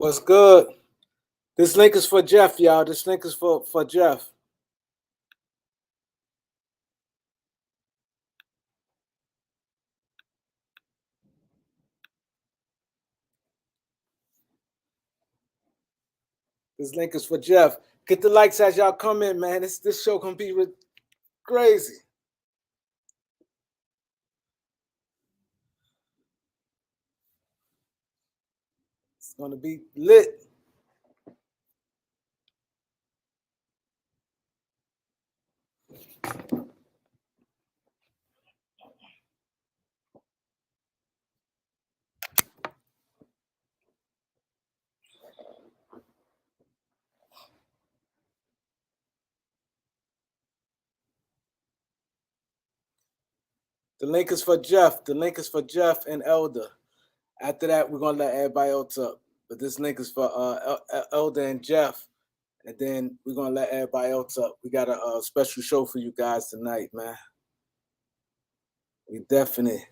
What's good? This link is for Jeff, y'all. This link is for Jeff. This link is for Jeff. Get the likes as y'all come in, man. This show gonna be crazy. It's gonna be lit. The link is for Jeff. The link is for Jeff and Elder. After that, we're gonna let everybody else up. But this link is for Elder and Jeff. And then we're gonna let everybody else up. We got a special show for you guys tonight, man. We definitely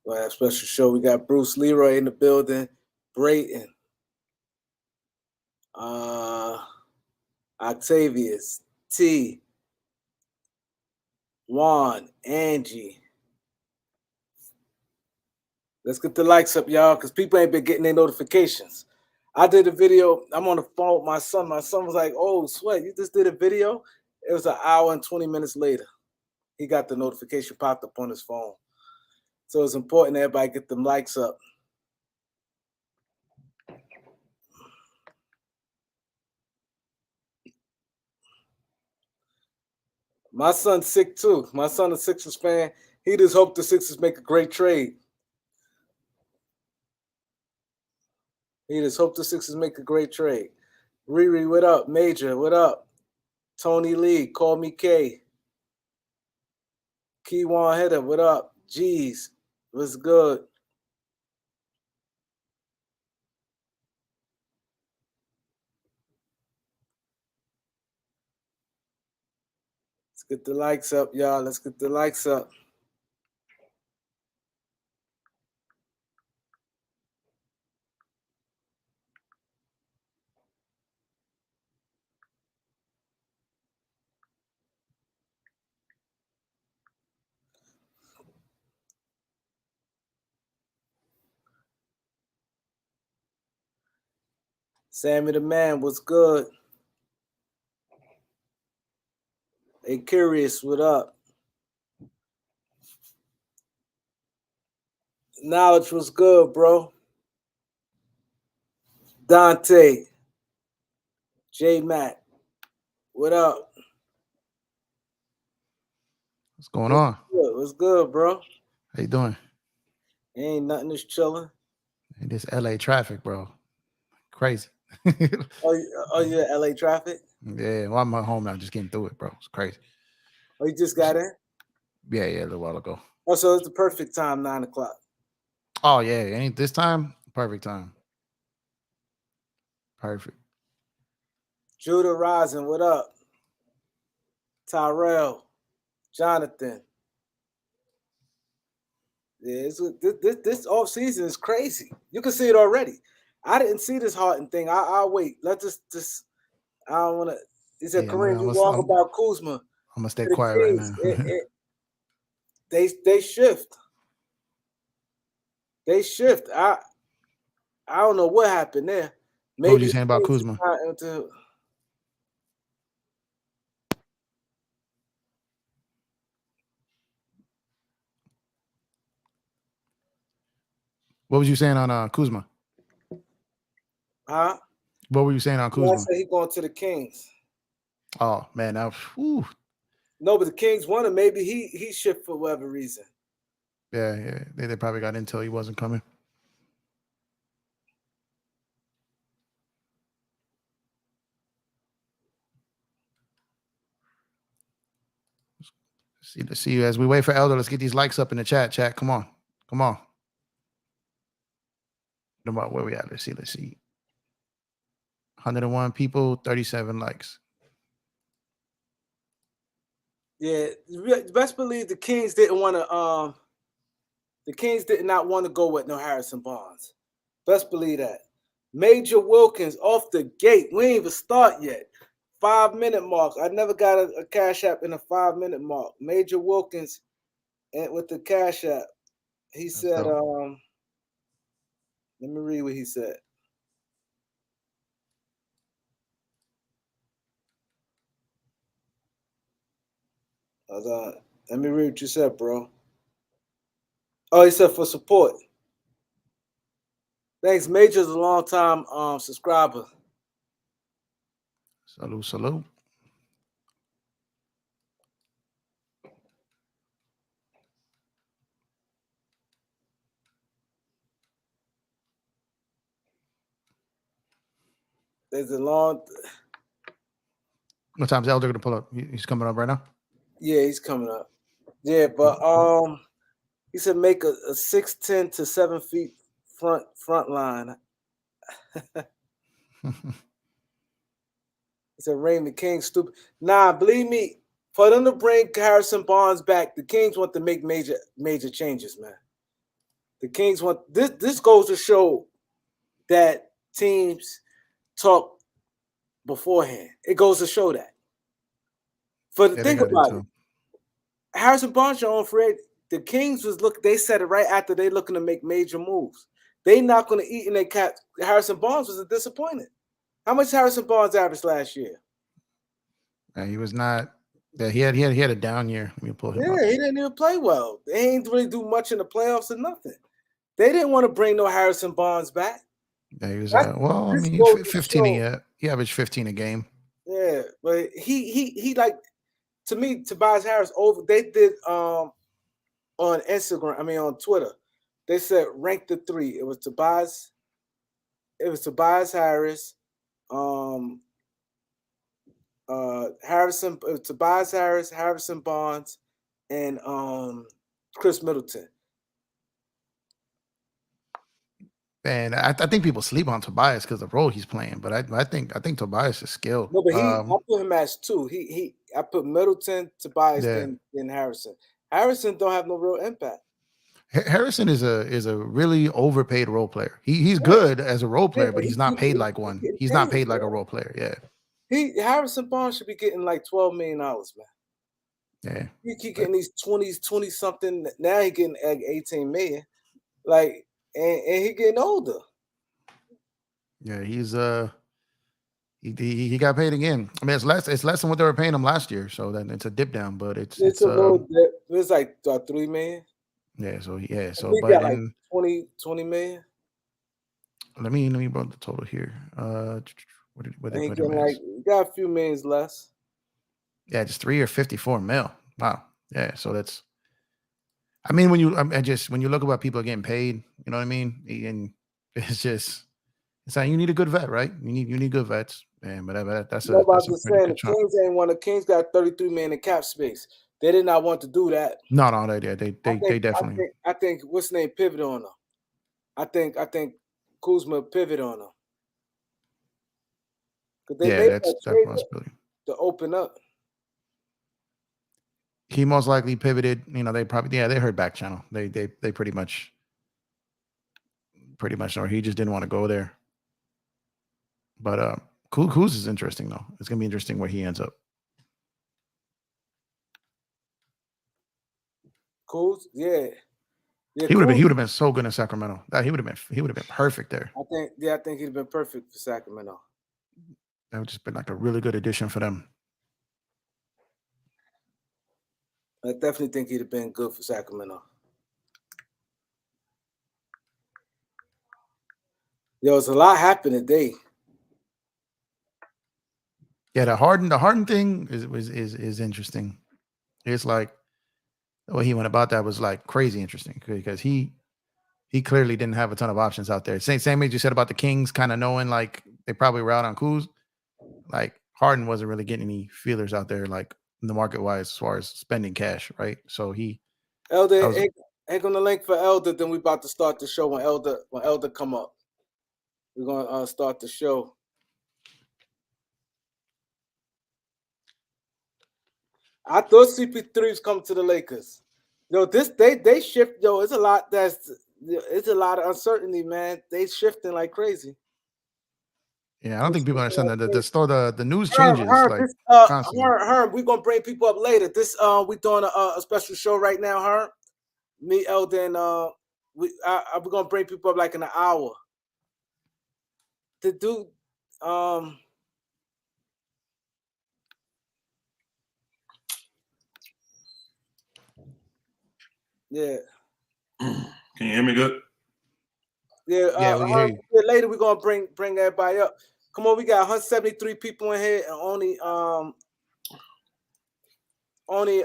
will have a special show. We got Bruce Leroy in the building, Brayton, Octavius, T, Juan, Angie. Let's get the likes up, y'all, because people ain't been getting their notifications. I did a video. I'm on the phone with my son. My son was like, "Oh, Sweat, you just did a video?" It was an hour and 20 minutes later. He got the notification popped up on his phone. So it's important that everybody get them likes up. My son's sick too. My son is a Sixers fan. He just hoped the Sixers make a great trade. He just hoped the Sixers make a great trade. Riri, what up? Major, what up? Tony Lee, call me K. Keywan Header, what up? Jeez, what's good? Let's get the likes up, y'all. Let's get the likes up. Sammy the Man, what's good? Hey, Curious, what up? Knowledge was good, bro. Dante, J Mac, what up? What's going on? What's good, bro? How you doing? Ain't nothing, just chilling. Hey, this LA traffic, bro. Crazy. Oh, yeah, LA traffic? Yeah, well, I'm at home now, just getting through it, bro. It's crazy. Oh, you just got in? Yeah, a little while ago. Oh, so it's the perfect time, 9 o'clock. Oh, yeah. Ain't this time? Perfect time. Perfect. Judah Rising, what up? Tyrell, Jonathan. Yeah, this off season is crazy. You can see it already. I didn't see this Harden thing. I'll wait. Let this. I don't want to. He said, Yeah, Kareem, you wrong about Kuzma. I'm gonna stay To the quiet right Kings, now. they shift. They shift. I don't know what happened there. What was Maybe you saying about Kuzma? What was you saying on Kuzma? Huh? What were you saying on Kuzma? I said he going to the Kings. Oh man, that was, no, but the Kings won him. Maybe he shipped for whatever reason. Yeah. They probably got intel he wasn't coming. Let's see as we wait for Elder. Let's get these likes up in the chat. Chat, come on. Where we at? Let's see. 101 people, 37 likes. Yeah, best believe the Kings didn't want to. The Kings did not want to go with no Harrison Barnes. Best believe that. Major Wilkins off the gate. We ain't even start yet. 5-minute mark. I never got a Cash App in a 5-minute mark. Major Wilkins and with the Cash App. He said, let me read what he said. Let me read what you said, bro. Oh, he said for support. Thanks. Major's a long time subscriber. Salute, salute. There's a long. What time's Elder gonna pull up? He's coming up right now. Yeah, he's coming up. Yeah, but he said make a 6'10" to 7 feet front line. He said Raymond King stupid. Nah, believe me, for them to bring Harrison Barnes back, the Kings want to make major changes, man. The Kings want this. This goes to show that teams talk beforehand. It goes to show that. Think about it. Harrison Barnes, your own Fred. The Kings they said it right after they looking to make major moves. They not going to eat in their cap. Harrison Barnes was a disappointment. How much Harrison Barnes averaged last year? He was not. Yeah, he had a down year. Let me pull him up. He didn't even play well. They ain't really do much in the playoffs or nothing. They didn't want to bring no Harrison Barnes back. Yeah, he was. Well, I mean, 15 a year. He averaged 15 a game. Yeah, but he like, to me, Tobias Harris over. They did on Instagram. I mean on Twitter. They said rank the three. It was Tobias Harris, Tobias Harris, Harrison Barnes, and Chris Middleton. And I think people sleep on Tobias because of the role he's playing, but I think Tobias is skilled. No, but I put him as two. I put Middleton, Tobias, then Harrison. Harrison don't have no real impact. Harrison is a really overpaid role player. He's good as a role player, but he's not paid like one. He's not paid like a role player. Yeah. Harrison Barnes should be getting like $12 million, man. Yeah. He keep getting these 20 something. Now he getting like 18 million. Like, and he getting older. Yeah, he's he got paid again. I mean, it's less than what they were paying him last year, so then it's a dip down, but it's a little dip. It's like 3 million. Yeah, so but got like 20 million. Let me bring the total here. What did they put him like, you got a few millions less. Yeah, just 3 or 54 mil. Wow. Yeah, so that's. I mean, when you look at what people are getting paid, you know what I mean, and it's like you need a good vet, right? You need good vets, man. But that's a saying the Kings ain't want. The Kings got 33 million in cap space. They did not want to do that. No, they definitely. I think what's name pivot on them. I think Kuzma pivot on them. That's a possibility. To open up. He most likely pivoted. You know, they probably they heard back channel. They pretty much or he just didn't want to go there. But Kuz is interesting though. It's gonna be interesting where he ends up. Kuz, yeah. He would have been so good in Sacramento. He would have been perfect there. I think he'd have been perfect for Sacramento. That would just been like a really good addition for them. I definitely think he'd have been good for Sacramento. There's a lot happening today. Yeah, the Harden thing is interesting. It's like the way he went about that was like crazy interesting because he clearly didn't have a ton of options out there. Same as you said about the Kings, kind of knowing like they probably were out on Kuz. Like Harden wasn't really getting any feelers out there, like in the market wise, as far as spending cash, right? So Elder ain't gonna link for Elder. Then we about to start the show when Elder come up. We're gonna start the show. I thought CP3 was coming to the Lakers. Yo, they shift. Yo, it's a lot of uncertainty, man. They shifting like crazy. Yeah, I don't think people understand that the news Herm, changes Herm, like this, constantly. Herm, we're gonna bring people up later. This, we doing a special show right now, Herm. Me, Elder, and we're gonna bring people up like in an hour. The dude, yeah, Can you hear me good? yeah, Yeah, we can hear you. yeah, later we're gonna bring everybody up. Come on, we got 173 people in here and only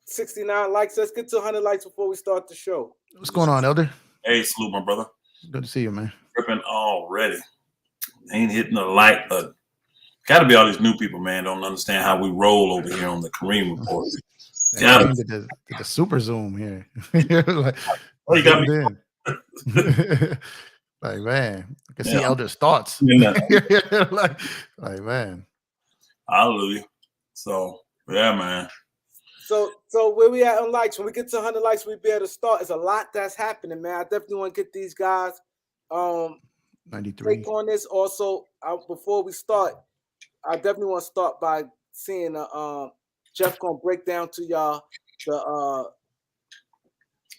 69 likes. Let's get to 100 likes before we start the show. What's going on, Elder? Hey, salute, my brother. Good to see you, man. Tripping already. Ain't hitting the like, but got to be all these new people, man. Don't understand how we roll over here on the Kareem Report. Kareem did the super zoom here. Like, oh, you got me. Like, man, I can see Elder's thoughts. like, man. Hallelujah. So, yeah, man. So where we at on likes? When we get to 100 likes, we be able to start. It's a lot that's happening, man. I definitely want to get these guys 93 take on this. Also, before we start, I definitely want to start by seeing Jeff gonna break down to y'all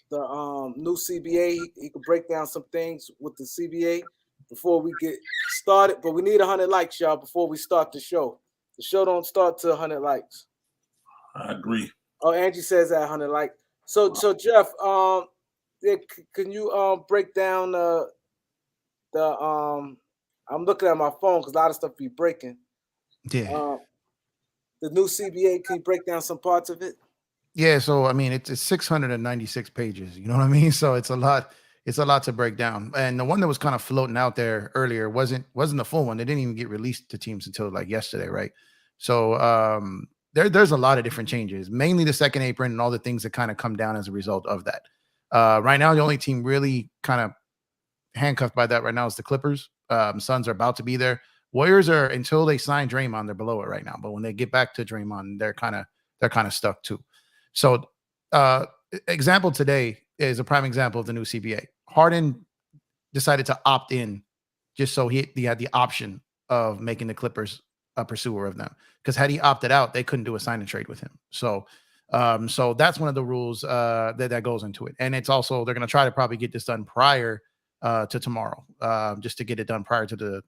the new CBA. He could break down some things with the CBA before we get started. But we need 100 likes, y'all, before we start the show. The show don't start to 100 likes. I agree. Oh, Angie says that 100 likes. So Jeff, yeah, can you break down I'm looking at my phone because a lot of stuff be breaking. Yeah. The new CBA, can you break down some parts of it? Yeah, so I mean it's 696 pages, you know what I mean? So it's a lot to break down. And the one that was kind of floating out there earlier wasn't the full one. They didn't even get released to teams until like yesterday, right? So there's a lot of different changes, mainly the second apron and all the things that kind of come down as a result of that. Right now, the only team really kind of handcuffed by that right now is the Clippers. Suns are about to be there. Warriors are, until they sign Draymond, they're below it right now. But when they get back to Draymond, they're kind of stuck too. So example today is a prime example of the new CBA. Harden decided to opt in just so he had the option of making the Clippers a pursuer of them. Because had he opted out, they couldn't do a sign and trade with him. So that's one of the rules that goes into it. And it's also, they're going to try to probably get this done prior to tomorrow, just to get it done prior to the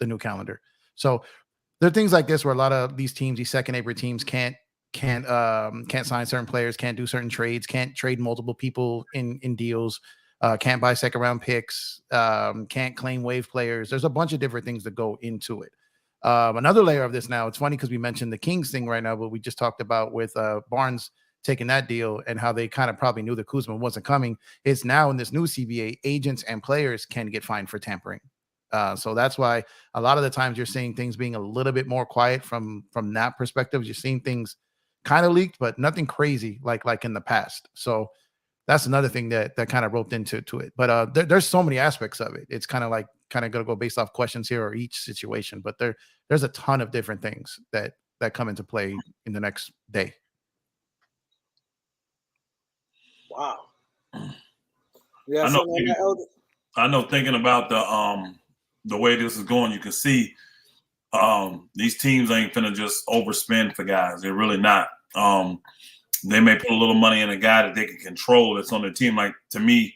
new calendar. So there are things like this where a lot of these teams, these second apron teams, can't sign certain players, can't do certain trades, can't trade multiple people in deals, can't buy second round picks, can't claim wave players. There's a bunch of different things that go into it. Another layer of this now, it's funny because we mentioned the Kings thing right now, but we just talked about with Barnes taking that deal and how they kind of probably knew that Kuzma wasn't coming. It's now in this new CBA, agents and players can get fined for tampering. So that's why a lot of the times you're seeing things being a little bit more quiet from that perspective. You're seeing things kind of leaked, but nothing crazy like in the past. So that's another thing that kind of roped into it. But there's so many aspects of it. It's kind of going to go based off questions here or each situation. But there's a ton of different things that come into play in the next day. Wow. Yeah, I know. Thinking about the way this is going, you can see these teams ain't finna just overspend for guys. They're really not. They may put a little money in a guy that they can control that's on their team. Like, to me,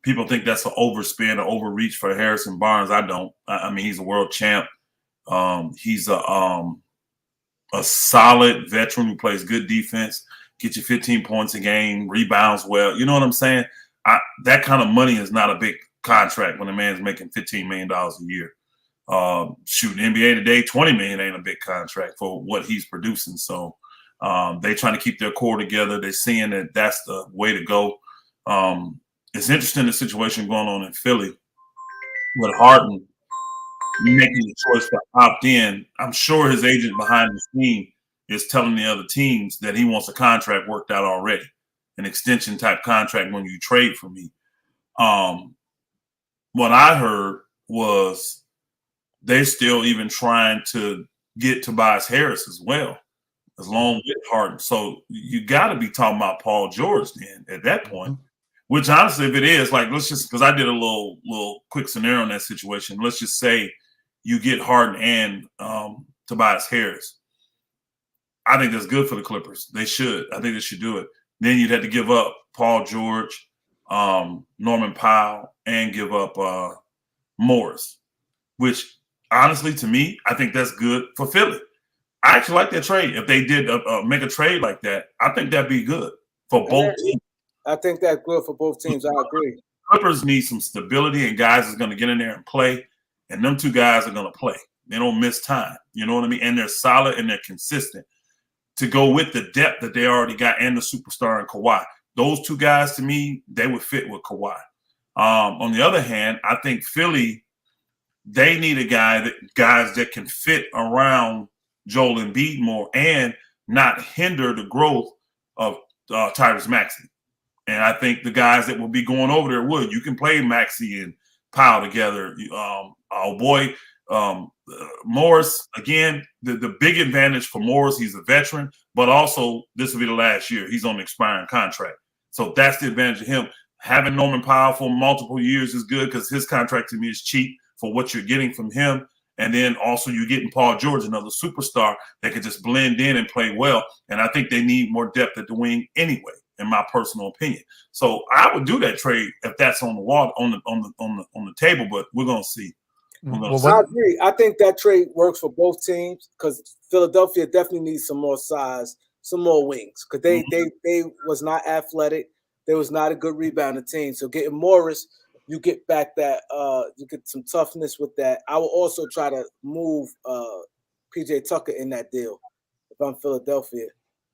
people think that's an overspend or overreach for Harrison Barnes. I don't. I mean, he's a world champ. He's a solid veteran who plays good defense, get you 15 points a game, rebounds well. You know what I'm saying? That kind of money is not a big contract when a man's making $15 million a year. Shooting NBA today, $20 million ain't a big contract for what he's producing. So they trying to keep their core together. They're seeing that that's the way to go. It's interesting the situation going on in Philly with Harden making the choice to opt in. I'm sure his agent behind the scene is telling the other teams that he wants a contract worked out already, an extension type contract when you trade for me. What I heard was they're still even trying to get Tobias Harris as well, as long with Harden. So you got to be talking about Paul George then at that point. Which honestly, if it is, like, let's just, because I did a little quick scenario in that situation. Let's just say you get Harden and Tobias Harris. I think that's good for the Clippers. They should. I think they should do it. Then you'd have to give up Paul George, Norman Powell, and give up Morris, which honestly, to me, I think that's good for Philly. I actually like that trade. If they did make a trade like that, I think that'd be good for both teams. I think that's good for both teams. I agree. Clippers need some stability and guys is going to get in there and play, and them two guys are going to play. They don't miss time. You know what I mean? And they're solid and they're consistent to go with the depth that they already got and the superstar in Kawhi. Those two guys, to me, they would fit with Kawhi. On the other hand, I think Philly, they need guys that can fit around Joel Embiid more and not hinder the growth of Tyrese Maxey. And I think the guys that will be going over there would. You can play Maxey and Powell together. Morris, again, the big advantage for Morris, he's a veteran, but also this will be the last year. He's on an expiring contract. So that's the advantage of him. Having Norman Powell for multiple years is good because his contract to me is cheap for what you're getting from him. And then also you're getting Paul George, another superstar that can just blend in and play well. And I think they need more depth at the wing anyway, in my personal opinion. So I would do that trade if that's on the wall, on the table, but we're gonna see. I agree. I think that trade works for both teams because Philadelphia definitely needs some more size, some more wings. Because they was not athletic. They was not a good rebounding team. So getting Morris, you get back that you get some toughness with that. I will also try to move PJ Tucker in that deal if I'm Philadelphia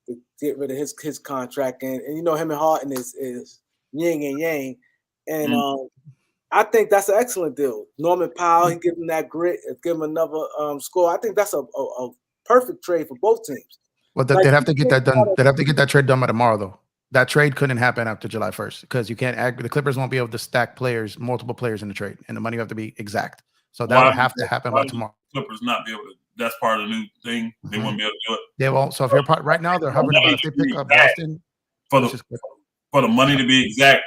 to get rid of his contract. And you know him and Harden is yin and yang. And I think that's an excellent deal. Norman Powell, he give him that grit, give him another score. I think that's a perfect trade for both teams. Well, they'd have to get that done. They'd have to get that trade done by tomorrow, though. That trade couldn't happen after July 1st because you can't. The Clippers won't be able to stack multiple players in the trade, and the money have to be exact. So that would have to happen by tomorrow. Clippers not be able to. That's part of the new thing. They wouldn't be able to do it. They won't. So if you're right now, they're hovering about if they pick up Boston for the money to be exact.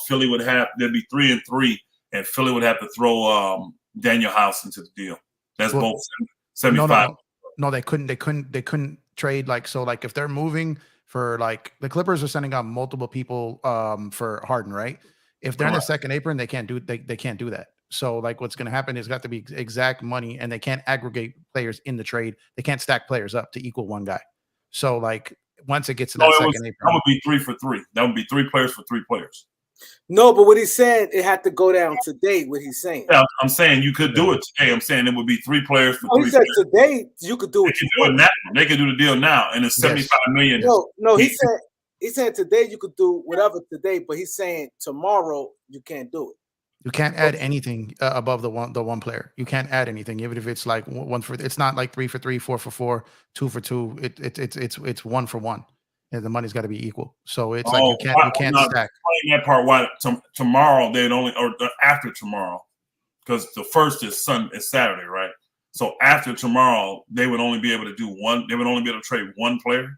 Philly would have there'd be 3-3, and Philly would have to throw Daniel House into the deal. That's both 75. No, they couldn't. They couldn't trade like if they're moving for the Clippers are sending out multiple people for Harden, right? If they're in the second apron, they can't do that. So what's going to happen is got to be exact money, and they can't aggregate players in the trade. They can't stack players up to equal one guy. So once it gets to that second apron, that would be 3 for 3. That would be 3 players for 3 players. No, but what he's saying, it had to go down today. What he's saying. Yeah, I'm saying you could do it today. I'm saying it would be 3 players for 3 he said players. Today you could do it. They could do it now. They could do the deal now, and it's 75 million. No, he said today you could do whatever today, but he's saying tomorrow you can't do it. You can't add anything above the one player. You can't add anything, even if it's 1 for. It's not 3 for 3, 4 for 4, 2 for 2. It's 1 for 1. And the money's got to be equal. So it's you can't stack. That part why tomorrow they'd only or after tomorrow, because the first is Saturday, right? So after tomorrow they would only be able to do one. They would only be able to trade 1 player.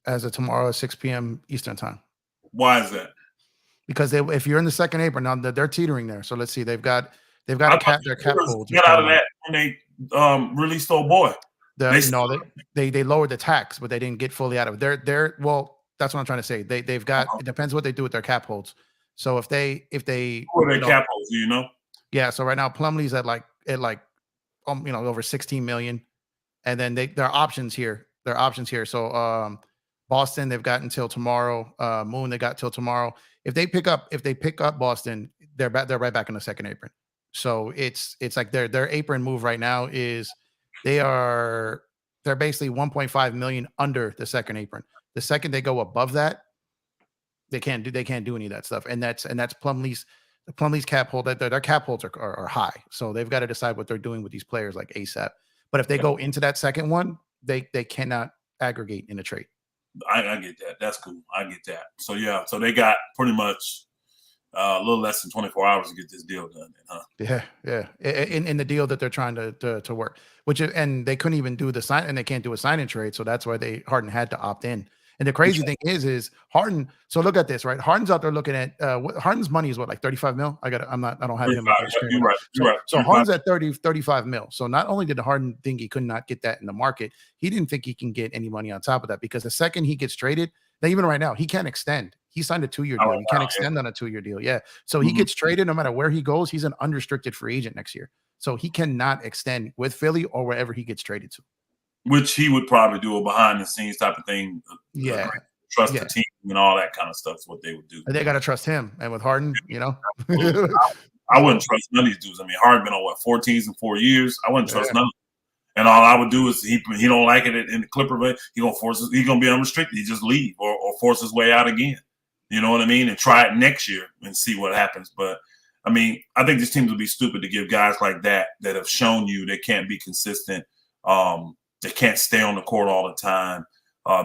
As of tomorrow at 6 p.m. Eastern time. Why is that? Because if you're in the second apron now, they're teetering there. So let's see, they've got their cap holds. Get out of that when they released old boy. They lowered the tax, but they didn't get fully out of it. Well, that's what I'm trying to say. They've got it depends what they do with their cap holds. So if they what are their cap holds, do you know? Yeah, so right now Plumlee's at over 16 million, and then their options here. So Boston, they've got until tomorrow. Moon, they got till tomorrow. If they pick up Boston, they're right back in the second apron. So it's their apron move right now is they're basically 1.5 million under the second apron. The second they go above that, they can't do any of that stuff. And that's Plumlee's cap hold. Their cap holds are high. So they've got to decide what they're doing with these players ASAP. But if they go into that second one, they cannot aggregate in a trade. I get that. That's cool. I get that. So yeah, so they got pretty much a little less than 24 hours to get this deal done, huh? Yeah. In the deal that they're trying to work, and they couldn't even do the sign, and they can't do a sign and trade, so that's why Harden had to opt in. And the crazy thing is Harden. So look at this, right? Harden's out there looking at Harden's money is what, like 35 mil? I don't have him up on the screen. You're right. So Harden's at 35 mil. So not only did Harden think he could not get that in the market, he didn't think he can get any money on top of that, because the second he gets traded, now even right now, he can't extend. He signed a 2-year deal. He can't extend on a 2-year deal. Yeah. So he gets traded no matter where he goes. He's an unrestricted free agent next year. So he cannot extend with Philly or wherever he gets traded to. Which he would probably do a behind the scenes type of thing. Yeah. Trust the team and all that kind of stuff is what they would do. And they got to trust him. And with Harden, I wouldn't trust none of these dudes. I mean, Harden been on what, 4 teams in 4 years? I wouldn't trust none of them. And all I would do is he don't like it in the Clipper way. He's gonna be unrestricted. He just leave or force his way out again. You know what I mean? And try it next year and see what happens. But I mean, I think these teams would be stupid to give guys like that have shown you they can't be consistent. They can't stay on the court all the time.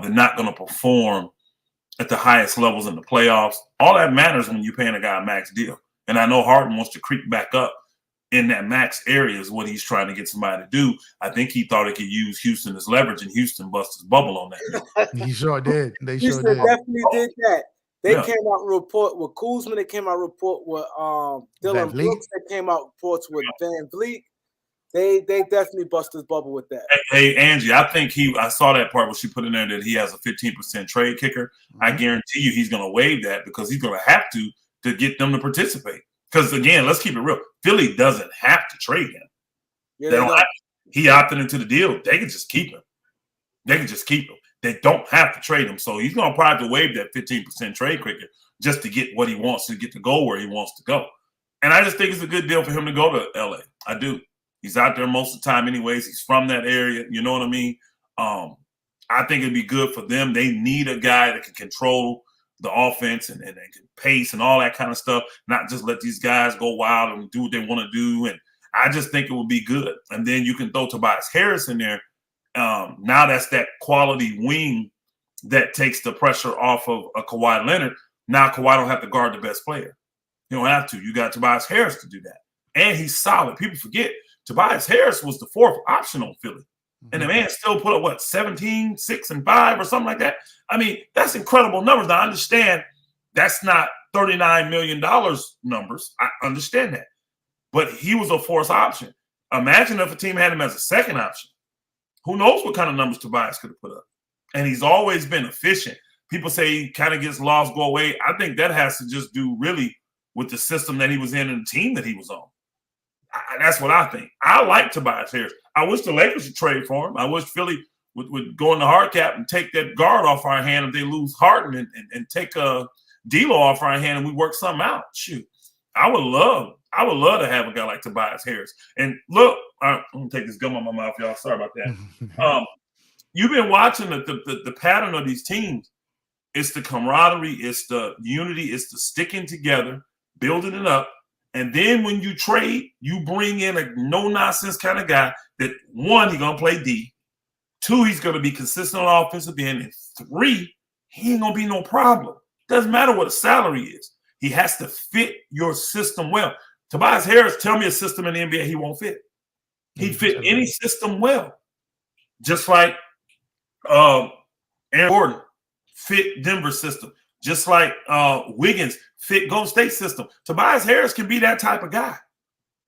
They're not going to perform at the highest levels in the playoffs. All that matters when you're paying a guy a max deal. And I know Harden wants to creep back up in that max area is what he's trying to get somebody to do. I think he thought he could use Houston as leverage, and Houston busted his bubble on that. He sure did. Houston definitely did that. They came out and report with Kuzma. They came out report with Dylan Brooks. They came out reports with Van Vliet. They definitely busted his bubble with that. Hey, Angie, I think I saw that part where she put in there that he has a 15% trade kicker. I guarantee you he's going to waive that because he's going to have to get them to participate. Because, again, let's keep it real. Philly doesn't have to trade him. Yeah, they don't have to. He opted into the deal. They can just keep him. They don't have to trade him. So he's going to probably have to waive that 15% trade kicker just to get what he wants, to get to go where he wants to go. And I just think it's a good deal for him to go to L.A. I do. He's out there most of the time anyways. He's from that area. You know what I mean? I think it'd be good for them. They need a guy that can control the offense and they can pace and all that kind of stuff, not just let these guys go wild and do what they want to do. And I just think it would be good. And then you can throw Tobias Harris in there. Now that's that quality wing that takes the pressure off of a Kawhi Leonard. Now Kawhi don't have to guard the best player. You don't have to. You got Tobias Harris to do that. And he's solid. People forget Tobias Harris was the 4th option on Philly. And the man still put up, 17, 6, and 5 or something like that. I mean, that's incredible numbers. Now, I understand that's not $39 million numbers. I understand that. But he was a 4th option. Imagine if a team had him as a 2nd option. Who knows what kind of numbers Tobias could have put up. And he's always been efficient. People say he kind of gets lost, go away. I think that has to just do really with the system that he was in and the team that he was on. That's what I think. I like Tobias Harris. I wish the Lakers would trade for him. I wish Philly would go in the hard cap and take that guard off our hand if they lose Harden and take D'Lo off our hand and we work something out. Shoot, I would love to have a guy like Tobias Harris. And look, I'm gonna take this gum on my mouth, y'all. Sorry about that. You've been watching the pattern of these teams. It's the camaraderie, it's the unity, it's the sticking together, building it up. And then when you trade, you bring in a no-nonsense kind of guy that, 1, he's going to play D. 2, he's going to be consistent on offensive end. And 3, he ain't going to be no problem. Doesn't matter what his salary is. He has to fit your system well. Tobias Harris, tell me a system in the NBA he won't fit. He'd fit any system well. Just like Aaron Gordon fit Denver's system. Just like Wiggins fit Golden State system. Tobias Harris can be that type of guy.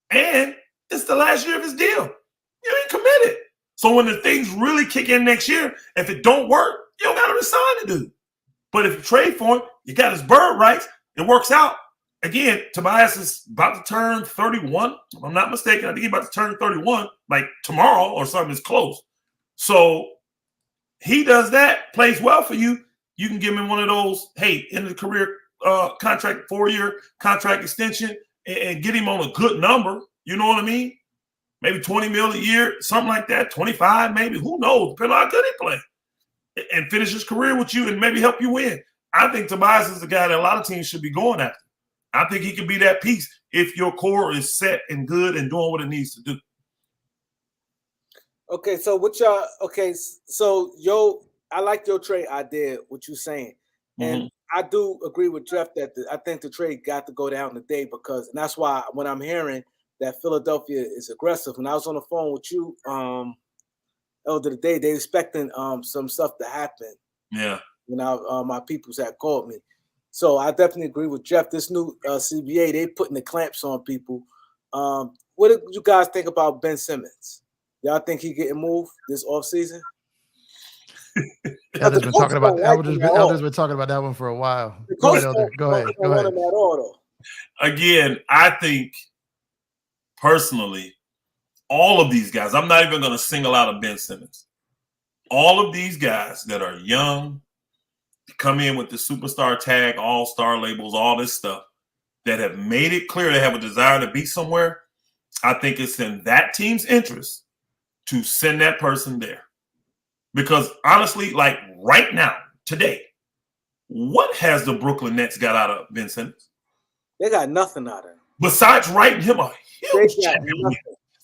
And it's the last year of his deal. You ain't committed. So when the things really kick in next year, if it don't work, you don't got to resign the dude. But if you trade for him, you got his bird rights, it works out. Again, Tobias is about to turn 31. If I'm not mistaken, I think he's about to turn 31 like tomorrow or something is close. So he does that, plays well for you. You can give him one of those, hey, end of the career contract, 4-year contract extension, and get him on a good number. You know what I mean? Maybe 20 mil a year, something like that, 25 maybe. Who knows? Depending on how good he play. And finish his career with you and maybe help you win. I think Tobias is the guy that a lot of teams should be going after. I think he can be that piece if your core is set and good and doing what it needs to do. Okay, so I like your trade idea, what you're saying. And I do agree with Jeff that I think the trade got to go down today and that's why when I'm hearing that Philadelphia is aggressive, when I was on the phone with you elder today, they're expecting some stuff to happen. Yeah. my peoples had called me. So I definitely agree with Jeff. This new CBA, they putting the clamps on people. What do you guys think about Ben Simmons? Y'all think he getting moved this offseason? Elder's been talking about Elder's been talking about that one for a while. Go ahead, Elder. Go ahead. Go ahead. Again, I think personally, all of these guys, I'm not even going to single out a Ben Simmons. All of these guys that are young, come in with the superstar tag, all-star labels, all this stuff, that have made it clear they have a desire to be somewhere, I think it's in that team's interest to send that person there. Because honestly, like right now, today, what has the Brooklyn Nets got out of Ben Simmons? They got nothing out of him. Besides writing him a huge check.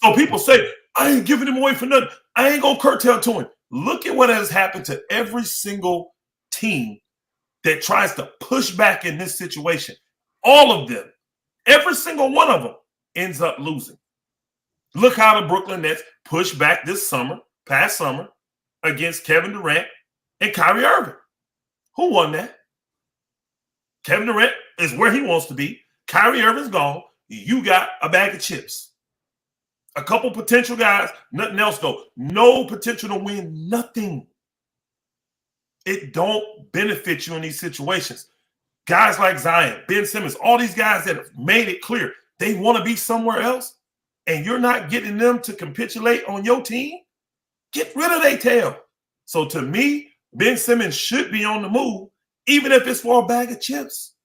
So people say, I ain't giving him away for nothing. I ain't going to curtail to him. Look at what has happened to every single team that tries to push back in this situation. All of them, every single one of them ends up losing. Look how the Brooklyn Nets pushed back this summer, past summer, against Kevin Durant and Kyrie Irving. Who won that? Kevin Durant is where he wants to be. Kyrie Irving's gone. You got a bag of chips. A couple potential guys, nothing else though. No potential to win, nothing. It don't benefit you in these situations. Guys like Zion, Ben Simmons, all these guys that have made it clear they want to be somewhere else, and you're not getting them to capitulate on your team, get rid of their tail. So to me, Ben Simmons should be on the move, even if it's for a bag of chips.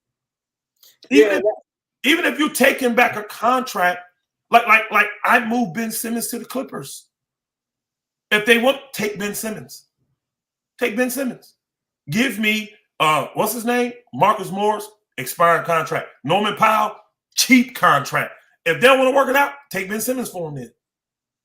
Even if you're taking back a contract, like I'd move Ben Simmons to the Clippers. If they want, take Ben Simmons. Take Ben Simmons. Give me, what's his name? Marcus Morris, expiring contract. Norman Powell, cheap contract. If they don't want to work it out, take Ben Simmons for him then.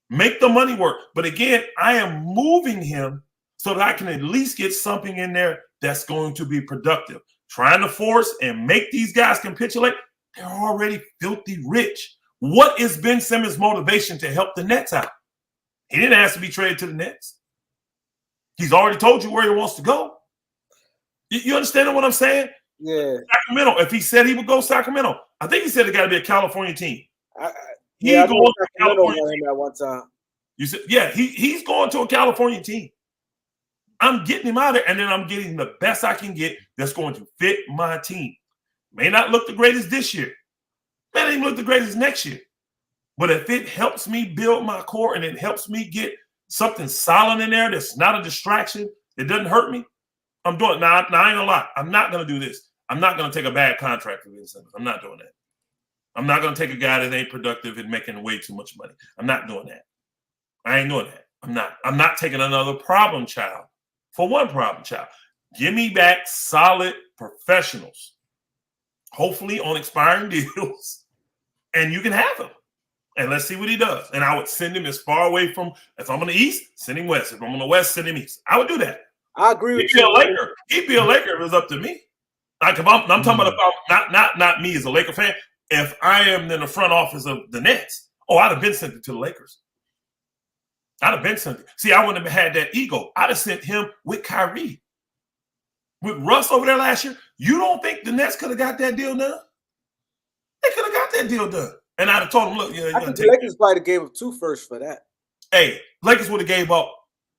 Make the money work. But again, I am moving him so that I can at least get something in there that's going to be productive. Trying to force and make these guys capitulate, they're already filthy rich. What is Ben Simmons' motivation to help the Nets out? He didn't ask to be traded to the Nets. He's already told you where he wants to go. You understand what I'm saying? Yeah. Sacramento. If he said he would go Sacramento, I think he said it got to be a California team. He's going to California team at one time. You said, yeah, he's going to a California team. I'm getting him out of there, and then I'm getting the best I can get that's going to fit my team. May not look the greatest this year. May not even look the greatest next year. But if it helps me build my core and it helps me get something solid in there that's not a distraction, it doesn't hurt me, I'm doing it. Now, I ain't going to lie. I'm not going to do this. I'm not going to take a bad contract for Ben Simmons. I'm not doing that. I'm not going to take a guy that ain't productive and making way too much money. I'm not doing that. I ain't doing that. I'm not taking another problem child for one problem child. Give me back solid professionals, hopefully on expiring deals, and you can have him. And let's see what he does. And I would send him as far away from, if I'm on the East, send him West. If I'm on the West, send him East. I would do that. I agree with you. He'd be a Laker if it was up to me. Like if I'm talking about not me as a Laker fan. If I am in the front office of the Nets, I'd have been sent it to the Lakers. I'd have been sent it. See, I wouldn't have had that ego. I'd have sent him with Kyrie. With Russ over there last year, you don't think the Nets could have got that deal done? They could have got that deal done. And I'd have told him, look, I think the Lakers probably gave up 2 firsts for that. Hey, Lakers would have gave up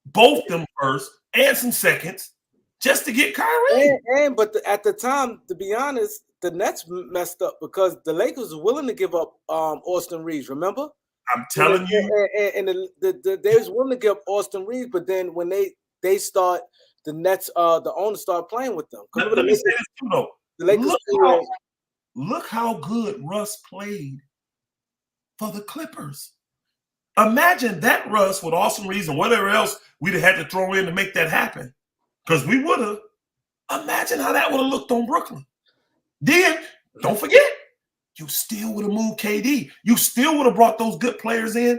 both them first and some seconds just to get Kyrie. But at the time, to be honest, the Nets messed up because the Lakers were willing to give up Austin Reeves, remember? I'm telling you. And they was willing to give up Austin Reeves, but then when they start, the Nets, the owners start playing with them. Let me say this too, though. The Lakers look how good Russ played for the Clippers. Imagine that Russ with Austin Reeves and whatever else we'd have had to throw in to make that happen. Because we would have. Imagine how that would have looked on Brooklyn. Then, don't forget, you still would have moved KD. You still would have brought those good players in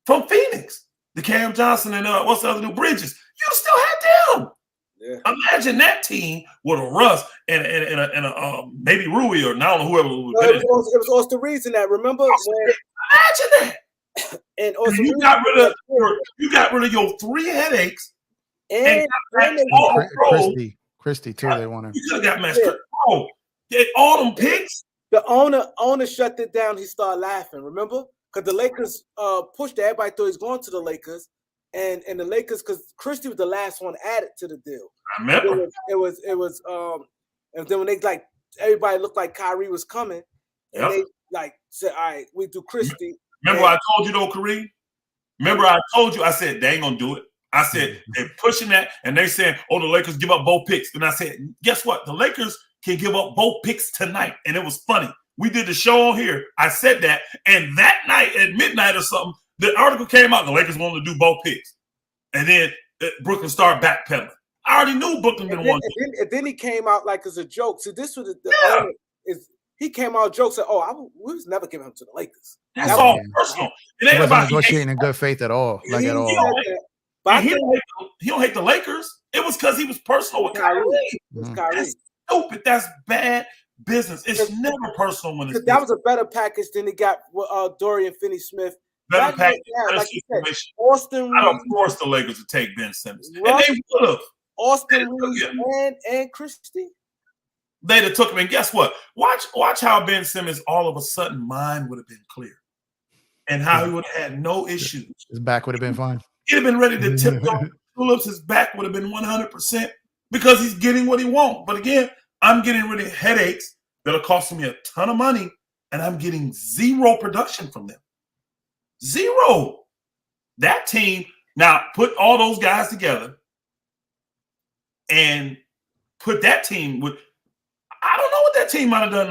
from Phoenix. The Cam Johnson and what's the other new Bridges. You still had them. Yeah. Imagine that team with a Russ and maybe Rui or I don't know whoever. It was Austin Reeves in that. Remember? Imagine that. And Austin you got rid of your 3 headaches. And Christie too. They want You to. could have got Max Christie. Bro, all them picks. The owner shut it down. He started laughing. Remember, because the Lakers pushed it. Everybody thought he was going to the Lakers, and the Lakers, because Christie was the last one added to the deal. I remember. It was and then when they like everybody looked like Kyrie was coming, and they like said, "All right, we do Christie." Remember I told you though, Kareem? Remember I told you, I said, they ain't going to do it. I said, they're pushing that, and they saying, oh, the Lakers give up both picks. And I said, guess what? The Lakers can give up both picks tonight. And it was funny. We did the show on here. I said that. And that night at midnight or something, the article came out. The Lakers wanted to do both picks. And then Brooklyn started backpedaling. I already knew Brooklyn didn't want to. And then he came out like as a joke. See, this was the owner is. He came out joke said, "Oh, we was never giving him to the Lakers." That's all personal. It ain't about negotiating in good faith at all, like at all. He don't hate the Lakers. It was because he was personal with Kyrie. That's stupid. That's bad business. It's never personal when it's that was a better package than he got with Dorian Finney-Smith. Better package. Like you said, Austin Reeves. I'd have forced the Lakers to take Ben Simmons, and they would have. Austin Reeves and Christie. They'd have took him, and guess what? Watch how Ben Simmons all of a sudden mind would have been clear, and how he would have had no issues. His back would have been fine. He'd have been ready to tiptoe tulips. His back would have been 100% because he's getting what he wants. But again, I'm getting rid of headaches that are costing me a ton of money, and I'm getting zero production from them. Zero. That team, now put all those guys together and put that team with, I don't know what that team might have done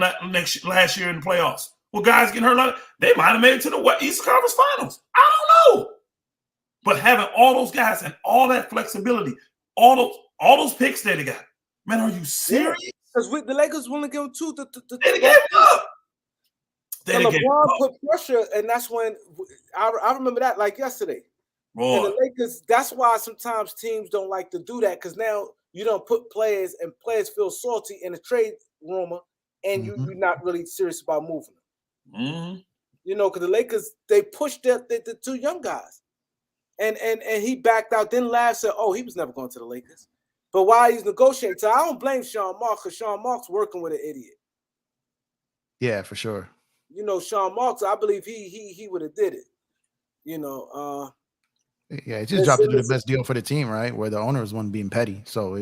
last year in the playoffs. Well, guys getting hurt, they might have made it to the Eastern Conference Finals. I don't know. But having all those guys and all that flexibility, all those picks that they got, man, are you serious? Because the Lakers willing to give them two. They gave it up. LeBron put pressure, and that's when I remember that like yesterday. Boy. And the Lakers, that's why sometimes teams don't like to do that, because now you don't put players, and players feel salty in a trade rumor, and you're not really serious about moving them. You know, because the Lakers, they pushed the two young guys. And he backed out, then laughed, said, oh, he was never going to the Lakers. But while he's negotiating, so I don't blame Sean Marks, because Sean Marks working with an idiot. Yeah, for sure. You know, Sean Marks, I believe he would have did it. You know, yeah, he just dropped to do the best deal for the team, right? Where the owner was one being petty. So he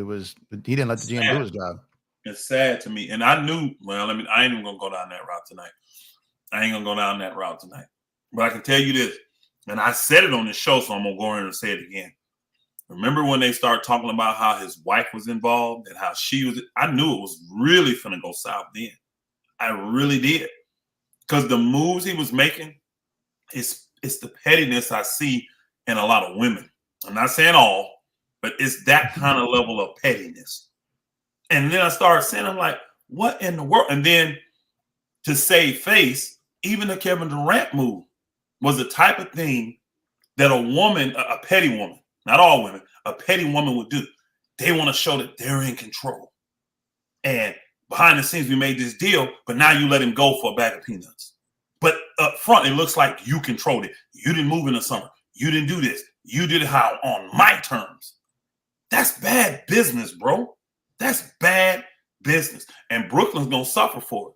didn't let the GM do his job. It's sad to me. And I knew, I ain't even gonna go down that route tonight. But I can tell you this, and I said it on the show, so I'm gonna go in and say it again. Remember when they started talking about how his wife was involved and how she was? I knew it was really finna go south then. I really did. Because the moves he was making, it's the pettiness I see in a lot of women. I'm not saying all, but it's that kind of level of pettiness. And then I started saying, I'm like, what in the world? And then to save face, even the Kevin Durant move was the type of thing that a woman, a petty woman, not all women, a petty woman would do. They want to show that they're in control. And behind the scenes, we made this deal, but now you let him go for a bag of peanuts. But up front, it looks like you controlled it. You didn't move in the summer. You didn't do this. You did it how on my terms. That's bad business, bro. That's bad business. And Brooklyn's going to suffer for it.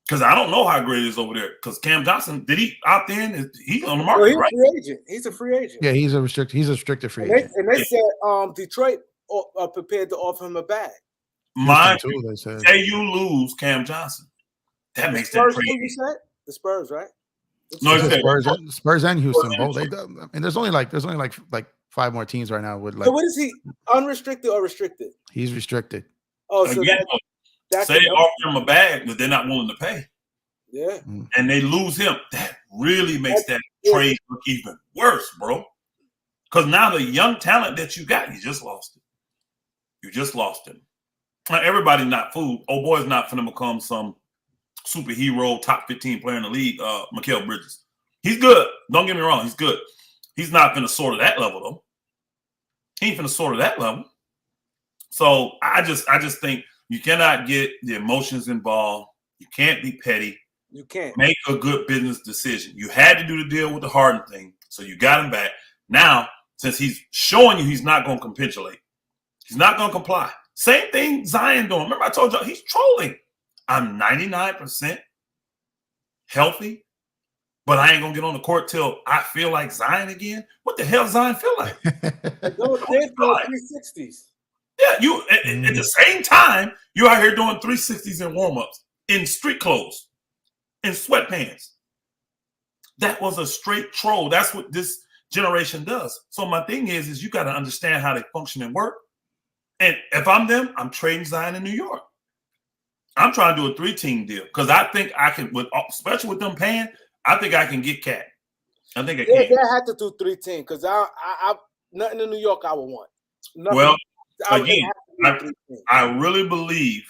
Because I don't know how great it is over there. Because Cam Johnson, did he opt in? He's on the market, he's right? a free agent. He's a free agent. Yeah, he's a restricted free agent. And they said Detroit are prepared to offer him a bag. Mind you, say you lose Cam Johnson. That makes that crazy. The Spurs, right? No, Spurs and Houston both. And there's only like 5 more teams right now with like. So what is he? Unrestricted or restricted? He's restricted. Oh, so again, say they offer him a bag, but they're not willing to pay. Yeah, and they lose him. That really makes that trade look even worse, bro. Because now the young talent that you got, you just lost it. You just lost him. Now, everybody's not fooled. Oh boy's not finna become some superhero, top 15 player in the league, Mikal Bridges. He's good. Don't get me wrong. He's good. He's not finna soar to that level, though. He ain't finna soar to that level. So I just think you cannot get the emotions involved. You can't be petty. You can't. Make a good business decision. You had to do the deal with the Harden thing, so you got him back. Now, since he's showing you he's not going to capitulate, he's not going to comply. Same thing Zion doing. Remember I told y'all he's trolling. I'm 99% healthy, but I ain't gonna get on the court till I feel like Zion again. What the hell Zion feel like? No, they're doing 360s. Yeah, you at the same time, you out here doing 360s and warm-ups in street clothes, in sweatpants. That was a straight troll. That's what this generation does. So my thing is you got to understand how they function and work. And if I'm them, I'm trading Zion in New York. I'm trying to do a 3-team deal because I think I can, especially with them paying, I think I can get Cat. I think I can. Yeah, they had to do 3-team because I nothing in New York I would want. Nothing. Well, again, I really believe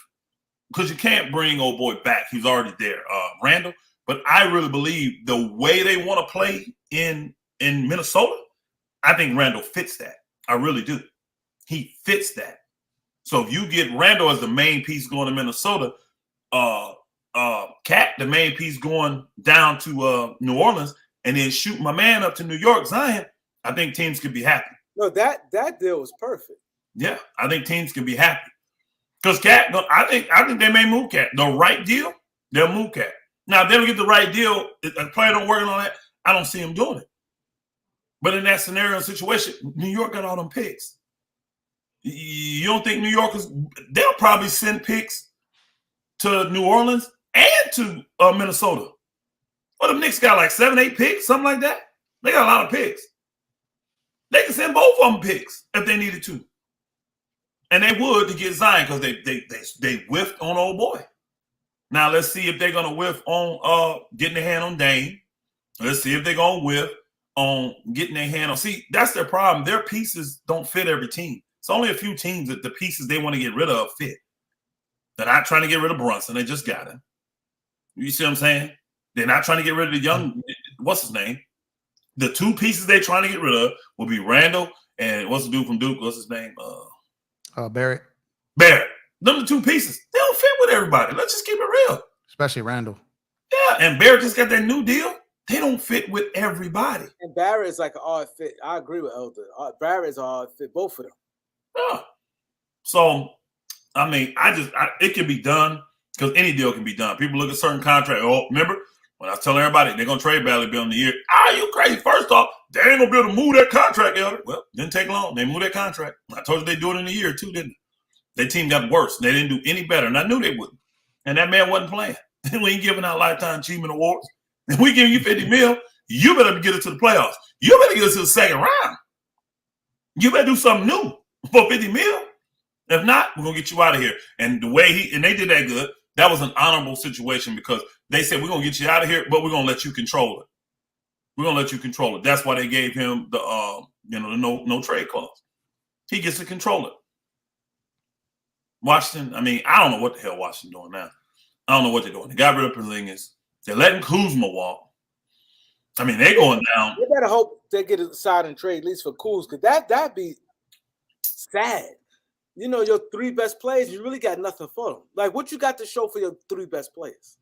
because you can't bring old boy back. He's already there, Randall. But I really believe the way they want to play in Minnesota, I think Randall fits that. I really do. He fits that. So if you get Randall as the main piece going to Minnesota, Cat the main piece going down to New Orleans, and then shoot my man up to New York, Zion, I think teams could be happy. No, that deal was perfect. Yeah, I think teams can be happy because Cat. I think they may move Cat. The right deal, they'll move Cat. Now, if they don't get the right deal, if a player don't working on that, I don't see him doing it. But in that scenario and situation, New York got all them picks. You don't think New Yorkers, they'll probably send picks to New Orleans and to Minnesota. Well, the Knicks got like 7, 8 picks, something like that. They got a lot of picks. They can send both of them picks if they needed to. And they would to get Zion because they whiffed on old boy. Now, let's see if they're going to whiff on getting their hand on Dame. Let's see if they're going to whiff on getting their hand on. See, that's their problem. Their pieces don't fit every team. It's only a few teams that the pieces they want to get rid of fit. They're not trying to get rid of Brunson. They just got him. You see what I'm saying? They're not trying to get rid of the young, what's his name? The 2 pieces they're trying to get rid of will be Randall and what's the dude from Duke? What's his name? Barrett. Barrett. Them the 2 pieces. They don't fit with everybody. Let's just keep it real. Especially Randall. Yeah, and Barrett just got that new deal. They don't fit with everybody. And Barrett is like an odd fit. I agree with Elder. Barrett is an odd fit, both of them. Yeah. So, I mean, it can be done because any deal can be done. People look at certain contract. Oh, remember when I was telling everybody they're going to trade Bradley Beal in the year? You crazy. First off, they ain't going to be able to move that contract, Elder. Well, didn't take long. They moved that contract. I told you they do it in a year too, didn't they? Their team got worse. They didn't do any better, and I knew they wouldn't. And that man wasn't playing. We ain't giving out lifetime achievement awards. If we give you 50 mil, you better get it to the playoffs. You better get it to the second round. You better do something new for 50 mil. If not, we're gonna get you out of here. And the way they did that good, that was an honorable situation because they said we're gonna get you out of here, but we're gonna let you control it. We're gonna let you control it. That's why they gave him the the no trade clause. He gets to control it. Washington, I mean, I don't know what the hell Washington doing now. I don't know what they're doing. They got rid of Porzingis. They're letting Kuzma walk. I mean, they're going down. You better hope they get a side and trade, at least for Kuz, because that'd be sad. You know, your 3 best players, you really got nothing for them. Like, what you got to show for your 3 best players?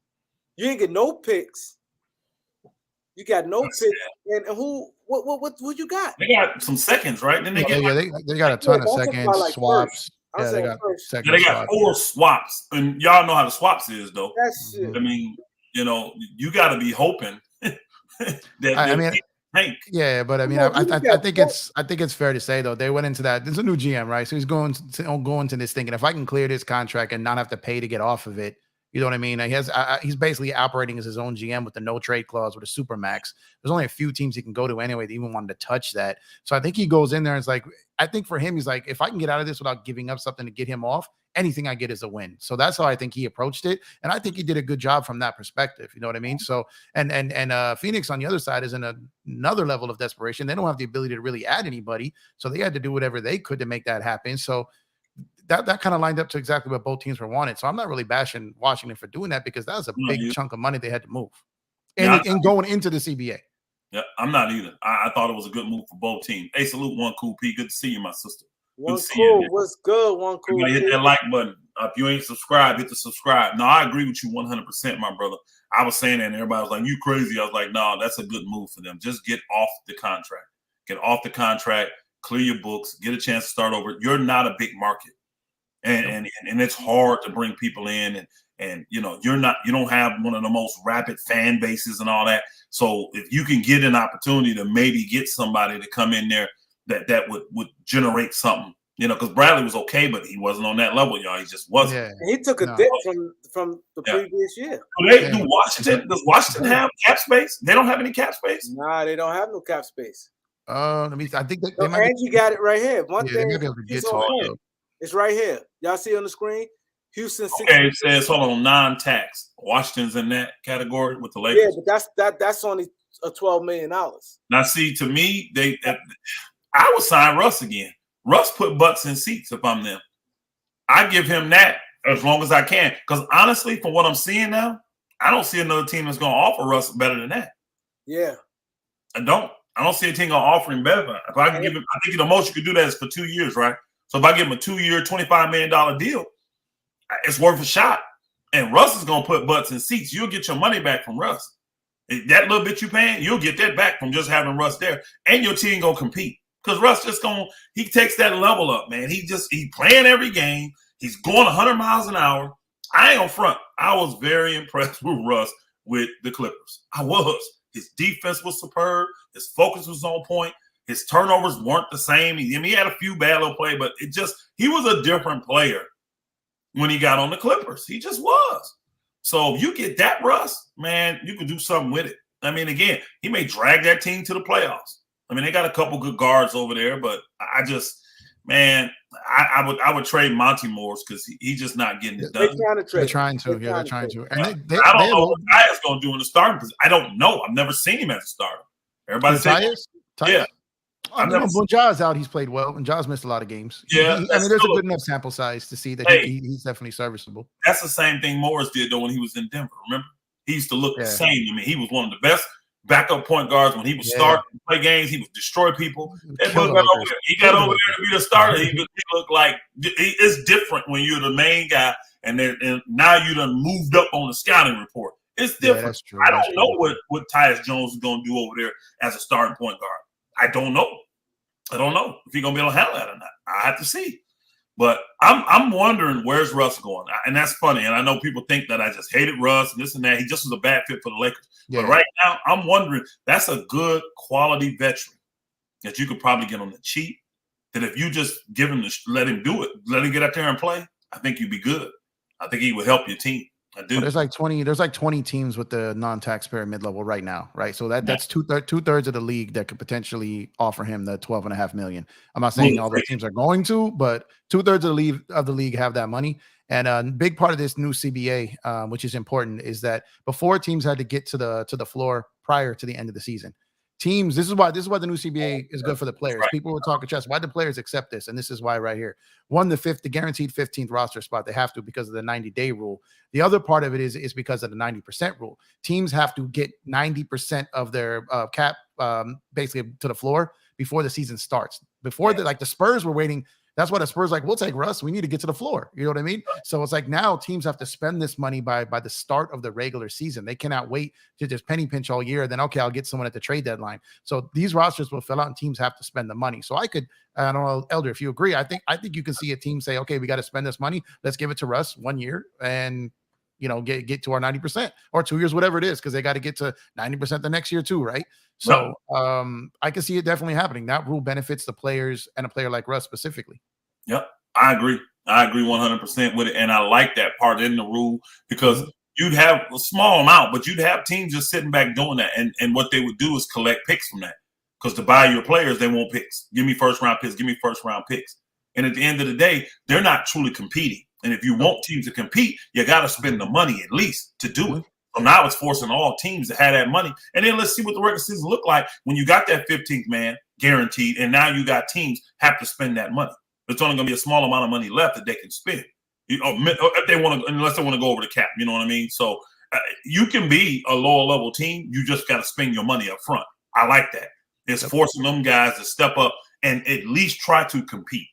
You ain't get no picks. You got no picks. And what you got? They got some seconds, right? Then they they got a ton of seconds, like swaps. Yeah, they got seconds. They got 4 swaps. And y'all know how the swaps is, though. That's shit. I mean, you know, you got to be hoping that yeah, but I mean, I think it's fair to say though they went into that. There's a new GM, right? So he's going to this thinking if I can clear this contract and not have to pay to get off of it, you know what I mean? He's basically operating as his own GM with the no trade clause with a super max. There's only a few teams he can go to anyway that even wanted to touch that. So I think he goes in there and it's like, I think for him, he's like, if I can get out of this without giving up something to get him off, anything I get is a win. So that's how I think he approached it. And I think he did a good job from that perspective. You know what I mean? So, and Phoenix on the other side is in another level of desperation. They don't have the ability to really add anybody. So they had to do whatever they could to make that happen. So that kind of lined up to exactly what both teams were wanted. So I'm not really bashing Washington for doing that because that was a big chunk of money they had to move and going into the CBA. Yeah, I'm not either. I thought it was a good move for both teams. Hey, salute, One Cool P. Good to see you, my sister. One Cool. What's good, One Cool? You gotta hit that like button. If you ain't subscribed, hit the subscribe. No, I agree with you 100%, my brother. I was saying that and everybody was like, you crazy. I was like, no, that's a good move for them. Just get off the contract. Get off the contract, clear your books, get a chance to start over. You're not a big market. and it's hard to bring people in, and you know, you don't have one of the most rapid fan bases and all that. So if you can get an opportunity to maybe get somebody to come in there that would generate something, you know, because Bradley was okay, but he wasn't on that level, y'all. He just wasn't. And he took a dip from the previous year. Do Washington? Does Washington have cap space? They don't have any cap space. Nah, they don't have no cap space. I think they might. Angie got it right here. One thing, they might be able to get to it's right here. Y'all see on the screen? Houston. Okay, it says hold on, non-tax. Washington's in that category with the Lakers. Yeah, but that's only $12 million. Now, see, to me, I would sign Russ again. Russ put butts in seats if I'm them. I give him that as long as I can. Because honestly, from what I'm seeing now, I don't see another team that's going to offer Russ better than that. Yeah. I don't see a team going to offer him better than that. If I can give him, I think the most you could do that is for 2 years, right? So if I give him a 2-year, $25 million deal, it's worth a shot. And Russ is going to put butts in seats. You'll get your money back from Russ. That little bit you paying, you'll get that back from just having Russ there. And your team going to compete. Because Russ he takes that level up, man. He playing every game. He's going 100 miles an hour. I ain't on front. I was very impressed with Russ with the Clippers. I was. His defense was superb. His focus was on point. His turnovers weren't the same. He had a few bad little plays, but he was a different player when he got on the Clippers. He just was. So if you get that Russ, man, you can do something with it. I mean, again, he may drag that team to the playoffs. I mean, they got a couple good guards over there, but I would trade Monty Morris because he's just not getting it done. They're trying to. They're trying to. And I don't know what Tyus going to do in the starting position. I don't know. I've never seen him as a starter. Everybody says, yeah. I mean, when Ja's out, he's played well, and Ja's missed a lot of games. Yeah, I mean, there's a good enough sample size to see that he's definitely serviceable. That's the same thing Morris did though when he was in Denver. Remember, he used to look the same. I mean, he was one of the best backup point guards when he was starting to play games. He would destroy people. He got over there to be the starter. He looked like it's different when you're the main guy, and now you done moved up on the scouting report. It's different. I don't know what Tyus Jones is going to do over there as a starting point guard. I don't know if he's going to be able to handle that or not. I have to see. But I'm wondering where's Russ going. And that's funny. And I know people think that I just hated Russ and this and that. He just was a bad fit for the Lakers. Yeah. But right now, I'm wondering, that's a good quality veteran that you could probably get on the cheap. That if you just let him do it, let him get out there and play, I think you'd be good. I think he would help your team. I do. Well, there's like 20 teams with the non-taxpayer mid-level right now, right? So that's two-thirds of the league that could potentially offer him the $12.5 million. I'm not saying all the teams are going to, but two-thirds of the league have that money. And a big part of this new CBA, which is important, is that before teams had to get to the floor prior to the end of the season. Teams, this is why the new CBA is good for the players. Right. People were talking chess. Why do players accept this? And this is why right here. The guaranteed 15th roster spot. They have to because of the 90-day rule. The other part of it is because of the 90% rule. Teams have to get 90% of their cap basically to the floor before the season starts. Before the Spurs were waiting. That's why the Spurs we'll take Russ. We need to get to the floor. You know what I mean? So it's like now teams have to spend this money by the start of the regular season. They cannot wait to just penny pinch all year. Then, okay, I'll get someone at the trade deadline. So these rosters will fill out and teams have to spend the money. So I don't know, Elder, if you agree, I think you can see a team say, okay, we got to spend this money. Let's give it to Russ 1 year and, get to our 90% or 2 years, whatever it is, because they got to get to 90% the next year too, right? So I can see it definitely happening. That rule benefits the players and a player like Russ specifically. Yep, I agree. I agree 100% with it. And I like that part in the rule because you'd have a small amount, but you'd have teams just sitting back doing that. And what they would do is collect picks from that because to buy your players, they want picks. Give me first-round picks. Give me first-round picks. And at the end of the day, they're not truly competing. And if you want teams to compete, you got to spend the money at least to do it. So now it's forcing all teams to have that money. And then let's see what the regular season look like when you got that 15th man guaranteed, and now you got teams have to spend that money. It's only going to be a small amount of money left that they can spend. If they want to, unless they want to go over the cap, you know what I mean? So you can be a lower level team. You just got to spend your money up front. I like that. It's forcing them guys to step up and at least try to compete.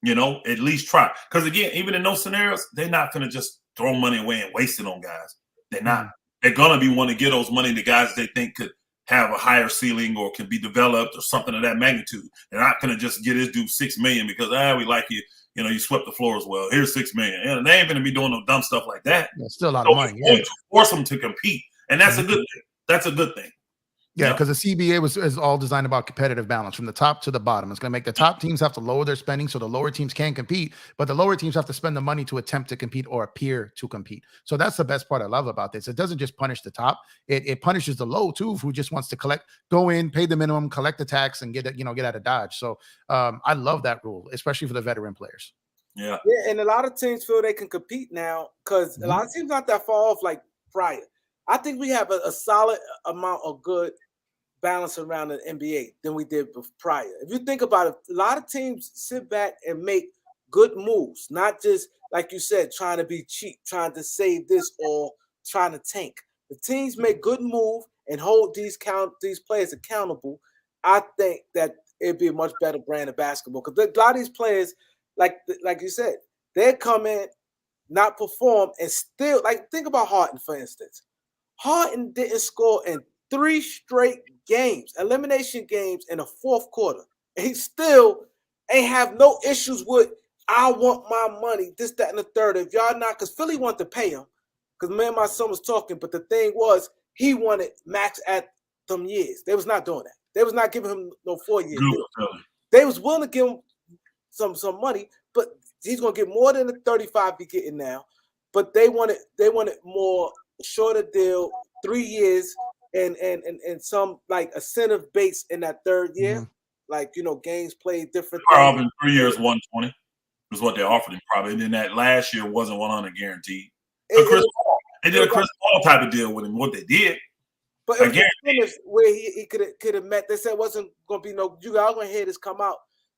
At least try. Because again, even in those scenarios, they're not going to just throw money away and waste it on guys. They're not. They're going to be wanting to get those money to guys they think could have a higher ceiling or can be developed or something of that magnitude. They're not going to just get this dude $6 million because we like you. You know, you swept the floor as well. Here's $6 million. And they ain't going to be doing no dumb stuff like that. That's still a lot So of money. it's going to force them to compete, and that's a good thing. That's a good thing. Yeah, because the CBA is all designed about competitive balance from the top to the bottom. It's going to make the top teams have to lower their spending so the lower teams can compete, but the lower teams have to spend the money to attempt to compete or appear to compete. So that's the best part I love about this. It doesn't just punish the top; it punishes the low too, who just wants to go in, pay the minimum, collect the tax, and get out of Dodge. So I love that rule, especially for the veteran players. Yeah, and a lot of teams feel they can compete now because a lot of teams not that far off like prior. I think we have a solid amount of good balance around the NBA than we did prior. If you think about it, a lot of teams sit back and make good moves, not just like you said, trying to be cheap, trying to save this or trying to tank. The teams make good move and hold these players accountable. I think that it'd be a much better brand of basketball because a lot of these players, like you said, they come in, not perform, and still think about Harden for instance. Harden didn't score in 3 straight games, elimination games in the fourth quarter. And he still ain't have no issues with, I want my money, this, that, and the third. If y'all not, because Philly wanted to pay him, because me and my son was talking, but the thing was, he wanted max at them years. They was not doing that. They was not giving him no 4 years. They was willing to give him some money, but he's going to get more than the 35 he's getting now. But they wanted more shorter deal, 3 years, and some like incentive base in that third year, like games played different. Probably 3 years, 120 was what they offered him probably. And then that last year wasn't 100 guaranteed. They did a Chris Paul type of deal with him. What they did, but it was where he could have met. They said it wasn't going to be no. You guys going to hear this come out,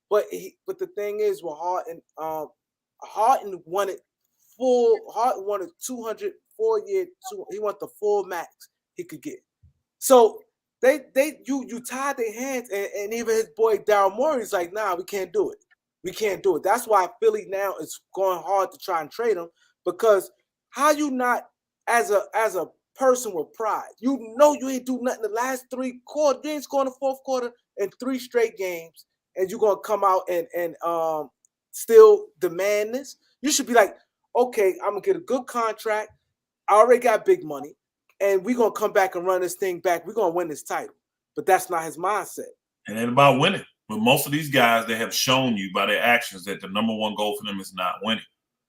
but the thing is, with Harden wanted full. Harden wanted 204 year. He wanted the full max he could get. So you tied their hands, and even his boy Daryl Morey's like, nah, we can't do it. We can't do it. That's why Philly now is going hard to try and trade him, because how you not as a person with pride, you ain't do nothing the last 3 quarters. You ain't scoring the fourth quarter in 3 straight games, and you're gonna come out and still demand this. You should be like, okay, I'm gonna get a good contract. I already got big money. And we're going to come back and run this thing back. We're going to win this title. But that's not his mindset. It ain't about winning. But most of these guys, they have shown you by their actions that the number one goal for them is not winning.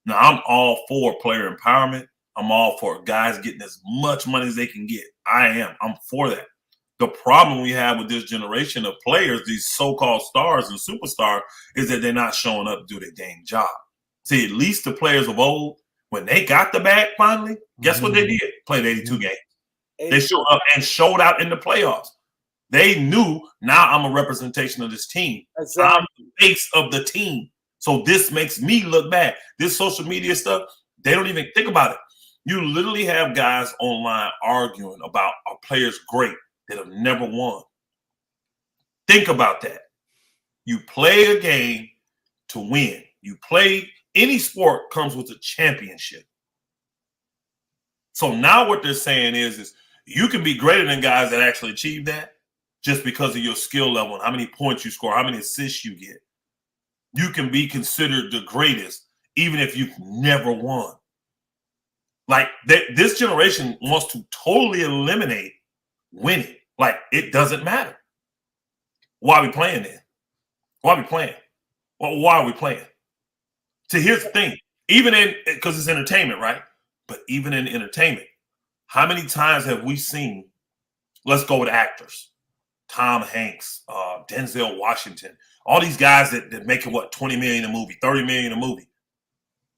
Now, I'm all for player empowerment. I'm all for guys getting as much money as they can get. I am. I'm for that. The problem we have with this generation of players, these so-called stars and superstars, is that they're not showing up to do their dang job. See, at least the players of old, when they got the bag finally, guess what they did? Played 82 games. They showed up and showed out in the playoffs. They knew, now I'm a representation of this team. Exactly. I'm the face of the team. So this makes me look bad. This social media stuff, they don't even think about it. You literally have guys online arguing about are players great that have never won. Think about that. You play a game to win. You play, any sport comes with a championship. So now what they're saying is you can be greater than guys that actually achieve that just because of your skill level and how many points you score, how many assists you get. You can be considered the greatest even if you've never won. Like this generation wants to totally eliminate winning. Like it doesn't matter. Why are we playing then? Why are we playing? Well, why are we playing? See, here's the thing. Even because it's entertainment, right? But even in entertainment, how many times have we seen, let's go with actors, Tom Hanks, Denzel Washington, all these guys that make it, what, 20 million a movie, 30 million a movie.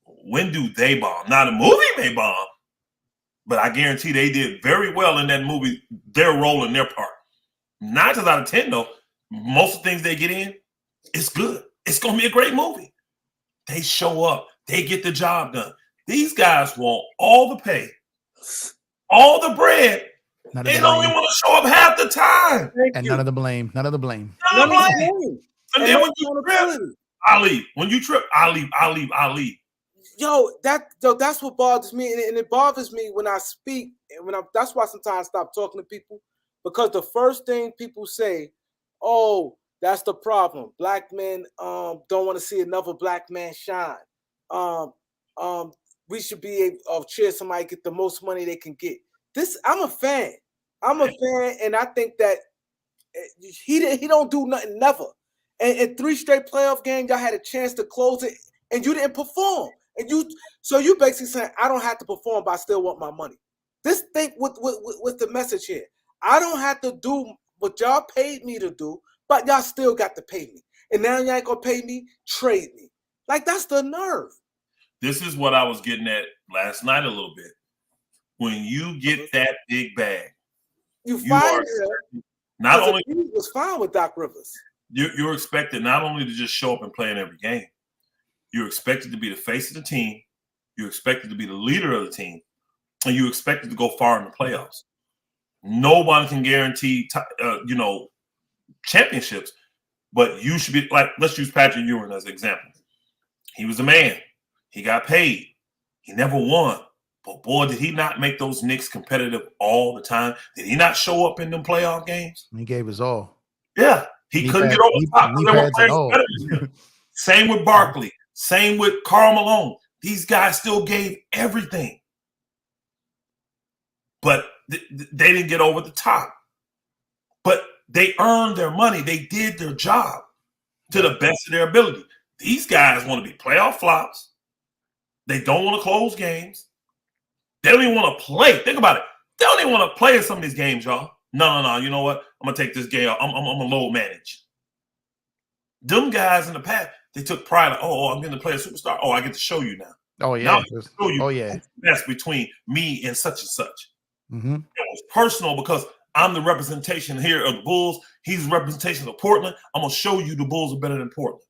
When do they bomb? Now, the movie may bomb, but I guarantee they did very well in that movie, their role in their part. 9 times out of 10, though, most of the things they get in, it's good. It's going to be a great movie. They show up. They get the job done. These guys want all the pay, all the bread. They don't even want to show up half the time. And none of the blame. None of the blame. None of the blame. And then when you trip, I leave. When you trip, I leave. Yo, that's what bothers me, and it bothers me when I speak, and that's why sometimes I stop talking to people, because the first thing people say, "Oh, That's the problem. Black men don't want to see another black man shine. Um, we should be able to cheer somebody get the most money they can get. I'm a fan. I'm a fan, and I think that he don't do nothing never. And in 3 straight playoff games, y'all had a chance to close it, and you didn't perform. And you basically saying I don't have to perform, but I still want my money. This thing with the message here. I don't have to do what y'all paid me to do, but y'all still got to pay me. And now y'all ain't gonna pay me, trade me. Like, that's the nerve. This is what I was getting at last night a little bit. When you get that big bag, you find not only he was fine with Doc Rivers. You're expected not only to just show up and play in every game. You're expected to be the face of the team. You're expected to be the leader of the team, and you're expected to go far in the playoffs. No one can guarantee, championships, but you should be like. Let's use Patrick Ewing as an example. He was a man. He got paid. He never won. But boy, did he not make those Knicks competitive all the time? Did he not show up in them playoff games? He gave his all. Yeah. He couldn't get over the top. They were playing better than him. Same with Barkley. Same with Karl Malone. These guys still gave everything. But they didn't get over the top. But they earned their money. They did their job to the best of their ability. These guys want to be playoff flops. They don't want to close games. They don't even want to play. Think about it. They don't even want to play in some of these games, y'all. No. You know what? I'm going to take this game. I'm going to load manage. Them guys in the past, they took pride in, I'm going to play a superstar. Oh, I get to show you now. Oh, yeah. Now I get to show you oh, yeah. That's between me and such and such. Mm-hmm. It was personal because I'm the representation here of the Bulls. He's the representation of Portland. I'm going to show you the Bulls are better than Portland.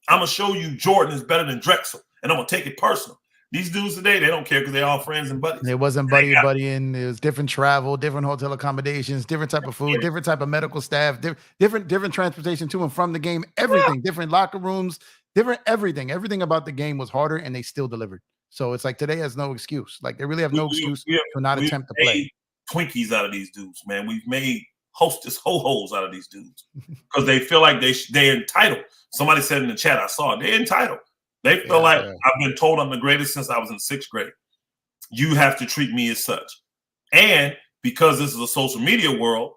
I'm going to show you Jordan is better than Drexel. And I'm going to take it personal. These dudes today, they don't care because they're all friends and buddies. It wasn't buddying. It was different travel, different hotel accommodations, different type of food, different type of medical staff, different transportation to and from the game, everything, different locker rooms, different everything. Everything about the game was harder, and they still delivered. So it's like today has no excuse. Like they really have no excuse to not attempt to play. Twinkies out of these dudes, man. We've made hostess ho-hos out of these dudes because they feel like they're entitled. Somebody said in the chat, I saw it, they're entitled. They feel like I've been told I'm the greatest since I was in 6th grade. You have to treat me as such. And because this is a social media world,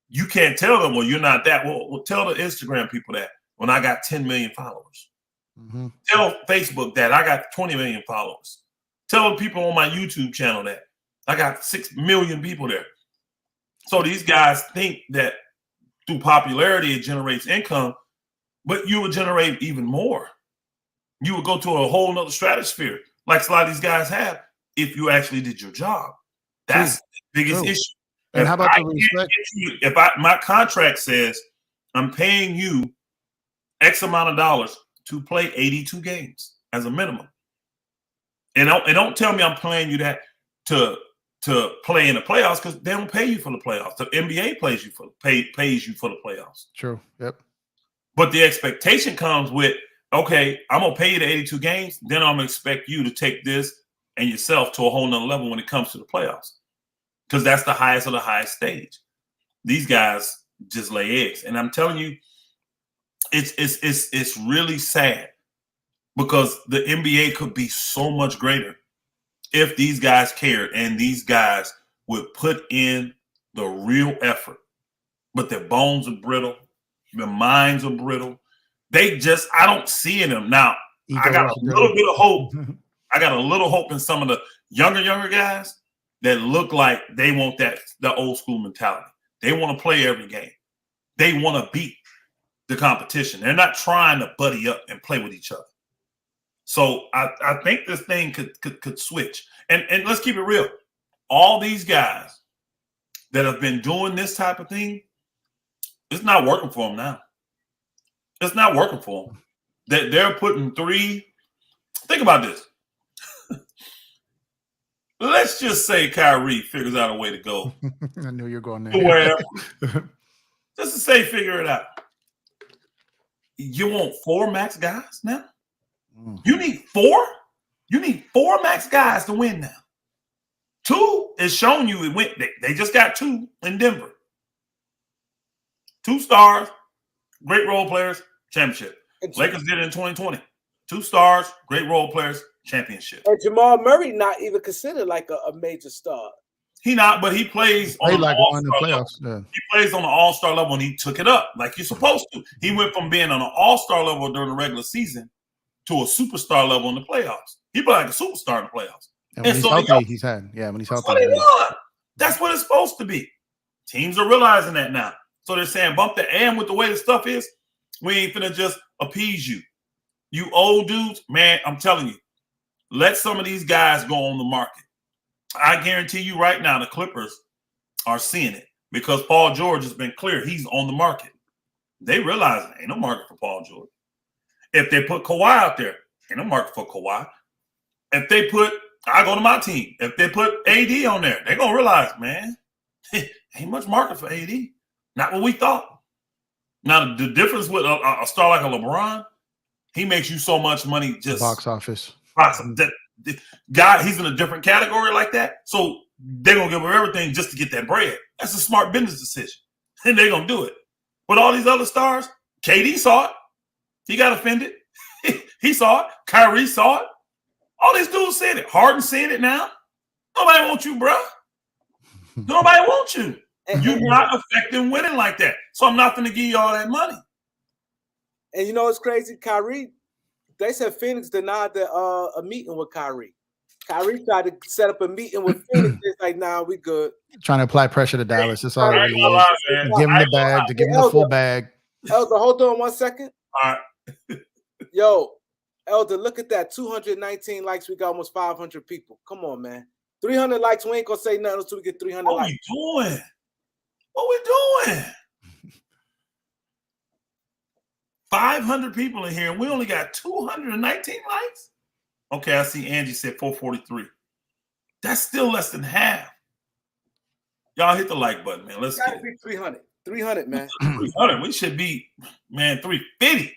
you can't tell them, well, you're not that. Well, tell the Instagram people that when I got 10 million followers. Mm-hmm. Tell Facebook that I got 20 million followers. Tell the people on my YouTube channel that I got 6 million people there. So these guys think that through popularity, it generates income, but you would generate even more. You would go to a whole nother stratosphere, like a lot of these guys have, if you actually did your job. That's the biggest issue. And how about the respect? If my contract says I'm paying you X amount of dollars to play 82 games as a minimum, and don't tell me I'm paying you that to play in the playoffs because they don't pay you for the playoffs. The N.B.A. pays you for the playoffs. True. Yep. But the expectation comes with, okay, I'm going to pay you the 82 games. Then I'm going to expect you to take this and yourself to a whole nother level when it comes to the playoffs. Because that's the highest of the highest stage. These guys just lay eggs. And I'm telling you, it's really sad because the N.B.A. could be so much greater if these guys cared and these guys would put in the real effort. But their bones are brittle. Their minds are brittle. I don't see in them. Now, I got a little bit of hope. I got a little hope in some of the younger guys that look like they want the old school mentality. They want to play every game. They want to beat the competition. They're not trying to buddy up and play with each other. So I think this thing could switch. And let's keep it real. All these guys that have been doing this type of thing, it's not working for them now. It's not working for them. They're putting 3. Think about this. Let's just say Kyrie figures out a way to go. I knew you were going there. Wherever. Just to say, figure it out. You want 4 max guys now? You need 4? You need 4 max guys to win now. 2 is showing you it went. They just got 2 in Denver. 2 stars great role players, championship. Lakers did it in 2020. 2 stars, great role players, championship. And Jamal Murray not even considered like a major star. He not, but he plays on like one in the playoffs. Yeah. He plays on the all-star level, and he took it up like you're supposed to. He went from being on an all-star level during the regular season to a superstar level in the playoffs. He played like a superstar in the playoffs. And when he's healthy, he's had. Yeah, when he's healthy. That's what it's supposed to be. Teams are realizing that now. So they're saying, bump the and with the way the stuff is, we ain't finna just appease you. You old dudes, man, I'm telling you, let some of these guys go on the market. I guarantee you right now, the Clippers are seeing it because Paul George has been clear. He's on the market. They realize there ain't no market for Paul George. If they put Kawhi out there, ain't no market for Kawhi. If they put, I go to my team. If they put AD on there, they're going to realize, man, ain't much market for AD. Not what we thought. Now, the difference with a star like a LeBron, he makes you so much money just. Box office. That guy, he's in a different category like that. So they're going to give him everything just to get that bread. That's a smart business decision. And they're going to do it. But all these other stars, KD saw it. He got offended. He saw it. Kyrie saw it. All these dudes said it. Harden said it now. Nobody wants you, bro. Nobody wants you. You're not affecting winning like that. So I'm not going to give you all that money. And you know what's crazy? Kyrie, they said Phoenix denied a meeting with Kyrie. Kyrie tried to set up a meeting with Phoenix. It's like, nah, we good. Trying to apply pressure to Dallas. That's all it really is. Give him the bag, to give him the full bag. Elder, hold on 1 second. All right. Yo, Elder, look at that. 219 likes. We got almost 500 people. Come on, man. 300 likes. We ain't going to say nothing until we get 300 likes. What we doing? What we doing? 500 people in here, and we only got 219 likes? Okay, I see Angie said 443. That's still less than half. Y'all hit the like button, man. Let's get it. 300. 300, man. 300. We should be, man, 350.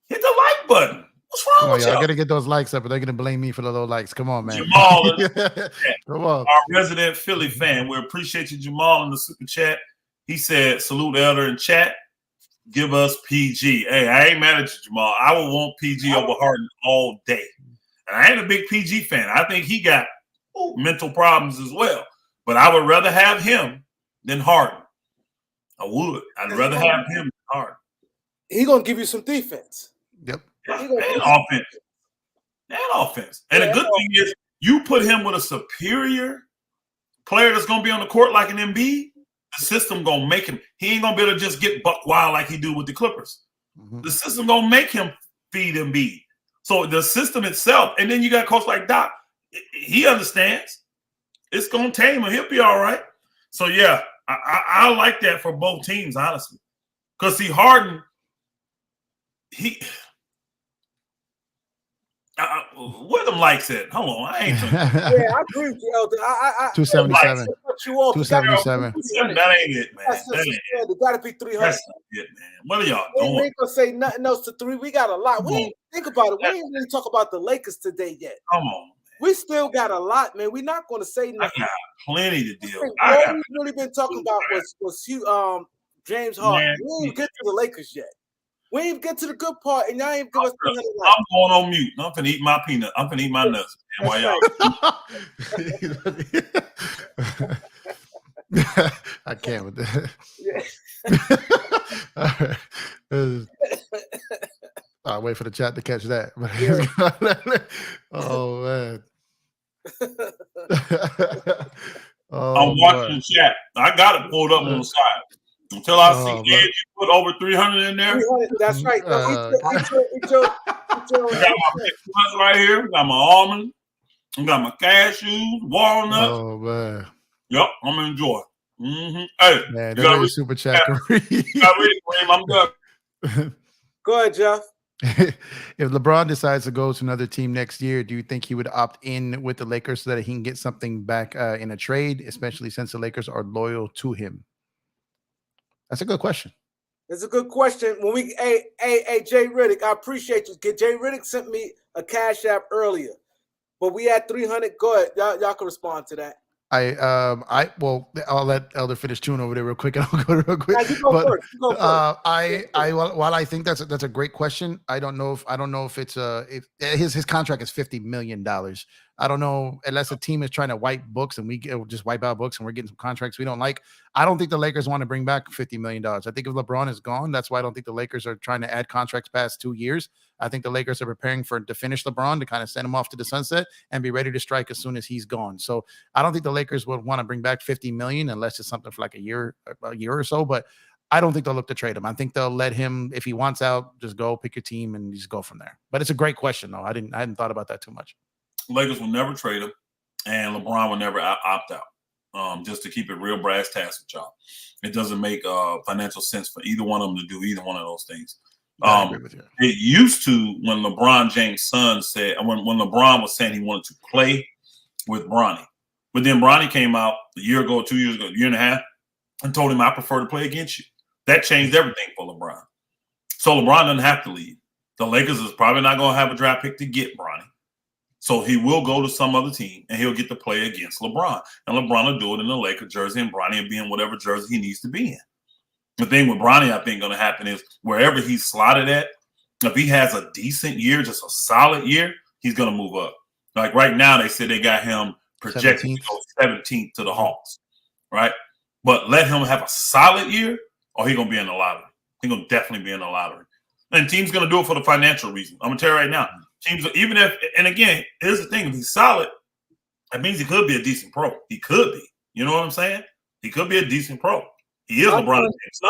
Hit the like button. What's wrong with y'all? I gotta get those likes up, but they're gonna blame me for the low likes. Come on, man. Jamal, come on. Our resident Philly fan. We appreciate you, Jamal, in the super chat. He said, salute Elder in chat. Give us PG. Hey, I ain't mad at you, Jamal. I would want PG over Harden all day. And I ain't a big PG fan. I think he got mental problems as well. But I would rather have him than Harden. I would. I'd rather have him than Harden. He's going to give you some defense. Yep. And offense. And offense. And the good thing is you put him with a superior player that's going to be on the court like an Embiid, the system going to make him. He ain't going to be able to just get buck wild like he do with the Clippers. Mm-hmm. The system going to make him feed Embiid. So the system itself, and then you got a coach like Doc. He understands. It's going to tame him. He'll be all right. So, yeah, I like that for both teams, honestly. Because, see, Harden, where them likes at? Hold on, I ain't. Yeah, I agree with you, Elder. 277. 277. That ain't it, man. That ain't it. It got to be 300. That's not it, man. What are y'all doing? We ain't gonna say nothing else to 3. We got a lot. We ain't think about it. We ain't really talk about the Lakers today yet. Come on. We still got a lot, man. We're not gonna say nothing. I got plenty to deal with. What we've really been talking about was James Harden. We ain't get to the Lakers yet. We ain't get to the good part, and y'all ain't give us 300 likes. I'm going on mute. I'm finna eat my peanut. I'm finna eat my nuts. And while y'all, I can't with that. All right. I'll wait for the chat to catch that. Oh man. I'm watching the chat. I got it pulled up on the side. Until I see Ed, you put over 300 in there. 300, that's right. I got my nuts right here. I got my almonds. I got my cashews, walnuts. Oh man. Yep, I'm gonna enjoy. Mm-hmm. Hey, man, that's a super chat. I'm good. Go ahead, Jeff. If LeBron decides to go to another team next year, do you think he would opt in with the Lakers so that he can get something back in a trade, especially since the Lakers are loyal to him? That's a good question. It's a good question. When we, hey, Jay Riddick, I appreciate you. Jay Riddick sent me a Cash App earlier, but we had 300. Go ahead, y'all can respond to that. Well, I'll let Elder finish chewing over there real quick, and I'll go real quick. Now, you go But first. You go first. while I think that's a great question, I don't know if it's if his contract is $50 million. I don't know, unless a team is trying to wipe books and just wipe out books and we're getting some contracts we don't like. I don't think the Lakers want to bring back $50 million. I think if LeBron is gone, that's why I don't think the Lakers are trying to add contracts past 2 years. I think the Lakers are preparing to finish LeBron, to kind of send him off to the sunset and be ready to strike as soon as he's gone. So I don't think the Lakers would want to bring back $50 million unless it's something for like a year or so. But I don't think they'll look to trade him. I think they'll let him, if he wants out, just go pick your team and just go from there. But it's a great question, though. I hadn't thought about that too much. Lakers will never trade him, and LeBron will never opt out. Just to keep it real brass tacks with y'all, it doesn't make financial sense for either one of them to do either one of those things. I agree with you. It used to, when LeBron James' son said, when LeBron was saying he wanted to play with Bronny, but then Bronny came out a year ago, 2 years ago, a year and a half, and told him, I prefer to play against you. That changed everything for LeBron. So LeBron doesn't have to leave. The Lakers is probably not going to have a draft pick to get Bronny. So he will go to some other team, and he'll get to play against LeBron. And LeBron will do it in the Lakers jersey, and Bronny will be in whatever jersey he needs to be in. The thing with Bronny, I think, going to happen is wherever he's slotted at, if he has a decent year, just a solid year, he's going to move up. Like right now, they said they got him projected 17th. to go 17th to the Hawks, right? But let him have a solid year, or he's going to be in the lottery. He's going to definitely be in the lottery. And team's going to do it for the financial reason. I'm going to tell you right now. Teams, even if, and again, here's the thing: if he's solid, that means he could be a decent pro. He could be. You know what I'm saying? He could be a decent pro. He is LeBron James'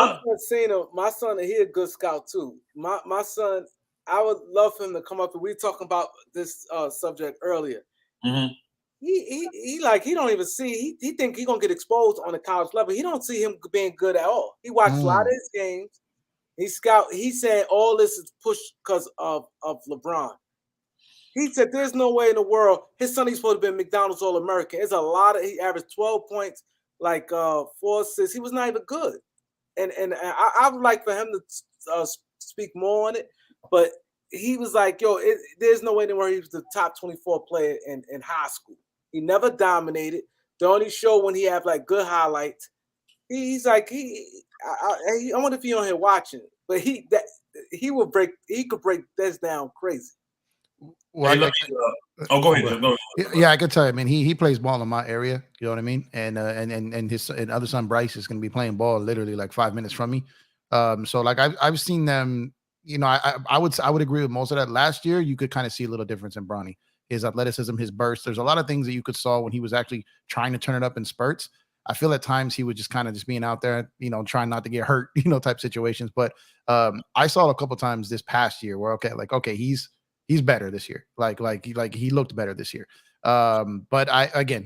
My son, he a good scout too. My son, I would love for him to come up. And we were talking about this subject earlier. Mm-hmm. He don't even see. He think he gonna get exposed on the college level. He don't see him being good at all. He watched a lot of his games. He scout. He said all this is pushed because of LeBron. He said there's no way in the world his son he's supposed to be a McDonald's All-American. It's a lot of, he averaged 12 points, like 4 assists. He was not even good. And I would like for him to speak more on it, but he was like, yo, there's no way in the world he was the top 24 player in high school. He never dominated. The only show when he had like good highlights. He's like, I wonder if he on here watching, but he could break this down crazy. Well, go ahead. Go. Yeah, I can tell you. I mean, he plays ball in my area. You know what I mean? And his other son Bryce is going to be playing ball literally like 5 minutes from me. So like I've seen them. You know, I would agree with most of that. Last year, you could kind of see a little difference in Bronny, his athleticism, his burst. There's a lot of things that you could saw when he was actually trying to turn it up in spurts. I feel at times he was just kind of just being out there, you know, trying not to get hurt, you know, type situations. But I saw a couple times this past year where okay, he's better this year. Like he looked better this year. But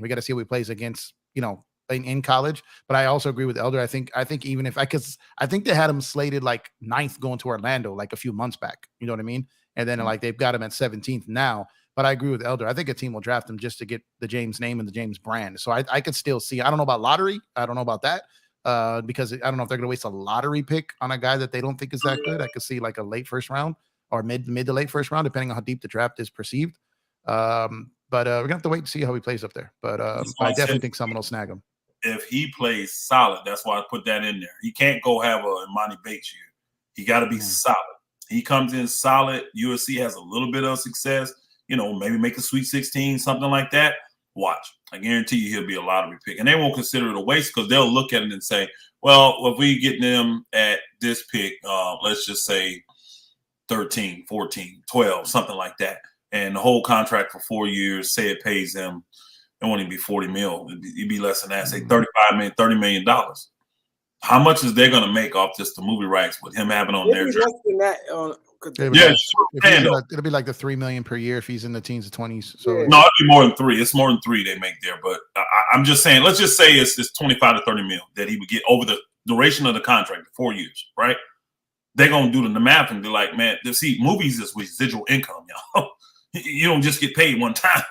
we got to see what he plays against, you know, in college. But I also agree with Elder. I think even if I think they had him slated like 9th going to Orlando like a few months back. You know what I mean? And then like they've got him at 17th now. But I agree with Elder. I think a team will draft him just to get the James name and the James brand. So I could still see. I don't know about lottery. I don't know about that. Because I don't know if they're going to waste a lottery pick on a guy that they don't think is that good. I could see like a late first round or mid to late first round, depending on how deep the draft is perceived. But we're gonna have to wait and see how he plays up there. But I definitely think someone will snag him. If he plays solid, that's why I put that in there. He can't go have a Imani Bates year. He got to be solid. He comes in solid. USC has a little bit of success. You know, maybe make a Sweet 16, something like that. Watch. I guarantee you he'll be a lottery pick. And they won't consider it a waste because they'll look at it and say, well, if we get them at this pick, let's just say 13, 14, 12, something like that. And the whole contract for 4 years, say it pays them, it won't even be 40 mil. It'd be less than that, say $35 million, $30 million. How much is they going to make off just the movie rights with him having on their less than that. It'll be like the $3 million per year if he's in the teens or 20s. So no, it'd be more than 3. It's more than 3 they make there. But I'm just saying, let's just say it's 25 to 30 mil that he would get over the duration of the contract, 4 years, right? They're gonna do the math and be like, man, see, movies is residual income, y'all. You don't just get paid one time;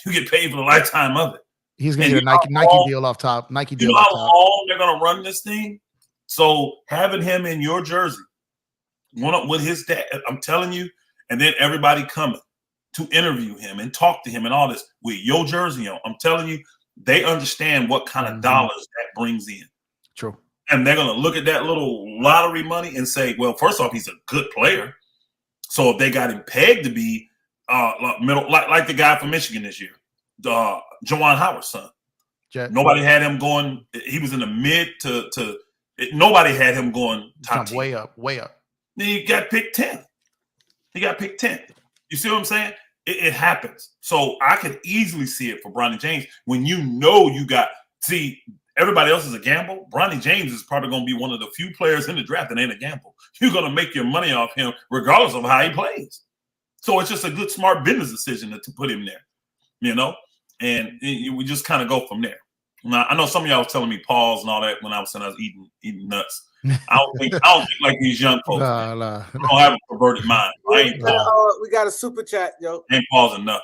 you get paid for the lifetime of it. He's gonna get a Nike deal off top. Nike deal. You know how long they're gonna run this thing? So having him in your jersey, one up with his dad, I'm telling you, and then everybody coming to interview him and talk to him and all this with your jersey on. I'm telling you, they understand what kind of dollars that brings in. True. And they're going to look at that little lottery money and say, well, first off, he's a good player. So if they got him pegged to be middle, like the guy from Michigan this year, Juwan Howard's son. Nobody had him going. He was in the mid to nobody had him going top 10. Way up. Then he got picked 10th. You see what I'm saying? It happens. So I could easily see it for Bronny James when everybody else is a gamble. Bronny James is probably going to be one of the few players in the draft that ain't a gamble. You're going to make your money off him regardless of how he plays. So it's just a good, smart business decision to put him there, and we just kind of go from there. Now, I know some of y'all was telling me pause and all that when I was saying I was eating nuts. I don't think like these young folks. I don't have a perverted mind. We got a super chat, yo. Ain't pausing nothing.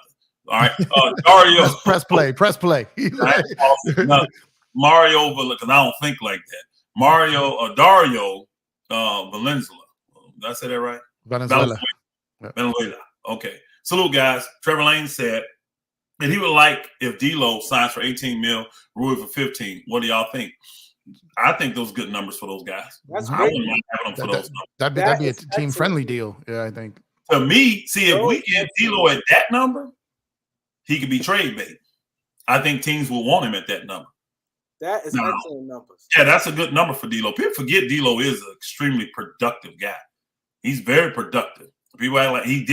All right, Dario. Press play. Mario, because I don't think like that. Dario Valenzuela. Did I say that right? Venezuela. Okay. Salute, guys. Trevor Lane said that he would like if D'Lo signs for 18 mil, Rui for 15. What do y'all think? I think those good numbers for those guys. That's I great. wouldn't mind having them for those numbers. That'd be a team-friendly deal. Yeah, I think. To me, see, if we get D'Lo at that number, he could be trade bait. I think teams will want him at that number. That is excellent numbers. Yeah, that's a good number for D'Lo. People forget D'Lo is an extremely productive guy. He's very productive. People act like he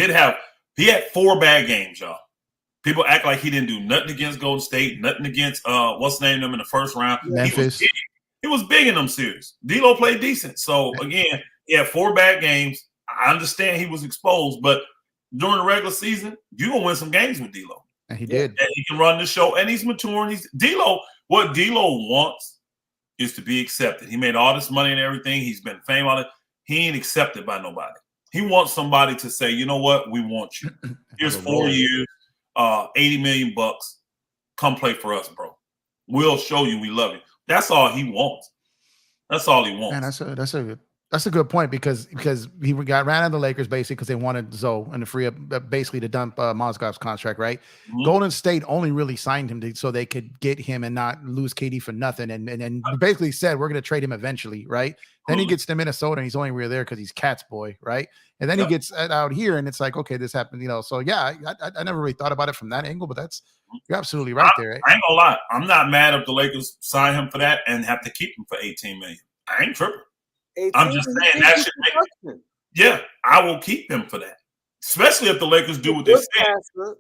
had 4 bad games, y'all. People act like he didn't do nothing against Golden State, nothing against what's the name them in the first round. Memphis. He was big in them series. D'Lo played decent. So again, he had 4 bad games. I understand he was exposed, but during the regular season, you're gonna win some games with D'Lo. And he did. And he can run the show, and he's maturing. What D'Lo wants is to be accepted. He made all this money and everything. He's been famous on it. He ain't accepted by nobody. He wants somebody to say, you know what, we want you. Here's 4 years, $80 million. Come play for us, bro. We'll show you we love you. That's all he wants. That's all he wants. Man, that's a good point because he ran out of the Lakers basically because they wanted Zoe and to free up basically to dump Mozgov's contract, right? Mm-hmm. Golden State only really signed him so they could get him and not lose KD for nothing, and basically said we're going to trade him eventually, right? Then he gets to Minnesota and he's only really there because he's Cat's boy, right? And then he gets out here and it's like, okay, this happened, So yeah, I never really thought about it from that angle, but you're absolutely right there. Right? I ain't gonna lie, I'm not mad if the Lakers sign him for that and have to keep him for $18 million. I ain't tripping. I'm just saying that should make it. Yeah, I will keep him for that, especially if the Lakers do what they said.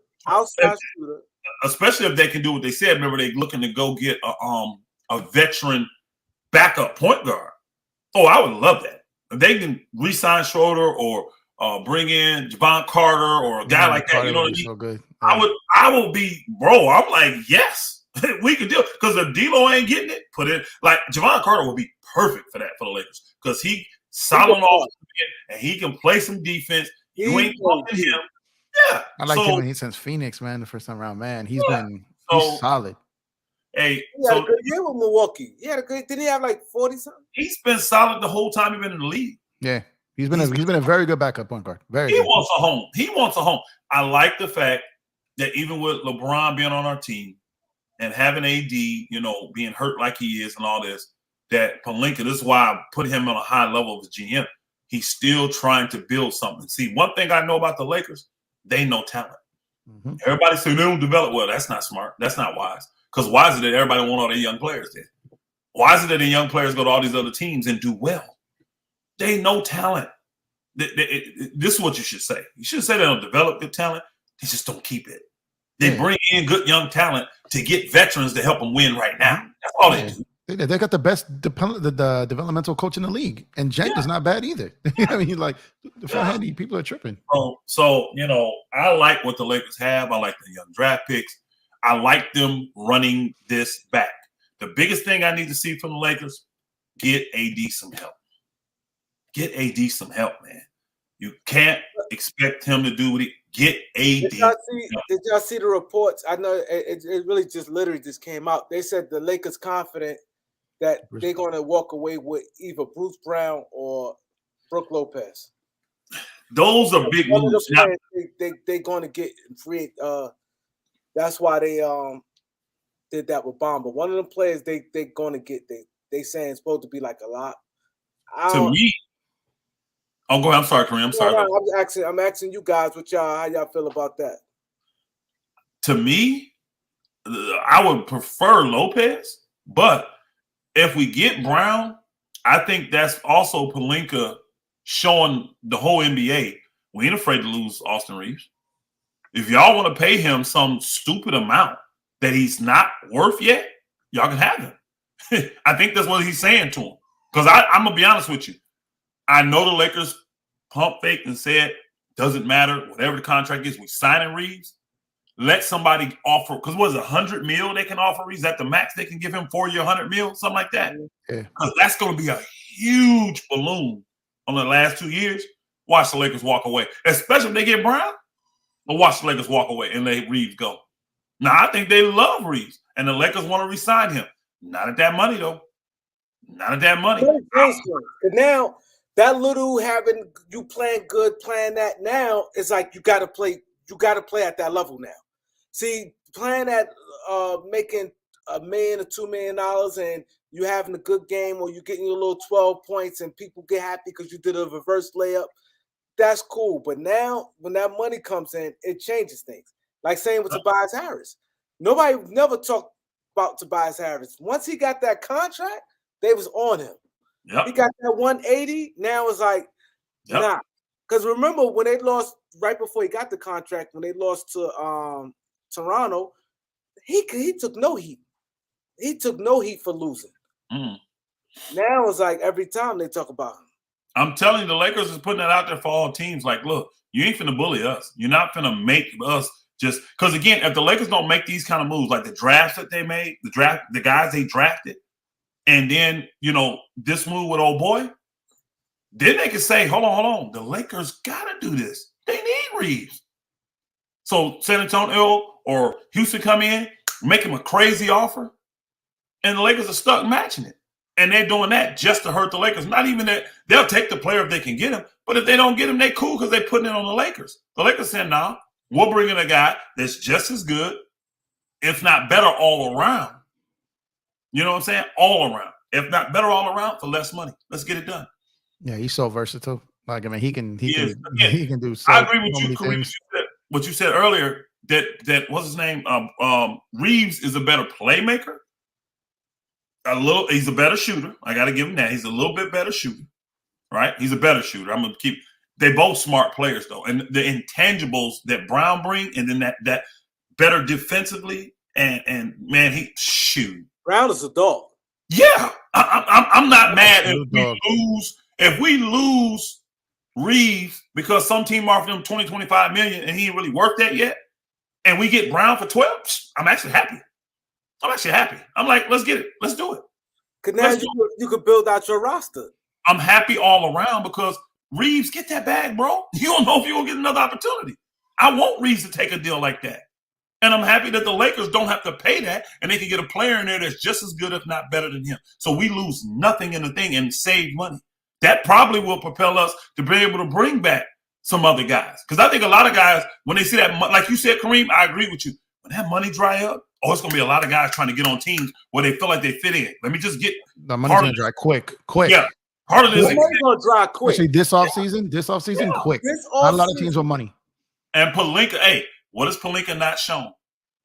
Especially if they can do what they said. Remember, they're looking to go get a veteran backup point guard. Oh, I would love that. If they can re-sign Schroeder or bring in Javon Carter or a guy like that, you know what I mean? So good. I will be, bro. I'm like, yes, we could do it because if D'Lo ain't getting it, put it like Javon Carter will be perfect for that for the Lakers because he solid off and he can play some defense. You ain't bumping him. Yeah, I like him when he sends Phoenix, man. The first time around, man, he's solid. Hey, he had a good year with Milwaukee. Did he have like 40 something? He's been solid the whole time he's been in the league. Yeah, he's been a very good backup point guard. Wants a home. He wants a home. I like the fact that even with LeBron being on our team and having AD, being hurt like he is and all this, that Pelinka, this is why I put him on a high level of the GM. He's still trying to build something. See, one thing I know about the Lakers, they know talent. Mm-hmm. Everybody say they don't develop well. That's not smart. That's not wise. Because why is it that everybody want all their young players there? Why is it that the young players go to all these other teams and do well? They know talent. This is what you should say. You should say they don't develop good talent. They just don't keep it. They bring in good young talent to get veterans to help them win right now. That's all they do. They got the best the developmental coach in the league, and Jen is not bad either. I mean, like the handy people are tripping. So I like what the Lakers have. I like the young draft picks. I like them running this back. The biggest thing I need to see from the Lakers: get AD some help. Get AD some help, man. You can't expect him to do what he get AD. Did y'all see the reports? I know it really literally just came out. They said the Lakers confident that they're going to walk away with either Bruce Brown or Brook Lopez. Those are big moves. They're going to get free. That's why they did that with Bamba. One of them players they gonna get they saying it's supposed to be like a lot. To me, oh, go ahead. I'm sorry, Kareem. I'm sorry. I'm asking you guys what y'all how y'all feel about that. To me, I would prefer Lopez, but if we get Brown, I think that's also Pelinka showing the whole NBA we ain't afraid to lose Austin Reeves. If y'all want to pay him some stupid amount that he's not worth yet, y'all can have him. I think that's what he's saying to him. Because I'm going to be honest with you. I know the Lakers pump faked and said, doesn't matter, whatever the contract is, we signing Reeves. Let somebody offer, because what is it, $100 million they can offer Reeves? Is that the max they can give him, 4 year, $100 million, something like that? Yeah. Because that's going to be a huge balloon on the last 2 years. Watch the Lakers walk away, especially if they get Brown. But watch the Lakers walk away and let Reeves go. Now, I think they love Reeves, and the Lakers want to re-sign him. Not at that money, though. Not at that money. Now, that little having you playing good, playing that now is like you got to play at that level now. See, playing at making $1 million or $2 million and you having a good game or you getting your little 12 points and people get happy because you did a reverse layup, that's cool. But now when that money comes in, it changes things. Like saying with Tobias Harris. Nobody never talked about Tobias Harris. Once he got that contract, they was on him. Yep. He got that 180. Now it's like, nah. Because remember when they lost right before he got the contract, when they lost to Toronto, he took no heat. He took no heat for losing. Mm. Now it's like every time they talk about him. I'm telling you, the Lakers is putting that out there for all teams. Like, look, you ain't finna bully us. You're not finna make us just because again, if the Lakers don't make these kind of moves, like the drafts that they made, the guys they drafted, and then this move with old boy, then they can say, hold on, the Lakers gotta do this. They need Reeves. So San Antonio or Houston come in, make him a crazy offer, and the Lakers are stuck matching it. And they're doing that just to hurt the Lakers. Not even that they'll take the player if they can get him, but if they don't get him, they cool because they're putting it on the Lakers. The Lakers saying, nah, we're bringing a guy that's just as good, if not better all around. You know what I'm saying? All around. If not better all around for less money. Let's get it done. Yeah, he's so versatile. Like, I mean, he can do so I agree with you, many Kareem, things. what you said earlier, that what's his name? Reeves is a better playmaker. He's a better shooter. I got to give him that. He's a little bit better shooter, right? He's a better shooter. I'm going to keep. They both smart players though, and the intangibles that Brown bring, and then that better defensively, and man, he shoot. Brown is a dog. Yeah, I'm not mad if we lose Reeves because some team offered him 20, 25 million, and he ain't really worth that yet, and we get Brown for 12. I'm actually happy. I'm like, let's get it. Let's do it. Because now you could build out your roster. I'm happy all around because Reeves, get that bag, bro. You don't know if you're going to get another opportunity. I want Reeves to take a deal like that. And I'm happy that the Lakers don't have to pay that and they can get a player in there that's just as good, if not better than him. So we lose nothing in the thing and save money. That probably will propel us to be able to bring back some other guys. Because I think a lot of guys, when they see that, like you said, Kareem, I agree with you. When that money dry up, it's going to be a lot of guys trying to get on teams where they feel like they fit in. Let me just get the money's going to dry quick. Yeah. Part of this is going to dry quick. Especially this offseason, quick. Not a lot of teams with money. And Pelinka, what has Pelinka not shown?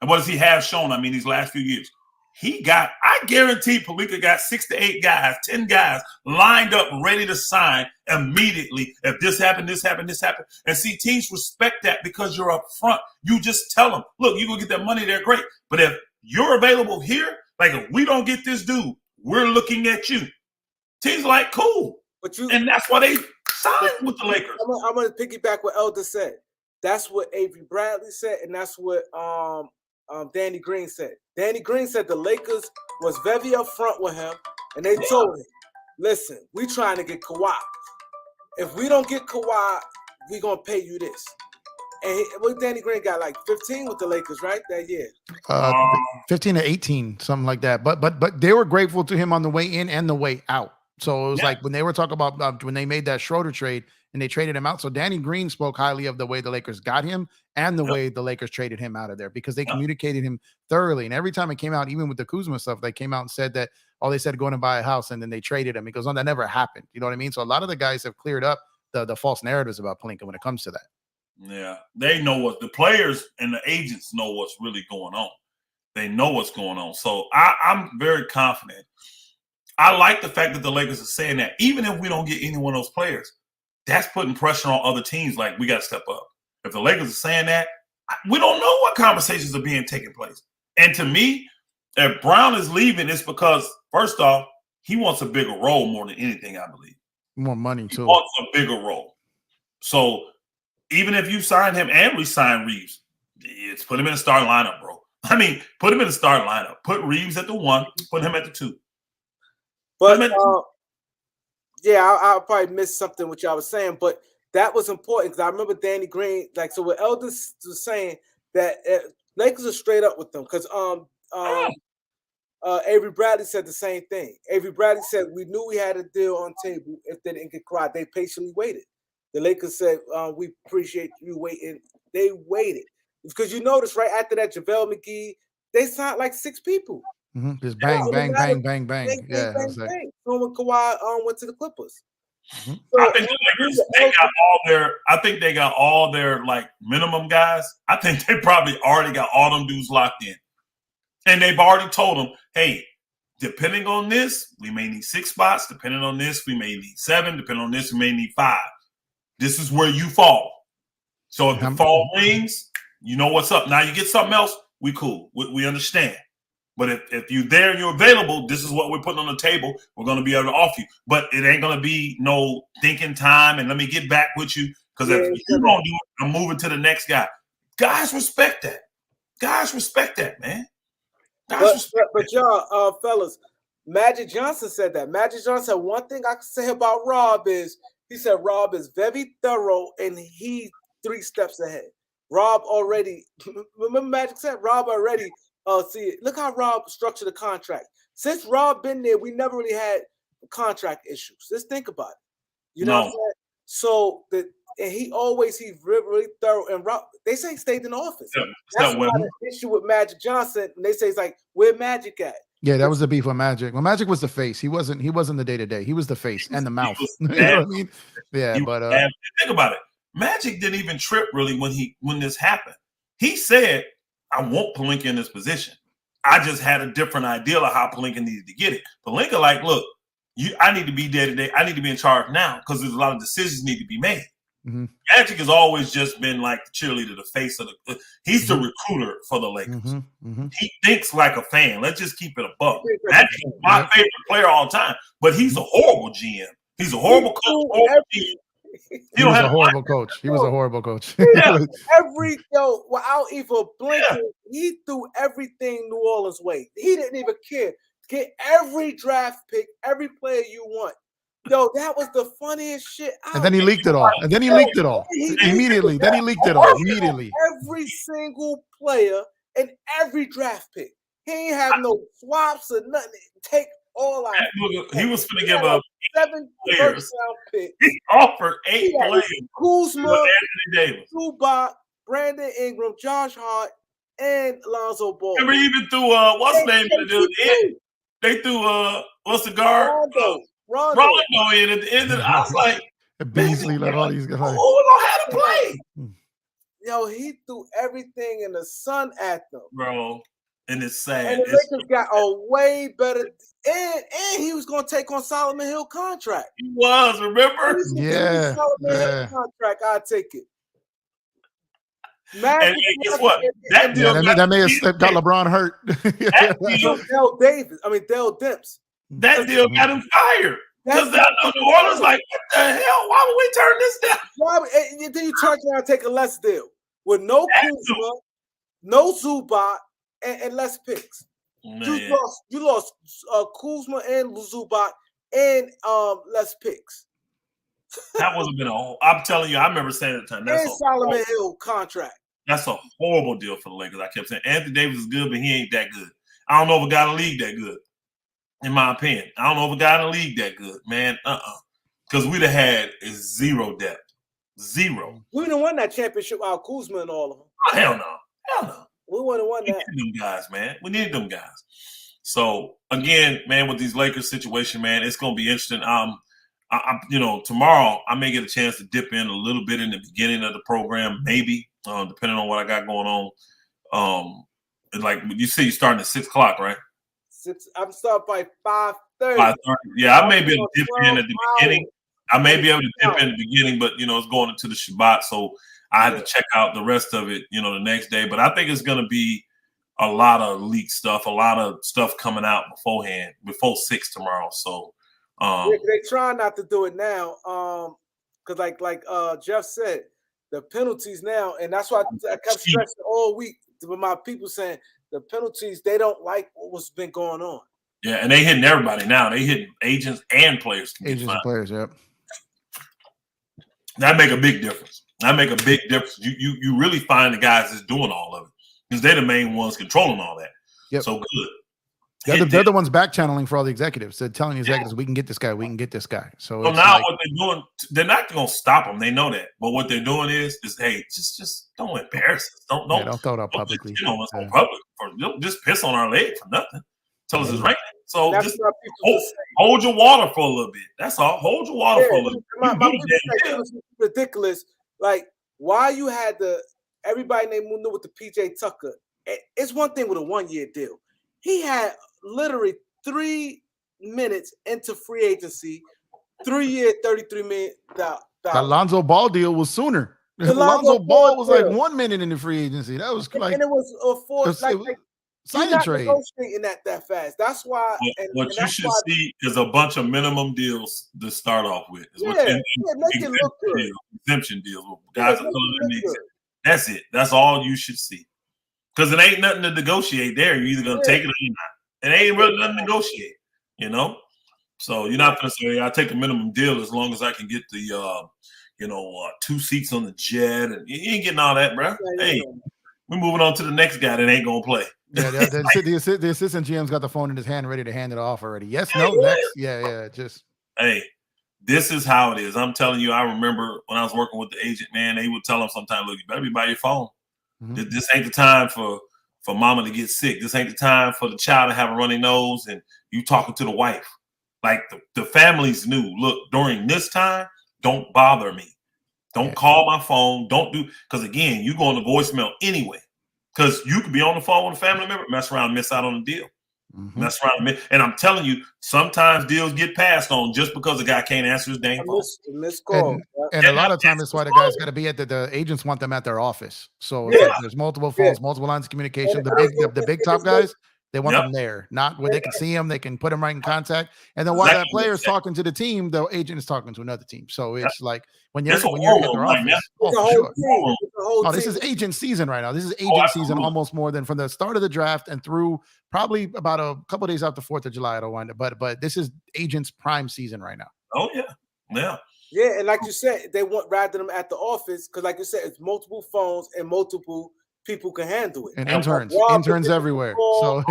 And what does he have shown, these last few years? I guarantee Pelinka got 6 to 8 guys, 10 guys lined up, ready to sign immediately. If this happened, this happened, this happened. And see, teams respect that because you're up front. You just tell them, look, you're going to get that money there, great. But if you're available here, like if we don't get this dude, we're looking at you. Teams like, cool. And that's why they signed with the Lakers. I'm going to piggyback what Elder said. That's what Avery Bradley said, and that's what Danny Green said. Danny Green said the Lakers was very upfront with him, and they told him, listen, we trying to get Kawhi. If we don't get Kawhi, we going to pay you this. And Danny Green got like 15 with the Lakers, right, that year? 15 to 18, something like that. But they were grateful to him on the way in and the way out. So it was Yeah. like when they were talking about when they made that Schroeder trade and they traded him out. So Danny Green spoke highly of the way the Lakers got him and the way the Lakers traded him out of there because they communicated him thoroughly. And every time it came out, even with the Kuzma stuff, they came out and said that they said going to buy a house and then they traded him. He goes on, that never happened. You know what I mean? So a lot of the guys have cleared up the false narratives about Pelinka when it comes to that. Yeah, they know what the players and the agents know what's really going on. They know what's going on. So I'm very confident. I like the fact that the Lakers are saying that even if we don't get any one of those players, that's putting pressure on other teams. Like, we got to step up. If the Lakers are saying that, we don't know what conversations are being taken place. And to me, if Brown is leaving, it's because, first off, he wants a bigger role more than anything, I believe. More money, too. He wants a bigger role. So even if you sign him and re-sign Reeves, it's put him in the starting lineup, bro. I mean, put him in the starting lineup. Put Reeves at the 1, put him at the 2. But yeah, I'll probably missed something what y'all was saying, but that was important because I remember Danny Green, like, so what Elders was saying that Lakers are straight up with them because Avery Bradley said the same thing. Avery Bradley said we knew we had a deal on table if they didn't get cried. They patiently waited. The Lakers said we appreciate you waiting. They waited because you notice right after that JaVale McGee, they signed like 6 people. Just bang, bang, bang, bang, bang. Yeah, bang, bang. So when Kawhi went to the Clippers, so I think the Lakers, I think they got all their like minimum guys. I think they probably already got all them dudes locked in, and they've already told them, hey, depending on this, we may need 6 spots. Depending on this, we may need 7. Depending on this, we may need 5. This is where you fall. So if the fall rings, you know what's up. Now you get something else, we cool. We understand. But if you're there and you're available, this is what we're putting on the table. We're going to be able to offer you. But it ain't going to be no thinking time and let me get back with you. Because if you don't do it, I'm moving to the next guy. Guys respect that. Guys respect that, man. But y'all, fellas, Magic Johnson said that. Magic Johnson said one thing I can say about Rob is he said Rob is very thorough and he 3 steps ahead. Rob already, remember Magic said Rob already, see, look how Rob structured the contract. Since Rob been there, we never really had contract issues. Just think about it. You know what I'm saying? So he's really thorough. And Rob, they say he stayed in the office. That's not an issue with Magic Johnson. And they say it's like, where Magic at? Yeah, that was the beef with Magic. Well, Magic was the face. He wasn't the day-to-day. He was the face and the mouth. You know what I mean? Yeah, but think about it. Magic didn't even trip really when this happened. He said, I want Pelinka in this position. I just had a different idea of how Pelinka needed to get it. Pelinka, like, look, I need to be day to day. I need to be in charge now because there's a lot of decisions need to be made. Mm-hmm. Magic has always just been like the cheerleader, the face of the. He's the recruiter for the Lakers. Mm-hmm. He thinks like a fan. Let's just keep it above. Magic's my favorite player all the time, but he's a horrible GM. He's a horrible coach. He was a horrible coach. He was a horrible coach. Yeah. Without even blinking, he threw everything New Orleans' way. He didn't even care. Get every draft pick, every player you want. Yo, that was the funniest shit. And then he leaked it all. Immediately. Then he leaked it all. Immediately. Every single player and every draft pick. He ain't have no swaps or nothing. Take all out. He was going to give up 7 first-round picks. He offered 8 players. Kuzma, Anthony Davis, Zubac, Brandon Ingram, Josh Hart, and Lonzo Ball. Remember, even threw what's the name of the they threw what's the guard? Rondo in at the end of I was like Beasley, like all these guys. Who know how to play? Yo, he threw everything in the sun at them, bro. And it's sad. And the Lakers got a way better, and he was going to take on Solomon Hill contract. He was, remember? Yeah. Solomon Hill contract, I'll take it. And guess what? That may have got LeBron hurt. Dale Demps. That deal got him fired. Because New Orleans like, what the hell? Why would we turn this down? Then you turn around and take a less deal with no Kuzma, no Zubac, and less picks. You lost Kuzma and Zubac and less picks. That wasn't been I'm telling you, I remember saying at the time. That's and Solomon Hill contract. That's a horrible deal for the Lakers. I kept saying Anthony Davis is good, but he ain't that good. I don't know if a guy in the league that good. in my opinion. I don't know if a guy in the league that good, man. Because we'd have had zero depth. Zero. We would have won that championship without Kuzma and all of them. Oh, hell no. Hell no. We would have won We that. needed them guys, man. We needed them guys. So again, man, with these Lakers situation, man, it's gonna be interesting. Tomorrow I may get a chance to dip in a little bit in the beginning of the program, maybe, depending on what I got going on. And like you say, you're starting at 6 o'clock, right? I'm starting by 5:30. 5:30. Yeah, I may be able to dip in at the beginning. I may be able to dip in at the beginning, but it's going into the Shabbat, so I have to check out the rest of it, the next day. But I think it's going to be a lot of leak stuff, a lot of stuff coming out beforehand, before 6 tomorrow. So they try not to do it now, because like Jeff said, the penalties now, and that's why I kept stressing all week with my people saying the penalties, they don't like what's been going on. Yeah, and they hitting everybody now. They hitting agents and players. Agents and players, yep. That make a big difference. You really find the guys that's doing all of it, because they're the main ones controlling all that. Yep. So good. They're the ones back channeling for all the executives. They're telling the executives, we can get this guy, we can get this guy. So now what they're doing, they're not going to stop them. They know that. But what they're doing is hey, just don't embarrass us. Don't throw it out publicly. On public. Don't just piss on our leg for nothing. Tell us it's raining. So just hold your water for a little bit. That's all. Hold your water for a little bit. It's ridiculous. Like, why you had everybody named knew with the PJ Tucker. It's one thing with a 1-year deal. He had literally 3 minutes into free agency, 3 year, $33 million. The Lonzo Ball deal was sooner. The Lonzo Ball was like 1 minute in the free agency. That was like, and it was a forced sign trade. Negotiating that fast. That's why. What you should see is a bunch of minimum deals to start off with. Make it look good. Exemption deals. Guys are filling in the exemption. That's it. That's all you should see. Because it ain't nothing to negotiate there. You're either gonna take it or you're not. It ain't really nothing to negotiate. So you're not gonna say I take a minimum deal as long as I can get the 2 seats on the jet, and you ain't getting all that, bro. Hey, we're moving on to the next guy that ain't gonna play. Yeah, the assistant GM's got the phone in his hand, ready to hand it off already. Yes, no, next. Yeah. Just hey, this is how it is. I'm telling you. I remember when I was working with the agent, man. They would tell him sometimes, "Look, you better be by your phone. Mm-hmm. This ain't the time for mama to get sick. This ain't the time for the child to have a runny nose and you talking to the wife." Like the families knew. Look, during this time, don't bother me. Don't call my phone. Don't do, because again, you go on the voicemail anyway. Because you could be on the phone with a family member, mess around, and miss out on the deal. Mm-hmm. Mess around, and I'm telling you, sometimes deals get passed on just because the guy can't answer his dang phone. And a lot of times that's why the guy's got to be at the agents want them at their office. So there's multiple phones, multiple lines of communication. The big top guys, they want them there, not where they can see them, they can put them right in contact. And then while that player is talking to the team, the agent is talking to another team. So it's like when you're at their office. This is agent season right now. This is agent season almost more than from the start of the draft and through probably about a couple of days after 4th of July. It'll wind up, but this is agents prime season right now. Oh yeah. And like you said, they want rather them at the office because, like you said, it's multiple phones and multiple people can handle it. And interns everywhere. So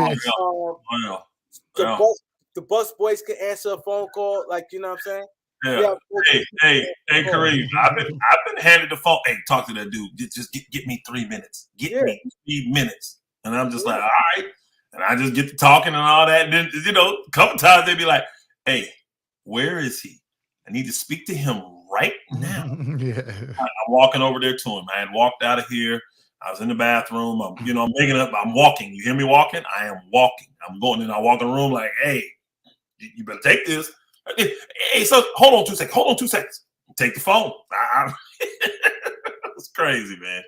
the bus boys can answer a phone call, like, you know what I'm saying? Yeah. Hey, Kareem, I've been handed the phone. Hey, talk to that dude. Just get me 3 minutes. Get me 3 minutes. And I'm just like, all right. And I just get to talking and all that. And then, a couple times they'd be like, hey, where is he? I need to speak to him right now. I'm walking over there to him. I had walked out of here. I was in the bathroom. I'm making up. I'm walking. You hear me walking? I am walking. I'm going in. I walk in the room like, hey, you better take this. Hey, so hold on 2 seconds. Hold on 2 seconds. Take the phone. It's crazy, man.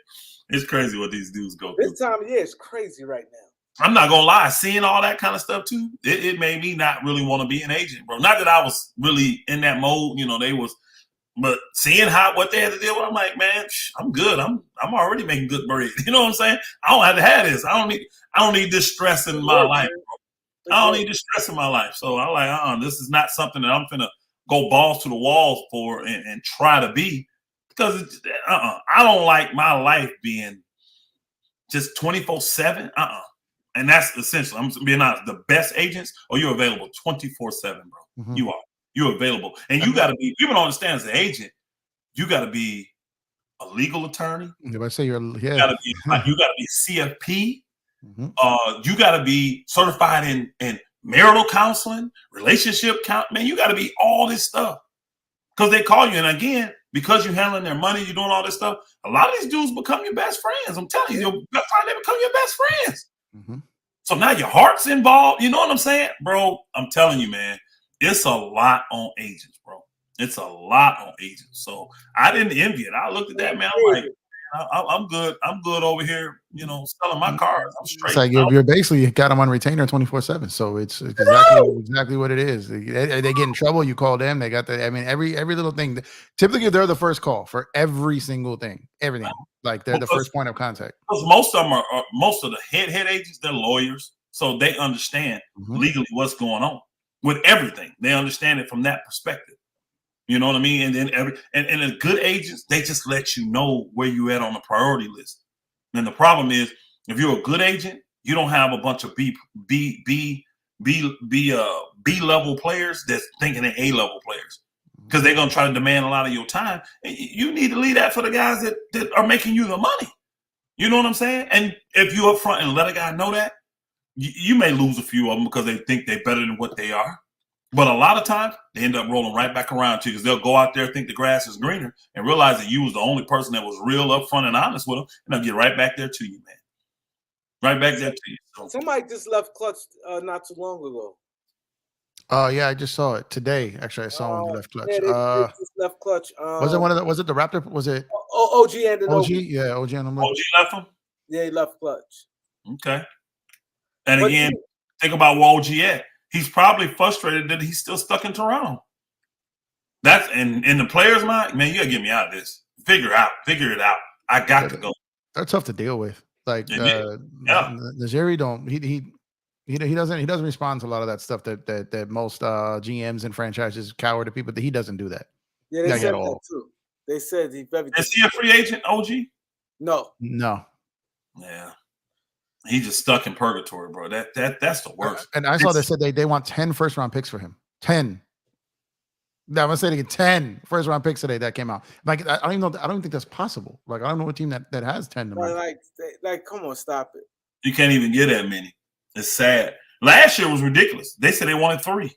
It's crazy what these dudes go through. This time of year is crazy right now. I'm not gonna lie. Seeing all that kind of stuff too, it made me not really want to be an agent, bro. Not that I was really in that mode. They was. But seeing what they had to deal with, I'm like, man, I'm good. I'm already making good bread. You know what I'm saying? I don't have to have this. I don't need this stress in my life, bro. I don't need this stress in my life. So I'm like, this is not something that I'm finna go balls to the walls for and try to be, because I don't like my life being just 24/7. And that's essential. I'm being honest. The best agents, you're available 24/7, bro. Mhm. You are. You're available. And you got to be, people don't understand as an agent, you got to be a legal attorney. If I say you're, You got to be CFP. Mhm. You got to be certified in marital counseling, relationship man, you got to be all this stuff. Because they call you. And again, because you're handling their money, you're doing all this stuff, a lot of these dudes become your best friends. I'm telling you, your best friend, they become your best friends. Mhm. So now your heart's involved. You know what I'm saying? Bro, I'm telling you, man, it's a lot on agents, bro. It's a lot on agents. So I didn't envy it. I looked at that, man. I'm like, I'm good. I'm good over here, selling my cars. I'm straight. It's like you're basically got them on retainer 24/7. So it's exactly what it is. They get in trouble, you call them. They got the. I mean, every little thing. Typically, they're the first call for every single thing. Everything. Like they're the first point of contact. Because most of them are most of the head agents. They're lawyers, so they understand legally what's going on with everything. They understand it from that perspective. You know what I mean? And then and the good agents, they just let you know where you at on the priority list. And the problem is, if you're a good agent, you don't have a bunch of B level players that's thinking they're A level players, because they're gonna try to demand a lot of your time. And you need to leave that for the guys that are making you the money. You know what I'm saying? And if you up front and let a guy know that, you may lose a few of them because they think they're better than what they are. But a lot of times, they end up rolling right back around to you, because they'll go out there, think the grass is greener, and realize that you was the only person that was real upfront and honest with them, and they'll get right back there to you, man. Right back there to you. So, somebody just left Clutch not too long ago. Oh yeah, I just saw it today. Actually, I saw one left Clutch. Yeah, they just left Clutch. Was it one of the? Was it the Raptor? Was it OG and Anunoby? OG? Yeah, OG and OG left him. Yeah, he left Clutch. Okay. And again, think about where OG at. He's probably frustrated that he's still stuck in Toronto. That's in the players' mind, man. You gotta get me out of this. Figure it out. I got to go. They're tough to deal with. Like Najiri don't he doesn't respond to a lot of that stuff that most GMs and franchises cower to people. He doesn't do that. Yeah, they said that too. They said he's very. Is he a free agent, OG? No. Yeah. He's just stuck in purgatory, bro. That's the worst. And I saw they said they want 10 first-round picks for him. 10. I'm gonna say again, 10 first-round picks today that came out. Like I don't even know. I don't think that's possible. Like I don't know what team that has 10. Like, come on, stop it. You can't even get that many. It's sad. Last year was ridiculous. They said they wanted 3.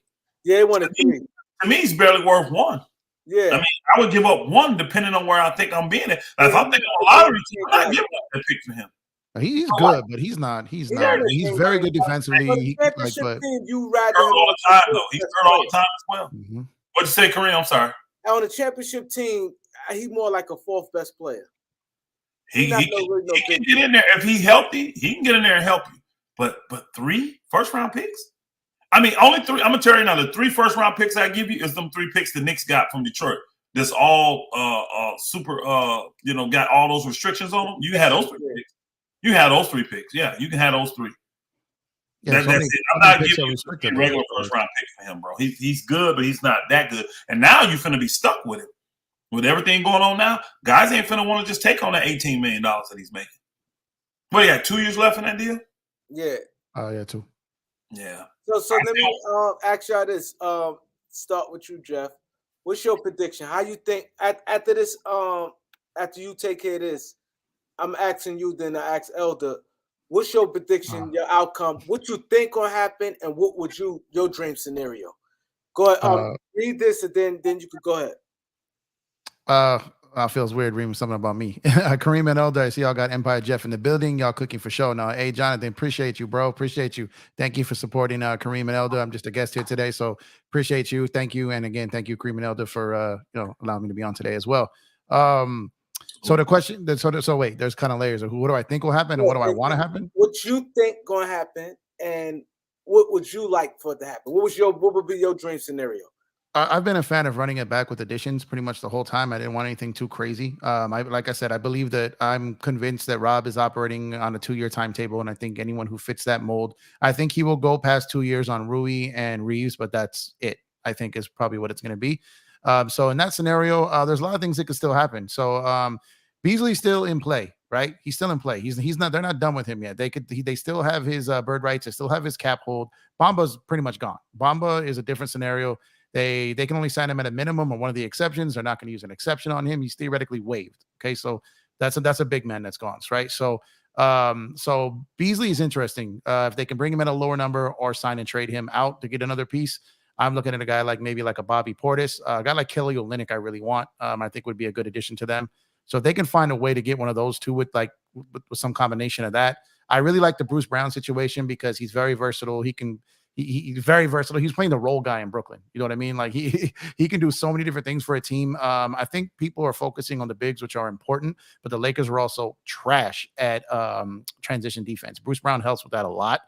Yeah, they wanted 3. To me, he's barely worth 1. Yeah. I mean, I would give up 1 depending on where I think I'm being at. Like, if I'm thinking a lottery team, I'm not giving up that pick for him. He's good, but he's not. He's very good defensively. But you rather all the time though. He's hurt all the time as well. What'd you say, Kareem? I'm sorry. On a championship team, he's more like a 4th best player. He can get in there if he's healthy. He can get in there and help you. But 3 first-round picks? I mean, only 3. I'm gonna tell you now, the 3 first-round picks I give you is them 3 picks the Knicks got from Detroit. That's all super. Got all those restrictions on them. You can have those 3 picks. You had those 3 picks. Yeah, you can have those 3. Yeah, that's it. I'm not giving you a regular first-round pick for him, bro. He's good, but he's not that good. And now you're finna be stuck with him. With everything going on now, guys ain't finna want to just take on that $18 million that he's making. What, he got 2 years left in that deal? Yeah. Oh, yeah, 2. Yeah. So let me ask y'all this. Start with you, Jeff. What's your prediction? How you think after this? After you take care of this, I'm asking you. Then I ask Elder. What's your prediction? Your outcome? What you think gonna happen? And what would your dream scenario? Go ahead. Read this, and then you could go ahead. Feels weird reading something about me. Kareem and Elder, I see y'all got Empire Jeff in the building. Y'all cooking for show now. Hey, Jonathan, appreciate you, bro. Appreciate you. Thank you for supporting Kareem and Elder. I'm just a guest here today, so appreciate you. Thank you, and again, thank you, Kareem and Elder, for allowing me to be on today as well. So the question, so wait, there's kind of layers of what do I think will happen and what do I want to happen? What you think gonna happen, and what would you like for it to happen? What would be your dream scenario? I've been a fan of running it back with additions pretty much the whole time. I didn't want anything too crazy. Like I said, I believe that I'm convinced that Rob is operating on a 2-year timetable, and I think anyone who fits that mold, I think he will go past 2 years on Rui and Reeves, but that's it. I think is probably what it's going to be. So in that scenario, there's a lot of things that could still happen. So Beasley's still in play. right? He's still in play. He's not. They're not done with him yet. They still have his bird rights. They still have his cap hold. Bamba's pretty much gone. Bamba is a different scenario. They can only sign him at a minimum or one of the exceptions. They're not going to use an exception on him. He's theoretically waived. Okay, so that's a big man that's gone, right? So Beasley is interesting. If they can bring him at a lower number or sign and trade him out to get another piece, I'm looking at a guy like maybe like a Bobby Portis, a guy like Kelly Olynyk. I really want. I think would be a good addition to them. So if they can find a way to get one of those two with some combination of that, I really like the Bruce Brown situation because he's very versatile. He's very versatile. He's playing the role guy in Brooklyn. You know what I mean? Like he can do so many different things for a team. I think people are focusing on the bigs, which are important, but the Lakers are also trash at transition defense. Bruce Brown helps with that a lot.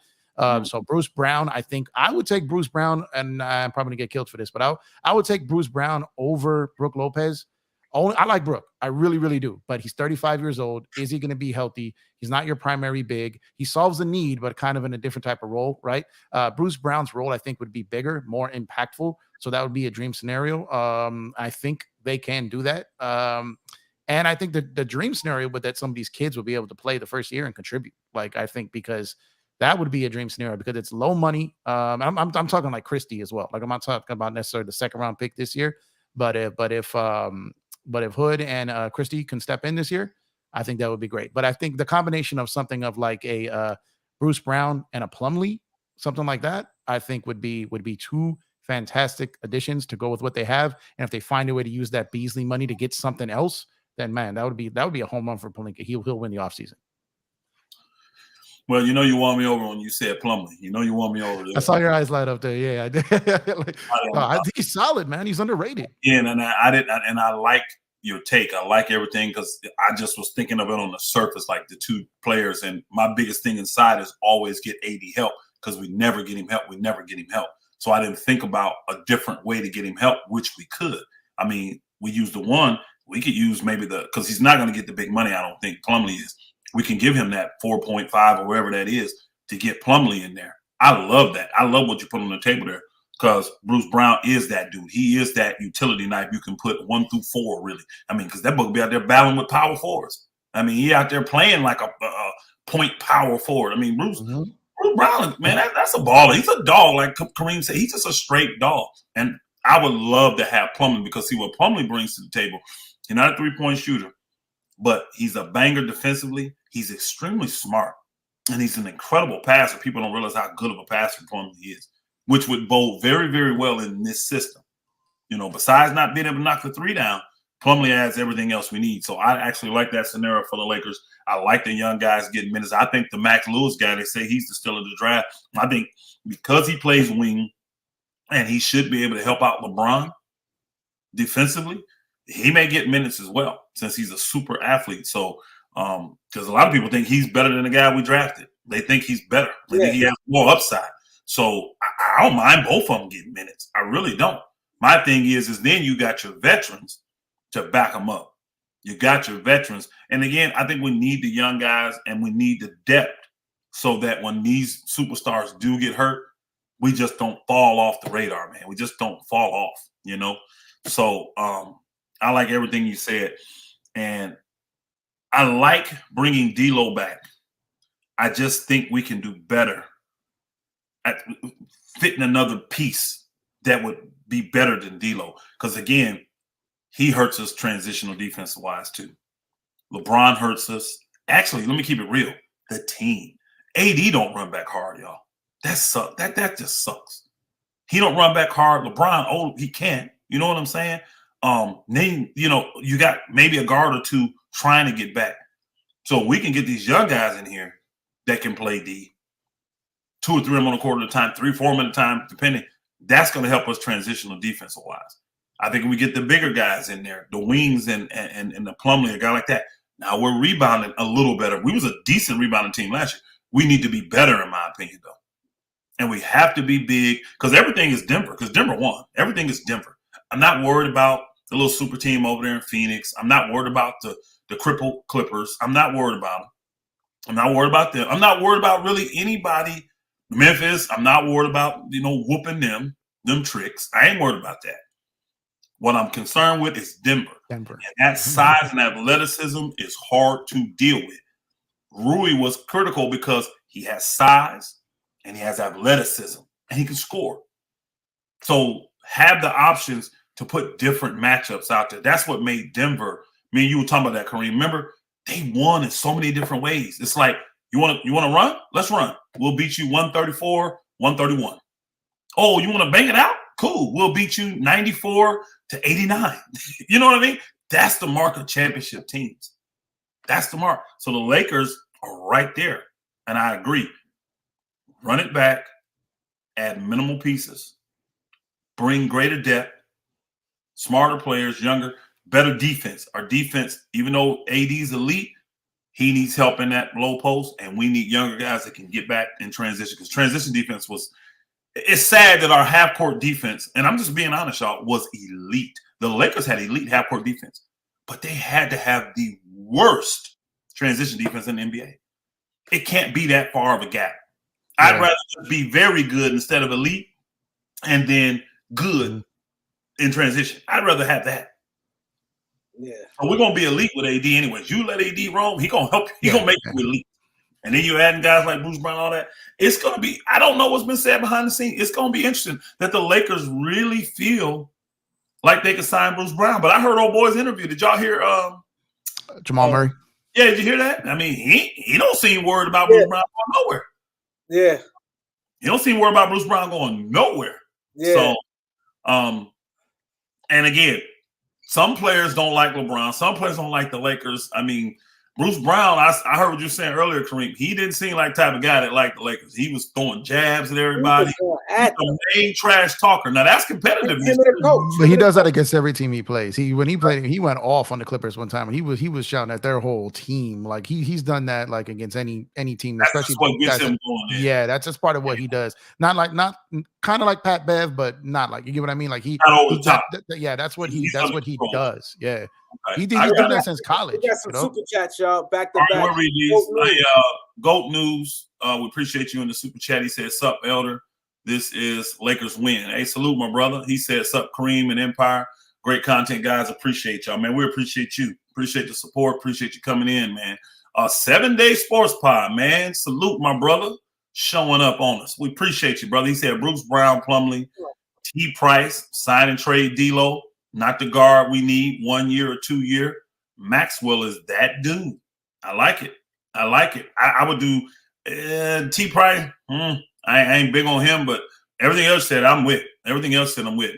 So Bruce Brown, I think I would take Bruce Brown, and I'm probably gonna get killed for this, but I would take Bruce Brown over Brook Lopez. I like Brook. I really, really do. But he's 35 years old. Is he going to be healthy? He's not your primary big. He solves the need, but kind of in a different type of role, right? Bruce Brown's role, I think, would be bigger, more impactful. So that would be a dream scenario. I think they can do that. And I think the dream scenario would that some of these kids would be able to play the first year and contribute. Like, I think because that would be a dream scenario because it's low money. I'm talking like Christie as well. Like, I'm not talking about necessarily the second round pick this year, but if Hood and Christie can step in this year, I think that would be great. But I think the combination of something of like a Bruce Brown and a Plumlee, something like that, I think would be two fantastic additions to go with what they have. And if they find a way to use that Beasley money to get something else, then man, that would be a home run for Pelinka. He'll win the offseason. Well, you won me over when you said Plumlee. You won me over there. I saw your eyes light up there. Yeah, I did. I think he's solid, man. He's underrated. Yeah, and I like your take. I like everything because I just was thinking of it on the surface, like the two players. And my biggest thing inside is always get AD help because we never get him help. So I didn't think about a different way to get him help, which we could. I mean, we use the one. We could use maybe because he's not going to get the big money, I don't think Plumlee is. We can give him that 4.5 or wherever that is to get Plumlee in there. I love that. I love what you put on the table there because Bruce Brown is that dude. He is that utility knife you can put 1 through 4, really. I mean, because that book will be out there battling with power forwards. I mean, he out there playing like a point power forward. I mean, Bruce Brown, man, that's a baller. He's a dog, like Kareem said. He's just a straight dog. And I would love to have Plumlee because see what Plumlee brings to the table. He's not a three-point shooter, but he's a banger defensively. He's extremely smart, and he's an incredible passer. People don't realize how good of a passer Plumlee is, which would bode very, very well in this system. Besides not being able to knock the three down, Plumlee adds everything else we need. So I actually like that scenario for the Lakers. I like the young guys getting minutes. I think the Max Lewis guy, they say he's the steal of the draft. I think because he plays wing and he should be able to help out LeBron defensively, he may get minutes as well since he's a super athlete. So, because a lot of people think he's better than the guy we drafted. They think he's better. They think he has more upside. So I don't mind both of them getting minutes. I really don't. My thing is then you got your veterans to back them up. You got your veterans. And again, I think we need the young guys and we need the depth so that when these superstars do get hurt, we just don't fall off the radar, man. We just don't fall off, So I like everything you said. And I like bringing D'Lo back. I just think we can do better at fitting another piece that would be better than D'Lo. Because, again, he hurts us transitional defensive-wise, too. LeBron hurts us. Actually, let me keep it real. The team. AD don't run back hard, y'all. That sucks. That just sucks. He don't run back hard. LeBron, he can't. You know what I'm saying? Then, you got maybe a guard or two trying to get back. So we can get these young guys in here that can play D. 2 or 3 of them on a quarter at a time, 3 or 4 of them at a time, depending. That's going to help us transitional defensive-wise. I think we get the bigger guys in there, the wings and the Plumlee, a guy like that. Now we're rebounding a little better. We was a decent rebounding team last year. We need to be better, in my opinion, though. And we have to be big because everything is Denver, because Denver won. Everything is Denver. I'm not worried about the little super team over there in Phoenix. I'm not worried about the crippled Clippers. I'm not worried about them. I'm not worried about them. I'm not worried about really anybody. Memphis, I'm not worried about, whooping them tricks. I ain't worried about that. What I'm concerned with is Denver. Denver. And that size and athleticism is hard to deal with. Rui was critical because he has size and he has athleticism and he can score. So have the options to put different matchups out there. That's what made Denver. Me and you were talking about that, Kareem. Remember, they won in so many different ways. It's like, you want to run? Let's run. We'll beat you 134, 131. Oh, you want to bang it out? Cool. We'll beat you 94 to 89. You know what I mean? That's the mark of championship teams. That's the mark. So the Lakers are right there. And I agree. Run it back, add minimal pieces, bring greater depth, smarter players, younger, better defense. Our defense, even though AD's elite, he needs help in that low post, and we need younger guys that can get back in transition, because transition defense was – it's sad that our half-court defense, and I'm just being honest, y'all, was elite. The Lakers had elite half-court defense, but they had to have the worst transition defense in the NBA. It can't be that far of a gap. Yeah. I'd rather just be very good instead of elite and then good in transition. I'd rather have that. Yeah. So we're going to be elite with AD anyways. You let AD roam, he going to help you. He going to make you elite. And then you're adding guys like Bruce Brown, all that. It's going to be – I don't know what's been said behind the scenes. It's going to be interesting that the Lakers really feel like they could sign Bruce Brown. But I heard old boy's interview. Did y'all hear Jamal Murray? Yeah, did you hear that? I mean, he don't seem worried about Bruce Brown going nowhere. Yeah. He don't seem worried about Bruce Brown going nowhere. Yeah. So, and again, some players don't like LeBron. Some players don't like the Lakers. I mean, Bruce Brown, I heard what you were saying earlier, Kareem. He didn't seem like the type of guy that liked the Lakers. He was throwing jabs at everybody. He's a main trash talker. Now, that's competitive. But he does that against every team he plays. When he played, he went off on the Clippers one time, and he was shouting at their whole team. Like he's done that like against any team, that's especially what gets him going. Yeah, that's just part of what he does. Not kind of like Pat Bev, but not like, you get what I mean? Like that's what he does. Yeah. Okay. He's done that since college. We got some super chats, y'all. Back to back. We'll read these. Goat News. We appreciate you in the super chat. He said, "Sup, Elder. This is Lakers win." Hey, salute, my brother. He said, "Sup, Kareem and Empire. Great content, guys. Appreciate y'all, man. We appreciate you. Appreciate the support. Appreciate you coming in, man. 7-day sports pod, man. Salute, my brother, showing up on us. We appreciate you, brother." He said, "Bruce Brown, Plumlee, T. Price, sign and trade D'Lo. Not the guard we need, 1 year or 2 year. Maxwell is that dude. I like it. I would do T. Price. I ain't big on him, but everything else said I'm with.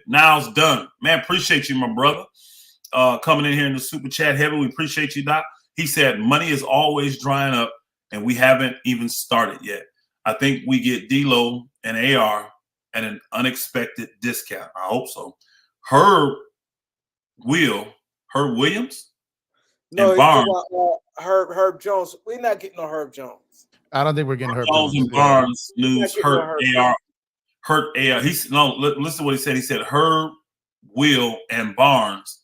Now it's done. Man, appreciate you, my brother. Coming in here in the super chat heavy. We appreciate you, Doc. He said, money is always drying up, and we haven't even started yet. I think we get D'Lo and AR at an unexpected discount. I hope so. Herb Williams, no, and Barnes. Herb Jones. We're not getting no Herb Jones. I don't think we're getting Herb Jones. And Barnes news hurt AR. Listen to what he said. He said Herb, Will, and Barnes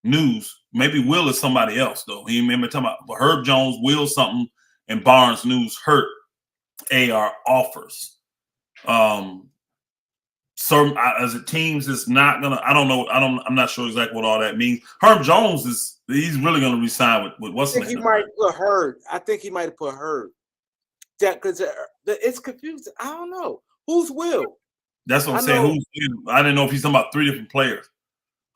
news. Maybe Will is somebody else though. He remember talking about, but Herb Jones, Will something, and Barnes news hurt AR offers. So as a teams, it's not gonna. I don't know. I'm not sure exactly what all that means. Herb Jones he's really gonna resign with what's the name? He might put Herb. I think he might have put Herb. That because it's confusing. I don't know who's Will. That's what I'm saying. Who's Will? I didn't know if he's talking about 3 different players.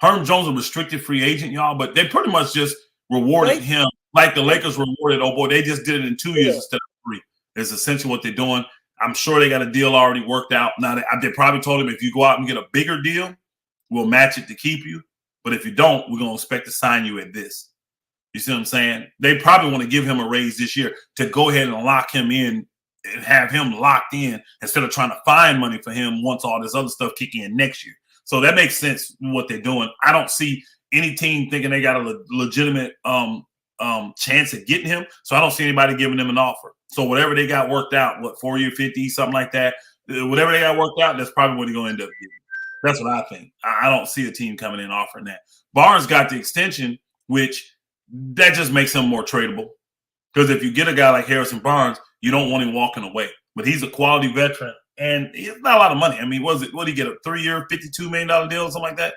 Herb Jones a restricted free agent, y'all, but they pretty much just rewarded him like the Lakers rewarded. Oh boy, they just did it in 2 years instead of 3. It's essentially what they're doing. I'm sure they got a deal already worked out. Now, they probably told him if you go out and get a bigger deal, we'll match it to keep you. But if you don't, we're going to expect to sign you at this. You see what I'm saying? They probably want to give him a raise this year to go ahead and lock him in and have him locked in instead of trying to find money for him once all this other stuff kick in next year. So that makes sense what they're doing. I don't see any team thinking they got a legitimate chance at getting him. So I don't see anybody giving them an offer. So whatever they got worked out, 4 year 50, something like that, whatever they got worked out, that's probably what he's going to end up getting. That's what I think. I don't see a team coming in offering that. Barnes got the extension, which that just makes him more tradable. Because if you get a guy like Harrison Barnes, you don't want him walking away. But he's a quality veteran, and it's not a lot of money. I mean, what did he get, a 3 year, $52 million deal or something like that?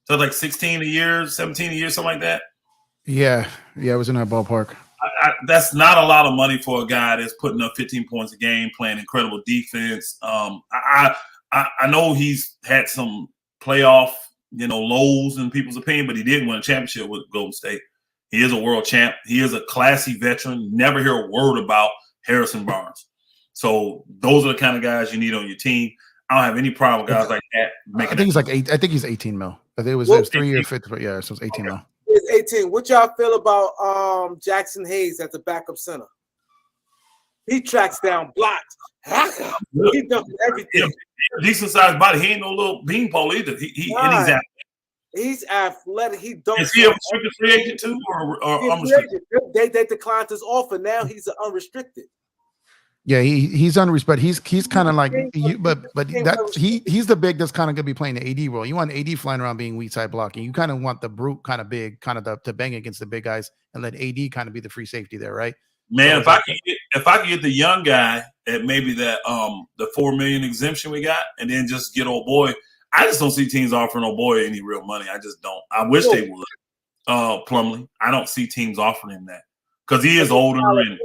So like 16 a year, 17 a year, something like that. Yeah, it was in that ballpark. That's not a lot of money for a guy that's putting up 15 points a game, playing incredible defense. I know he's had some playoff, lows in people's opinion, but he did win a championship with Golden State. He is a world champ. He is a classy veteran. Never hear a word about Harrison Barnes. So those are the kind of guys you need on your team. I don't have any problem with guys like that. I think he's like eight. I think he's 18 mil. I think it was 3 year 50, but yeah, so it's 18 mil. It's 18. What y'all feel about Jackson Hayes at the backup center? He tracks down blocks. He does everything. Decent sized body. He ain't no little beanpole either. He's athletic. He's athletic. He don't. Is he a restricted free agent too, or unrestricted? They declined his offer. Now he's unrestricted. Yeah, he's unrestricted. He's kind of like, he's the big that's kind of gonna be playing the AD role. You want AD flying around being weak side blocking. You kind of want the brute kind of big, kind of to bang against the big guys and let AD kind of be the free safety there, right? Man, so if I can get the young guy at maybe that the $4 million exemption we got, and then just get old boy. I just don't see teams offering old boy any real money. I just don't. I wish they would. Plumlee. I don't see teams offering him that. Because he is older and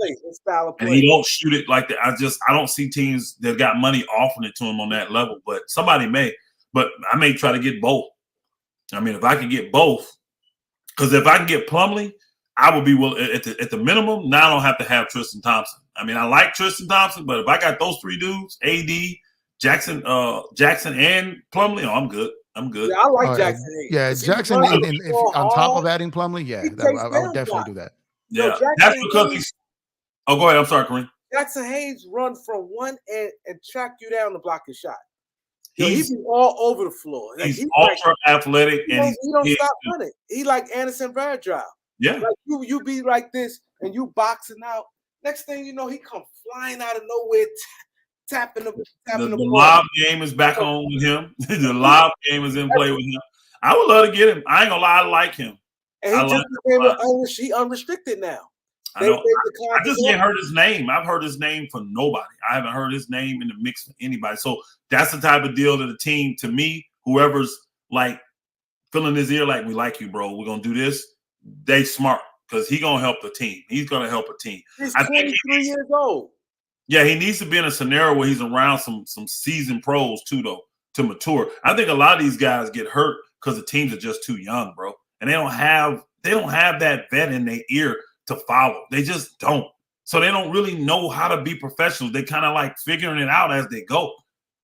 he don't shoot it like that. I don't see teams that got money offering it to him on that level. But somebody may. But I may try to get both. I mean, if I can get both, because if I can get Plumlee, I would be willing at the minimum. Now I don't have to have Tristan Thompson. I mean, I like Tristan Thompson, but if I got those three dudes, AD, Jackson, and Plumlee, I'm good. Yeah, I like Jackson. Yeah, Jackson. If on top of adding Plumlee, I would definitely do that. Yeah, that's because he's. Oh, go ahead. I'm sorry, Kareem. Jackson Hayes run from one end and track you down to block your shot. He's all over the floor. Like, he's ultra athletic, and he don't stop running. He like Anderson Varejao. Yeah, like you be like this and you boxing out. Next thing you know, he come flying out of nowhere, tapping the lob game is back on with him. The lob game is in play with him. I would love to get him. I ain't gonna lie, I like him. And he just became unrestricted now. I just ain't heard his name. I've heard his name for nobody. I haven't heard his name in the mix for anybody. So that's the type of deal that the team, to me, whoever's like filling his ear, like, we like you, bro. We're gonna do this. They smart because he gonna help the team. He's gonna help a team. He's 23 years old. Yeah, he needs to be in a scenario where he's around some seasoned pros too, though, to mature. I think a lot of these guys get hurt because the teams are just too young, bro. And they don't have that vet in their ear to follow. They just don't. So they don't really know how to be professionals. They kind of like figuring it out as they go.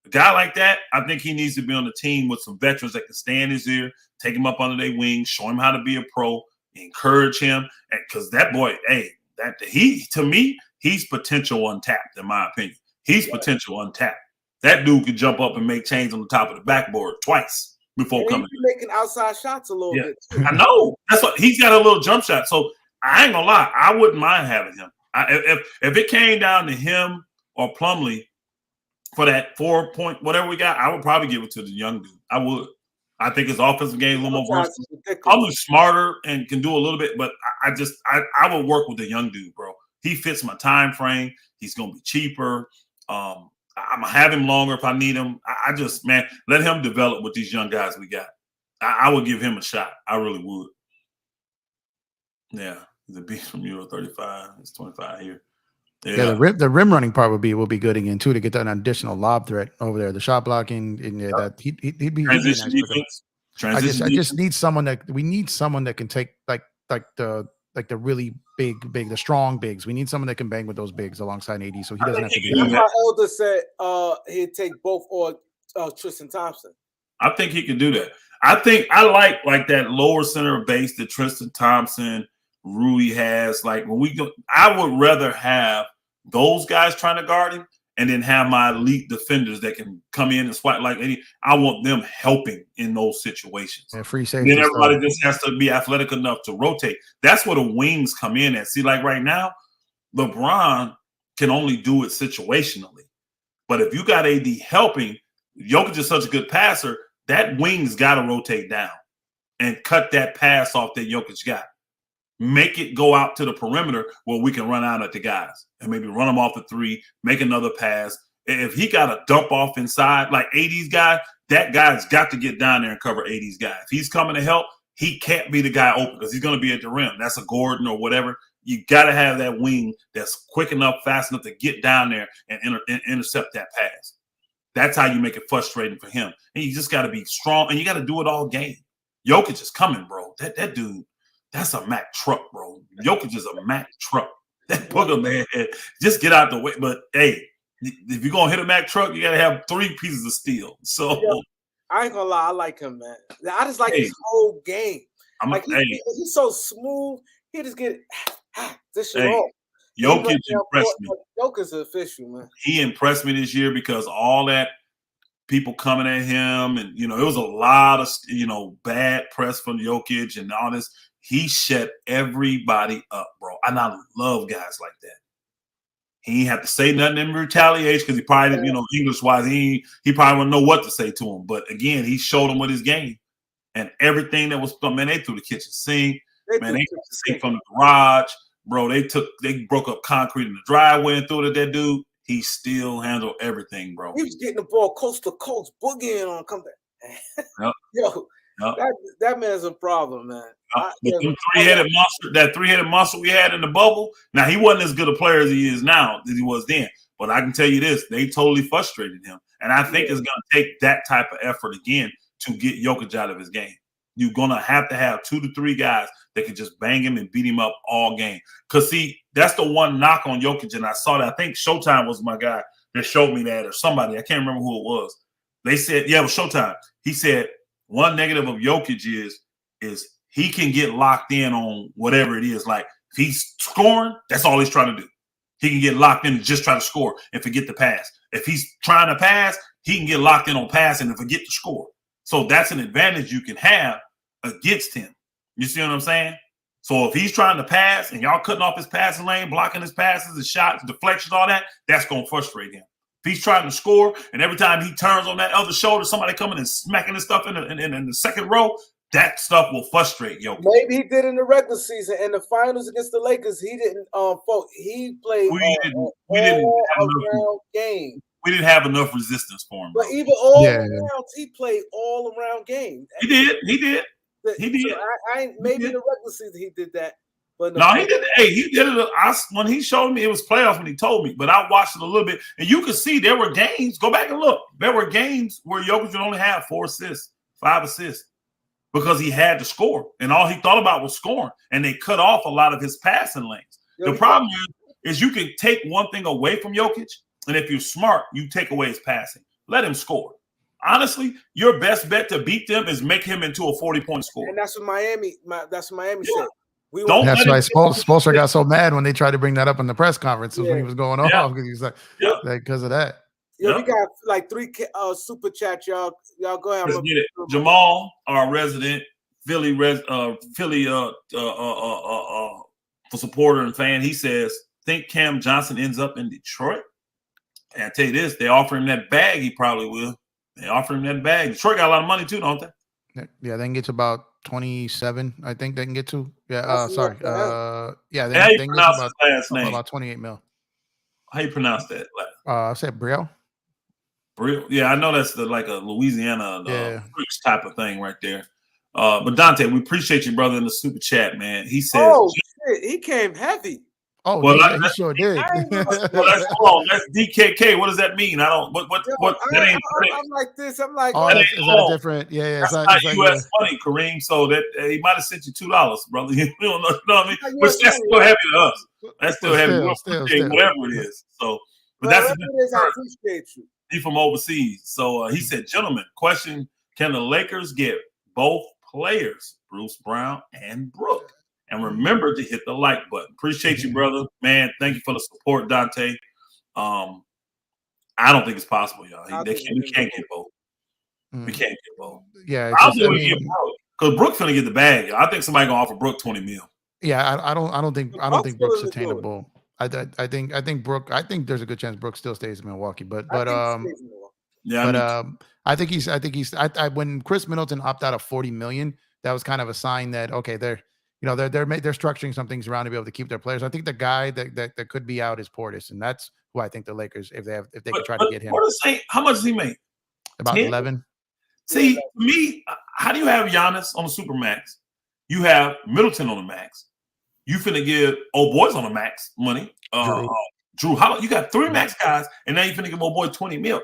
A guy like that, I think he needs to be on the team with some veterans that can stay in his ear, take him up under their wings, show him how to be a pro, encourage him. Because that boy, to me, he's potential untapped, in my opinion. He's potential untapped. That dude could jump up and make chains on the top of the backboard twice before coming. He's making outside shots a little bit. I know. That's what he's got, a little jump shot. So I ain't gonna lie, I wouldn't mind having him. If it came down to him or Plumlee for that 4 point whatever we got, I would probably give it to the young dude. I would. I think his offensive game is a little more versatile. Plumlee's smarter and can do a little bit, but I would work with the young dude, bro. He fits my time frame. He's gonna be cheaper. I'm gonna have him longer if I need him. I just, man, let him develop with these young guys we got. I would give him a shot. I really would. Yeah, he's a beast from Euro 35. It's 25 here. Yeah, the rim running part would be good again too, to get that additional lob threat over there. The shot blocking, and that he'd be transition defense. I just need someone that can take like the really big, the strong bigs. We need someone that can bang with those bigs alongside AD, so he doesn't have to be. My elder said he'd take both or Tristan Thompson. I think he can do that. I think I like that lower center of base that Tristan Thompson, Rui has. Like when we go, I would rather have those guys trying to guard him and then have my elite defenders that can come in and swipe like any. I want them helping in those situations. Yeah, free safety. Then everybody just has to be athletic enough to rotate. That's where the wings come in at. See, like right now, LeBron can only do it situationally. But if you got AD helping, Jokic is such a good passer, that wing's got to rotate down and cut that pass off that Jokic got. Make it go out to the perimeter where we can run out at the guys and maybe run them off the three, make another pass. If he got a dump off inside, like AD's guy, that guy's got to get down there and cover AD's guy. If he's coming to help, he can't be the guy open because he's going to be at the rim. That's a Gordon or whatever. You got to have that wing that's quick enough, fast enough to get down there and intercept that pass. That's how you make it frustrating for him. And you just got to be strong, and you got to do it all game. Jokic is coming, bro. That dude, that's a Mack truck, bro. Jokic is a Mack truck. That booger, man, just get out the way. But, hey, if you're going to hit a Mack truck, you got to have 3 pieces of steel. So I ain't gonna lie, I like him, man. I just like his whole game. He's so smooth. He just get this shit off. Jokic impressed me. Jokic's official, man. He impressed me this year because all that people coming at him, and it was a lot of bad press from Jokic and all this. He shut everybody up, bro. And I love guys like that. He ain't have to say nothing in retaliation because he probably didn't, English-wise, he probably wouldn't know what to say to him. But again, he showed him with his game. And everything that was, man, they threw the kitchen sink. They took the sink from the garage. Bro, they broke up concrete in the driveway and threw it at that dude. He still handled everything, bro. He was getting the ball coast to coast, boogieing on come back. Yep. That man's a problem, man. That three-headed monster we had in the bubble. Now, he wasn't as good a player as he is now as he was then. But I can tell you this, they totally frustrated him. And I think it's going to take that type of effort again to get Jokic out of his game. You're going to have 2 to 3 guys that can just bang him and beat him up all game. Because, see, that's the one knock on Jokic, and I saw that. I think Showtime was my guy that showed me that, or somebody. I can't remember who it was. They said, yeah, it was Showtime. He said one negative of Jokic is he can get locked in on whatever it is. Like, if he's scoring, that's all he's trying to do. He can get locked in and just try to score and forget the pass. If he's trying to pass, he can get locked in on passing and forget to score. So that's an advantage you can have against him. You see what I'm saying? So if he's trying to pass and y'all cutting off his passing lane, blocking his passes, his shots, deflections, all that, that's going to frustrate him. If he's trying to score and every time he turns on that other shoulder, somebody coming and smacking his stuff in the second row, that stuff will frustrate Jokic. Maybe he did in the regular season. In the finals against the Lakers, he didn't. He played we didn't have around game. We didn't have enough resistance for him. But even all around, he played all around game. He did. So maybe in the regular season he did that. But no, he did. Hey, he did it. When he showed me, it was playoffs when he told me. But I watched it a little bit, and you could see there were games. Go back and look. There were games where Jokic would only have 4 assists, 5 assists, because he had to score, and all he thought about was scoring. And they cut off a lot of his passing lanes. The problem is you can take one thing away from Jokic, and if you're smart, you take away his passing. Let him score. Honestly, your best bet to beat them is make him into a 40-point scorer. And that's what Miami said. That's why Spoelstra got so mad when they tried to bring that up in the press conference when he was going off, because he was like, because of that. Yeah, we got like 3 super chats, y'all. Y'all go ahead. Let's get it. Jamal, our resident Philly supporter and fan, he says, think Cam Johnson ends up in Detroit? And I tell you this, they offer him that bag, he probably will. They offer him that bag. Detroit got a lot of money too, don't they? Yeah, they can get to about 27, I think they can get to. Yeah, sorry. Yeah, they can get to about 28 mil. How you pronounce that? I said Brielle. Brielle? Yeah, I know that's like a Louisiana type of thing right there. But Dante, we appreciate you, brother, in the super chat, man. He says, "Oh shit, he came heavy." Oh, well, he sure did. That's DKK. What does that mean? I don't. What? I'm like this. I'm like, is that different? Yeah. That's not U.S. money, Kareem. So that he might have sent you $2, brother. You don't know. You know what I mean? But that's still heavy to us. That's still heavy. Still. Whatever it is. So, but that's I appreciate you. He from overseas. So he said, gentlemen, question: can the Lakers get both players, Bruce Brown and Brook? And remember to hit the like button. Appreciate you, brother. Man, thank you for the support, Dante. I don't think it's possible, y'all. We can't get both. We can't get both. Yeah, because Brook's gonna get the bag. I think somebody gonna offer Brook 20 mil. Yeah, I don't think Brook's attainable. I think Brook. I think there's a good chance Brook still stays in Milwaukee, but I think he's when Chris Middleton opted out of $40 million, that was kind of a sign that okay, they're structuring some things around to be able to keep their players. I think the guy that could be out is Portis, and that's who I think the Lakers, if they can try to get him. Portis, how much does he make? About 10? 11. See, to me, how do you have Giannis on the super max? You have Middleton on the max. You finna give old boys on the max money. Drew, how you got 3 max guys, and now you finna give old boy 20 mil.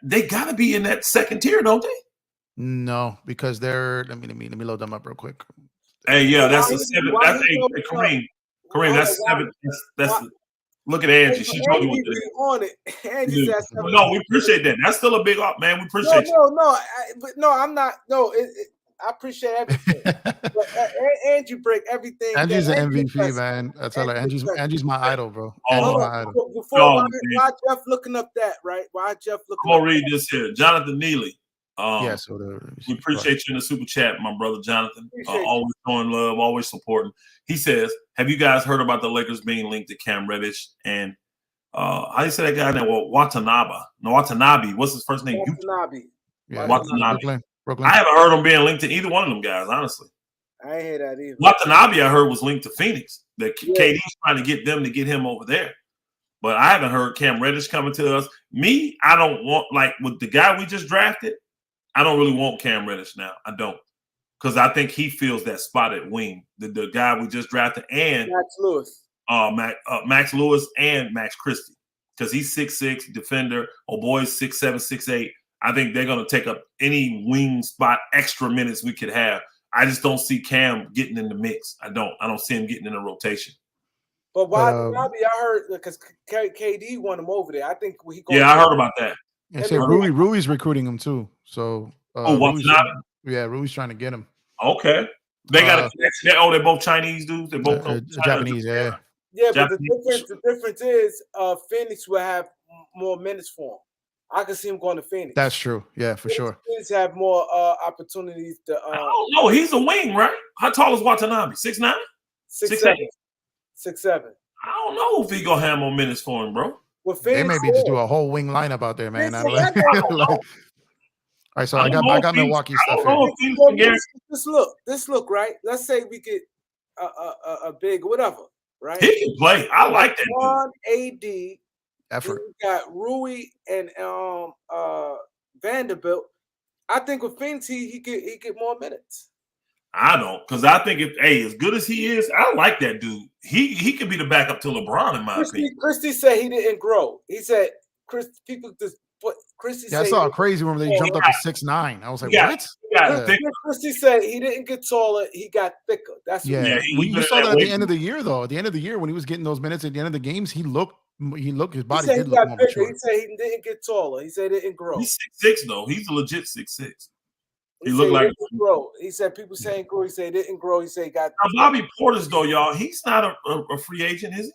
They gotta be in that second tier, don't they? No, because they're let me load them up real quick. Hey, yeah, that's a 7. That's a Kareem. Kareem, that's 7. That's look at Angie. She told you what it is. On it. Angie said no, we appreciate that. That's still a big up, man. We appreciate you. No, I'm not. No, I appreciate everything. But Angie break everything. Angie's an MVP, man. I tell her, Angie's my idol, bro. Angie's my idol. Before why Jeff looking up that, right? Why Jeff looking? I'm gonna read this here. Jonathan Neely. Yes, we appreciate you in the super chat, my brother Jonathan. Always showing love, always supporting. He says, "Have you guys heard about the Lakers being linked to Cam Reddish and how do you say that guy name? Well, Watanabe. What's his first name? Watanabe. Yeah, Watanabe. Brooklyn. I haven't heard him being linked to either one of them guys, honestly. I ain't hear that either. Watanabe, I heard, was linked to Phoenix. That KD's trying to get them to get him over there. But I haven't heard Cam Reddish coming to us. Me, I don't want, like, with the guy we just drafted, I don't really want Cam Reddish now. I don't. Because I think he fills that spot at wing. The guy we just drafted and Max Lewis. Max Lewis and Max Christie. Because he's 6'6", defender. Oh, boy's 6'7", 6'8". I think they're going to take up any wing spot, extra minutes we could have. I just don't see Cam getting in the mix. I don't see him getting in the rotation. But why? I heard because KD won him over there. I think he. I heard about that. Yeah, say Rui's recruiting him too. So Rui's trying to get him. Okay, they got a connection. They're both Chinese dudes. They're both Japanese. Yeah. Yeah, but the difference is Phoenix will have more minutes for him. I can see him going to Phoenix. That's true. Yeah, for sure. Phoenix have more opportunities to. I don't know. He's a wing, right? How tall is Watanabe? 6'9"? 6'7". 6'7". I don't know if he gonna have more minutes for him, bro. Well, they maybe just do a whole wing lineup out there, man. All right, so I got Milwaukee stuff here. This look, right? Let's say we get a big whatever, right? He can play. I like that. On AD. Effort. We got Rui and Vanderbilt. I think with Phoenix, he get more minutes. I don't, because I think as good as he is, I like that dude. He could be the backup to LeBron in my opinion. Christie said he didn't grow. He said people just put Christie. Yeah, I saw a crazy one where they jumped up to 6'9". I was like, what? Christie said he didn't get taller. He got thicker. That's you saw that at the end of the year, though. At the end of the year, when he was getting those minutes at the end of the games, his body did look more mature. He said he didn't get taller. He said he didn't grow. He's 6'6", though. He's a legit 6'6". He looked like grow. He said people saying grow. He said he didn't grow. He said he got. Now, Bobby Portis, though, y'all, he's not a free agent, is he?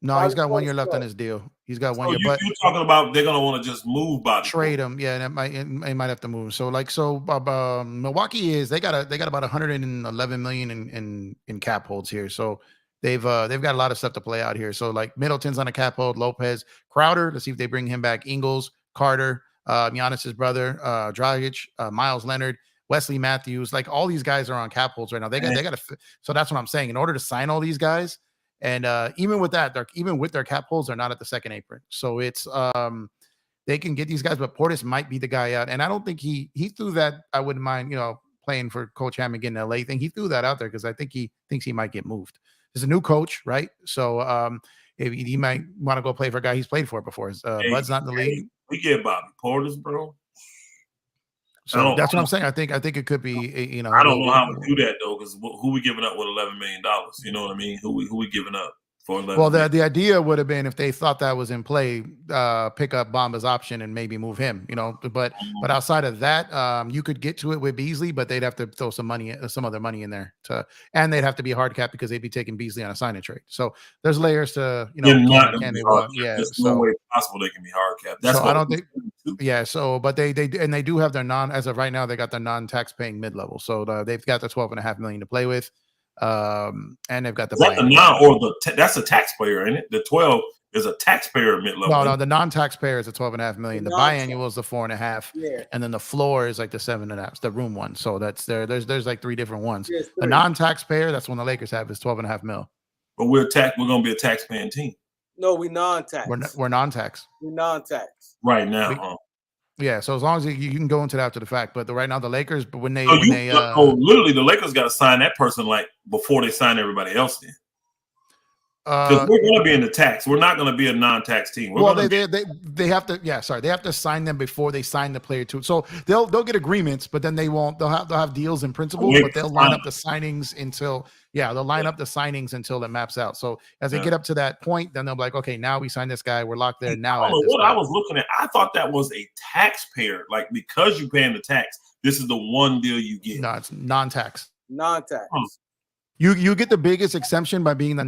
No, he's got 1 year left on his deal. He's got 1 year. But you're talking about they're gonna want to just move Bobby. Trade him, yeah, and it might have to move. So Milwaukee they got about 111 million in cap holds here. So they've got a lot of stuff to play out here. So like Middleton's on a cap hold, Lopez, Crowder. Let's see if they bring him back. Ingles, Carter, Giannis's brother, Dragic, Miles Leonard, Wesley Matthews. Like all these guys are on cap holds right now. They got to. So that's what I'm saying. In order to sign all these guys. And even with their cap holds, they're not at the second apron. So it's they can get these guys, but Portis might be the guy out. And I don't think he threw that. I wouldn't mind, playing for Coach Hammond getting LA thing. He threw that out there because I think he thinks he might get moved. There's a new coach, right? So if he might want to go play for a guy he's played for before. Bud's not in the league. We get Bobby Portis, bro. So that's what I'm saying. I think it could be, I don't know how we do that though, because who we giving up with $11 million? You know what I mean? Who we giving up for 11? Well, the idea would have been if they thought that was in play, pick up Bamba's option and maybe move him. But outside of that, you could get to it with Beasley, but they'd have to throw some other money in there and they'd have to be hard cap because they'd be taking Beasley on a sign and trade. So there's layers to There's no way possible they can be hard cap. That's so I don't think. Yeah, so but they do have their as of right now they got their non-tax paying mid-level, so they've got the 12.5 million to play with. And they've got the Is that the biennial. 9 or that's a taxpayer, ain't it? The 12 is a taxpayer mid-level. No, the non-taxpayer is a 12.5 million. The biannual is the 4.5, Yeah. and then the floor is like the 7.5, the room one. So that's there's like 3 different ones. Yes, The 3. non-taxpayer, that's one the Lakers have, is 12.5 mil. But we're gonna be a tax-paying team. No, we non-tax. We're non-tax. We non-tax. Right now. Yeah, so as long as you can go into that after the fact, but right now the Lakers, but when they literally the Lakers got to sign that person like before they sign everybody else. Then because we're going to be in the tax, we're not going to be a non-tax team. They have to. Yeah, sorry, they have to sign them before they sign the player too. So they'll get agreements, but then they won't. They'll have deals in principle, but they'll line up the signings until up the signings until it maps out. So as they get up to that point, then they'll be like, okay, now we sign this guy, we're locked there now. I was looking at, I thought that was a taxpayer, like because you're paying the tax, this is the one deal you get. No, it's non-tax. Non-tax. You get the biggest exemption by being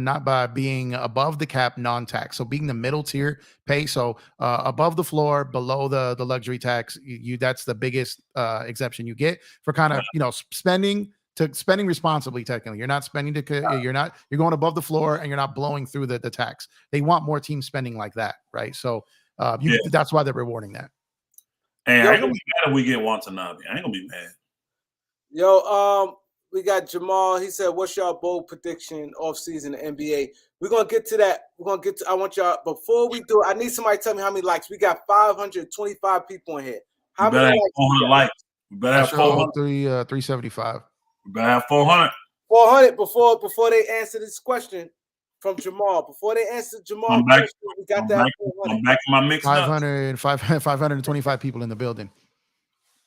above the cap, non-tax. So being the middle tier pay, so above the floor, below the luxury tax, that's the biggest exemption you get for kind of spending responsibly. Technically, you're not spending you're going above the floor and you're not blowing through the tax. They want more team spending like that, right? So that's why they're rewarding that. And I ain't gonna be mad if we get Watanabe. I ain't gonna be mad. Yo, we got Jamal. He said, "What's y'all bold prediction offseason NBA?" We're gonna get to that. I want y'all. Before we do, I need somebody to tell me how many likes. We got 525 people in here. How many likes? 400 likes. We better have 400. 375. We better have 400. 400 before they answer this question from Jamal. Before they answer Jamal, we got that. I'm back in my mix. 525 people in the building.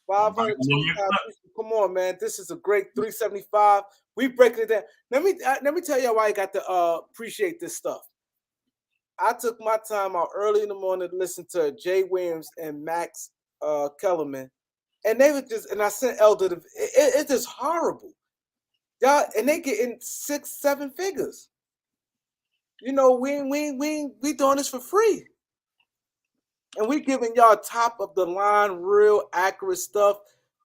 525 people. Come on, man. This is a great 375. We breaking it down. Let me tell you why I got to appreciate this stuff. I took my time out early in the morning to listen to Jay Williams and Max Kellerman, and they were and I sent Elder. It's just horrible, y'all, and they getting 6-7 figures. We doing this for free. And we giving y'all top of the line, real accurate stuff.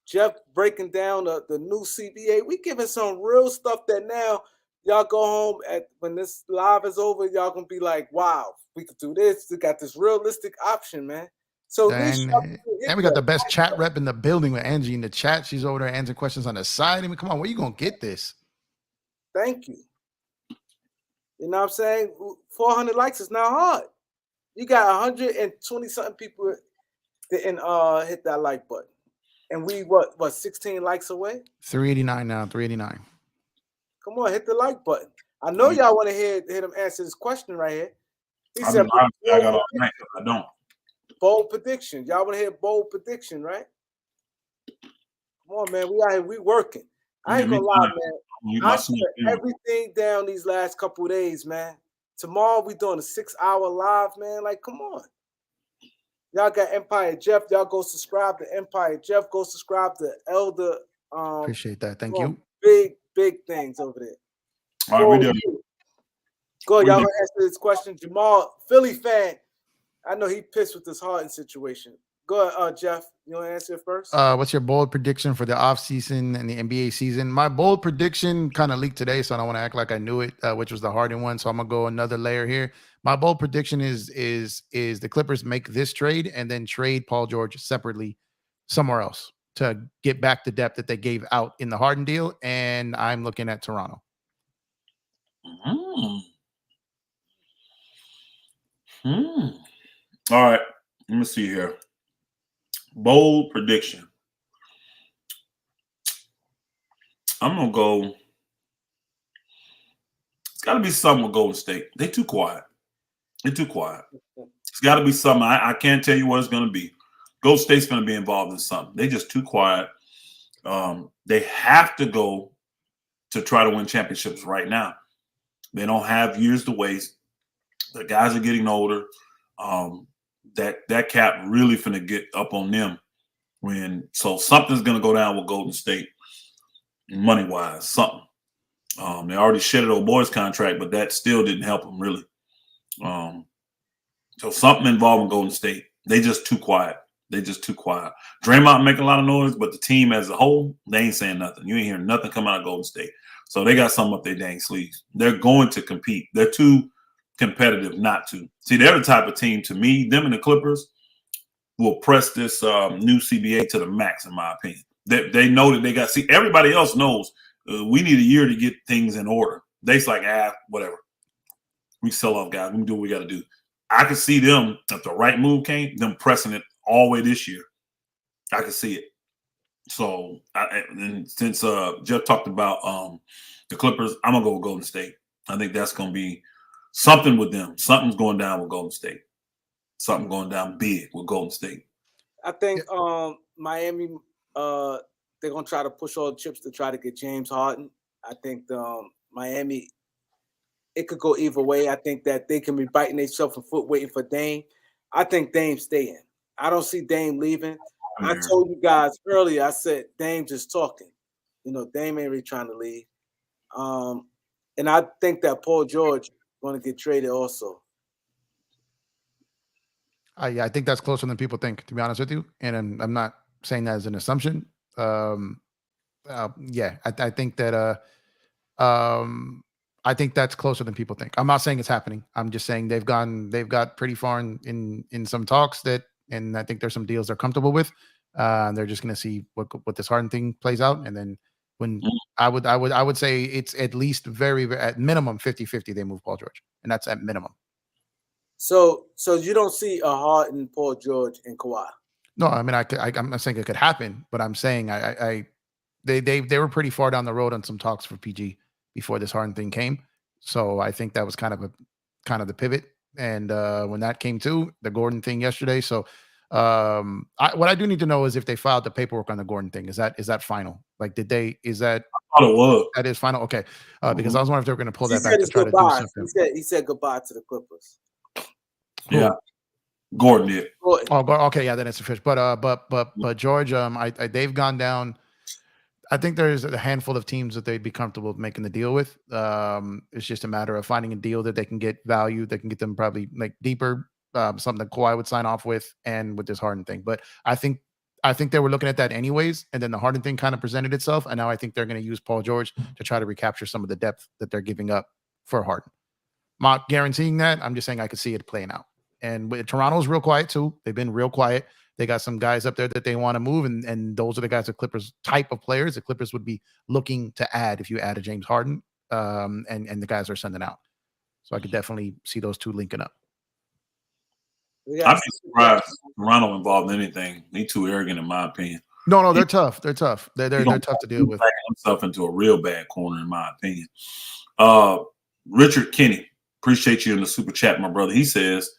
Jeff breaking down the new CBA. We giving some real stuff that now y'all go home when this live is over, y'all gonna be like, wow, we could do this. We got this realistic option, man. So and we got the best chat rep in the building with Angie in the chat. She's over there answering questions on the side. I mean, come on, where you gonna get this? Thank you. You know what I'm saying? 400 likes is not hard. You got 120 something people didn't hit that like button. And we what 16 likes away? 389 now, 389. Come on, hit the like button. I know y'all want to hear him answer this question right here. He said, I don't. Bold prediction. Y'all want to hear bold prediction, right? Come on, man. We out here, we working. I ain't gonna lie, man. I shut everything down these last couple of days, man. Tomorrow we doing a 6-hour live, man. Like, come on. Y'all got Empire Jeff. Y'all go subscribe to Empire Jeff. Go subscribe to Elder. Appreciate that. Thank you. Big things over there. All right, we do. Go ahead. Y'all gonna answer this question. Jamal, Philly fan. I know he pissed with this Harden situation. Go ahead, Jeff. You want to answer it first? What's your bold prediction for the offseason and the NBA season? My bold prediction kind of leaked today, so I don't want to act like I knew it, which was the Harden one. So I'm gonna go another layer here. My bold prediction is the Clippers make this trade and then trade Paul George separately somewhere else to get back the depth that they gave out in the Harden deal. And I'm looking at Toronto. All right, let me see here. Bold prediction. I'm gonna go. It's got to be something with Golden State. They're too quiet. It's got to be something. I can't tell you what it's going to be. Golden State's going to be involved in something. They're just too quiet. They have to go to try to win championships right now. They don't have years to waste. The guys are getting older. That cap really finna get up on them so something's going to go down with Golden State money-wise, something. They already shedded old boy's contract, but that still didn't help them really. So something involving Golden State. They just too quiet. Draymond making a lot of noise, but the team as a whole, they ain't saying nothing. You ain't hearing nothing come out of Golden State. So they got something up their dang sleeves. They're going to compete. They're too competitive not to. See, they're the type of team, to me, them and the Clippers will press this new CBA to the max, in my opinion. They know that they got – see, everybody else knows we need a year to get things in order. They's like, whatever. We sell off, guys. We can do what we got to do. I could see them, if the right move came, them pressing it all the way this year. I could see it. So, and since Jeff talked about the Clippers, I'm going to go with Golden State. I think that's going to be something with them. Something's going down with Golden State. Something going down big with Golden State. I think Miami, they're going to try to push all the chips to try to get James Harden. I think Miami, it could go either way. I think that they can be biting themselves in the foot waiting for Dame. I think Dame's staying. I don't see Dame leaving. I told you guys earlier, I said Dame just talking. You know, Dame ain't really trying to leave. And I think that Paul George is going to get traded also. I think that's closer than people think, to be honest with you. And I'm not saying that as an assumption. I think that I think that's closer than people think. I'm not saying it's happening. I'm just saying they've got pretty far in some talks and I think there's some deals they're comfortable with. They're just going to see what this Harden thing plays out. And then when I would say it's at least very at minimum 50-50 they move Paul George. And that's at minimum. So you don't see a Harden, Paul George, and Kawhi? No, I mean I'm not saying it could happen, but I'm saying they were pretty far down the road on some talks for PG before this Harden thing came. So I think that was kind of the pivot. And when that came to the Gordon thing yesterday. So what I do need to know is if they filed the paperwork on the Gordon thing. Is that final? Like, is that I thought it was. That is final? Okay. Because I was wondering if they were going to pull that He back to try goodbye. to do something. He said goodbye to the Clippers. Yeah. Gordon did. Oh, okay, yeah, then it's official. But George, they've gone down. I think there's a handful of teams that they'd be comfortable making the deal with. It's just a matter of finding a deal that they can get value, that can get them probably like deeper, something that Kawhi would sign off with, and with this Harden thing. But I think they were looking at that anyways, and then the Harden thing kind of presented itself, and now I think they're going to use Paul George to try to recapture some of the depth that they're giving up for Harden. I'm not guaranteeing that. I'm just saying I could see it playing out. And Toronto's real quiet too. They've been real quiet. They got some guys up there that they want to move, and those are the guys, the Clippers type of players the Clippers would be looking to add if you add a James Harden, and the guys are sending out. So I could definitely see those two linking up. I'd be surprised if Toronto involved in anything. They too arrogant, in my opinion. No, they're tough. They're tough. They're tough to deal with. Himself into a real bad corner, in my opinion. Richard Kinney, appreciate you in the super chat, my brother. He says,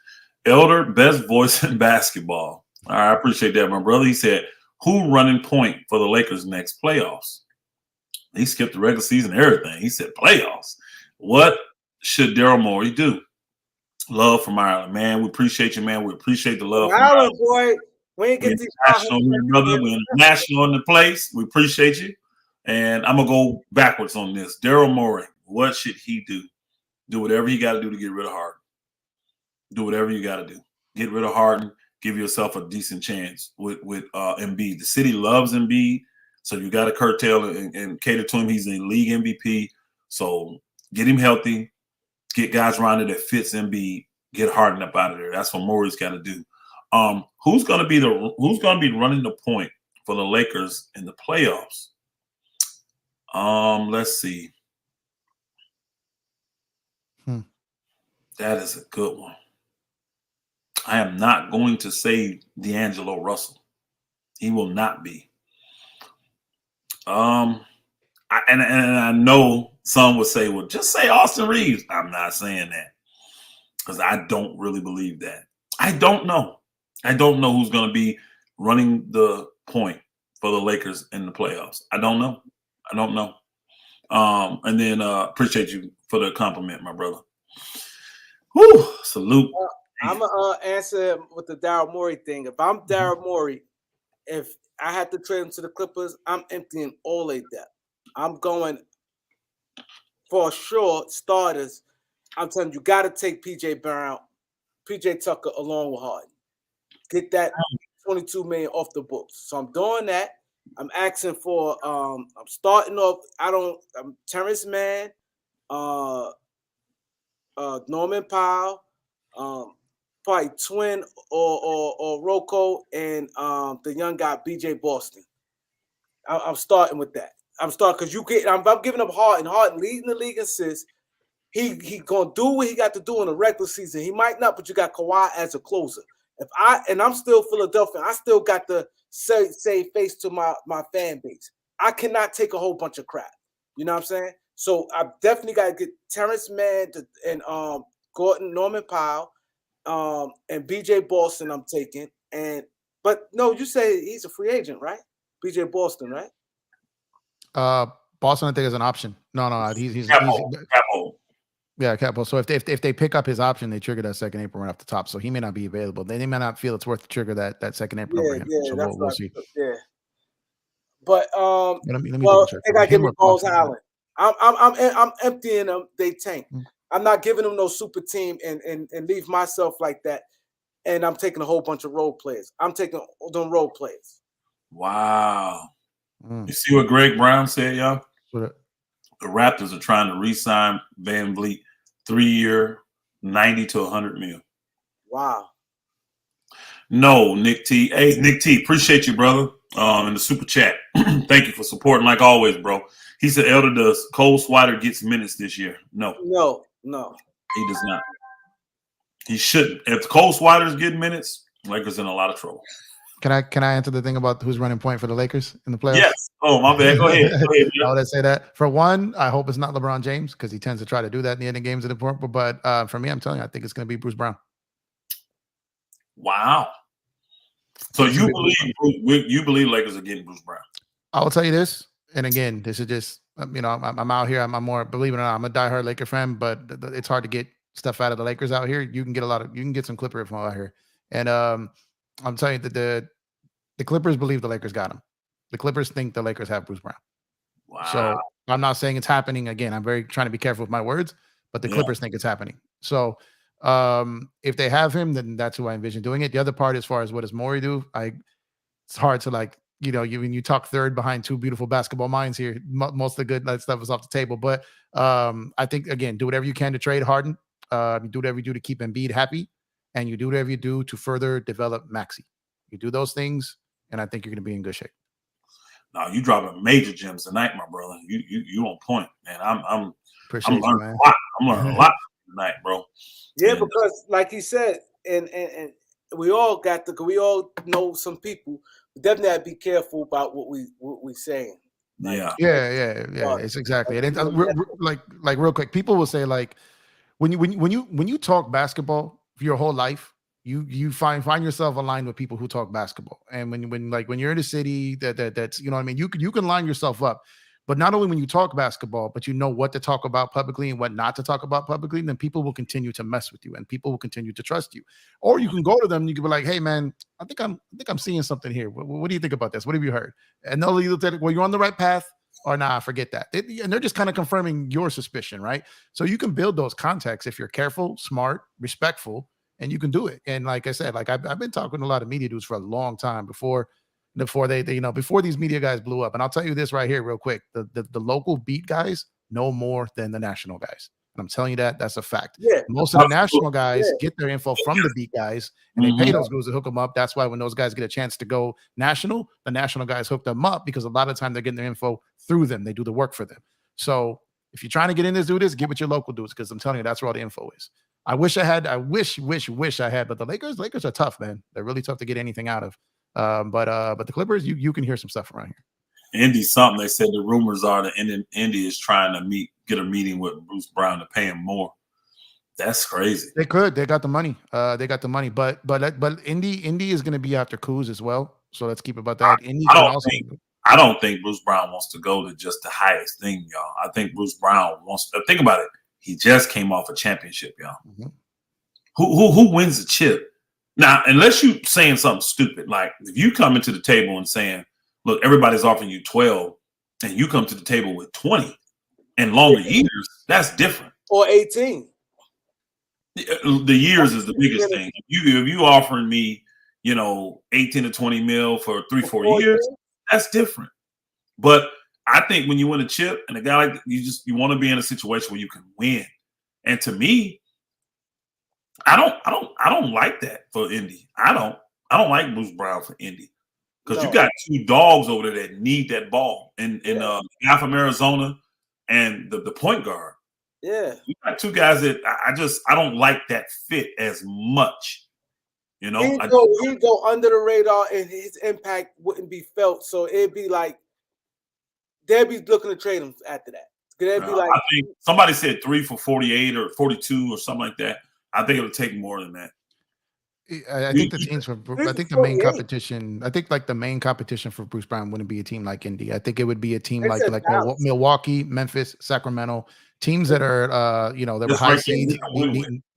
Elder, best voice in basketball. All right, I appreciate that, my brother. He said, who running point for the Lakers next playoffs? He skipped the regular season, everything. He said playoffs. What should Daryl Morey do? Love from Ireland, man. We appreciate you, man. We appreciate the love. Ireland, boy. We ain't get these national, brother. We're international in the place. We appreciate you. And I'm gonna go backwards on this. Daryl Morey, what should he do? Do whatever you got to do to get rid of Harden. Do whatever you got to do. Get rid of Harden. Give yourself a decent chance with Embiid. The city loves Embiid, so you got to curtail and cater to him. He's a league MVP, so get him healthy. Get guys around it that fits Embiid. Get Harden up out of there. That's what Morey's got to do. Who's gonna be running the point for the Lakers in the playoffs? Let's see. That is a good one. I am not going to say D'Angelo Russell. He will not be. And I know some would say, well, just say Austin Reeves. I'm not saying that because I don't really believe that. I don't know. I don't know who's going to be running the point for the Lakers in the playoffs. I don't know. And then appreciate you for the compliment, my brother. Whew, salute. I'm going to answer with the Daryl Morey thing. If I'm Daryl Morey, if I had to trade him to the Clippers, I'm emptying all their depth. I'm going for sure starters. I'm telling you, got to take PJ Tucker along with Harden. Get that $22 million off the books. So I'm doing that. I'm asking for. I'm starting off. I'm Terrence Mann, Norman Powell, probably Twin or Rocco, and the young guy BJ Boston. I'm starting with that. I'm starting because I'm giving up Harden. Harden leading the league assists. He gonna do what he got to do in the regular season. He might not, but you got Kawhi as a closer. I'm still Philadelphia, I still got to say face to my fan base. I cannot take a whole bunch of crap. You know what I'm saying? So I definitely got to get Terrence Mann and Gordon, Norman Powell, and BJ Boston. I'm taking but no, you say he's a free agent, right? BJ Boston, right? Boston, I think, is an option. No, he's Capo. Yeah, Capo. So if they pick up his option, they trigger that second April right off the top. So he may not be available. They may not feel it's worth to trigger that second April over him. So we'll see. Yeah. But let me well, double check. they gotta give me Bones Allen. I'm emptying them. They tank. I'm not giving them no super team and leave myself like that. And I'm taking a whole bunch of role players. I'm taking them role players. Wow. You see what Greg Brown said, y'all? What? The Raptors are trying to re-sign Van Vliet 3-year, 90 to 100 mil. Wow. No, Nick T. Hey, Nick T, appreciate you, brother. In the super chat. Thank you for supporting like always, bro. He said, Elder, does Cole Swider gets minutes this year? No. He does not. He shouldn't. If Cole Swider's getting minutes, Lakers in a lot of trouble. Can I answer the thing about who's running point for the Lakers in the playoffs? Yes. Oh, my bad. Go ahead. How would I say that? For one, I hope it's not LeBron James because he tends to try to do that in the end of games in the purple. But for me, I'm telling you, I think it's going to be Bruce Brown. Wow. So you believe Lakers are getting Bruce Brown? I will tell you this, and again, this is just I'm out here. I'm more, believe it or not, I'm a diehard Laker fan, but it's hard to get stuff out of the Lakers out here. You can get some Clipper info out here, and I'm telling you that the Clippers believe the Lakers got him. The Clippers think the Lakers have Bruce Brown. Wow. So I'm not saying it's happening. Again, I'm very trying to be careful with my words, but the Clippers think it's happening. So if they have him, then that's who I envision doing it. The other part, as far as what does Morey do, it's hard to when you talk third behind two beautiful basketball minds here, most of the good stuff is off the table. But I think, again, do whatever you can to trade Harden. You do whatever you do to keep Embiid happy, and you do whatever you do to further develop Maxey. You do those things, and I think you're going to be in good shape. No, you dropping major gems tonight, my brother. You on point, man. I'm learning man. a lot. I'm learning a lot tonight, bro. Yeah, because like he said, and we all know some people. We definitely have to be careful about what we saying. Yeah. It's exactly. And like real quick, people will say, like, when you talk basketball for your whole life, you find yourself aligned with people who talk basketball. And when you're in a city that's you know what I mean, you can line yourself up. But not only when you talk basketball, but you know what to talk about publicly and what not to talk about publicly, then people will continue to mess with you and people will continue to trust you. Or you can go to them and you can be like, hey man, I think I'm seeing something here. What do you think about this? What have you heard? And they'll either tell you, well, you're on the right path, or nah, forget that. And they're just kind of confirming your suspicion, right? So you can build those contacts if you're careful, smart, respectful, and you can do it. And like I said, like I've been talking to a lot of media dudes for a long time before these media guys blew up. And I'll tell you this right here real quick. The local beat guys know more than the national guys. And I'm telling you that's a fact. Yeah. Most of the national guys get their info from the beat guys, and they pay those guys to hook them up. That's why when those guys get a chance to go national, the national guys hook them up because a lot of the time they're getting their info through them. They do the work for them. So if you're trying to get in this, do this, get with your local dudes, because I'm telling you, that's where all the info is. I wish I had, wish I had, but the Lakers are tough, man. They're really tough to get anything out of. But the Clippers, you can hear some stuff around here. Indy, something they said the rumors are that Indy is trying to get a meeting with Bruce Brown to pay him more. That's crazy. They got the money. But Indy is going to be after Kuz as well. So let's keep about that. I don't think Bruce Brown wants to go to just the highest thing, y'all. I think Bruce Brown wants to think about it. He just came off a championship, y'all. Mm-hmm. Who wins the chip? Now, unless you saying something stupid, like if you come into the table and saying, look, everybody's offering you 12 and you come to the table with 20 and longer years, that's different. Or 18. The years is the biggest thing. If you offering me, 18 to 20 mil for 3-4 years, That's different. But I think when you win a chip and a guy like you want to be in a situation where you can win. And to me, I don't like that for Indy. I don't like Bruce Brown for Indy because you got two dogs over there that need that ball in guy from Arizona and the point guard. Yeah, you got two guys that I don't like that fit as much. You know, he'd go under the radar and his impact wouldn't be felt. So it'd be like they'd be looking to trade him after that. They'd be like, I think somebody said 3 for 48 or 42 or something like that. I think it'll take more than that. I think the teams for I think the main competition. I think like the main competition for Bruce Brown wouldn't be a team like Indy. I think it would be a team like Milwaukee, Memphis, Sacramento, teams that are that were high seeds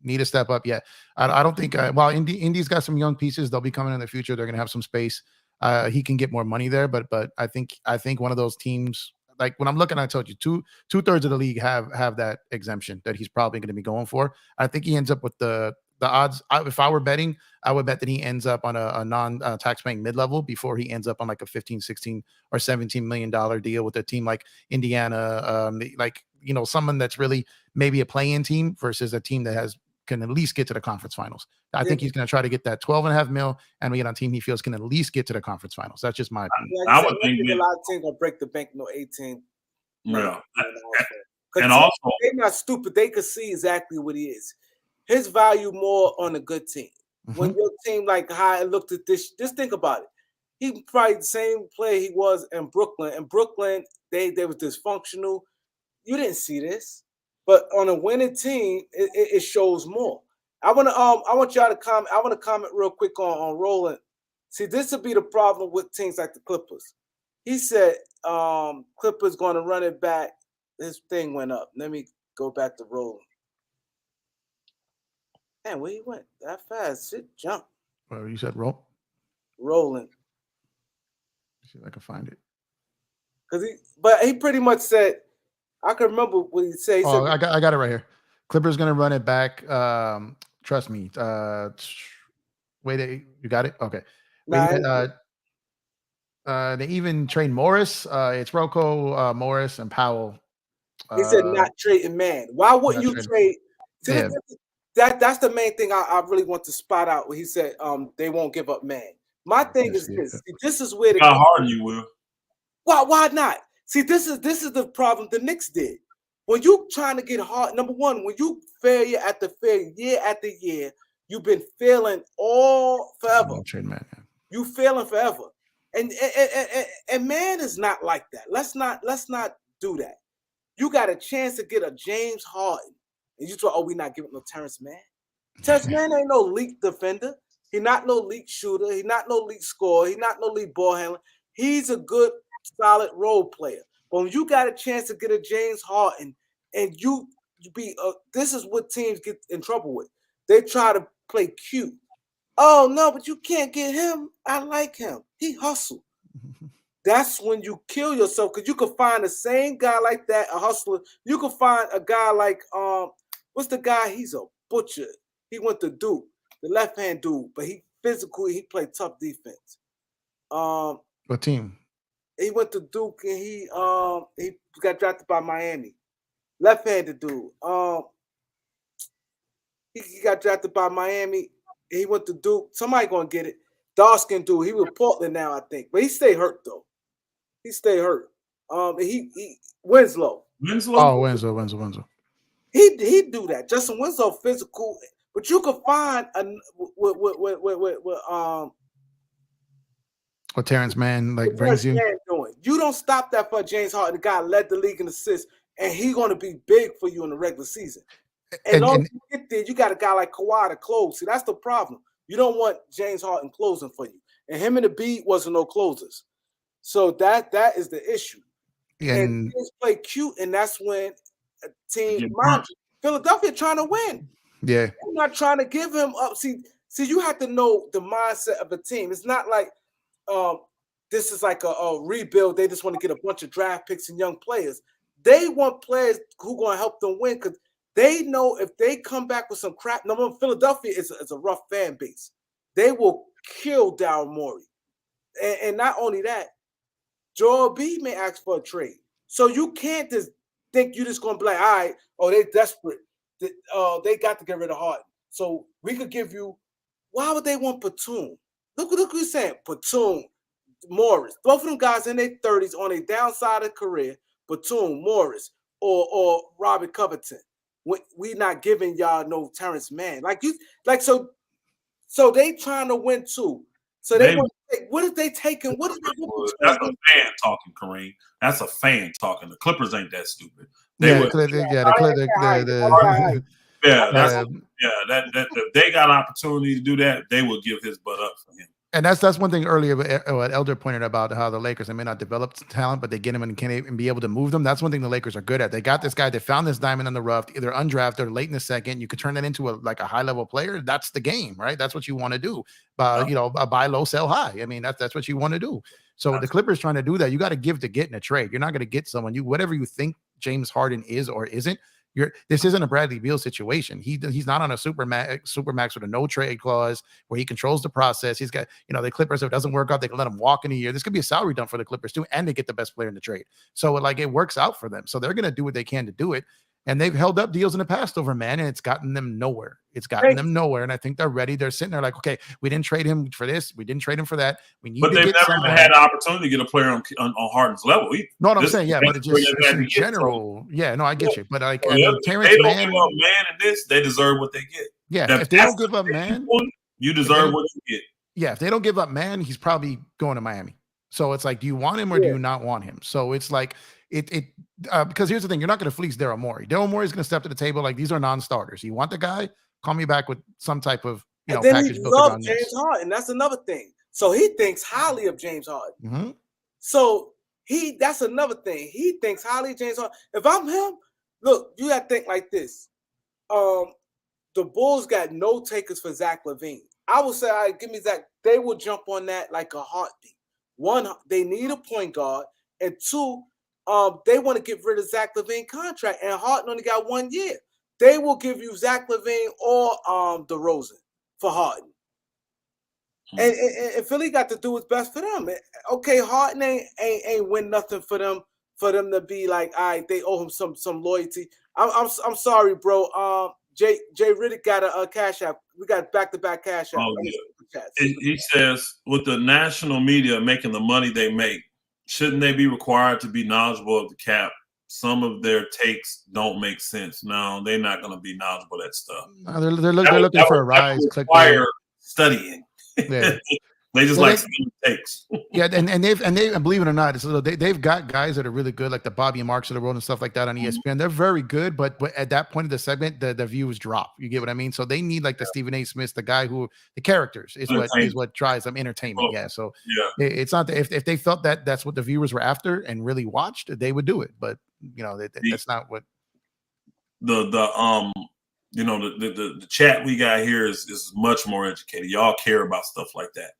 need to step up. Yeah, I don't think. While Indy's got some young pieces, they'll be coming in the future. They're going to have some space. He can get more money there, but I think one of those teams. Like when I'm looking, I told you two-thirds of the league have that exemption that he's probably going to be going for. I think he ends up with the odds. If I were betting, I would bet that he ends up on a non-tax paying mid-level before he ends up on like a 15, 16 or $17 million deal with a team like Indiana, someone that's really maybe a play-in team versus a team that can at least get to the conference finals. I think he's going to try to get that 12.5 mil and we get on a team he feels can at least get to the conference finals. That's just my opinion. I would think a lot of teams gonna break the bank. No 18. Yeah, and also they're not stupid. They could see exactly what he is. His value more on a good team. When your team like high looked at this, just think about it. He probably the same play he was in Brooklyn. In Brooklyn, they was dysfunctional. You didn't see this, but on a winning team, it shows more. I want y'all to comment. I want to comment real quick on Roland. See, this would be the problem with teams like the Clippers. He said Clippers going to run it back. This thing went up. Let me go back to Roland. Man, where he went that fast? Shit jumped. Well, you said Roland. See if I can find it. But he pretty much said, I can remember what he said. He said, I got it right here. Clippers going to run it back. Trust me. Wait, you got it? Okay. They even trade Morris. It's Rocco, Morris, and Powell. He said not trading man. Why wouldn't you trade? Yeah. That's the main thing I really want to spot out. Where he said they won't give up man. My thing is this. This is where how hard you will. Why not? See, this is the problem the Knicks did. When you trying to get hard, number one, when you failure after failure, year after year, you've been failing all forever. Trade man. You failing forever. And man is not like that. Let's not do that. You got a chance to get a James Harden. And you thought, we're not giving no Terrence Mann. Terrence Mann ain't no elite defender. He not no elite shooter. He not no elite scorer. He not no elite ball handler. He's a good, solid role player. But when you got a chance to get a James Harden, and you be this is what teams get in trouble with. They try to play cute. Oh no, but you can't get him. I like him. He hustle. That's when you kill yourself because you could find the same guy like that, a hustler. You could find a guy like what's the guy? He's a butcher. He went to Duke, the left-hand dude, but he physical. He played tough defense. What team? He went to Duke and he got drafted by Miami. Left-handed dude. He got drafted by Miami. He went to Duke. Somebody gonna get it. Dark-skinned dude. He with Portland now, I think, but he stayed hurt though. He stayed hurt. He Winslow. Oh, Winslow. He do that. Justin Winslow physical, but you could find what Terrence Mann brings you. Doing. You don't stop that for James Harden. The guy led the league in assists, and he's going to be big for you in the regular season. And once you get there, you got a guy like Kawhi to close. See, that's the problem. You don't want James Harden closing for you, and him and Embiid wasn't no closers. So that is the issue. And teams play cute, and that's when a team, Philadelphia trying to win. Yeah, I'm not trying to give him up. See, you have to know the mindset of a team. It's not like this is like a rebuild. They just want to get a bunch of draft picks and young players. They want players who going to help them win because they know if they come back with some crap. Number one, Philadelphia is a rough fan base. They will kill Daryl Morey, and not only that. Joel B may ask for a trade. So you can't just think you're just going to be like, all right, oh, they're desperate. They got to get rid of Harden. So we could give you, why would they want Batum? Look what you're saying. Batum, Morris. Both of them guys in their 30s on a downside of career. Batum, Morris, or Robert Covington. We not giving y'all no Terrence Mann. So they trying to win too. So they want to take, what if they taking? What if they? That's a fan talking, Kareem. That's a fan talking. The Clippers ain't that stupid. If they got an opportunity to do that, they will give his butt up for him. And that's one thing earlier what Elder pointed about how the Lakers, they may not develop talent, but they get him and can be able to move them. That's one thing the Lakers are good at. They got this guy, they found this diamond in the rough, either undrafted or late in the second. You could turn that into a high-level player. That's the game, right? That's what you want to do. Buy low, sell high. I mean, that's what you want to do. So the Clippers trying to do that. You got to give to get in a trade. You're not going to get someone. Whatever you think James Harden is or isn't, this isn't a Bradley Beal situation. He's not on a supermax with a no trade clause where he controls the process. He's got, the Clippers, if it doesn't work out, they can let him walk in a year. This could be a salary dump for the Clippers too, and they get the best player in the trade. So it works out for them. So they're going to do what they can to do it. And they've held up deals in the past over man, and it's gotten them nowhere. And I think they're ready. They're sitting there like, okay, we didn't trade him for this. We didn't trade him for that. We need. But they've never even had an opportunity to get a player on Harden's level. No, I'm saying, but it's in general. Yeah, no, I get you. But Terrence they don't give up man in this, they deserve what they get. Yeah, if they don't give up man, you deserve what you get. Yeah, if they don't give up man, he's probably going to Miami. So it's like, do you want him or do you not want him? So it's like because here's the thing, you're not going to fleece Daryl Morey. Daryl Morey is going to step to the table like these are non-starters. You want the guy? Call me back with some type of package. He loves James Harden. That's another thing. So he thinks highly of James Harden. Mm-hmm. So that's another thing. He thinks highly of James Harden. If I'm him, look, you got to think like this. The Bulls got no takers for Zach LaVine. I would say, all right, give me Zach. They will jump on that like a heartbeat. One, they need a point guard, and two, they want to get rid of Zach LaVine contract, and Harden only got 1 year. They will give you Zach LaVine or DeRozan for Harden. And Philly got to do what's best for them. Okay, Harden ain't win nothing for them to be like, all right, they owe him some loyalty. I'm sorry, bro. Jay Riddick got a cash app. We got back-to-back cash app. Oh, yeah. He says, with the national media making the money they make, shouldn't they be required to be knowledgeable of the cap? Some of their takes don't make sense. No, they're not going to be knowledgeable of that stuff. No, they're looking for a rise. Require studying. Yeah. They just like takes. Yeah, and they believe it or not, they've got guys that are really good, like the Bobby Marks of the world and stuff like that on ESPN. They're very good, but at that point of the segment, the views drop. You get what I mean? So they need like the Stephen A. Smith, the guy who the characters is what drives them entertainment. Yeah, so it's not that if they felt that that's what the viewers were after and really watched, they would do it. But that's not what the chat we got here is much more educated. Y'all care about stuff like that,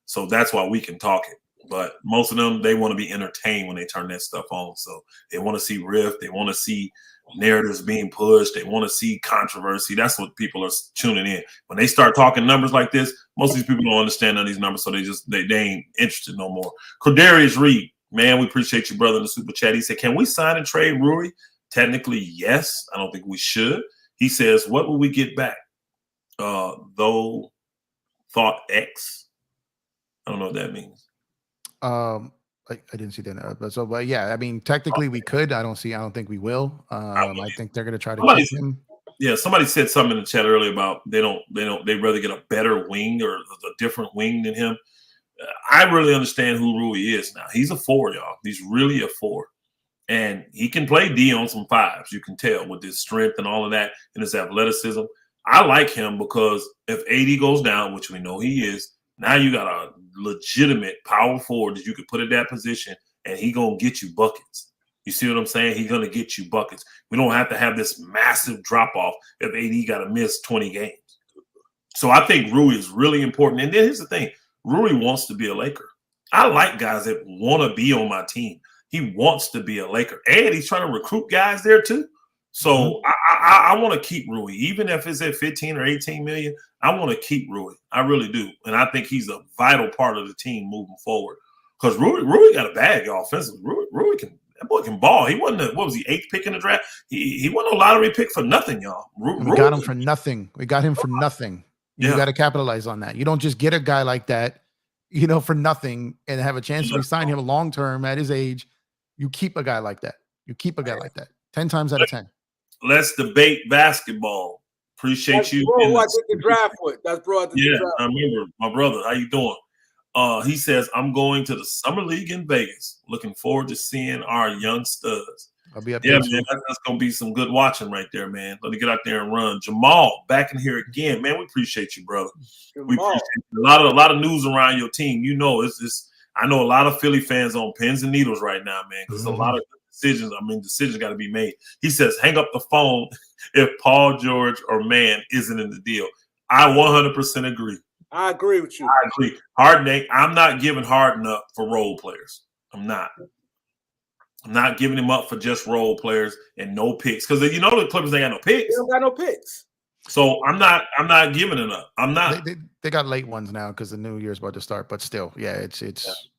so that's why we can talk it. But most of them, they want to be entertained when they turn that stuff on. So they want to see rift, they want to see narratives being pushed, they want to see controversy. That's what people are tuning in. When they start talking numbers like this, most of these people don't understand none of these numbers, so they ain't interested no more. Cordarius Reed, man, we appreciate you, brother, in the super chat. He said, can we sign and trade Rui? Technically, yes. I don't think we should. He says, what will we get back? Though thought X. I don't know what that means. I didn't see that. But yeah, I mean, technically we could. I don't think we will. I think they're going to try to keep him. Yeah, somebody said something in the chat earlier about they'd rather get a better wing or a different wing than him. I really understand who Rui is now. He's a 4, y'all. He's really a 4. And he can play D on some 5s. You can tell with his strength and all of that and his athleticism. I like him because if AD goes down, which we know he is, now you got a legitimate power forward that you could put in that position, and he gonna get you buckets. You see what I'm saying? He's gonna get you buckets. We don't have to have this massive drop off if AD got to miss 20 games. So I think Rui is really important. And then here's the thing: Rui wants to be a Laker. I like guys that want to be on my team. He wants to be a Laker, and he's trying to recruit guys there too. So I want to keep Rui, even if it's at 15 or 18 million. I want to keep Rui. I really do, and I think he's a vital part of the team moving forward. Because Rui got a bag offensively. Rui that boy can ball. He wasn't what was he 8th pick in the draft? He wasn't a lottery pick for nothing, y'all. We got him for nothing. We got him for nothing. You got to capitalize on that. You don't just get a guy like that, for nothing and have a chance to resign him long term at his age. You keep a guy like that. 10 times out of 10. Let's debate basketball. Appreciate you. Bro, I did the draft with. That's bro. I remember my brother. How you doing? He says, I'm going to the Summer League in Vegas. Looking forward to seeing our young studs. I'll be up there. Yeah, man, that's going to be some good watching right there, man. Let me get out there and run. Jamal, back in here again. Man, we appreciate you, brother. We appreciate you. A lot of news around your team. I know a lot of Philly fans on pins and needles right now, man, because a lot of decisions got to be made. He says, hang up the phone if Paul George or Mann isn't in the deal. I 100% agree. I agree with you. I agree. Harden, I'm not giving Harden up for role players. I'm not giving him up for just role players and no picks. Because the Clippers ain't got no picks. They don't got no picks. So I'm not giving it up. I'm not. They got late ones now because the new year's about to start. But still, it's.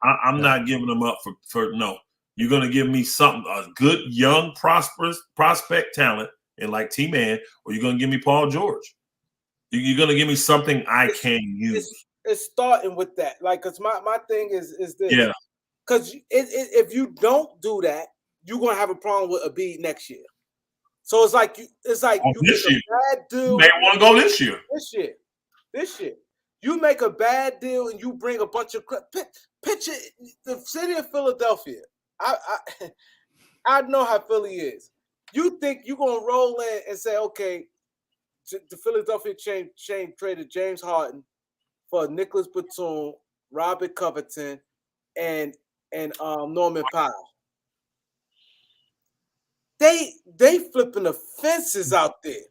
I'm not giving them up for no. You're gonna give me something, a good young prosperous prospect talent, and like T-Man, or you're gonna give me Paul George. You're gonna give me something I can use. It's starting with that, like, cause my thing is this. Yeah. Cause if you don't do that, you're gonna have a problem with Embiid next year. So it's like you this make year. a bad deal. They want to go this year. This year, you make a bad deal and you bring a bunch of picture the city of Philadelphia. I know how Philly is. You think you're gonna roll in and say, okay, the Philadelphia chain traded James Harden for Nicholas Batum, Robert Covington, and Norman Powell. They flipping the fences out there.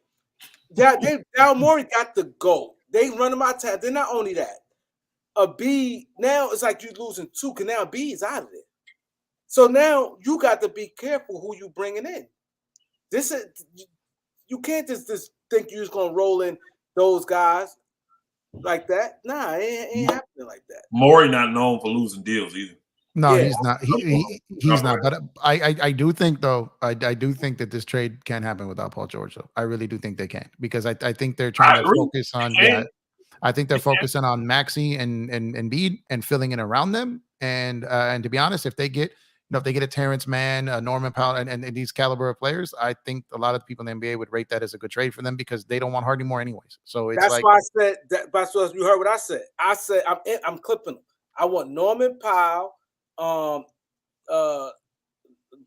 Daryl Morey got the goal. They run them out of town. They're not only that. Embiid, now it's like you're losing 2, because now Embiid is out of there. So now you got to be careful who you bringing in. You can't just think you're just gonna roll in those guys like that. Nah, it ain't happening like that. Morey not known for losing deals either. No, he's not. He's not. But I do think, though, I do think that this trade can happen without Paul George, though. I really do think they can, because I think they're trying to focus on. Yeah, I think they're focusing on Maxey and Embiid and filling in around them. And to be honest, if they get a Terrence Mann, Norman Powell, and these caliber of players, I think a lot of people in the NBA would rate that as a good trade for them, because they don't want Harden more anyways. So that's why I said that. That's what you heard what I said. I said I'm clipping them. I want Norman Powell,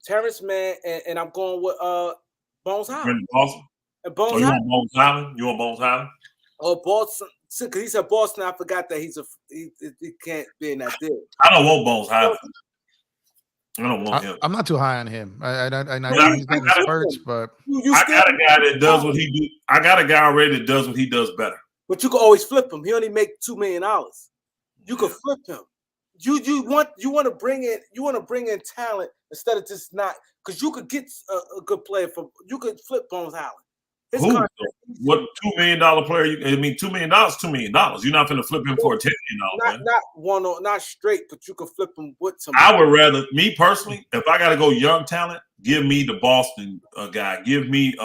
Terrence Mann, and I'm going with Bones Highland. You want Bones Highland? You want Bones Highland? Oh, Boston. Because he said Boston. I forgot that he can't be in that deal. I don't want Bones Highland. I don't want him. I'm not too high on him. I know he's got spurts, but I got a guy that does what he do. I got a guy already that does what he does better. But you can always flip him. He only make $2 million. You can flip him. You want to bring in talent instead of just not, because you could get a good player you could flip Bones Highland. What $2 million player? $2 million, $2 million. You're not going to flip him for a $10 million. Not straight, but you can flip him with some. I would rather, me personally, if I got to go young talent, give me the Boston guy. Give me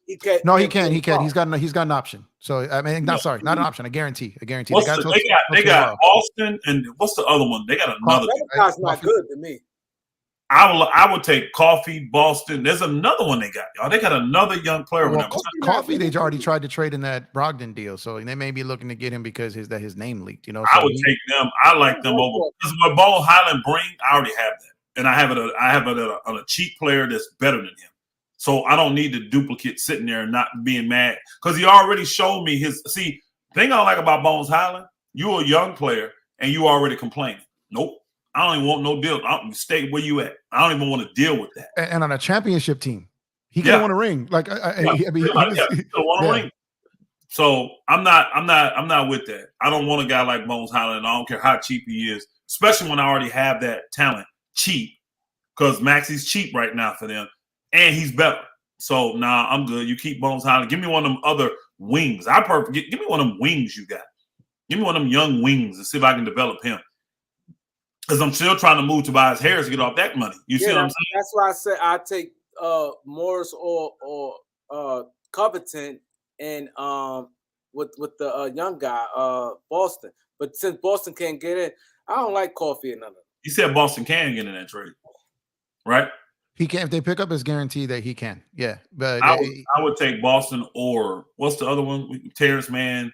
he can't. No, he can. He's got an option. So I mean, not an option. A guarantee. They got Boston, and what's the other one? They got another. That guy's not good to me. I would take Coffee, Boston. There's another one they got, y'all. They got another young player. Coffee, they already tried to trade in that Brogdon deal, so they may be looking to get him because his name leaked. So I would take them. I like them over, because what Bones Highland bring, I already have that, and I have it on a cheap player that's better than him. So I don't need the duplicate sitting there and not being mad, because he already showed me his. See, the thing I like about Bones Highland, you're a young player and you already complaining. Nope. I don't even want no deal. Stay where you at. I don't even want to deal with that. And on a championship team, he can want a ring. Like want a ring. So I'm not with that. I don't want a guy like Bones Highland. I don't care how cheap he is, especially when I already have that talent cheap. Because Maxey's cheap right now for them, and he's better. So I'm good. You keep Bones Highland. Give me one of them other wings. Give me one of them wings you got. Give me one of them young wings and see if I can develop him. Because I'm still trying to move Tobias Harris to get off that money. You see what I'm saying? That's why I said I take Morris or Covington and with the young guy Boston. But since Boston can't get in, I don't like Coffee and none of them. You said Boston can get in that trade, right? He can. If they pick up his guarantee that he can. Yeah, but I would take Boston or what's the other one? Terrence Mann.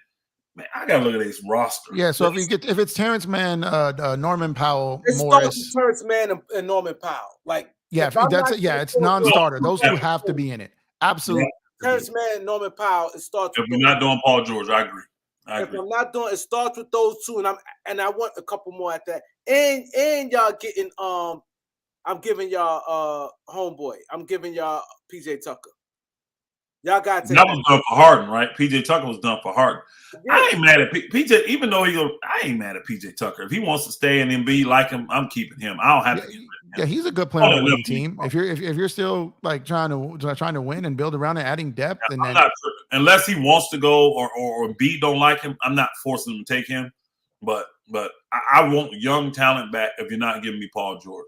Man, I gotta look at this roster. Yeah, so if it's Terrence Mann, Norman Powell, It Morris, starts with Terrence Mann and Norman Powell. Like it's non-starter. Those two have to be in it. Absolutely. Yeah. Terrence Mann and Norman Powell. It starts. If we're not doing Paul George, I agree. If I'm not doing, it starts with those two, and I want a couple more at that. And y'all getting I'm giving y'all homeboy. I'm giving y'all PJ Tucker. Y'all got to. That was done for Harden, right? PJ Tucker was done for Harden. Yeah. I ain't mad at PJ, even though I ain't mad at PJ Tucker. If he wants to stay in Embiid like him, I'm keeping him. I don't have to get rid of him. Yeah, he's a good player on the winning team. If you're still like trying to win and build around and adding depth, and I'm not sure. Unless he wants to go or Embiid don't like him, I'm not forcing him to take him. But I want young talent back if you're not giving me Paul George.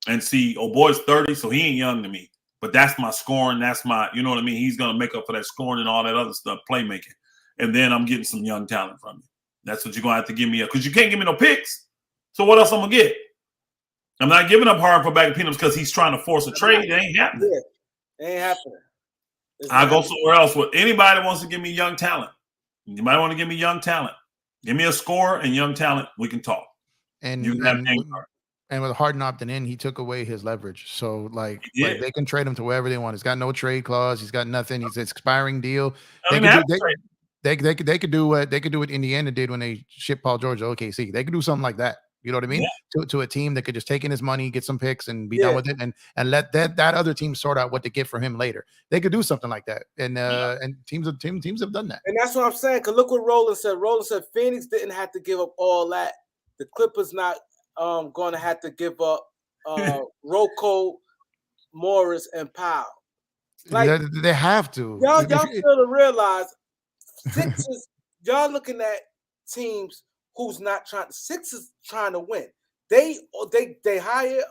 And see, boy's 30, so he ain't young to me. But that's my scoring. That's my, you know what I mean? He's going to make up for that scoring and all that other stuff, playmaking. And then I'm getting some young talent from you. That's what you're going to have to give me up. Because you can't give me no picks. So what else I'm going to get? I'm not giving up Harden for a bag of peanuts because he's trying to force a trade. It ain't happening. Yeah, it ain't happening. I'll go somewhere else. With anybody wants to give me young talent. You might want to give me young talent. Give me a scorer and young talent. We can talk. And you can have and with Harden opting in, he took away his leverage. So like they can trade him to wherever they want. He's got no trade clause. He's got nothing. He's an expiring deal. They could do what Indiana did when they shipped Paul George to OKC. They could do something like that. You know what I mean? Yeah. To a team that could just take in his money, get some picks, and be done with it, and let that other team sort out what to get for him later. They could do something like that, and teams have done that. And that's what I'm saying. Cause look what Roland said. Roland said Phoenix didn't have to give up all that. The Clippers not going to have to give up Rocco, Morris, and Powell. Like they have to. Y'all fail to realize Sixers. Y'all looking at teams who's not trying. Sixers trying to win. They hire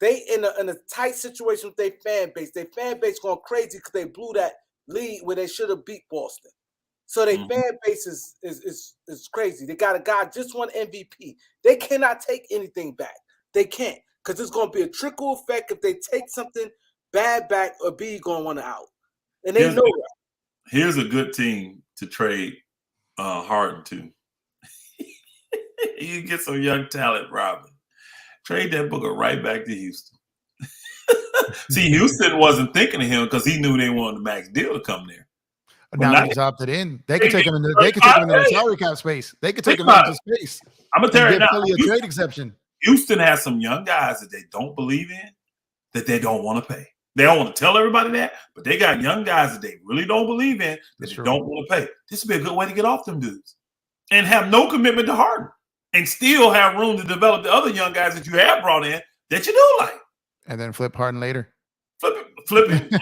they in a tight situation with their fan base. Their fan base going crazy because they blew that lead where they should have beat Boston. So their fan base is crazy. They got a guy just won MVP. They cannot take anything back. They can't because it's going to be a trickle effect if they take something bad back or B going to want to out. And they know that. Here's a good team to trade Harden to. You get some young talent, Robin. Trade that booker right back to Houston. See, Houston wasn't thinking of him because he knew they wanted the max deal to come there. Now he's opted in. They could take him into the salary cap space. They could take him into space. I'm gonna tell you now. A trade exception. Houston has some young guys that they don't believe in, that they don't want to pay. They don't want to tell everybody that, but they got young guys that they really don't believe in that they don't want to pay. This would be a good way to get off them dudes and have no commitment to Harden and still have room to develop the other young guys that you have brought in that you do like. And then flip Harden later. Flip it.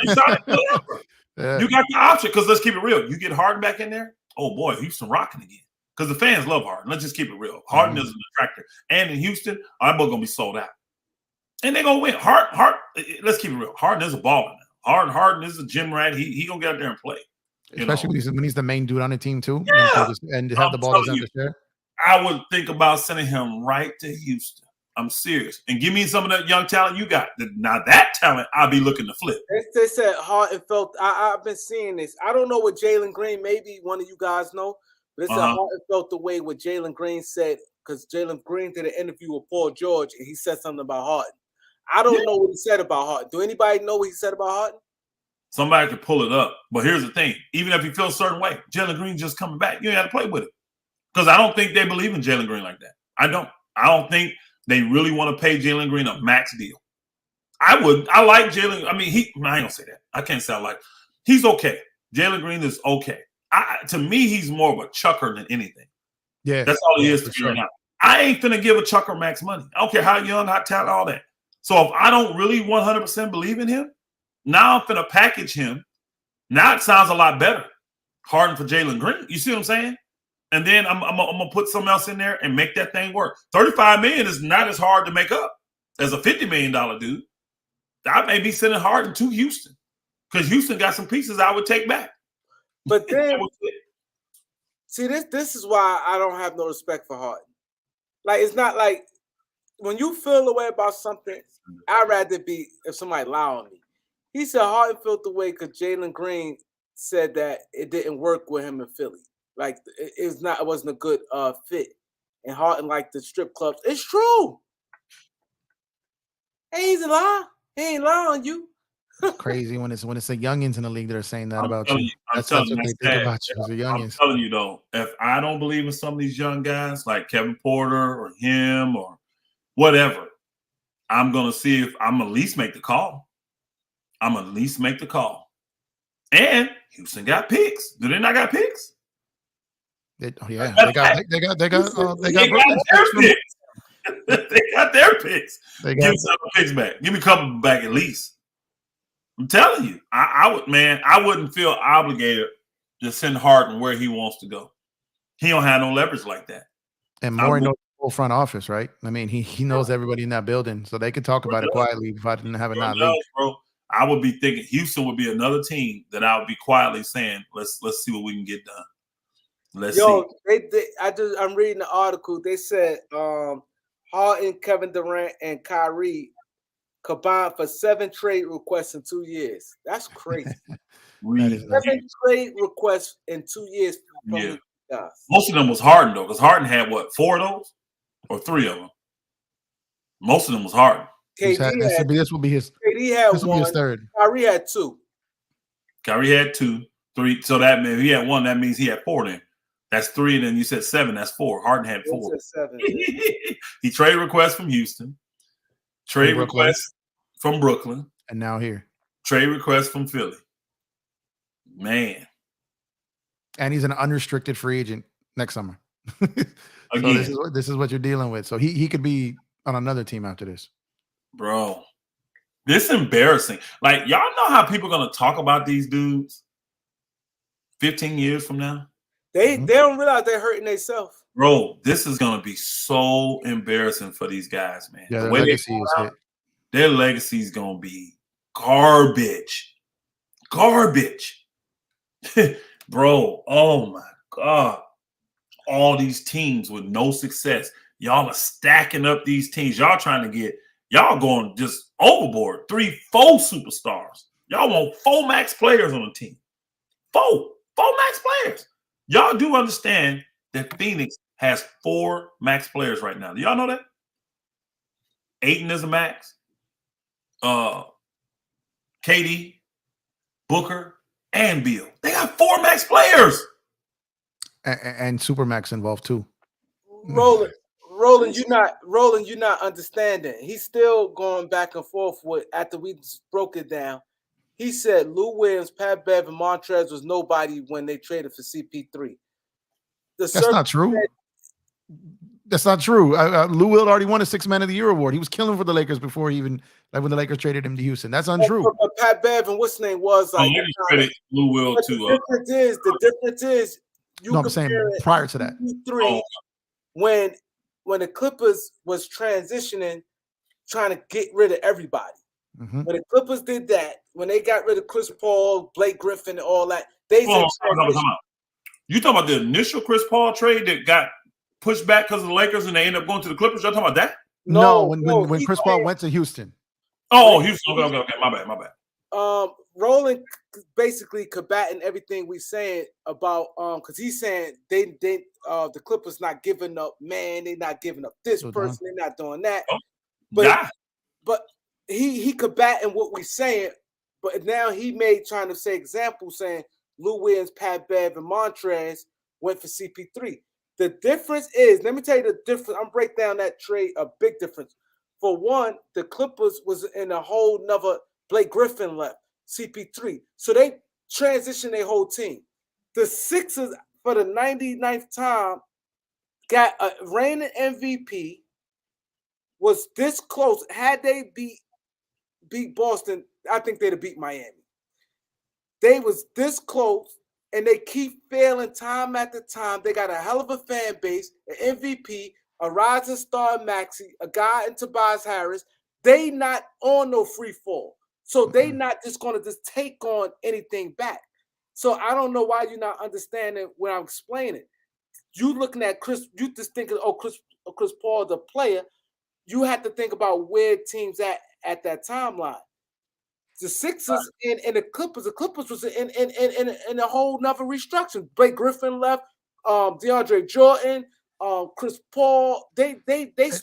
You got the option because let's keep it real. You get Harden back in there. Oh boy, Houston rocking again because the fans love Harden. Let's just keep it real. Harden is an attractor, and in Houston, our book gonna be sold out, and they're gonna win. Harden. Let's keep it real. Harden is a baller now. Harden is a gym rat. He gonna get out there and play. Especially when he's the main dude on the team too. Yeah. And have the ball doesn't share. I would think about sending him right to Houston. I'm serious. And give me some of that young talent you got. Now that talent, I'll be looking to flip. They said Harden felt. I've been seeing this. I don't know what Jalen Green. Maybe one of you guys know. But it said Harden felt the way what Jalen Green said because Jalen Green did an interview with Paul George and he said something about Harden. I don't know what he said about Harden. Do anybody know what he said about Harden? Somebody could pull it up. But here's the thing. Even if you feel a certain way, Jalen Green just coming back. You ain't got to play with it. Because I don't think they believe in Jalen Green like that. I don't think they really want to pay Jalen Green a max deal. I like Jalen. I mean, I ain't gonna say that. I can't say I like. He's okay. Jalen Green is okay. To me, he's more of a chucker than anything. Yeah, that's all he is to me right now. I ain't finna give a chucker max money. I don't care how young, how talented, all that. So if I don't really 100% believe in him, now I'm finna package him. Now it sounds a lot better. Harden for Jalen Green. You see what I'm saying? and then I'm gonna put something else in there and make that thing work. $35 million is not as hard to make up as a $50 million dude. I may be sending Harden to Houston because Houston got some pieces I would take back. But then, see, this is why I don't have no respect for Harden. Like, it's not like when you feel the way about something, I'd rather be if somebody lie on me. He said Harden felt the way because Jalen Green said that it didn't work with him in Philly. Like, it wasn't a good fit. And Harden liked the strip clubs. It's true. Hey, he's a lie. He ain't lying on you. Crazy when it's the youngins in the league that are saying that about you. That's what they think about you as the youngins. I'm telling you though, if I don't believe in some of these young guys like Kevin Porter or him or whatever, I'm gonna see if I'm at least make the call. And Houston got picks. Do they not got picks? They got They got their picks. Give me some picks back. Give me a couple back at least. I'm telling you, I wouldn't feel obligated to send Harden where he wants to go. He don't have no leverage like that. And Morey knows the whole front office, right? I mean, he knows everybody in that building, so they could talk about it quietly if I didn't have it not leaked. Bro, I would be thinking Houston would be another team that I would be quietly saying, let's see what we can get done. Let's see. I'm reading the article. They said Harden, Kevin Durant, and Kyrie combined for 7 trade requests in 2 years. That's crazy. 7 trade requests in 2 years. Yeah. Most of them was Harden though, because Harden had what, 4 of those or 3 of them. Most of them was Harden. This will be his. KD had this will one. Be his third. Kyrie had 2. Kyrie had 2, 3. So that means he had 1. That means he had 4 then. That's 3, and then you said 7. That's 4. Harden had 4. Said 7. He trade requests from Houston. Trade requests from Brooklyn. And now here. Trade requests from Philly. Man. And he's an unrestricted free agent next summer. So this is what you're dealing with. So he could be on another team after this. Bro. This is embarrassing. Like, y'all know how people are going to talk about these dudes 15 years from now? They don't realize they're hurting themselves. Bro, this is going to be so embarrassing for these guys, man. Yeah, their legacy is going to be garbage. Garbage. Bro, oh my God. All these teams with no success. Y'all are stacking up these teams. Y'all trying to y'all going just overboard. 3, 4 superstars. Y'all want 4 max players on the team. 4 max players. Y'all do understand that Phoenix has 4 max players right now. Do y'all know that? Ayton is a max. KD, Booker, and Beal. They got 4 max players. And Supermax involved too. Roland, you're not understanding. He's still going back and forth with after we broke it down. He said Lou Williams, Pat Bev, and Montrez was nobody when they traded for CP3. That's not true. That's not true. Lou Will already won a 6 Man of the Year award. He was killing for the Lakers before when the Lakers traded him to Houston. That's untrue. But Pat Bev and what's his name was like. Credit Lou Will too. The difference is. I'm saying prior to that. When the Clippers was transitioning, trying to get rid of everybody. Mm-hmm. When the Clippers did that, when they got rid of Chris Paul, Blake Griffin, and all that, you talking about the initial Chris Paul trade that got pushed back because of the Lakers and they ended up going to the Clippers? Y'all talking about that? No, when Chris Paul went to Houston. Oh, Houston. Okay. My bad. Roland basically combating everything we saying about because he's saying the Clippers not giving up, man, they not giving up this person, they're not doing that. But he combating what we saying, but now he trying to say example saying Lou Williams, Pat Bev, and Montrez went for CP3. The difference is, let me tell you the difference. I'm break down that trade, a big difference. For one, the Clippers was in a whole nother Blake Griffin left. CP3. So they transitioned their whole team. The Sixers, for the 99th time, got a reigning MVP, was this close. Had they beat Boston, I think they'd have beat Miami. They was this close and they keep failing time after time. They got a hell of a fan base, an MVP, a rising star Maxey, a guy in Tobias Harris. They not on no free fall. So they not just going to just take on anything back. So I don't know why you're not understanding what I'm explaining. You looking at Chris, you just thinking, Chris Paul, the player. You have to think about where teams at that timeline. The Sixers and the Clippers. The Clippers was in a whole nother restructuring. Blake Griffin left. DeAndre Jordan, Chris Paul. They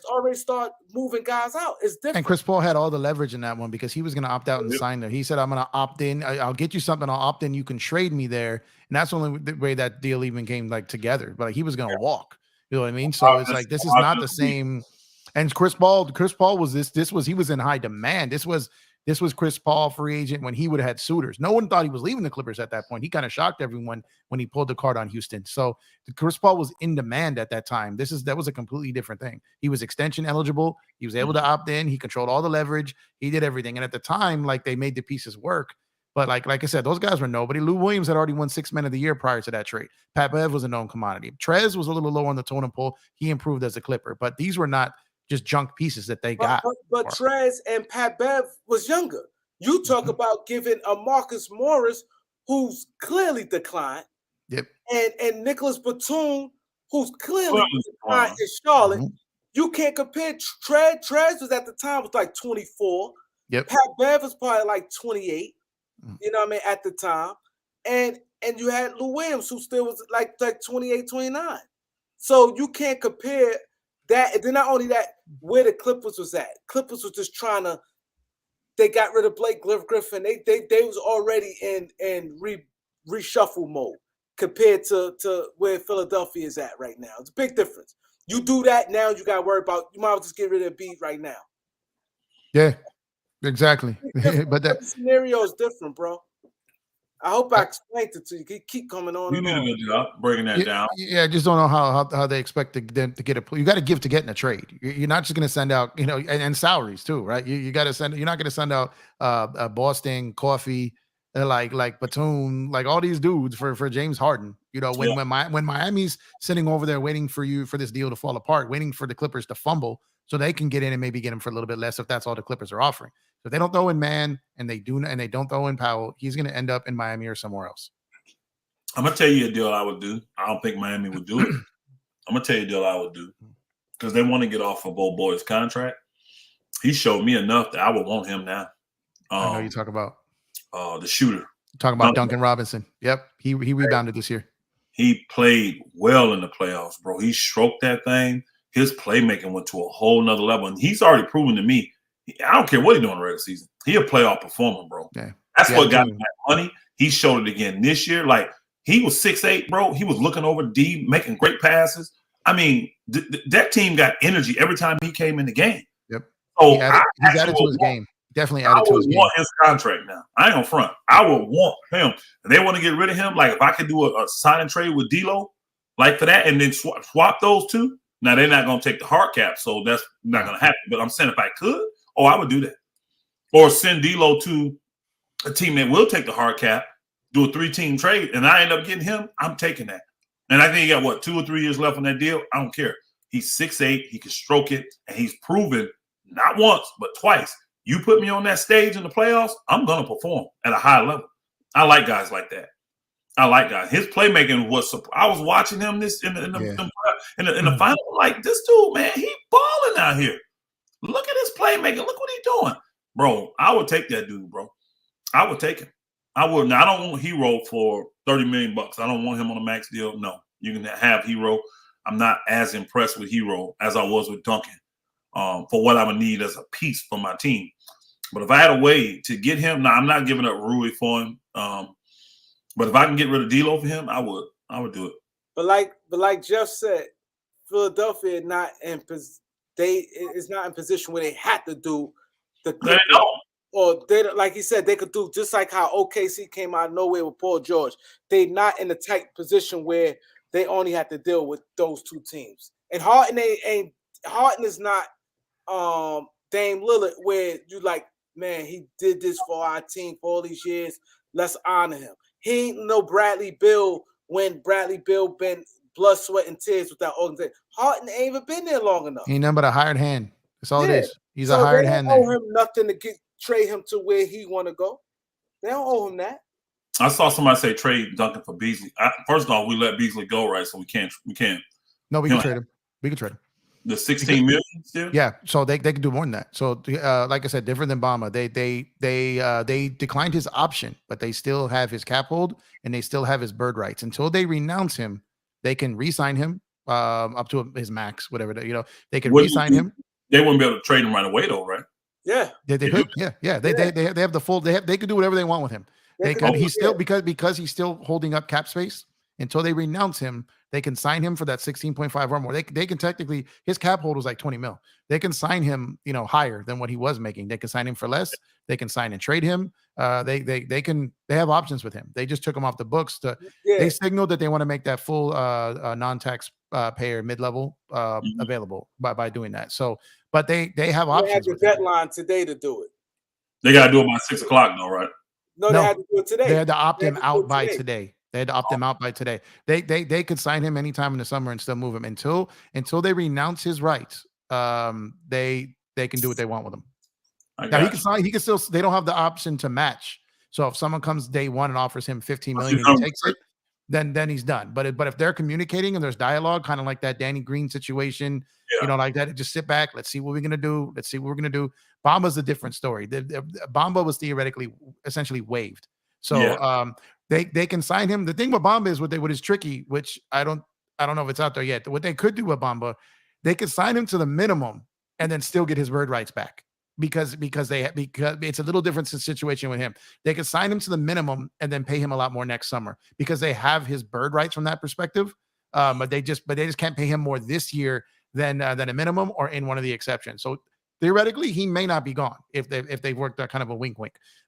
already start moving guys out. It's different. And Chris Paul had all the leverage in that one because he was going to opt out and sign there. He said, "I'm going to opt in. I'll get you something. I'll opt in. You can trade me there." And that's the only way that deal even came like together. But like he was going to walk. You know what I mean? So it's like this is not the same. And Chris Paul was he was in high demand. This was Chris Paul, free agent, when he would have had suitors. No one thought he was leaving the Clippers at that point. He kind of shocked everyone when he pulled the card on Houston. So Chris Paul was in demand at that time. That was a completely different thing. He was extension eligible. He was able to opt in. He controlled all the leverage. He did everything. And at the time, like they made the pieces work. But like I said, those guys were nobody. Lou Williams had already won 6 Men of the Year prior to that trade. Pat Bev was a known commodity. Trez was a little low on the totem pole. He improved as a Clipper. But these were not just junk pieces that they got. But Trez and Pat Bev was younger. You talk about giving a Marcus Morris, who's clearly declined, and Nicholas Batum, who's clearly declined in Charlotte. You can't compare. Trez was at the time was like 24. Pat Bev was probably like 28. You know what I mean, at the time. And you had Lou Williams, who still was like 28, 29. So you can't compare that. And then not only that, where the Clippers was at. Clippers was just trying to. They got rid of Blake Griffin. They was already in reshuffle mode compared to where Philadelphia is at right now. It's a big difference. You do that now, you got to worry about. You might as well just get rid of Embiid right now. Yeah, exactly. But that scenario is different, bro. I hope I explained it to you. You keep coming on. You did a good job breaking that down. Yeah, I just don't know how they expect them to get a. You got to give to get in a trade. You're not just going to send out, and salaries too, right? You got to send. You're not going to send out Boston, Coffee, like Batum, like all these dudes for James Harden. When Miami's sitting over there waiting for this deal to fall apart, waiting for the Clippers to fumble so they can get in and maybe get him for a little bit less if that's all the Clippers are offering. So if they don't throw in Man and they don't throw in Powell, he's going to end up in Miami or somewhere else. I'm going to tell you a deal I would do. I don't think Miami would do it. I'm going to tell you a deal I would do because they want to get off of Bo Boy's contract. He showed me enough that I would want him now. I know you talk about the shooter. Talking about Duncan Robinson. Yep. He rebounded this year. He played well in the playoffs, bro. He stroked that thing. His playmaking went to a whole nother level. And he's already proven to me, I don't care what he doing in the regular season. He a playoff performer, bro. Yeah. That's what got him that money. He showed it again this year. Like, he was 6'8", bro. He was looking over D, making great passes. I mean, that team got energy every time he came in the game. Yep. So he's added to his game. Definitely added to his game. I would want his contract now. I ain't gonna front. I would want him. And they want to get rid of him. Like, if I could do a sign and trade with D'Lo, like for that, and then swap those two. Now, they're not going to take the hard cap, so that's not going to happen. But I'm saying if I could, I would do that. Or send D'Lo to a team that will take the hard cap, do a 3-team trade, and I end up getting him, I'm taking that. And I think he got, 2 or 3 years left on that deal? I don't care. He's 6'8", he can stroke it, and he's proven not once, but twice. You put me on that stage in the playoffs, I'm going to perform at a high level. I like guys like that. I like guys. His playmaking was. I was watching him in the final. Like, this dude, man, he balling out here. Look at his playmaking. Look what he's doing, bro. I would take that dude, bro. I would take him. I would. Now, I don't want Hero for $30 million. I don't want him on a max deal. No, you can have Hero. I'm not as impressed with Hero as I was with Duncan for what I would need as a piece for my team. But if I had a way to get him, now I'm not giving up Rui for him. But if I can get rid of D'Lo for him, I would do it. But like Jeff said, Philadelphia is not in position where they have to do the Clippers. They don't. Or they, like he said, they could do just like how OKC came out of nowhere with Paul George. They're not in a tight position where they only have to deal with those two teams. And Harden is not Dame Lillard, where you like, man, he did this for our team for all these years. Let's honor him. He ain't no Bradley Beal when Bradley Beal been blood, sweat, and tears with that organization. Harden ain't even been there long enough. He ain't nothing but a hired hand. That's all it is. He's a So hired they don't hand owe there. him nothing to trade him to where he want to go. They don't owe him that. I saw somebody say trade Duncan for Beasley. First off, we let Beasley go, right? So we can't. No, we can trade him. We can trade him. The 16 million still? Yeah, so they can do more than that. So like I said, different than Bama. They declined his option, but they still have his cap hold and they still have his bird rights. Until they renounce him, they can re-sign him up to his max, whatever. They can re-sign him. They wouldn't be able to trade him right away, though, right? Yeah, they could. Yeah. They have the full. They could do whatever they want with him. They could. He's still because he's still holding up cap space. Until they renounce him, they can sign him for that 16.5 or more. They can technically, his cap hold was like 20 mil. They can sign him, higher than what he was making. They can sign him for less. They can sign and trade him. They have options with him. They just took him off the books. They signaled that they want to make that full non-tax payer mid-level available by doing that. So, but they have options. They had the deadline today to do it. They got to do it by 6 o'clock, though, right? No, they had to do it today. They had to opt him out by today. They had to opt him out by today. They could sign him anytime in the summer and still move him until they renounce his rights. They can do what they want with him. Now he can sign. He can still. They don't have the option to match. So if someone comes day one and offers him 15 million and he takes it, then he's done. But if they're communicating and there's dialogue, kind of like that Danny Green situation, like that, just sit back. Let's see what we're gonna do. Bamba's a different story. Bamba was theoretically essentially waived. So they can sign him. The thing with Bamba is what is tricky, which I don't know if it's out there yet. What they could do with Bamba, they could sign him to the minimum and then still get his bird rights back because it's a little different situation with him. They could sign him to the minimum and then pay him a lot more next summer because they have his bird rights from that perspective. But they just can't pay him more this year than a minimum or in one of the exceptions. So theoretically, he may not be gone if they've worked out kind of a wink.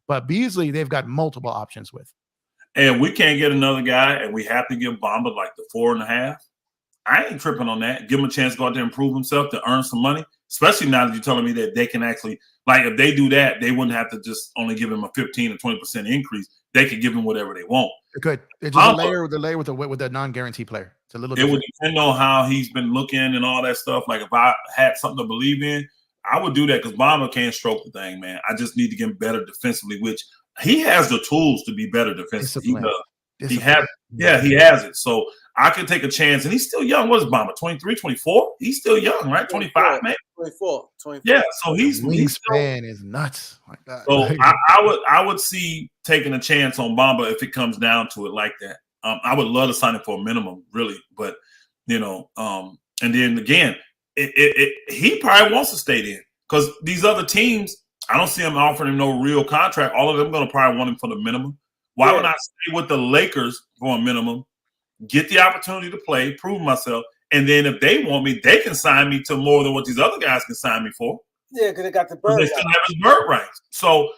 But Beasley, they've got multiple options with. And we can't get another guy, and we have to give Bamba like the 4.5. I ain't tripping on that. Give him a chance to go out there and prove himself to earn some money, especially now that you're telling me that they can actually, like, if they do that, they wouldn't have to just only give him a 15 or 20% increase. They could give him whatever they want. It could. It's just a layer with a non-guarantee player. It's a little different. It would depend on how he's been looking and all that stuff. Like, if I had something to believe in, I would do that because Bamba can't stroke the thing, man. I just need to get him better defensively, which he has the tools to be better defensively. He has it. So I could take a chance, and he's still young. What is Bamba? 23, 24? He's still young, right? 25, man. 24. Yeah, so he's wingspan is nuts. My God. So I would see taking a chance on Bamba if it comes down to it like that. I would love to sign him for a minimum, really, but and then again, he probably wants to stay there because these other teams, I don't see him offering him no real contract. All of them going to probably want him for the minimum. Why would I stay with the Lakers for a minimum, get the opportunity to play, prove myself, and then if they want me, they can sign me to more than what these other guys can sign me for? Yeah, because they got the bird. They still have his bird rights. So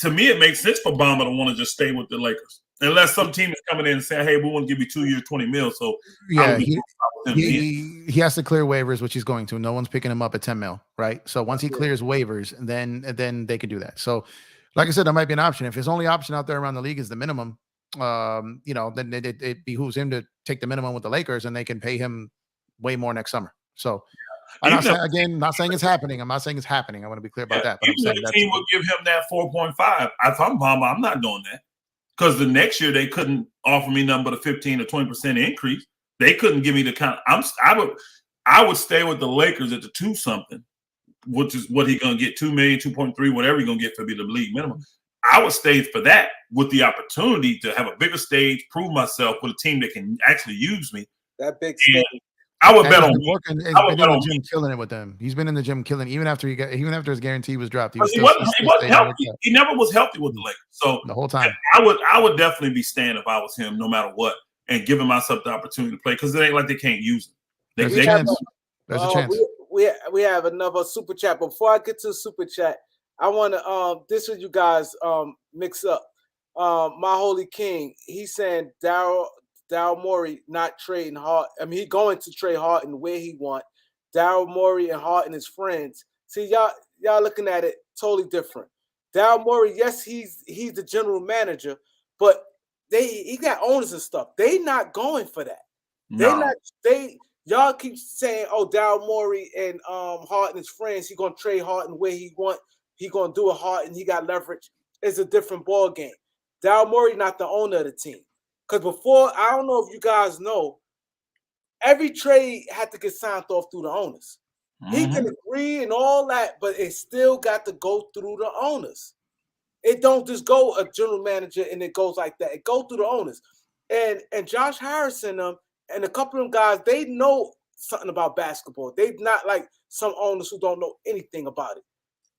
to me, it makes sense for Bamba to want to just stay with the Lakers, unless some team is coming in and saying, "Hey, we want to give you 2 years, 20 mil." So yeah, he has to clear waivers, which he's going to. No one's picking him up at 10 mil, right? So once he clears waivers, then they can do that. So, like I said, that might be an option. If his only option out there around the league is the minimum, then it behooves him to take the minimum with the Lakers, and they can pay him way more next summer. So, not saying it's happening. I'm not saying it's happening. I want to be clear about that. But even if the team would give him that 4.5, if I'm Bamba, I'm not doing that because the next year they couldn't offer me nothing but a 15 or 20% increase. They couldn't give me the kind. I would stay with the Lakers at the 2 something, which is what he's gonna get, 2 million, 2.3, whatever he's gonna get for the league minimum. I would stay for that with the opportunity to have a bigger stage, prove myself with a team that can actually use me. That big stage. I would bet on working. He's been in the gym killing it with them. He's been in the gym killing even after his guarantee was dropped. He wasn't healthy. He never was healthy with the Lakers. So the whole time, I would definitely be staying if I was him, no matter what, and giving myself the opportunity to play because it ain't like they can't use him. There's a chance. We have another super chat. Before I get to the super chat, I want to this with you guys mix up. My Holy King, he's saying Daryl Morey not trading Hart. I mean, he going to trade Harden where he want. Daryl Morey and Harden his friends. See, y'all looking at it totally different. Daryl Morey, yes, he's the general manager, but he got owners and stuff. They not going for that. No. Y'all keep saying, oh, Daryl Morey and Harden is friends. He gonna trade Harden where he want. He gonna do a Harden. He got leverage. It's a different ball game. Daryl Morey not the owner of the team. Because before, I don't know if you guys know, every trade had to get signed off through the owners. He can agree and all that, but it still got to go through the owners. It don't just go a general manager and it goes like that. It go through the owners. And Josh Harrison and a couple of them guys, they know something about basketball. They're not like some owners who don't know anything about it.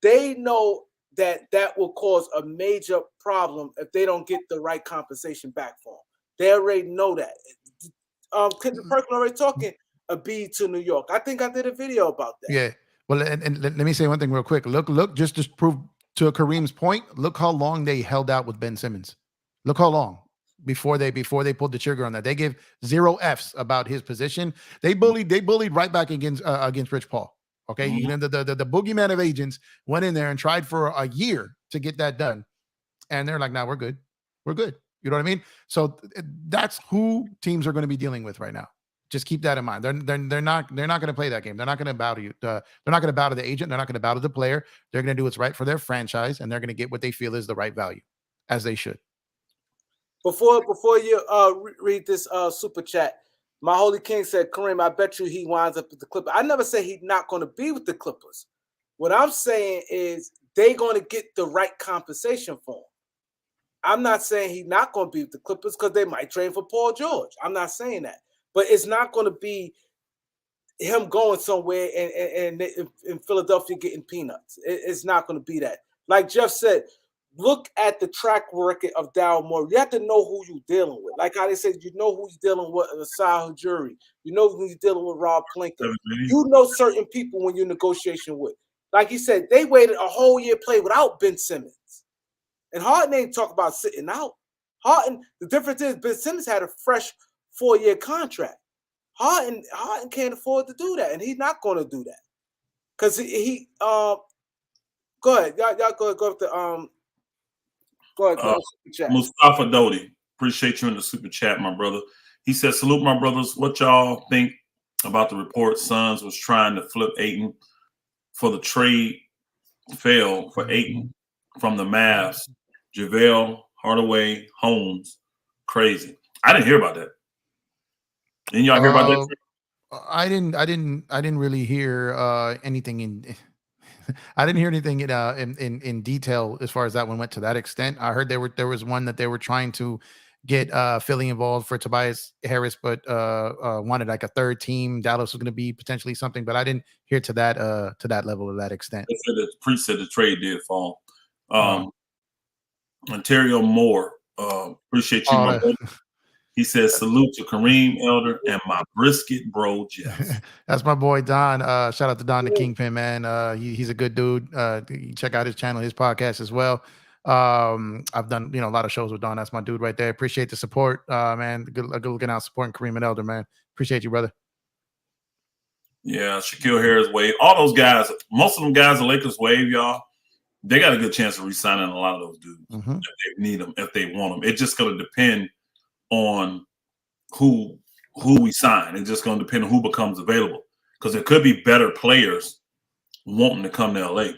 They know that will cause a major problem if they don't get the right compensation back for them. They already know that. Kendrick Perkins already talking a bid to New York. I think I did a video about that. Yeah. Well, and let me say one thing real quick. Look, just to prove to Kareem's point, look how long they held out with Ben Simmons. Look how long before they pulled the trigger on that. They gave 0 Fs about his position. They bullied right back against Rich Paul. Okay, you know, the boogeyman of agents went in there and tried for a year to get that done, and they're like, "Nah, we're good. You know what I mean?" So that's who teams are going to be dealing with right now. Just keep that in mind. They're not going to play that game. They're not going to bow to you. They're not going to bow to the agent. They're not going to bow to the player. They're going to do what's right for their franchise, and they're going to get what they feel is the right value, as they should. Before you read this super chat, my Holy King said, Kareem, I bet you he winds up with the Clippers. I never said he's not going to be with the Clippers. What I'm saying is they're going to get the right compensation for him. I'm not saying he's not going to be with the Clippers because they might trade for Paul George. I'm not saying that. But it's not going to be him going somewhere and in Philadelphia getting peanuts. It's not going to be that. Like Jeff said, look at the track record of Daryl Morey. You have to know who you're dealing with. Like how they said, you know who you're dealing with, Asai Ujiri. You know who you're dealing with, Rob Pelinka. You know certain people when you're negotiation with. Like he said, they waited a whole year to play without Ben Simmons. And Harden ain't talk about sitting out. Harden, the difference is Ben Simmons had a fresh 4-year contract. Harden can't afford to do that, and he's not going to do that. Because he go ahead. Y'all go with the Go ahead, super chat. Mustafa Dodi, appreciate you in the super chat, my brother. He says, salute my brothers. What y'all think about the report Suns was trying to flip Ayton for the trade failed for Ayton from the Mavs? JaVale, Hardaway, Holmes, crazy. I didn't hear about that. Didn't y'all hear about that? I didn't really hear anything in I didn't hear anything in detail as far as that one went to that extent. I heard there was one that they were trying to get Philly involved for Tobias Harris, but wanted like a third team. Dallas was going to be potentially something, but I didn't hear to that level of that extent. They said the trade did fall. Ontario Moore, appreciate you, my brother. He says, salute to Kareem Elder and my brisket bro, Jeff. That's my boy, Don. Shout out to Don the Kingpin, man. He's a good dude. Check out his channel, his podcast as well. I've done, a lot of shows with Don. That's my dude right there. Appreciate the support, man. Good looking out supporting Kareem and Elder, man. Appreciate you, brother. Yeah, Shaquille Harris wave. All those guys, most of them guys the Lakers wave, y'all. They got a good chance of re-signing a lot of those dudes if they need them, if they want them. It's just going to depend on who we sign. It's just going to depend on who becomes available, because there could be better players wanting to come to LA.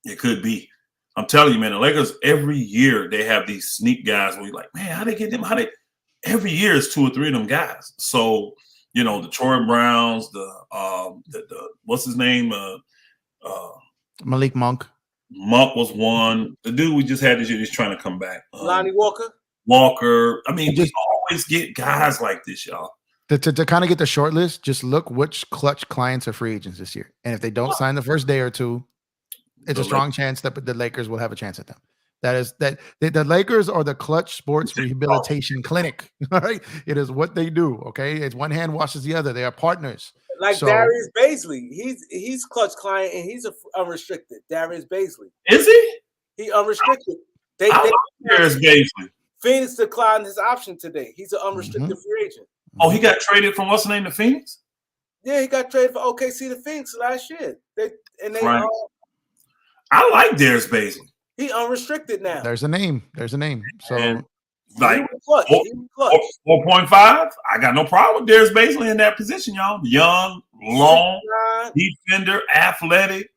It could be. I'm telling you, man, the Lakers every year they have these sneak guys where you're like, man, how they get them? Every year it's 2 or 3 of them guys. So the Troy Browns, the what's his name, Malik Monk. Monk was one. The dude we just had this year, he's trying to come back. Lonnie Walker. I mean, we always get guys like this, y'all. To kind of get the short list, just look which clutch clients are free agents this year. And if they don't sign the first day or two, it's a strong chance that the Lakers will have a chance at them. The Lakers are the clutch sports rehabilitation clinic. All right. It is what they do. Okay. It's one hand washes the other. They are partners. Like Darius Baisley. He's clutch client and he's unrestricted. Darius Baisley. Is he? He unrestricted. Darius Baisley. Phoenix declined his option today. He's an unrestricted free agent. Oh, he got traded from what's the name to Phoenix? Yeah, he got traded for OKC to Phoenix last year. Right. I like Darius Baisley. He unrestricted now. There's a name. So Like He was clutch. four- He was clutch. 4.5. I got no problem with Darius Bazley in that position, y'all. Young, long, 6'9". defender, athletic,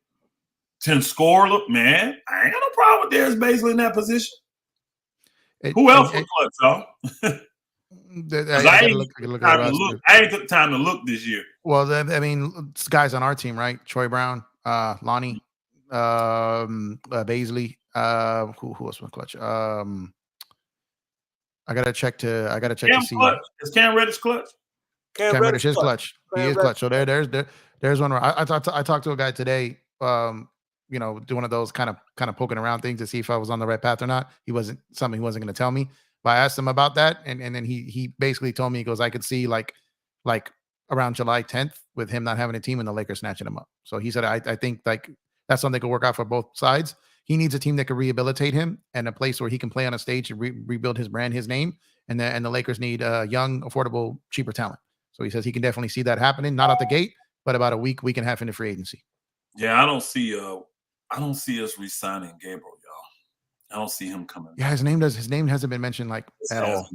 can score. Look, man, I ain't got no problem with Darius Bazley in that position. Who else was clutch, y'all? I gotta look at the roster. I ain't took time to look this year. Well, I mean, guys on our team, right? Troy Brown, Lonnie, Bazley. Who else was clutch? I gotta check to see. Clutch. Is Cam Reddish clutch? Cam Reddish is clutch. He is clutch. So there's one where I talked to a guy today. You know, doing one of those kind of poking around things to see if I was on the right path or not. He wasn't going to tell me, but I asked him about that, and then he basically told me, he goes, I could see like around July 10th with him not having a team and the Lakers snatching him up. So he said, I think like that's something that could work out for both sides. He needs a team that could rehabilitate him and a place where he can play on a stage and rebuild his brand, his name. And the Lakers need young, affordable, cheaper talent. So he says he can definitely see that happening, not out the gate, but about a week and a half into free agency. Yeah, I don't see us re-signing Gabriel, y'all. I don't see him coming. Yeah, his name hasn't been mentioned like at all.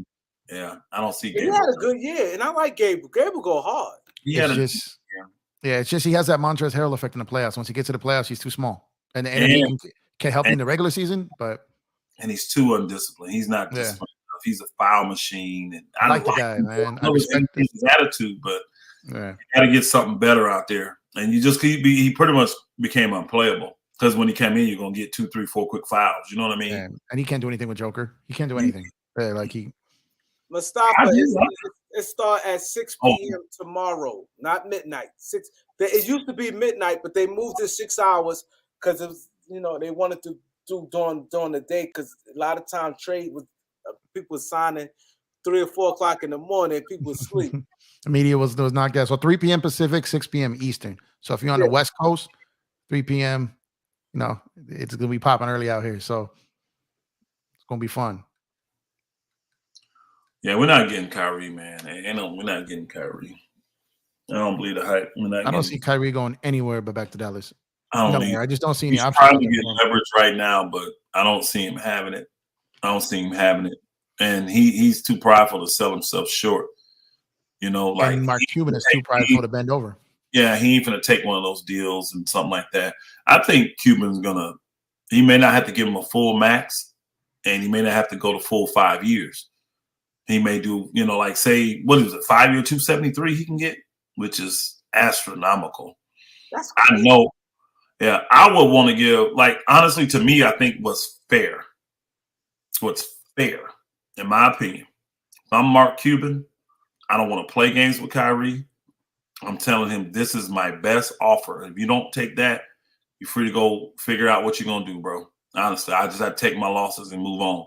Yeah, I don't see Gabriel. He had a good year, and I like Gabriel. Gabriel go hard. It's just he has that Montrezl Harrell effect in the playoffs. Once he gets to the playoffs, he's too small. And he can help you in the regular season, but he's too undisciplined. He's not disciplined enough. He's a foul machine, and I like the guy, man. I respect his attitude, but you got to get something better out there. And he pretty much became unplayable because when he came in, you're gonna get 2, 3, 4 quick fouls. You know what I mean? Yeah. And he can't do anything with Joker. He can't do anything. Mustafa, it starts at 6 p.m. tomorrow, not midnight. It used to be midnight, but they moved it 6 hours because it was, they wanted to do during the day because a lot of time trade with people signing 3 or 4 o'clock in the morning. People sleep. The media was not guessed. So 3 p.m. Pacific, 6 p.m. Eastern. So if you're on the West Coast, 3 p.m., it's gonna be popping early out here. So it's gonna be fun. Yeah, we're not getting Kyrie, man. We're not getting Kyrie. I don't believe the hype. I don't see Kyrie going anywhere but back to Dallas. I just don't see any options. He's trying to get leverage right now, but I don't see him having it. And he's too prideful to sell himself short. And Mark Cuban is too prideful to bend over. Yeah, he ain't gonna take one of those deals and something like that. I think Cuban's he may not have to give him a full max, and he may not have to go to full 5 years. He may do, like say, what is it, 5-year, 273 he can get, which is astronomical. That's crazy. I know. Yeah, I would want to give, honestly, to me, I think what's fair, in my opinion. If I'm Mark Cuban, I don't want to play games with Kyrie. I'm telling him this is my best offer. If you don't take that, you're free to go figure out what you're going to do, bro. Honestly, I just have to take my losses and move on.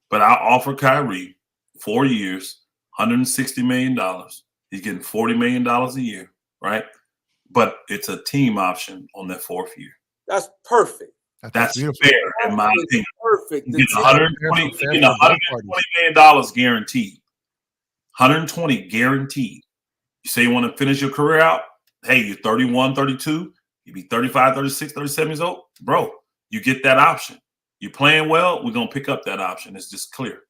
But I offer Kyrie 4 years, $160 million. He's getting $40 million a year, right? But it's a team option on that 4th year. That's perfect. That's fair, in my opinion. Perfect. You're getting $120 million guaranteed. 120 guaranteed. You say you want to finish your career out? Hey, you're 31, 32. You be 35, 36, 37 years old. Bro, you get that option. You're playing well, we're going to pick up that option. It's just clear.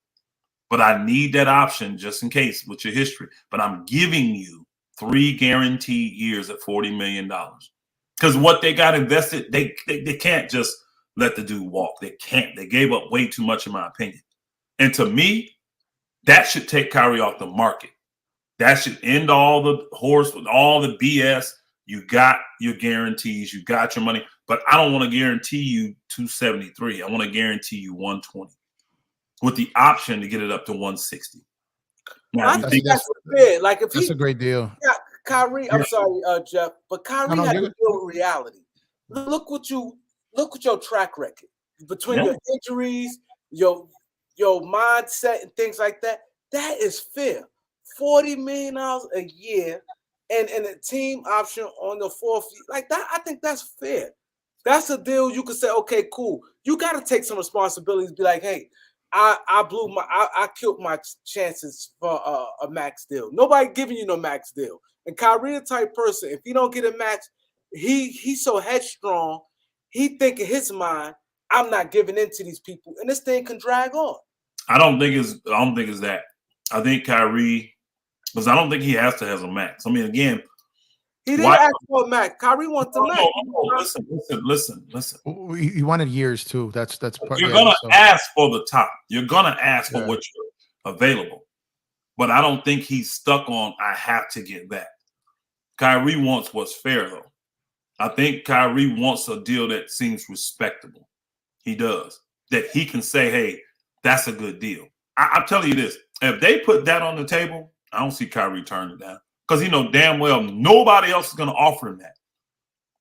But I need that option just in case with your history. But I'm giving you 3 guaranteed years at $40 million. Because what they got invested, they can't just let the dude walk. They can't. They gave up way too much, in my opinion. And to me, that should take Kyrie off the market. That should end all the horse with all the BS. You got your guarantees. You got your money. But I don't want to guarantee you 273. I want to guarantee you 120 with the option to get it up to 160. Now, I think that's fair. Like if that's a great deal. Yeah, Kyrie, I'm sorry, Jeff, but Kyrie had to deal with reality. Look what your track record between your injuries, your mindset, and things like that. That is fair. $40 million a year and a team option on the 4th, like that. I think that's fair. That's a deal you could say, okay, cool. You got to take some responsibilities. Be like, hey, I killed my chances for a max deal. Nobody giving you no max deal. And Kyrie, a type person, if he don't get a max, he's so headstrong. He think in his mind, I'm not giving in to these people, and this thing can drag on. I don't think it's that. I think Kyrie, because I don't think he has to have a max. I mean, again, he didn't ask for a max. Kyrie wants a max. Listen. He wanted years too. That's part. You're gonna ask for the top. You're gonna ask for what you're available. But I don't think he's stuck on I have to get that. Kyrie wants what's fair though. I think Kyrie wants a deal that seems respectable. He does. That he can say, hey, that's a good deal. I'm telling you this. If they put that on the table, I don't see Kyrie turning it down. Because he know damn well nobody else is going to offer him that.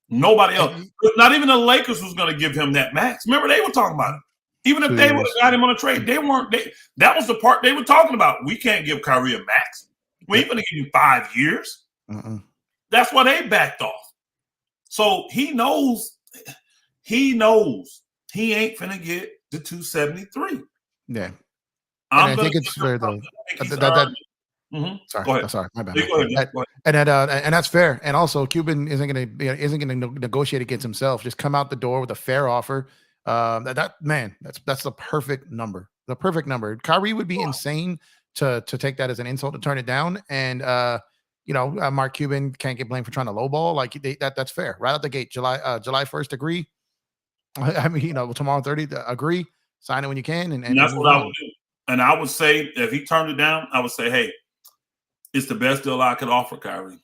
Nobody else. Not even the Lakers was going to give him that max. Remember, they were talking about it. Even if they would have got him on a trade, they weren't. That was the part they were talking about. We can't give Kyrie a max. We ain't going to give you 5 years. That's why they backed off. So he knows he ain't finna get the 273. Yeah. I think it's fair though. Sorry, my bad. Go ahead. And that's fair. And also, Cuban isn't gonna negotiate against himself. Just come out the door with a fair offer. That's the perfect number. The perfect number. Kyrie would be insane to take that as an insult to turn it down. And Mark Cuban can't get blamed for trying to lowball. Like that's fair. Right out the gate, July 1st, agree. I mean, tomorrow 30, agree. Sign it when you can. And that's what I would do. And I would say, if he turned it down, I would say, hey, it's the best deal I could offer Kyrie.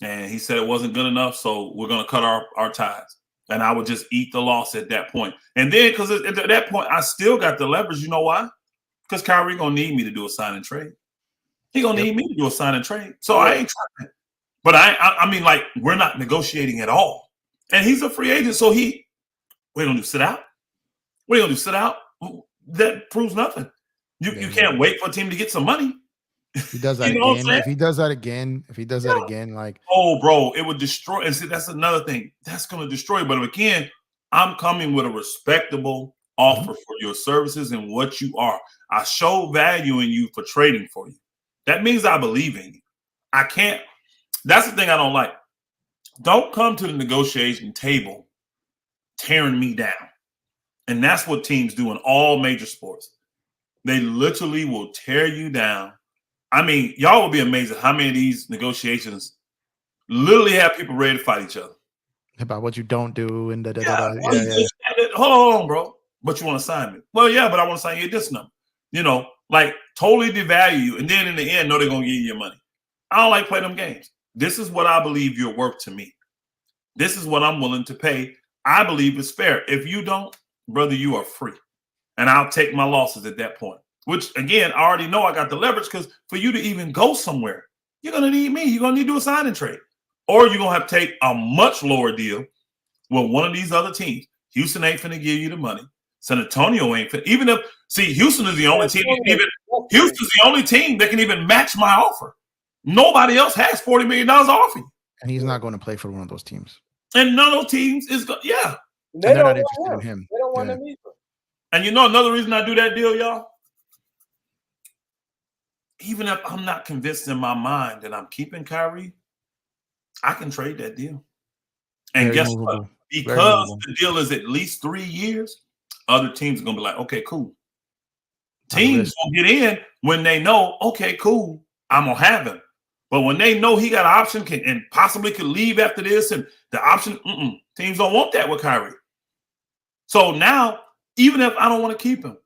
And he said it wasn't good enough, so we're going to cut our ties. And I would just eat the loss at that point. And then, because at that point, I still got the leverage. You know why? Because Kyrie going to need me to do a sign and trade. He going to need me to do a sign and trade. So I ain't trying. But I mean, like, we're not negotiating at all. And he's a free agent, so we're going to do sit out? What are you going to do, sit out? That proves nothing. You can't wait for a team to get some money. If he does that again, if he does that again, like, oh, bro, it would destroy. And see, that's another thing that's going to destroy. But again, I'm coming with a respectable offer for your services and what you are. I show value in you for trading for you. That means I believe in you. I can't. That's the thing I don't like. Don't come to the negotiation table tearing me down. And that's what teams do in all major sports. They literally will tear you down. I mean, y'all will be amazed at how many of these negotiations literally have people ready to fight each other. About what you don't do and Hold on, bro. But you want to sign me? Well, yeah, but I want to sign you at this number. Like totally devalue you. And then in the end, no, they're going to give you your money. I don't like playing them games. This is what I believe you're worth to me. This is what I'm willing to pay. I believe it's fair. If you don't, brother, you are free. And I'll take my losses at that point, which, again, I already know I got the leverage because for you to even go somewhere, you're going to need me. You're going to need to do a sign and trade. Or you're going to have to take a much lower deal with one of these other teams. Houston ain't finna give you the money. San Antonio ain't finna. Even if, Houston is the only team Houston's the only team that can even match my offer. Nobody else has $40 million to offer you. And he's not going to play for one of those teams. And none of those teams is going, they're not interested in him. They don't want him either. And another reason I do that deal, y'all? Even if I'm not convinced in my mind that I'm keeping Kyrie, I can trade that deal. And Very guess movable. what? Because the deal is at least 3 years, other teams are going to be like, okay, cool. Teams will get in when they know, okay, cool, I'm going to have him. But when they know he got an option and possibly could leave after this and the option, teams don't want that with Kyrie. So now, even if I don't want to keep him,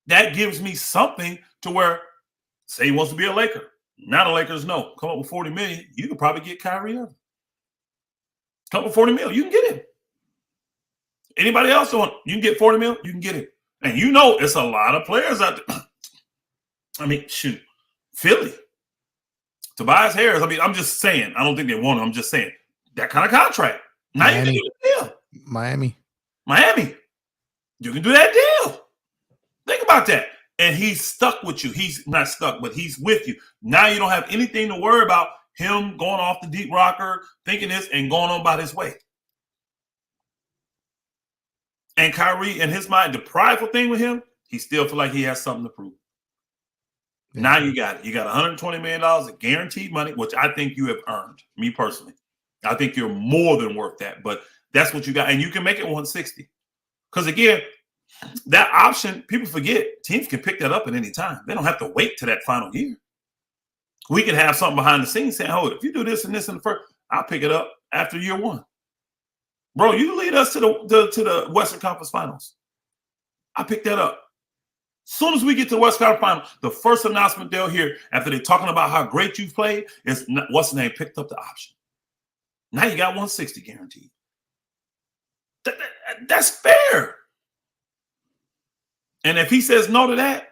that gives me something to where, say he wants to be a Laker. Now the Lakers know, come up with $40 million, you could probably get Kyrie up. Come up with $40 million, you can get him. Anybody else want? You can get $40 million, you can get it. And it's a lot of players out there. I mean, shoot, Philly, Tobias Harris. I mean, I'm just saying. I don't think they want him. I'm just saying that kind of contract. Now you can do the deal. Miami. You can do that deal. Think about that. And he's stuck with you. He's not stuck, but he's with you. Now you don't have anything to worry about him going off the deep rocker, thinking this and going on about his way. And Kyrie, in his mind, the prideful thing with him, he still feel like he has something to prove. Yeah. Now you got it. You got $120 million of guaranteed money, which I think you have earned, me personally. I think you're more than worth that, but that's what you got. And you can make it 160. Because again, that option, people forget, teams can pick that up at any time. They don't have to wait to that final year. We can have something behind the scenes saying, "Oh, if you do this and this in the first, I'll pick it up after year one." Bro, you lead us to the Western Conference Finals. I pick that up. As soon as we get to the Western Conference Finals, the first announcement they'll hear after they're talking about how great you've played is what's the name? Picked up the option. Now you got 160 guaranteed. That's fair. And if he says no to that,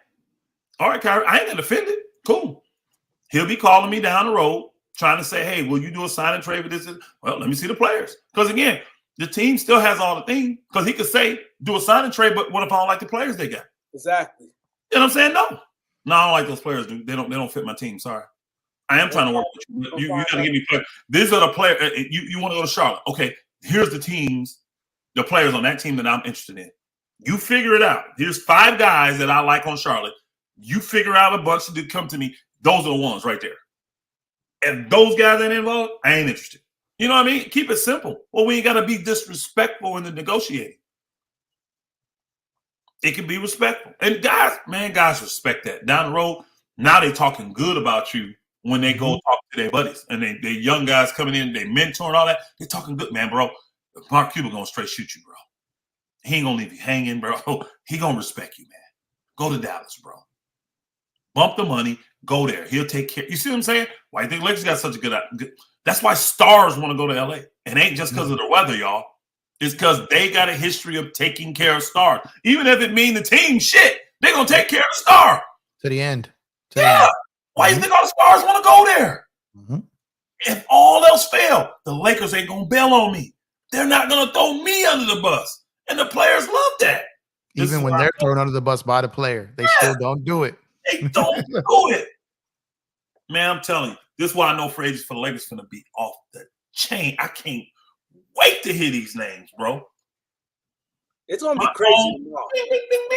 all right, Kyrie, I ain't gonna defend it. Cool. He'll be calling me down the road trying to say, "Hey, will you do a sign and trade for this?" Well, let me see the players. Because again, the team still has all the things. Because he could say, "Do a sign and trade," but what if I don't like the players they got? Exactly. You know what I'm saying? No, I don't like those players. They don't fit my team. Sorry. I am trying to work with you. You got to give me players. These are the players. You want to go to Charlotte. Okay, here's the teams, the players on that team that I'm interested in. You figure it out. Here's 5 guys that I like on Charlotte. You figure out a bunch to come to me. Those are the ones right there. If those guys ain't involved, I ain't interested. You know what I mean? Keep it simple. Well, we ain't got to be disrespectful in the negotiating. It can be respectful. And guys respect that. Down the road, now they talking good about you when they go talk to their buddies. And they young guys coming in, they mentor and all that. They talking good, man, bro. Mark Cuban going to straight shoot you, bro. He ain't going to leave you hanging, bro. He going to respect you, man. Go to Dallas, bro. Bump the money. Go there. He'll take care. You see what I'm saying? Why you think Lakers got such a good – that's why stars want to go to L.A. It ain't just because of the weather, y'all. It's because they got a history of taking care of stars. Even if it mean the team shit, they're going to take care of the star. To the end. Why do you think all the stars want to go there? If all else fail, the Lakers ain't going to bail on me. They're not going to throw me under the bus. And the players love that. Even when they're thrown under the bus by the player, they still don't do it. They don't do it. Man, I'm telling you, this is why I know free agents for the Lakers going to be off the chain. I can't wait to hear these names, bro. It's gonna be crazy.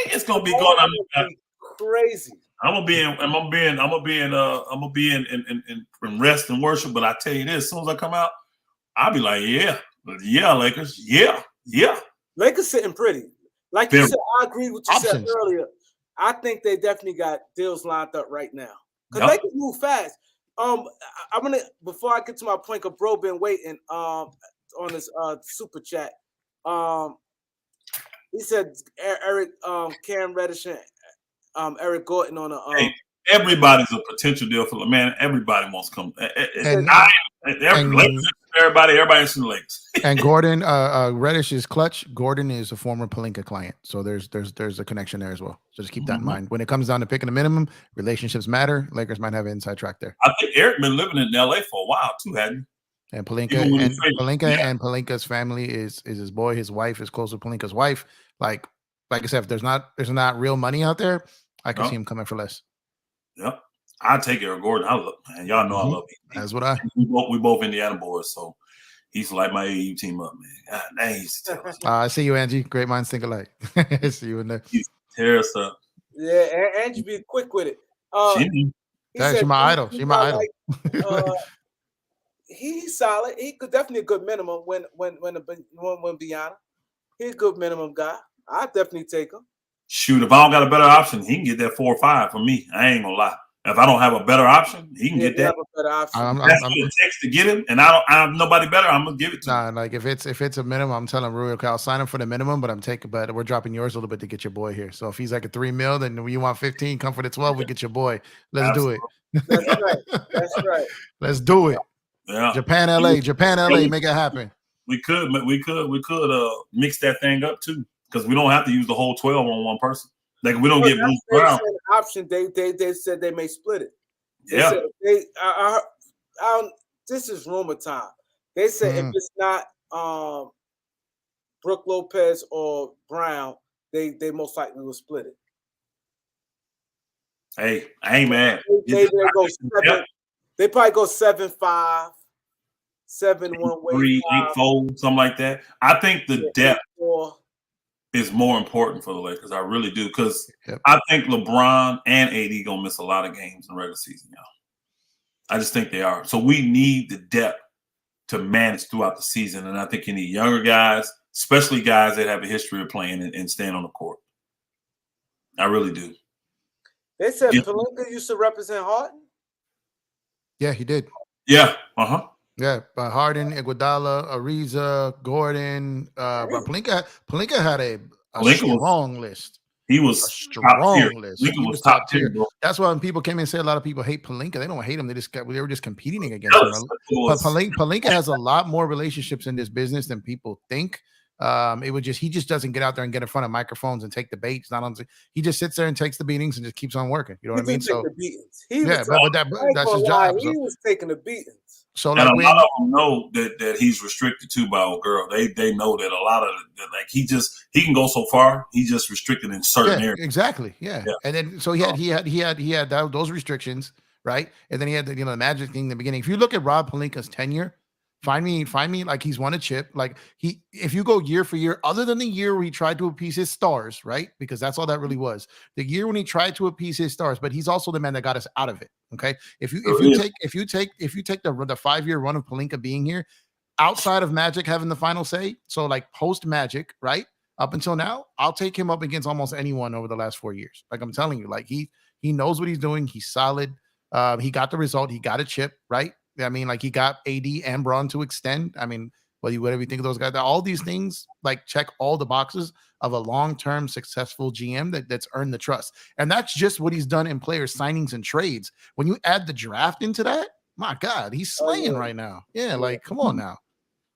It's gonna be going. Crazy. I'm gonna be in rest and worship. But I tell you this, as soon as I come out, I'll be like, yeah, Lakers, yeah. Lakers sitting pretty. Like you said, I agree with what you said earlier. I think they definitely got deals lined up right now because Lakers move fast. I'm gonna before I get to my point, because bro been waiting on this super chat. He said Eric, Cam Reddish, and Eric Gordon on a. Hey, everybody's a potential deal for the man. Everybody wants to come. Everybody in the Lakers. And Gordon, Reddish is clutch. Gordon is a former Pelinka client, so there's a connection there as well. So just keep that in mind. When it comes down to picking a minimum, relationships matter. Lakers might have an inside track there. I think Eric been living in LA for a while too, hadn't he? And Pelinka and Pelinka's family is his boy. His wife is close to Pelinka's wife. Like I said, if there's not real money out there, I can see him coming for less. Yep. I take Eric Gordon. I love, man. Y'all know I love him. That's what we both Indiana boys, so he's like my AU team up, man. God, dang, I see you, Angie. Great minds think alike. I see you in there. He's tear us up. Yeah, Angie be quick with it. She's my idol. She's my idol. He's solid. He could definitely a good minimum when Biana. He's a good minimum guy. I definitely take him. Shoot, if I don't got a better option, he can get that 4 or 5 for me. I ain't gonna lie. If I don't have a better option, he can get that. Have a better option. That's what it takes to get him, and I have nobody better. I'm gonna give it to him. Like if it's a minimum, I'm telling Rui, okay, I'll sign him for the minimum, but we're dropping yours a little bit to get your boy here. So if he's like a $3 million, then you want 15, come for the 12, we get your boy. Let's do it. That's right. That's right. Let's do it. Yeah. Japan, LA, make it happen. We could mix that thing up too, because we don't have to use the whole 12 on one person. Like we don't get Bruce Brown. Option. They said they may split it. Yeah. This is rumor time. They said if it's not Brook Lopez or Brown, they most likely will split it. Hey, I ain't mad. They probably go 7-5, 7-1 way, 3-8-4, something like that. I think the depth is more important for the Lakers. I really do, because I think LeBron and AD gonna miss a lot of games in the regular season, y'all. I just think they are. So we need the depth to manage throughout the season, and I think you need younger guys, especially guys that have a history of playing and staying on the court. I really do. They said Yeah. Pelinka used to represent Harden. Yeah, he did. Yeah. Yeah, Harden, Iguodala, Ariza, Gordon, but Pelinka had a Pelinka strong list. He A was top tier. strong list. Pelinka He was was top top tier, tier. bro. That's why when people came in and said a lot of people hate Pelinka, they don't hate him. They were just competing against him. But Pelinka has a lot more relationships in this business than people think. He just doesn't get out there and get in front of microphones and take the bait. He just sits there and takes the beatings and just keeps on working. You know what I mean? So He yeah, that's his job. He was taking the beatings. So and like a lot of them know that he's restricted too by old girl. They know that a lot of like he can go so far. He just restricted in certain areas. Exactly. Yeah. And then so he had those restrictions, right? And then he had the Magic thing in the beginning. If you look at Rob Pelinka's tenure, find me like he's won a chip. Like if you go year for year, other than the year where he tried to appease his stars, right? Because that's all that really was. The year when he tried to appease his stars, but he's also the man that got us out of it. Okay. If you take the 5-year run of Pelinka being here, outside of Magic having the final say, so like post Magic, right? Up until now, I'll take him up against almost anyone over the last 4 years. Like I'm telling you, like he knows what he's doing. He's solid. He got the result. He got a chip, right? I mean, like he got AD and Bron to extend. I mean, whatever you think of those guys, all these things like check all the boxes of a long-term successful GM that's earned the trust. And that's just what he's done in player signings and trades. When you add the draft into that, my God, he's slaying right now. Yeah, like come on now.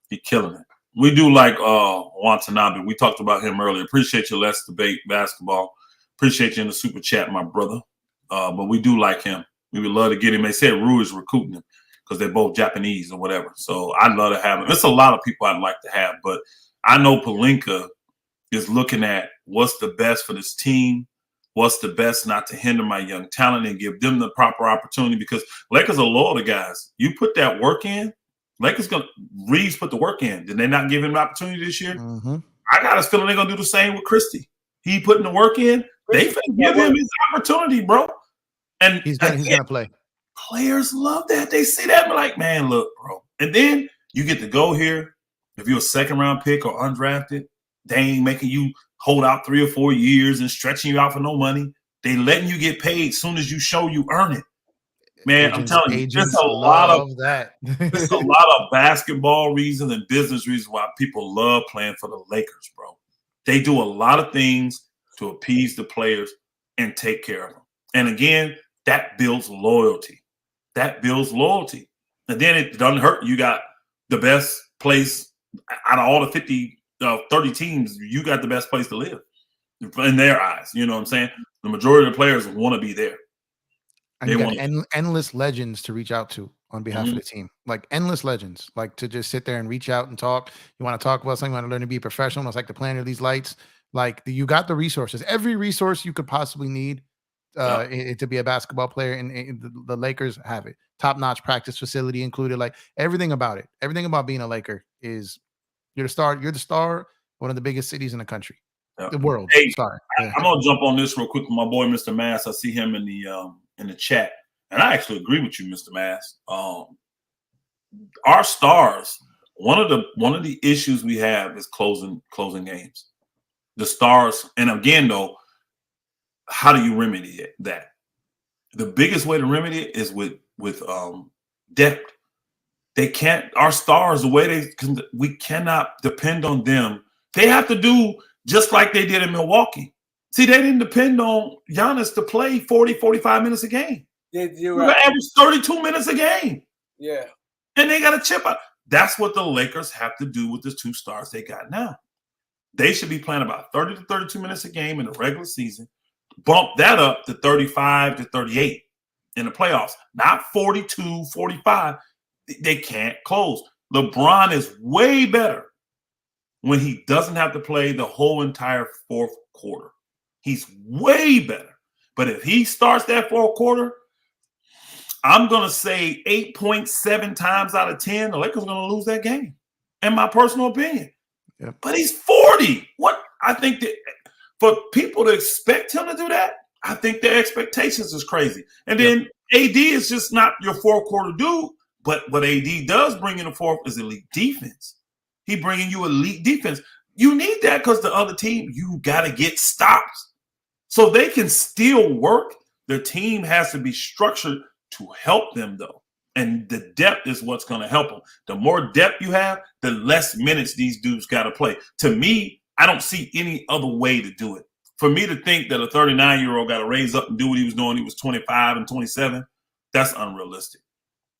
He's killing it. We do like Watanabe. We talked about him earlier. Appreciate you. Let's debate basketball. Appreciate you in the super chat, my brother. But we do like him. We would love to get him. They said Rue is recruiting him because they're both Japanese or whatever. So I'd love to have him. There's a lot of people I'd like to have, but I know Pelinka is looking at what's the best for this team, what's the best not to hinder my young talent and give them the proper opportunity because Lakers are loyal to guys. You put that work in, Reeves put the work in. Did they not give him an opportunity this year? Mm-hmm. I got a feeling they're going to do the same with Christie. He putting the work in. They give him his opportunity, bro. And he's going to play. Players love that. They see that and be like, man, look, bro. And then you get to go here. If you're a second-round pick or undrafted, they ain't making you hold out 3 or 4 years and stretching you out for no money. They letting you get paid as soon as you show you earn it. Man, I'm telling you, there's a lot of that. There's a lot of basketball reasons and business reasons why people love playing for the Lakers, bro. They do a lot of things to appease the players and take care of them. And again, that builds loyalty. That builds loyalty. And then it doesn't hurt. You got the best place out of all the 30 teams, you got the best place to live in their eyes. You know what I'm saying? The majority of the players want to be there. And you got endless legends to reach out to on behalf of the team, like endless legends, like to just sit there and reach out and talk. You want to talk about something, you want to learn to be professional. It's like the plan of these lights. Like you got the resources, every resource you could possibly need to be a basketball player. And the Lakers have it. Top-notch practice facility included, like everything about it. Everything about being a Laker is you're the star. You're the star, one of the biggest cities in the country, the world. Hey, star. I'm going to jump on this real quick with my boy, Mr. Mass. I see him in the chat. And I actually agree with you, Mr. Mass. Our stars, one of the issues we have is closing games. The stars, and again though, how do you remedy that? The biggest way to remedy it is with depth. They can't. Our stars, the way we cannot depend on them. They have to do just like they did in Milwaukee. See, they didn't depend on Giannis to play 40, 45 minutes a game. You're right. Average 32 minutes a game. Yeah. And they got to chip out. That's what the Lakers have to do with the 2 stars they got now. They should be playing about 30 to 32 minutes a game in the regular season. Bump that up to 35 to 38 in the playoffs. Not 42, 45. They can't close. LeBron is way better when he doesn't have to play the whole entire fourth quarter. He's way better. But if he starts that fourth quarter, I'm going to say 8.7 times out of 10, the Lakers are going to lose that game, in my personal opinion. Yep. But he's 40. What? I think that for people to expect him to do that, I think their expectations is crazy. And then AD is just not your fourth quarter dude. But what AD does bring in the fourth is elite defense. He bringing you elite defense. You need that because the other team, you got to get stops. So they can still work. The team has to be structured to help them, though. And the depth is what's going to help them. The more depth you have, the less minutes these dudes got to play. To me, I don't see any other way to do it. For me to think that a 39-year-old got to raise up and do what he was doing, he was 25 and 27, that's unrealistic.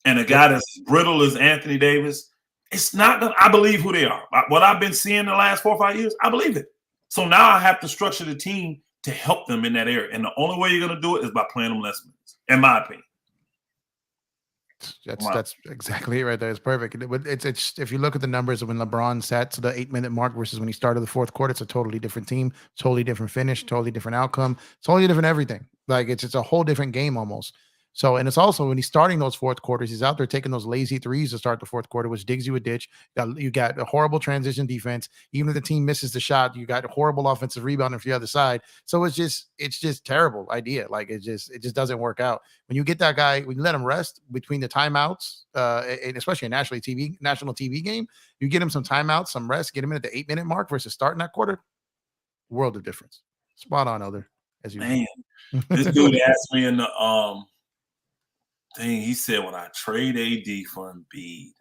And a guy that's as brittle as Anthony Davis, it's not gonna, I believe who they are. What I've been seeing the last 4 or 5 years, I believe it. So now I have to structure the team to help them in that area. And the only way you're going to do it is by playing them less minutes, in my opinion. That's exactly it right there. It's perfect. It's if you look at the numbers of when LeBron sat to the 8-minute mark versus when he started the fourth quarter, it's a totally different team, totally different finish, totally different outcome, totally different everything. Like it's a whole different game almost. So, and it's also when he's starting those fourth quarters, he's out there taking those lazy threes to start the fourth quarter, which digs you a ditch. You got a horrible transition defense. Even if the team misses the shot, you got a horrible offensive rebounding for the other side. So it's just terrible idea. Like it just doesn't work out. When you get that guy, when you let him rest between the timeouts, and especially a national TV game, you get him some timeouts, some rest, get him in at the 8-minute mark versus starting that quarter. World of difference. Spot on, Elder. As you man, this dude asked me in the thing, he said, when I trade AD for Embiid,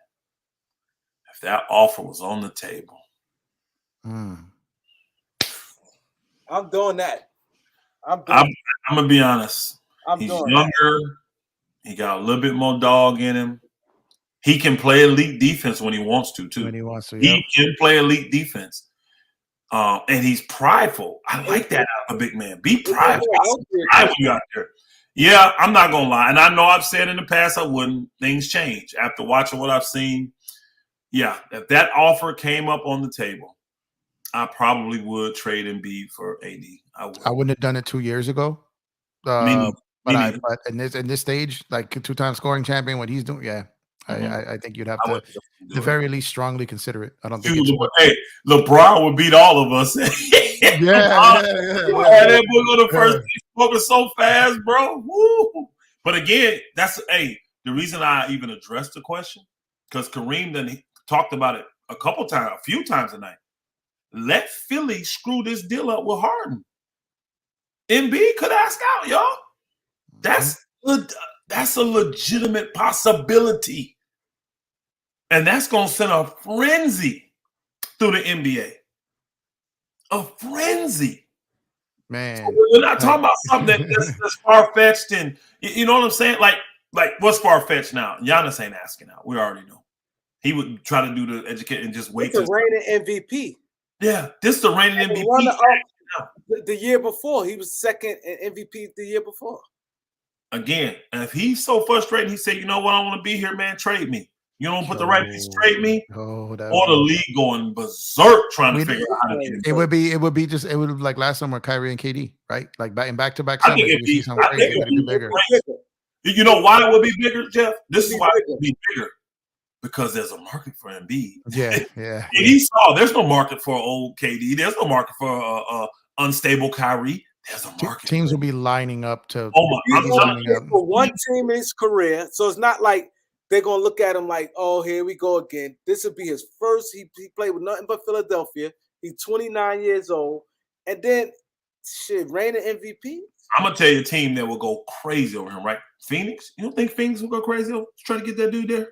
if that offer was on the table. I'm doing that. I'm going to be honest. He's younger. He got a little bit more dog in him. He can play elite defense when he wants to, too. When he wants to, He can play elite defense. And he's prideful. I like that out of a big man. Be prideful. You out there. Yeah, I'm not gonna lie, and I know I've said in the past I wouldn't. Things change after watching what I've seen. Yeah, if that offer came up on the table, I probably would trade Embiid for AD. I wouldn't have done it 2 years ago. But in this stage, like 2-time scoring champion, what he's doing, yeah. I think you'd have to, at the very least, strongly consider it. I don't think hey, LeBron would beat all of us. Yeah. That boy on the first piece, smoking so fast, bro. Woo. But again, that's the reason I even addressed the question, because Kareem then talked about it a few times tonight. Let Philly screw this deal up with Harden. Embiid could ask out, y'all. That's a legitimate possibility. And that's going to send a frenzy through the NBA. A frenzy. Man. So we're not talking about something that's far-fetched, and you know what I'm saying? Like what's far-fetched now? Giannis ain't asking out. We already know. He would try to do the educate and just wait. It's the reigning MVP. Yeah, this is the reigning MVP. The year before, he was second in MVP the year before. Again, and if he's so frustrated, he said, you know what, I want to be here, man, trade me. You don't put the right piece, trade me, or the league going berserk trying to figure out how to get it. It would be like last summer, Kyrie and KD, right? Like back-to-back summers, you see something crazy. It'd be bigger. You know why it would be bigger, Jeff? This is why it would be bigger. Because there's a market for Embiid. Yeah. And he saw there's no market for old KD. There's no market for unstable Kyrie. There's a market. Teams will be lining up to. For one team in his career, so it's not like they're gonna look at him like, oh, here we go again. This will be his first. He played with nothing but Philadelphia. He's 29 years old, and then reigning MVP. I'm gonna tell you a team that will go crazy over him, right? Phoenix. You don't think Phoenix will go crazy over trying to get that dude there?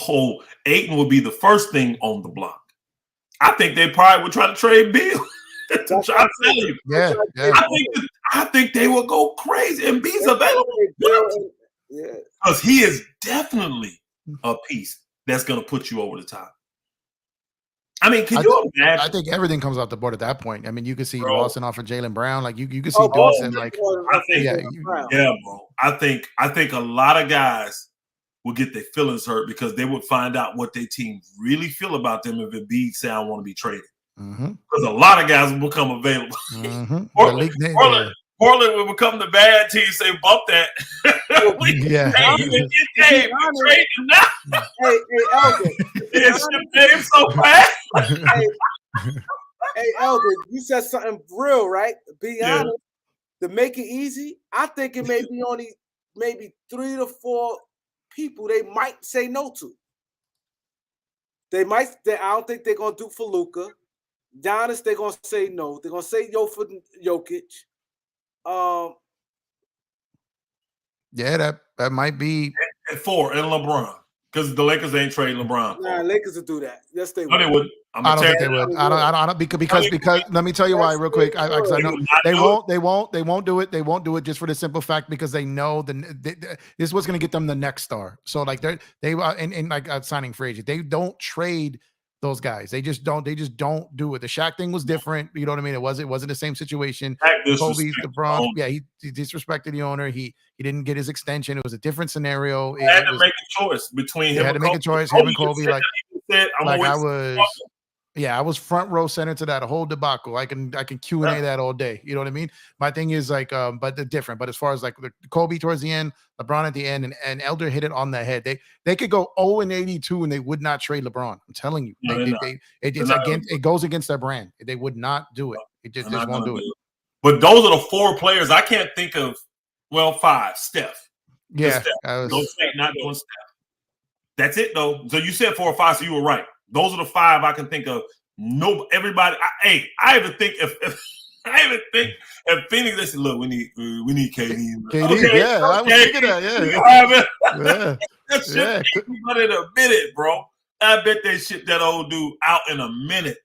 Oh, Ayton would be the first thing on the block. I think they probably would try to trade Bill. to try to sell him. Yeah. I think they will go crazy. Embiid's available. Yeah, because he is definitely a piece that's going to put you over the top. I mean, can you imagine? I think everything comes off the board at that point. I mean, you can see Lawson off of Jaylen Brown. Like you can see Dawson. Like, bro. I think a lot of guys will get their feelings hurt because they would find out what their team really feel about them if Embiid say I want to be traded. Because a lot of guys will become available. Portland will become the bad team. Say bump that. Trade him now. Hey, Elder. It's so fast. Hey, Elder, you said something real, right? Be honest. To make it easy, I think it may be only maybe 3 to 4 people they might say no to. I don't think they're gonna do for Luka. Giannis, they're gonna say no. They're gonna say yo for Jokic. Yeah, that might be. At 4 and LeBron, because the Lakers ain't trading LeBron. Nah, Lakers will do that. Yes, they No, will. they wouldn't. I don't think they would. I don't because let me tell you why real quick. I know they won't do it. They won't do it just for the simple fact because they know this is what's going to get them the next star. So like they in like signing free agent, they don't trade those guys. They just don't do it. The Shaq thing was different. You know what I mean? It wasn't the same situation. Kobe's LeBron. Yeah, he disrespected the owner. He didn't get his extension. It was a different scenario. He had to make a choice between him. Had to make a choice. Him and Kobe. I was front row center to that whole debacle. I can Q&A that all day. You know what I mean? My thing is like, but they're different. But as far as like Kobe towards the end, LeBron at the end, and Elder hit it on the head. They could go 0-82 and they would not trade LeBron. I'm telling you, it goes against their brand. They would not do it. It just won't do it. But those are the 4 players I can't think of. Well, 5. Steph. Yeah, not doing Steph. That's it though. So you said 4 or 5, so you were right. Those are the 5 I can think of. No, everybody. I even think if Phoenix, they said, look, we need KD. KD, I was thinking that. Yeah, that shit. But in a minute, bro. I bet they shit that old dude out in a minute.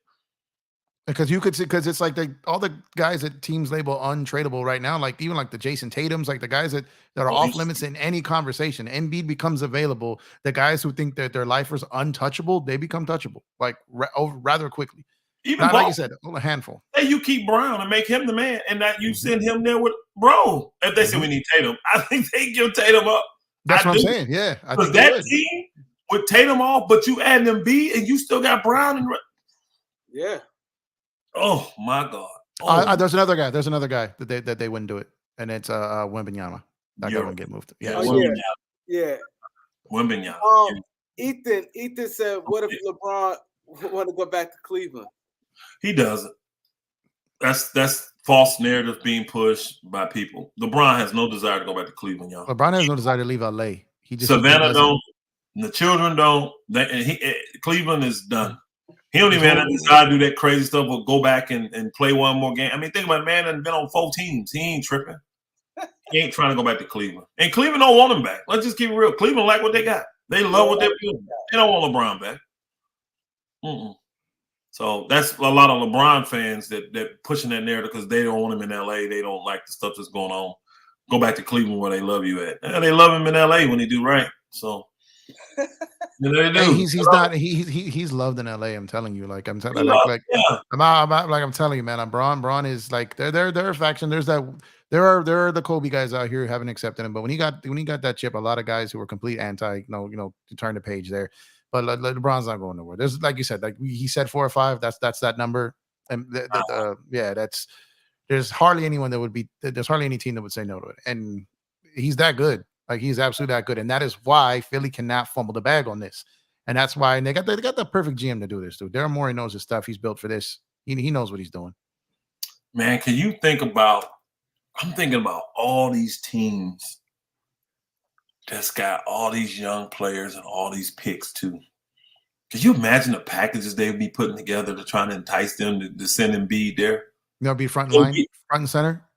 Because you could see, because it's like all the guys that teams label untradeable right now, like even like the Jason Tatums, like the guys that are off limits in any conversation. Embiid becomes available. The guys who think that their lifers untouchable, they become touchable like rather quickly. Even like you said, a handful. Hey, you keep Brown and make him the man, and that you send him there with bro. If they say we need Tatum, I think they give Tatum up. That's what I'm saying. Yeah, I think that team with Tatum off, but you add Embiid and you still got Brown and yeah. Oh my God! There's another guy. There's another guy that they wouldn't do it, and it's Wembanyama. That guy wouldn't get moved. Yeah, yeah. Wembanyama. Ethan said, "What if LeBron want to go back to Cleveland?" He doesn't. That's false narrative being pushed by people. LeBron has no desire to go back to Cleveland, y'all. LeBron has no desire to leave LA. He just Savannah don't. The children don't. Cleveland is done. He don't even have a desire to do that crazy stuff or go back and play one more game. I mean, think about it, man, and been on 4 teams. He ain't tripping. He ain't trying to go back to Cleveland. And Cleveland don't want him back. Let's just keep it real. Cleveland like what they got. They love what they're doing. They don't want LeBron back. So that's a lot of LeBron fans that pushing that narrative because they don't want him in LA. They don't like the stuff that's going on. Go back to Cleveland where they love you at. And they love him in LA when he do right. So he's loved in LA. I'm telling you, like I'm telling I'm telling you, man. Braun is like they're a faction. There are the Kobe guys out here who haven't accepted him, but when he got that chip, a lot of guys who were complete anti, to turn the page there. But LeBron's not going nowhere. There's, like you said, like he said 4 or 5. That's that number, and there's hardly anyone that would be. There's hardly any team that would say no to it, and he's that good. Like he's absolutely that good, and that is why Philly cannot fumble the bag on this, and that's why they got the perfect GM to do this. Dude, Daryl Morey knows his stuff. He's built for this. He knows what he's doing. Man, can you think about? I'm thinking about all these teams that's got all these young players and all these picks too. Could you imagine the packages they'd be putting together to try to entice them to send Embiid there? They'll be front and center.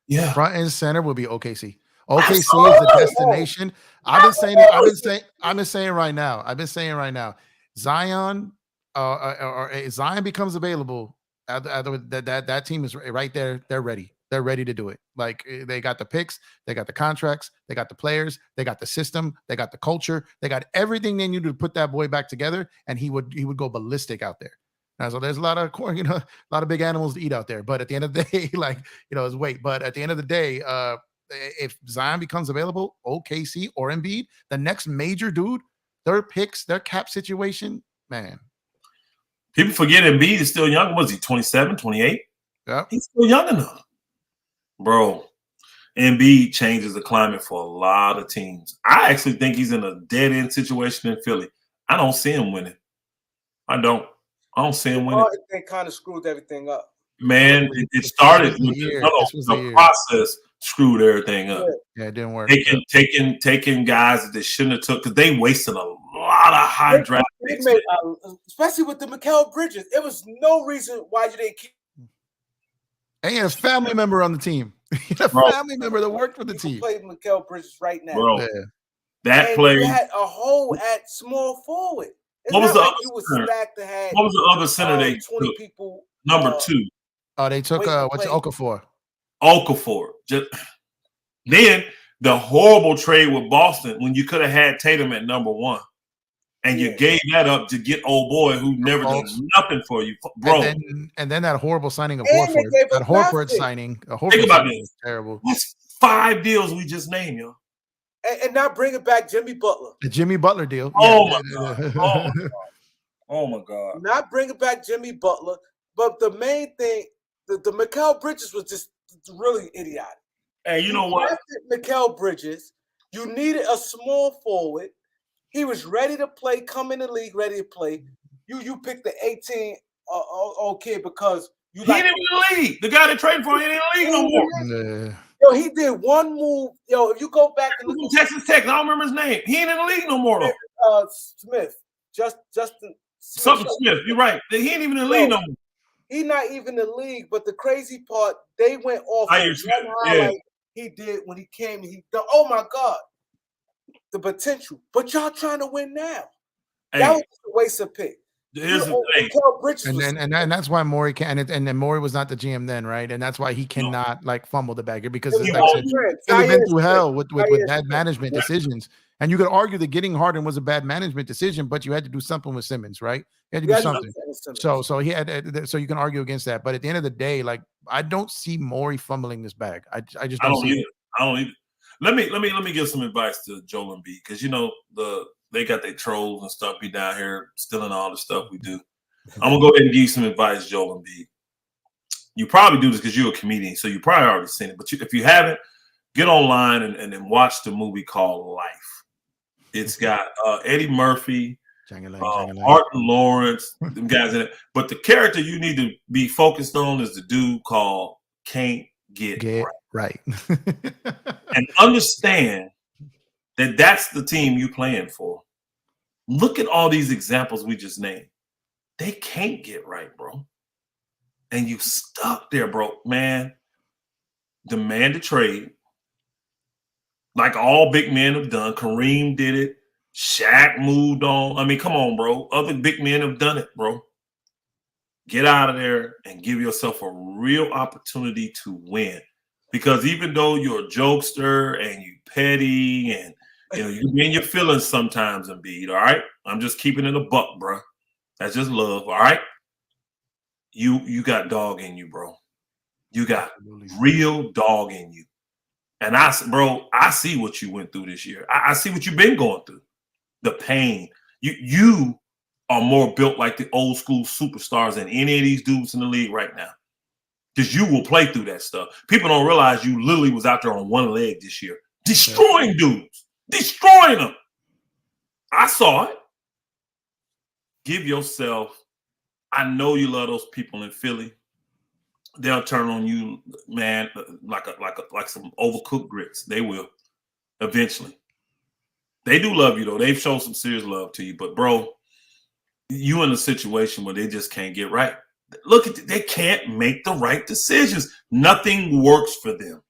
Yeah, front and center will be OKC. OKC is the destination. I've been saying right now. Zion, or Zion becomes available. That team is right there. They're ready. They're ready to do it. Like they got the picks, they got the contracts, they got the players, they got the system, they got the culture, they got everything they need to put that boy back together, and he would go ballistic out there. Now, so there's a lot of big animals to eat out there. But at the end of the day, it's weight. But at the end of the day, if Zion becomes available, OKC or Embiid, the next major dude, their picks, their cap situation, man. People forget Embiid is still young. Was he 27, 28? Yeah. He's still young enough. Bro, Embiid changes the climate for a lot of teams. I actually think he's in a dead-end situation in Philly. I don't see him winning. I don't see him winning. They kind of screwed everything up. Man, it started with the process screwed everything up. Yeah, it didn't work. Taking guys that they shouldn't have took because they wasted a lot of high draft picks. Especially with the Mikal Bridges. There was no reason why you didn't keep. And he had a family member on the team. A Bro. family member that worked for the You can team. play Mikal Bridges right now. Bro, Yeah. that And play. you had a hole at small forward. It's What was not the like other you were center? stacked to have What was the other center they 20 took? people. Number 2. Oh, they took Wait to what's play. Okafor. Okafor. Then the horrible trade with Boston when you could have had Tatum at number 1. And you gave that up to get old boy who never done nothing for you, bro. And then that horrible signing of And they Horford. gave That up Horford draft pick. signing. Think about Signing this. was terrible. That's 5 deals we just named, yo. And not bringing back Jimmy Butler. The Jimmy Butler deal. Oh, Yeah. my God. Oh, my God. Oh, my God. Not bringing back Jimmy Butler. But the main thing, the Mikal Bridges was just really idiotic. Hey, you know what? Mikal Bridges, you needed a small forward. He was ready to play, come in the league, ready to play. You picked the 18-old kid because you He ain't in the league. The guy that traded for him ain't in the league no more. Yo, he did one move. Yo, if you go back and look at Texas Tech, I don't remember his name. He ain't in the league no more though. Smith, Justin Smith. You're right. He ain't even in the league no more. He's not even in the league. But the crazy part, they went off one highlight he did when he came. Oh my God, the potential. But y'all trying to win now. That was a waste of pick. Here's the thing. And that's why Morey can and then Morey was not the GM then, right? And that's why he cannot like fumble the bag here because he's been through hell with bad management decisions. And you could argue that getting Harden was a bad management decision, but you had to do something with Simmons, right? You had to do something. So he had so you can argue against that. But at the end of the day, like I don't see Morey fumbling this bag. I just don't see it. I don't either. Let me give some advice to Joel Embiid because you know they got their trolls and stuff be down here stealing all the stuff we do. I'm gonna go ahead and give you some advice, Joel Embiid. You probably do this because you're a comedian, so you probably already seen it. But if you haven't, get online and then watch the movie called Life. It's got Eddie Murphy, Martin Lawrence, them guys in it. But the character you need to be focused on is the dude called Can't Get Right. And understand that that's the team you playing for. Look at all these examples we just named. They can't get right, bro. And you stuck there, bro. Man, demand a trade. Like all big men have done. Kareem did it. Shaq moved on. I mean, come on, bro. Other big men have done it, bro. Get out of there and give yourself a real opportunity to win. Because even though you're a jokester and you petty and you be in your feelings sometimes, Embiid, all right? I'm just keeping it a buck, bro. That's just love, all right? You got dog in you, bro. You got real dog in you. And I see what you went through this year. I see what you've been going through. The pain. You are more built like the old school superstars than any of these dudes in the league right now. Because you will play through that stuff. People don't realize you literally was out there on one leg this year, destroying dudes, destroying them. I saw it. Give yourself, I know you love those people in Philly. They'll turn on you, man, like some overcooked grits. They will eventually. They do love you, though. They've shown some serious love to you. But, bro, you in a situation where they just can't get right. Look at they can't make the right decisions. Nothing works for them.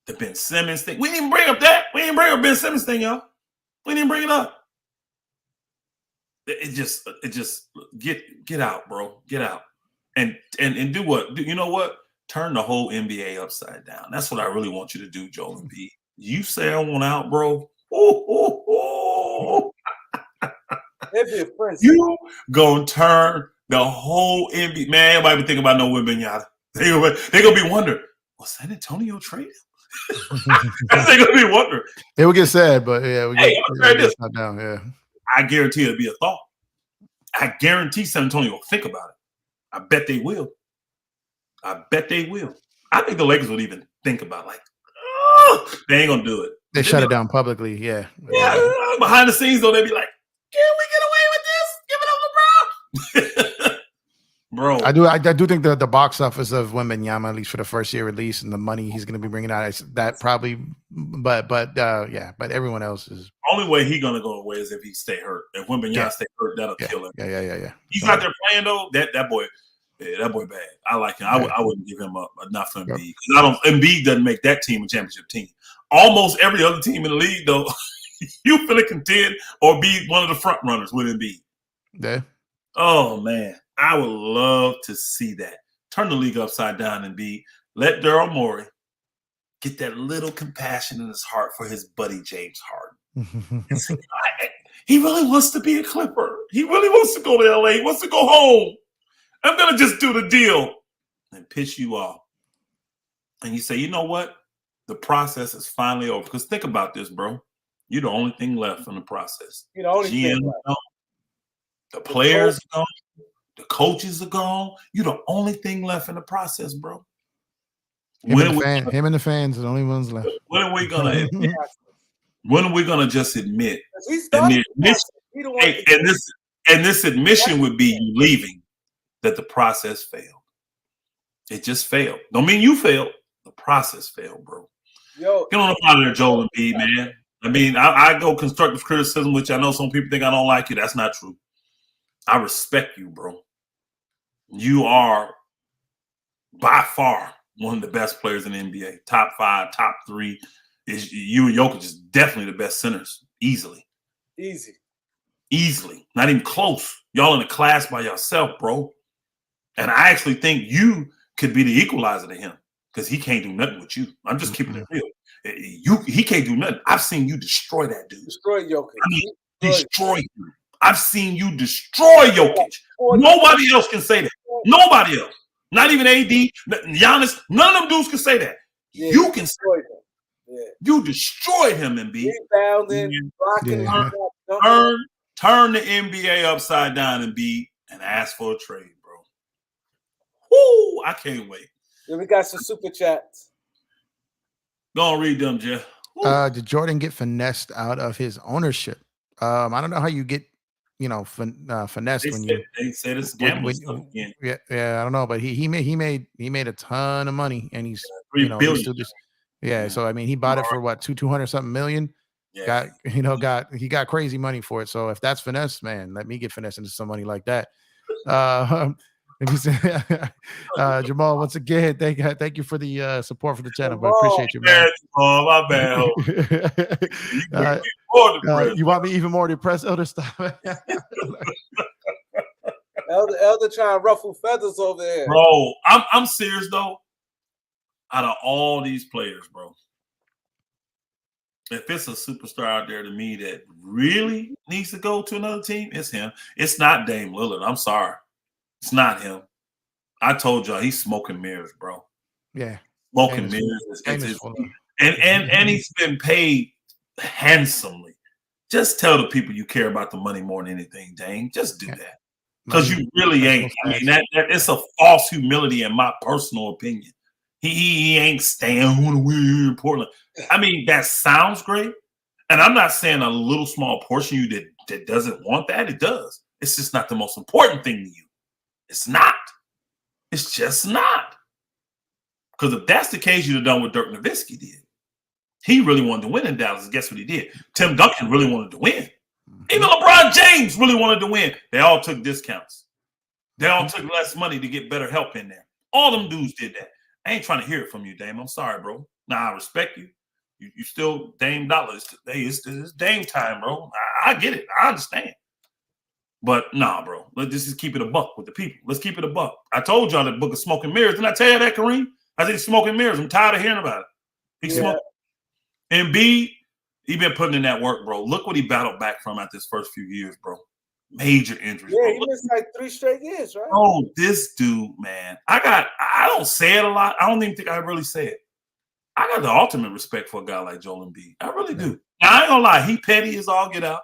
The Ben Simmons thing. We didn't bring up that. We didn't bring up Ben Simmons thing, y'all. We didn't bring it up. It just get out, bro. Get out. And do what? You know what? Turn the whole NBA upside down. That's what I really want you to do, Joel Embiid. You say I want out, bro. You gonna turn the whole NBA. Man, everybody be thinking about no Wembanyama. They gonna be wondering, was San Antonio traded? They gonna be wondering. It will get sad, but yeah, down. Yeah, I guarantee it'll be a thought. I guarantee San Antonio will think about it. I bet they will. I think the Lakers would even think about they ain't gonna do it. They shut it down publicly. Yeah. Behind the scenes though, they be like, can we get away with this? Give it up, LeBron. Bro, I do think the box office of Wembanyama, at least for the first year release, and the money he's going to be bringing out, that probably, but everyone else is. Only way he gonna go away is if he stay hurt. If Wembanyama stay hurt, that'll kill him. Yeah. He's out there playing though. That boy, Yeah, that boy bad. I like him. Yeah. I wouldn't give him up, but not for Embiid. Because Embiid doesn't make that team a championship team. Almost every other team in the league, though, you finna contend or be one of the front runners with Embiid. Yeah. Oh man, I would love to see that. Turn the league upside down, Embiid. Let Daryl Morey get that little compassion in his heart for his buddy James Harden. And say, he really wants to be a Clipper. He really wants to go to LA. He wants to go home. I'm going to just do the deal and piss you off. And you say, you know what? The process is finally over. Because think about this, bro. You're the only thing left from the process. You know, only GM thing gone. The players are gone. The coaches are gone. You're the only thing left in the process, bro. Him and the fans are the only ones left. When are we gonna admit? When are we gonna just admit? And this admission would be you leaving that the process failed. It just failed. Don't mean you failed. The process failed, bro. Yo, get on up out of there, Joel Embiid, man. I mean, I go constructive criticism, which I know some people think I don't like you. That's not true. I respect you, bro. You are by far one of the best players in the NBA. Top 5, top 3. Is you and Jokic is definitely the best centers. Easily. Not even close. Y'all in a class by yourself, bro. And I actually think you could be the equalizer to him because he can't do nothing with you. I'm just keeping it real. He can't do nothing. I've seen you destroy that dude. Destroy Jokic. I mean, destroy him. I've seen you destroy Jokic. Nobody else can say that. Nobody else. Not even AD, Giannis. None of them dudes can say that. Yeah, you can say that. Yeah. You destroyed him, Embiid. Turn the NBA upside down, Embiid, and ask for a trade, bro. Woo! I can't wait. Yeah, we got some super chats. Go on, read them, Jeff. Did Jordan get finessed out of his ownership? I don't know how you get, finessed they said it's gambling stuff again. Yeah, I don't know, but he made a ton of money, and he's $3 billion. Yeah, so I mean, he bought it for what, 200 something million. Yeah. He got crazy money for it. So if that's finesse, man, let me get finessed into some money like that. Jamal, once again, thank you for the support for the channel, but appreciate you, man. My bad. You want me even more depressed? Elder, stop. Elder trying to ruffle feathers over there, bro. I'm serious though. Out of all these players, bro, if it's a superstar out there to me that really needs to go to another team, it's him. It's not Dame Lillard. I'm sorry. It's not him. I told y'all he's smoking mirrors, bro. Yeah. Smoking mirrors. And he's been paid handsomely. Just tell the people you care about the money more than anything, Dame. Just do that. Because you really ain't. I mean, that it's a false humility in my personal opinion. He ain't staying want to win in Portland. I mean, that sounds great. And I'm not saying a little small portion of you that doesn't want that. It does. It's just not the most important thing to you. It's not. It's just not. Because if that's the case, you'd have done what Dirk Nowitzki did. He really wanted to win in Dallas. Guess what he did? Tim Duncan really wanted to win. Even LeBron James really wanted to win. They all took discounts. They all took less money to get better help in there. All them dudes did that. I ain't trying to hear it from you, Dame. I'm sorry, bro. Nah, I respect you. You still Dame dollars. It's Dame time, bro. I get it. I understand. But nah, bro. Let's just keep it a buck with the people. Let's keep it a buck. I told y'all that book of smoking mirrors. Didn't I tell you that, Kareem? I think smoking mirrors. I'm tired of hearing about it. He's smoking. Embiid, he been putting in that work, bro. Look what he battled back from at this first few years, bro. Major injuries. Yeah, bro. he missed like 3 straight years, right? Oh, this dude, man. I don't say it a lot. I don't even think I really say it. I got the ultimate respect for a guy like Joel Embiid. I really do. Now, I ain't gonna lie. He petty as all get out.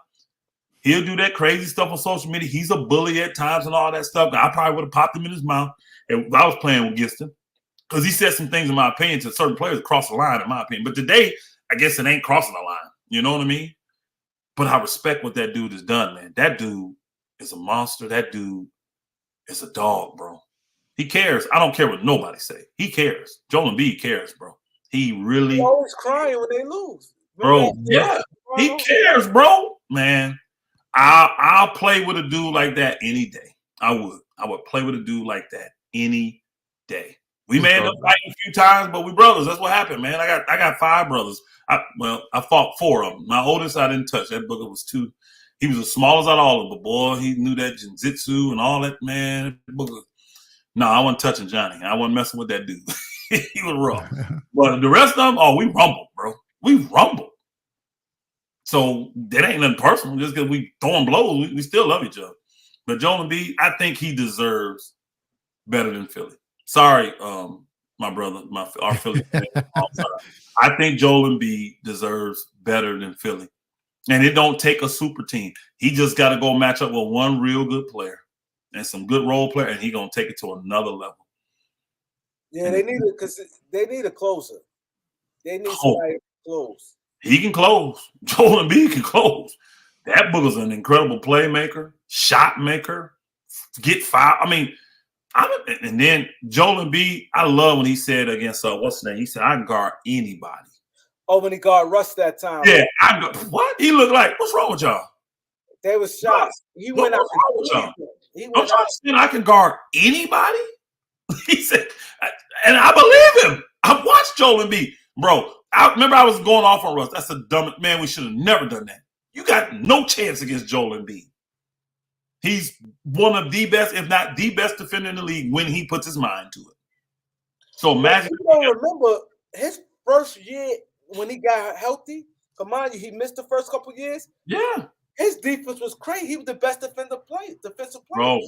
He'll do that crazy stuff on social media. He's a bully at times and all that stuff. I probably would have popped him in his mouth if I was playing against him. Because he said some things, in my opinion, to certain players that cross the line, in my opinion. But today, I guess it ain't crossing the line. You know what I mean? But I respect what that dude has done, man. That dude is a monster. That dude is a dog, bro. He cares. I don't care what nobody say. He cares. Joel Embiid cares, bro. He really. He's always crying when they lose. Bro, yeah. He cares, bro. Man, I'll play with a dude like that any day. I would play with a dude like that any day. We may end up fighting a few times, but we brothers. That's what happened, man. I got 5 brothers. I fought 4 of them. My oldest I didn't touch. That booger was 2. He was the smallest out of all of them, but boy, he knew that jiu-jitsu and all that, man. No, I wasn't touching Johnny. I wasn't messing with that dude. He was rough. But the rest of them, we rumbled, bro. We rumbled. So that ain't nothing personal. Just because we throwing blows, we still love each other. But Joel Embiid, I think he deserves better than Philly. Sorry, my brother, our Philly fan. I think Joel Embiid deserves better than Philly. And it don't take a super team. He just got to go match up with one real good player and some good role player, and he going to take it to another level. Yeah, they need it because they need a closer. They need somebody to close. He can close. Joel Embiid can close. That booger's an incredible playmaker, shot maker, get foul. I mean, and then Joel Embiid, I love when he said against what's his name? He said, "I can guard anybody." Oh, when he guard Russ that time. Yeah, what? He looked like, what's wrong with y'all? They was shots. He went out. I'm trying to say I can guard anybody. He said, and I believe him. I watched Joel Embiid, bro. I remember I was going off on Russ. That's the dumbest man. We should have never done that. You got no chance against Joel Embiid. He's one of the best, if not the best defender in the league when he puts his mind to it. So imagine. You don't remember his first year when he got healthy. Come on, he missed the first couple years. Yeah. His defense was crazy. He was the best defensive player. Bro,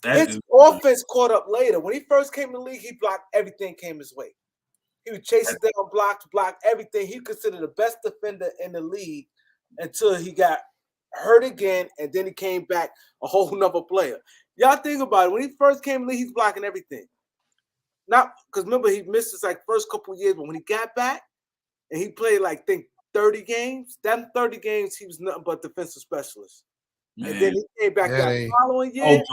his offense caught up later. When he first came in the league, he blocked everything came his way. He was chasing down blocks, blocked everything. He considered the best defender in the league until he got hurt again, and then he came back a whole nother player. Y'all think about it. When he first came in the league, he's blocking everything. Not because remember he missed his first couple years, but when he got back and he played 30 games, them 30 games he was nothing but defensive specialist. Man. And then he came back that following year.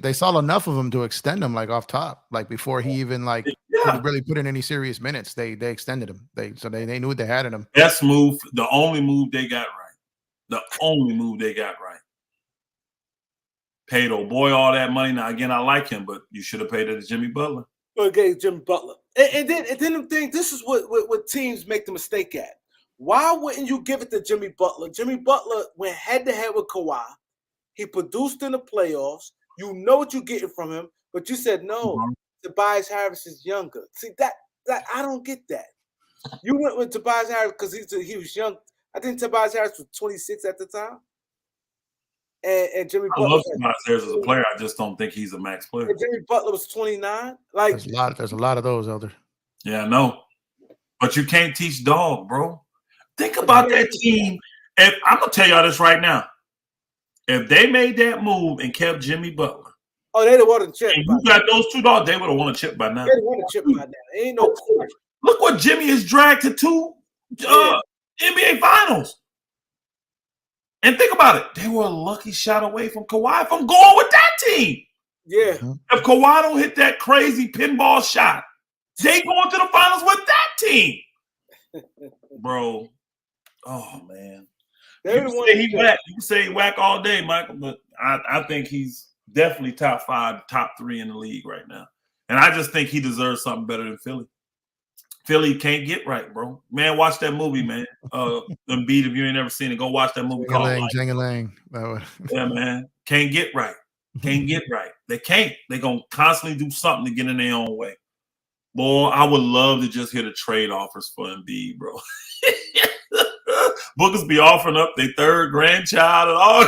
They saw enough of him to extend him off top, before he even really put in any serious minutes. They extended him. They knew what they had in him. Best move, the only move they got right. The only move they got right. Paid old boy all that money. Now again, I like him, but you should have paid it to Jimmy Butler. Okay, Jimmy Butler. And then the thing, this is what teams make the mistake at. Why wouldn't you give it to Jimmy Butler? Jimmy Butler went head-to-head with Kawhi. He produced in the playoffs. You know what you're getting from him, but you said no. Tobias Harris is younger. See, that I don't get that. You went with Tobias Harris because he was young. I think Tobias Harris was 26 at the time. And Jimmy Butler. I love Tobias Harris as a player. I just don't think he's a max player. And Jimmy Butler was 29. There's a lot of those, Elder. Yeah, I know. But you can't teach dog, bro. Think about that team. If I'm gonna tell y'all this right now. If they made that move and kept Jimmy Butler, they'd have won a chip. And you got those 2 dogs, they would have won a chip by now. They'd have won a chip by now. Ain't no coach. Look what Jimmy has dragged to 2 NBA finals. And think about it. They were a lucky shot away from Kawhi from going with that team. Yeah. If Kawhi don't hit that crazy pinball shot, they going to the finals with that team. Bro. Oh, man. You can say whack all day, Michael, but I think he's definitely top 5, top 3 in the league right now. And I just think he deserves something better than Philly. Philly can't get right, bro. Man, watch that movie, man. Embiid, if you ain't never seen it, go watch that movie called Lang. Yeah, man. Can't get right. Can't get right. They can't. They're going to constantly do something to get in their own way. Boy, I would love to just hear the trade offers for Embiid, bro. Bookers be offering up their 3rd grandchild and all.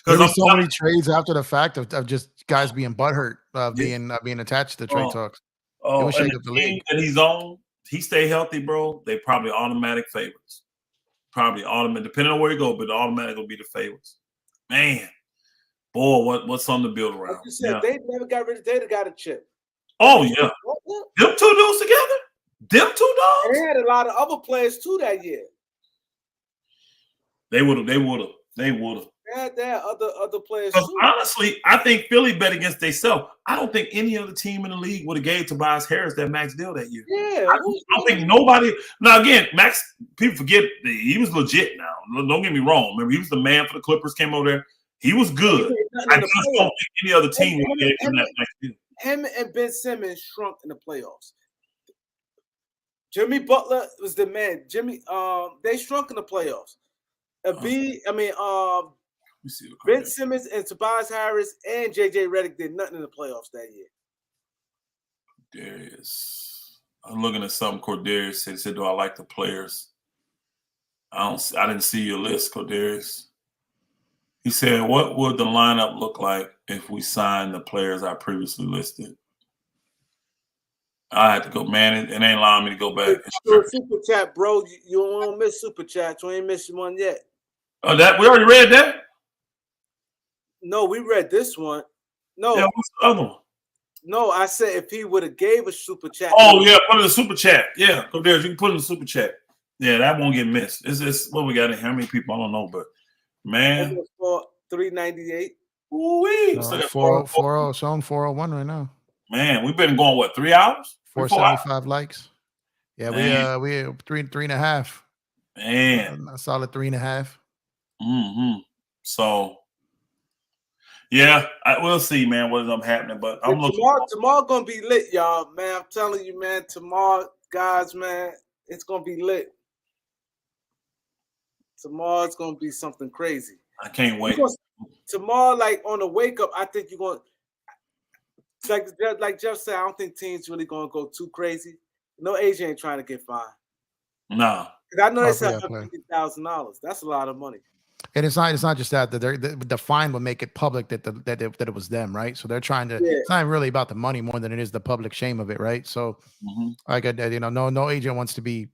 There's so many trades after the fact of just guys being butthurt, being attached to trade talks. Oh, and the team that he's on, he stay healthy, bro. They probably automatic favorites. Probably automatic, depending on where you go, but the automatic will be the favorites. Man, boy, what's on the build around? Like you said, they never got rid of. They got a chip. Oh yeah, them 2 dudes together. Them 2 dogs. And they had a lot of other players too that year. They would have. They had other players too. Honestly, I think Philly bet against themselves. I don't think any other team in the league would have gave Tobias Harris that max deal that year. Yeah. I don't think nobody. Now, again, Max, people forget he was legit now. Don't get me wrong. Remember, he was the man for the Clippers, came over there. He was good. I just don't think any other team would get him that next year. Him and Ben Simmons shrunk in the playoffs. Jimmy Butler was the man. They shrunk in the playoffs. Ben Simmons and Tobias Harris and JJ Redick did nothing in the playoffs that year. Darius. I'm looking at something Cordarius said. He said, do I like the players? I didn't see your list, Cordarius. He said, what would the lineup look like if we signed the players I previously listed? I had to go, man. It ain't allowing me to go back. Super chat, bro. You don't miss super chats. You ain't missed one yet. Oh, that we already read that? No, we read this one. No. Yeah, what's the other one? No, I said if he would have gave a super chat. Oh, yeah, put in the super chat. Yeah, Cordarius, you can put in the super chat. Yeah, that won't get missed. It's what we got in here. How many people? I don't know, but man. For $3.98. Ooh-wee. 440, showing 401 right now. Man, we've been going, what, 3 hours? 475 likes. Yeah, we had three and a half. Man. A solid 3.5. Mm-hmm. So, yeah, we'll see, man, what ends up happening. But I'm looking. Tomorrow gonna be lit, y'all, man. I'm telling you, man. Tomorrow, guys, man, it's gonna be lit. Tomorrow it's gonna be something crazy. I can't wait. Tomorrow, like on the wake up, I think you're going. Like Jeff said, I don't think teams really gonna go too crazy. No, AJ ain't trying to get fined. No, because I know they said $150,000. That's a lot of money. And it's not just that the fine would make it public that it was them, right? So they're trying to. Yeah. It's not really about the money more than it is the public shame of it, right? So, like no agent wants to be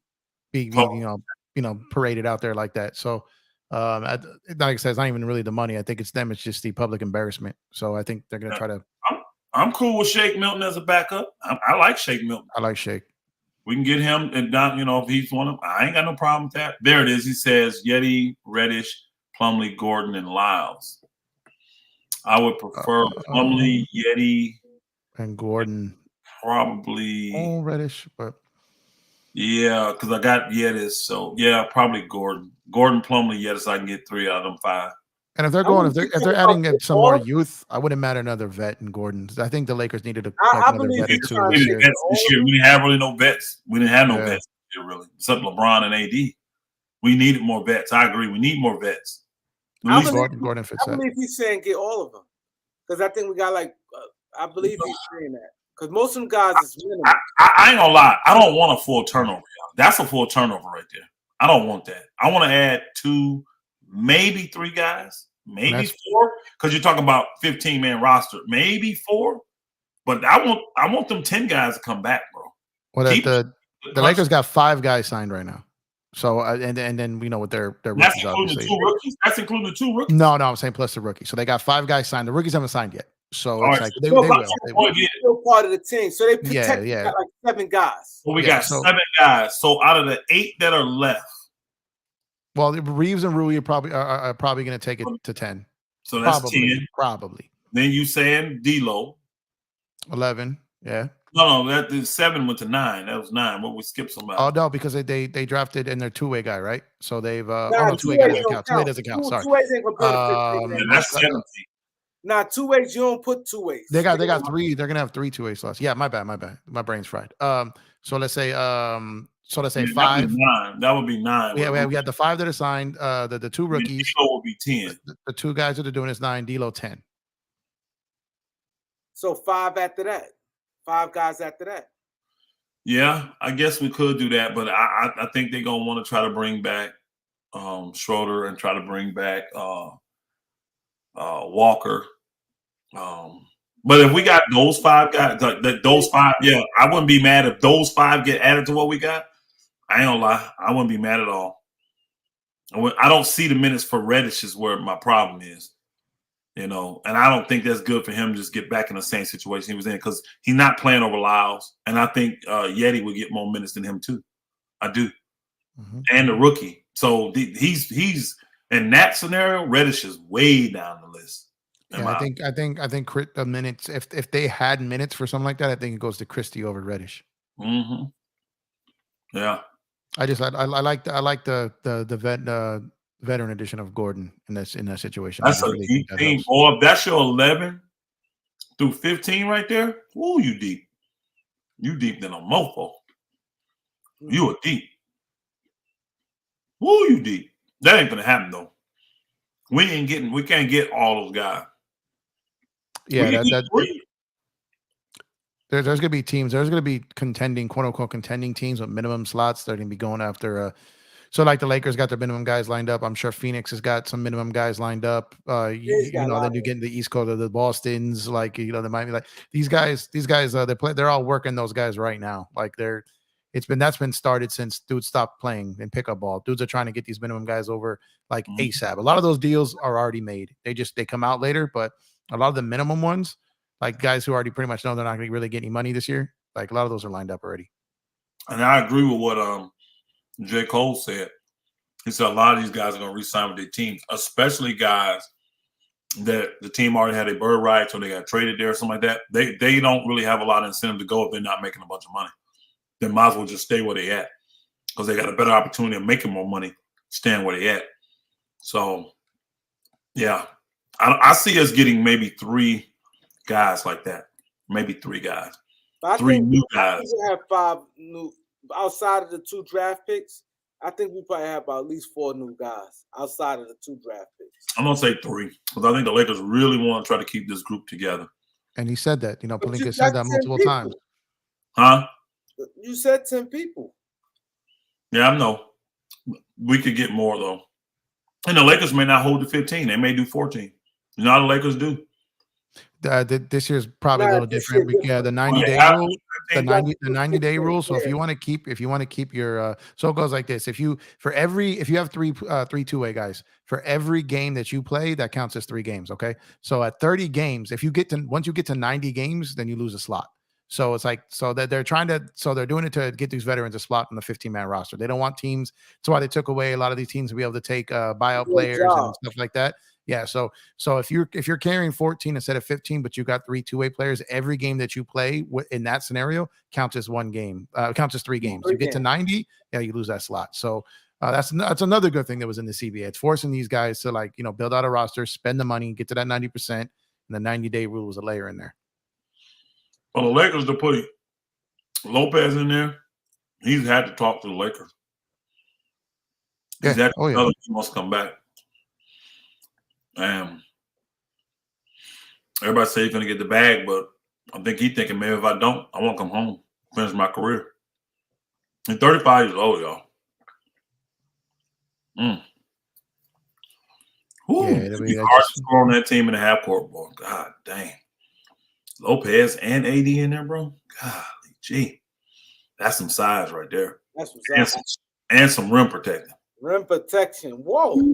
paraded out there like that. So, like I said, it's not even really the money. I think it's them. It's just the public embarrassment. So I think they're gonna try to. I'm cool with Shake Milton as a backup. I like Shake Milton. I like Shake. We can get him and not, if he's one of them. I ain't got no problem with that. There it is. He says Yeti, Reddish, Plumlee, Gordon, and Lyles. I would prefer Plumlee, Yeti, and Gordon. Probably Reddish, but yeah, because I got Yetis. So yeah, probably Gordon, Plumlee, Yetis. I can get 3 out of them 5. And if they're adding some more youth, I wouldn't matter another vet in Gordon. I think the Lakers needed another vet or two this year. We didn't have really no vets. We didn't have no vets this year, really, except LeBron and AD. We needed more vets. I agree. We need more vets. Gordon fits that. I believe he's saying get all of them because I think we got I believe he's saying that because most of them guys is minimum. I ain't gonna lie. I don't want a full turnover. That's a full turnover right there. I don't want that. I want to add 2, maybe 3 guys. Maybe 4, because you're talking about 15-man roster. Maybe 4, but I want them 10 guys to come back, bro. Well, the Lakers got 5 guys signed right now. So and then we know what their rookies obviously. 2 rookies. That's including the 2 rookies. No, I'm saying plus the rookies. So they got 5 guys signed. The rookies haven't signed yet. So it's like they will. Still part of the team. So they protect like 7 guys. Well, we got 7 guys. So out of the 8 that are left. Well, Reeves and Rui are probably going to take it to 10. So that's 10. Probably. Then you saying D'Lo. 11. Yeah. No, that 7 went to 9. That was 9. But we skipped somebody. Oh no, because they drafted in their 2-way guy, right? So they've 2-way guy doesn't count. 2-way doesn't count. Sorry. 2-ways ain't gonna be that's 17. Nah, 2-ways you don't put 2-ways. They got 3. They're gonna have 3 2-way slots. Yeah, my bad. My brain's fried. So let's say 5. That would be 9. Yeah, we had the 5 that are signed. The 2 rookies. D'Lo will be 10. The 2 guys that are doing is 9. D'Lo 10. So 5 after that. 5 guys after that. Yeah, I guess we could do that, but I think they're gonna want to try to bring back Schroeder and try to bring back Walker. But if we got those 5 guys, those 5, yeah, I wouldn't be mad if those 5 get added to what we got. I ain't gonna lie, I wouldn't be mad at all. I don't see the minutes for Reddish is where my problem is, and I don't think that's good for him to just get back in the same situation he was in because he's not playing over Lyles, and I think Yeti would get more minutes than him too. I do, and the rookie. So he's in that scenario. Reddish is way down the list. Yeah, I think the minutes. If they had minutes for something like that, I think it goes to Christie over Reddish. Yeah. I like the vet veteran addition of Gordon in that situation. That's I a really deep think that team. helps. Or if that's your 11 through 15 right there, ooh, you deep. You deep than a mofo. You are deep. Woo, you deep. That ain't gonna happen though. We can't get all those guys. Yeah, Get three. there's gonna be teams. There's gonna be contending, quote unquote, contending teams with minimum slots. They're gonna be going after. So like the Lakers got their minimum guys lined up. I'm sure Phoenix has got some minimum guys lined up. Then you get in the East Coast of the Bostons. Like they might be like these guys. They're all working those guys right now. Like that's been started since dudes stopped playing in pickup ball. Dudes are trying to get these minimum guys over like ASAP. A lot of those deals are already made. They come out later, but a lot of the minimum ones, like guys who already pretty much know they're not going to really get any money this year, like a lot of those are lined up already. And I agree with what J. Cole said. He said a lot of these guys are going to re-sign with their teams, especially guys that the team already had a bird right, so they got traded there or something like that. They don't really have a lot of incentive to go if they're not making a bunch of money. They might as well just stay where they at because they got a better opportunity of making more money staying where they at. So, yeah, I see us getting maybe 3 guys like that. Maybe 3 guys. Three new guys. We have 5 new outside of the 2 draft picks. I think we probably have about at least 4 new guys outside of the 2 draft picks. I'm gonna say 3 because I think the Lakers really want to try to keep this group together. And he said that, Pelinka said that multiple times. Huh? You said 10 people. Yeah, I know. We could get more though. And the Lakers may not hold to 15. They may do 14. You know how the Lakers do? This year's probably a little different. The 90-day rule. The 90-day rule. So if you want to keep your so it goes like this. If you have 3 two-way guys, for every game that you play, that counts as 3 games. Okay. So at 30 games, once you get to 90 games, then you lose a slot. So it's like, they're doing it to get these veterans a slot on the 15-man roster. They don't want teams. That's why they took away a lot of these teams to be able to take buyout players and stuff like that. Yeah. So if you're carrying 14 instead of 15, but you got 3 two-way players, every game that you play in that scenario counts as 1 game, counts as 3 games. You get to 90, yeah, you lose that slot. So that's another good thing that was in the CBA. It's forcing these guys to build out a roster, spend the money, get to that 90%, and the 90-day rule was a layer in there. Well, the Lakers to put Lopez in there, he's had to talk to the Lakers. He must come back. Everybody say he's gonna get the bag, but I think he's thinking maybe if I don't, I won't come home, finish my career. He's 35 years old, y'all. It'd be hard to score on that team in the half court, boy. God dang. Lopez and AD in there, bro. God, gee. That's some size right there. That's what's up. And some rim protection. Rim protection. Whoa.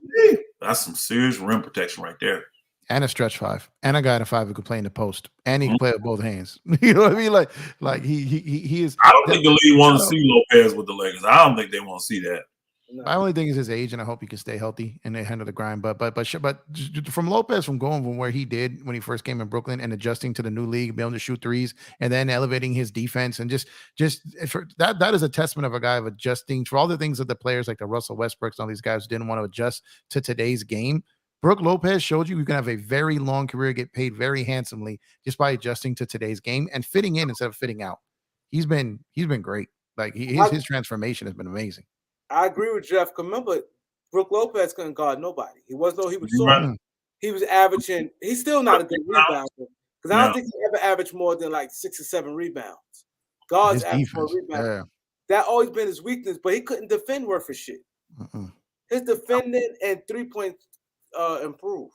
That's some serious rim protection right there. And a stretch 5. And a guy in a 5 who could play in the post. And he can play with both hands. You know what I mean? Like he is. I don't think the league wants to see Lopez with the Lakers. I don't think they want to see that. My only thing is his age, and I hope he can stay healthy and they handle the grind. But from Lopez, from going from where he did when he first came in Brooklyn and adjusting to the new league, being able to shoot threes, and then elevating his defense, and just that is a testament of a guy of adjusting for all the things that the players like the Russell Westbrooks and all these guys didn't want to adjust to today's game. Brook Lopez showed you can have a very long career, get paid very handsomely just by adjusting to today's game and fitting in instead of fitting out. He's been great. Like his transformation has been amazing. I agree with Jeff. Remember, Brook Lopez couldn't guard nobody. He was averaging. He's still not a good rebounder because I don't think he ever averaged more than like 6 or 7 rebounds. Guards average more rebounds. Yeah. That always been his weakness, but he couldn't defend worth a shit. His defending and 3-point improve.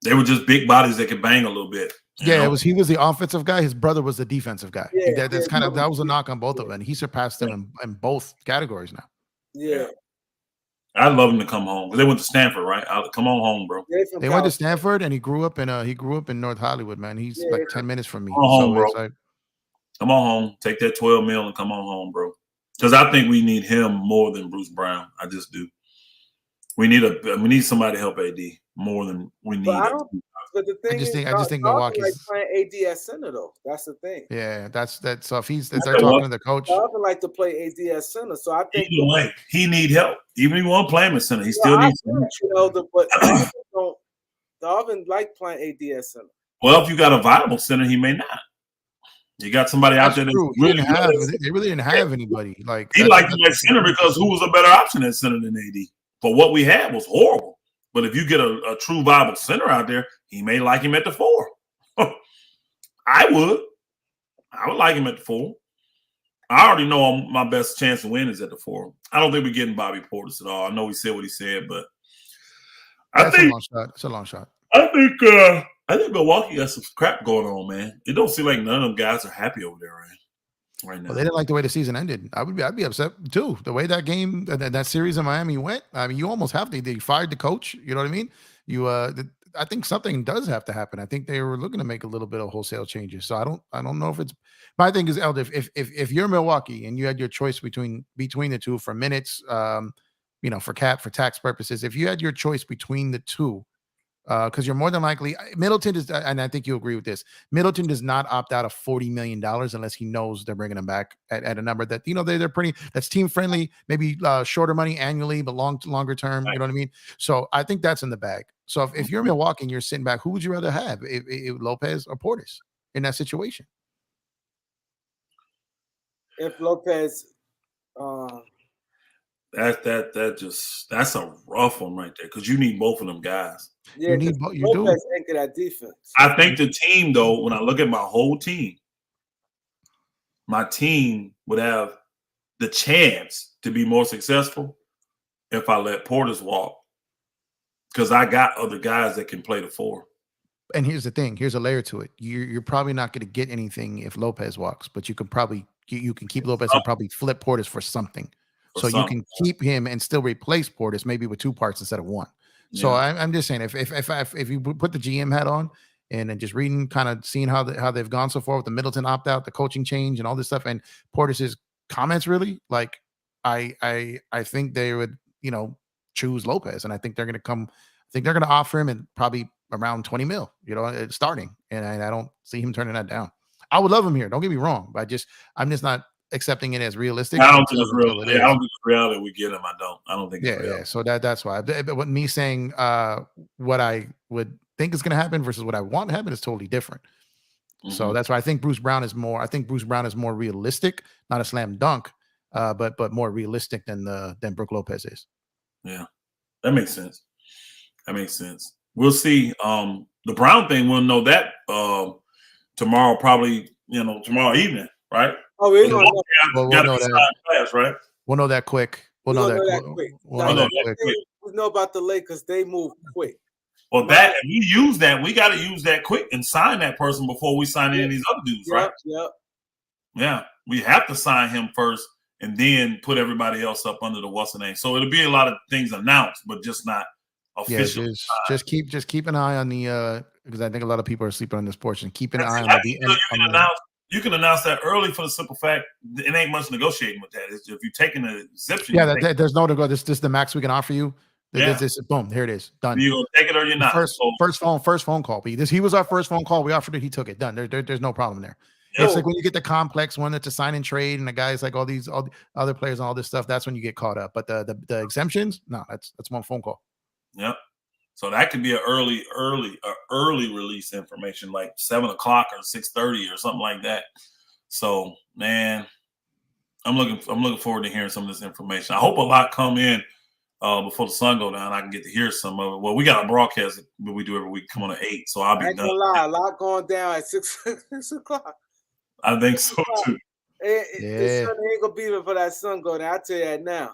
They were just big bodies that could bang a little bit. Yeah, he was the offensive guy. His brother was the defensive guy. Yeah, that was a knock on both of them. And he surpassed them in both categories now. Yeah. I'd love him to come home. They went to Stanford, right? Come on home, bro. They went to Stanford, and he grew up in North Hollywood, man. He's like 10 minutes from me. Come on home, bro. Come on home. Take that 12 mil and come on home, bro. Because I think we need him more than Bruce Brown. I just do. We need somebody to help AD more than we need. But the thing is, I just think Darvin like Milwaukee's. playing AD at center though. That's the thing. Yeah, that's that. So if they're said talking what? to the coach, Darvin like to play AD at center. So I think Either way, he need help. Even if he won't play him at center, he still I needs agree some. with you, Elder, but Darvin like playing AD at center. Well, if you got a viable center, he may not. You got somebody out there that's that's true. really They really didn't have anybody like. He liked him at center because who was a better option at center than AD? But what we had was horrible. But if you get a true viable center out there, he may like him at the 4. I would like him at the 4. I already know my best chance to win is at the 4. I don't think we're getting Bobby Portis at all. I know he said what he said, but That's a long shot. It's a long shot. I think Milwaukee got some crap going on, man. It don't seem like none of them guys are happy over there right now. Well, they didn't like the way the season ended. I'd be upset too. The way that game, that series in Miami went. I mean, you almost have to. They fired the coach. You know what I mean? I think something does have to happen. I think they were looking to make a little bit of wholesale changes. So I don't know if it's. My thing is, Elder, if you're Milwaukee and you had your choice between the two for minutes, for tax purposes, if you had your choice between the two. Because you're more than likely Middleton is, and I think you agree with this. Middleton does not opt out of $40 million unless he knows they're bringing him back at a number that they're pretty. That's team friendly, maybe shorter money annually, but longer term. You know what I mean? So I think that's in the bag. So if you're Milwaukee and you're sitting back, who would you rather have, if Lopez or Portis in that situation? If Lopez, that's a rough one right there because you need both of them guys. Yeah, you Lopez anchor that defense. I think the team, though, when I look at my whole team, my team would have the chance to be more successful if I let Portis walk because I got other guys that can play the 4. And here's the thing. Here's a layer to it. You're probably not going to get anything if Lopez walks, but you can probably you can keep Lopez and probably flip Portis for something. You can keep him and still replace Portis maybe with 2 parts instead of 1. So I'm just saying, if you put the GM hat on and then just reading, kind of seeing how they've gone so far with the Middleton opt out, the coaching change, and all this stuff, and Portis's comments, really, like I think they would choose Lopez, and I think they're going to come. I think they're going to offer him and probably around 20 mil, starting, and I don't see him turning that down. I would love him here. Don't get me wrong, but I'm just not accepting it as realistic. I don't think it's real. I don't think it's reality we get him. I don't think it's real. Yeah. So that's why. But what me saying what I would think is going to happen versus what I want to happen is totally different. Mm-hmm. So that's why I think Bruce Brown is more. I think Bruce Brown is more realistic, not a slam dunk, but more realistic than Brook Lopez is. Yeah, that makes sense. We'll see. The Brown thing, we'll know that tomorrow, probably tomorrow evening, right? Oh, we'll know that. Class, right? We'll know that quick. We'll know that quick. We know about the Lakers. They move quick. Well, if we use that, we got to use that quick and sign that person before we sign any of these other dudes, right? Yep. Yeah, we have to sign him first and then put everybody else up under the what's the name. So it'll be a lot of things announced, but just not official. Yeah, just keep an eye on the because I think a lot of people are sleeping on this portion. Keep an eye on the. You can announce that early for the simple fact it ain't much negotiating with that. If you're taking the exception, there's no to go. This is the max we can offer you. This boom, here it is, done. You gonna take it or you're not. First phone call. He was our first phone call. We offered it. He took it. Done. There's no problem there. Yeah. It's like when you get the complex one that's a sign and trade, and the guys like all the other players and all this stuff. That's when you get caught up. But the exemptions, no, that's one phone call. Yep. So that could be an early release information, like 7:00 or 6:30 or something like that. So, man, I'm looking forward to hearing some of this information. I hope a lot come in before the sun go down. I can get to hear some of it. Well, we got a broadcast that we do every week, come on at 8, so I'll be done. A lot going down at 6 o'clock. I think so too. The sun ain't gonna be there for that sun go down. I tell you that now.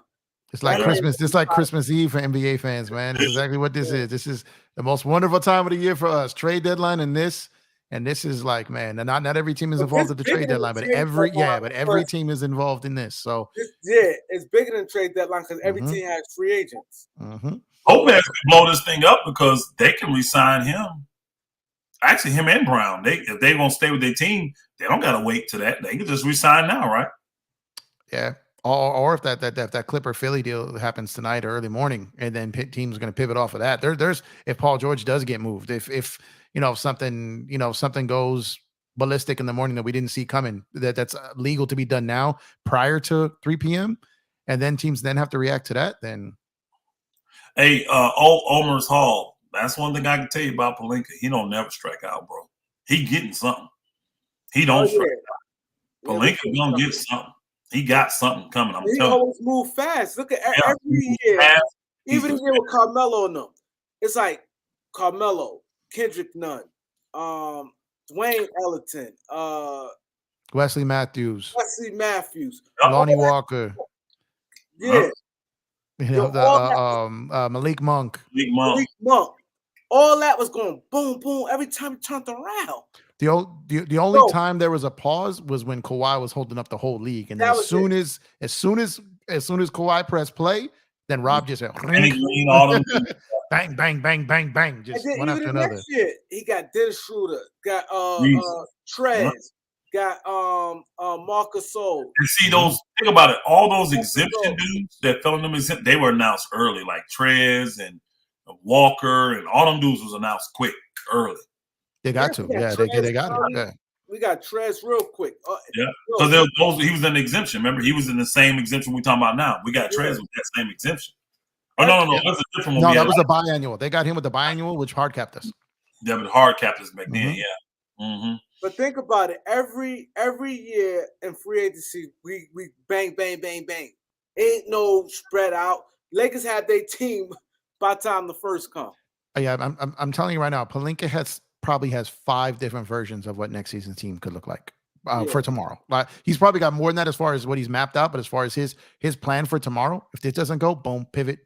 It's like Christmas. It's like Christmas Eve for N.B.A. fans, man. It's exactly what this is. This is the most wonderful time of the year for us. Trade deadline and this is like, man. Not every team is involved at the trade deadline, but every team is involved in this. So it's bigger than trade deadline because every team has free agents. Lopez can blow this thing up because they can re-sign him. Actually, him and Brown. If they won't stay with their team, they don't gotta wait to that. They can just re-sign now, right? Yeah. Or if that Clipper Philly deal happens tonight or early morning, and then team's going to pivot off of that. There's if Paul George does get moved, if if something goes ballistic in the morning that we didn't see coming, that's legal to be done now prior to 3 p.m. and then teams then have to react to that, then. Hey, Omer's Hall. That's one thing I can tell you about Pelinka. He don't never strike out, bro. He getting something. He don't strike out. Pelinka gonna get something. He got something coming. I'm telling you. He always move fast. Look at every year. Fast. Even the year with Carmelo and them. It's like Carmelo, Kendrick Nunn, Dwayne Ellington, Wesley Matthews, Lonnie Walker. Yeah. Malik Monk. All that was going boom, boom every time he turned around. The only time there was a pause was when Kawhi was holding up the whole league, and as soon as Kawhi pressed play, then Rob just said, bang, bang, bang, bang, bang, just one after another. Next year, he got Dennis Schroeder, got Trez, got Marcus Gasol. And see those. Think about it. All those exemption dudes that fell in them exempt, they were announced early, like Trez and Walker, and all them dudes was announced quick early. They got to, they got it. Yeah. We got Trez real quick. Because he was in the exemption. Remember, he was in the same exemption we talking about now. We got Trez with that same exemption. Oh no, that's a different one. No, that was the biannual. They got him with the biannual, which hard capped us. Yeah, but hard capped us back then. Yeah. Mm-hmm. But think about it. Every year in free agency, we bang, bang, bang, bang. Ain't no spread out. Lakers had their team by the time the first come. Yeah, I'm telling you right now, Pelinka probably has 5 different versions of what next season's team could look like for tomorrow. Like, he's probably got more than that as far as what he's mapped out, but as far as his plan for tomorrow, if this doesn't go, boom, pivot.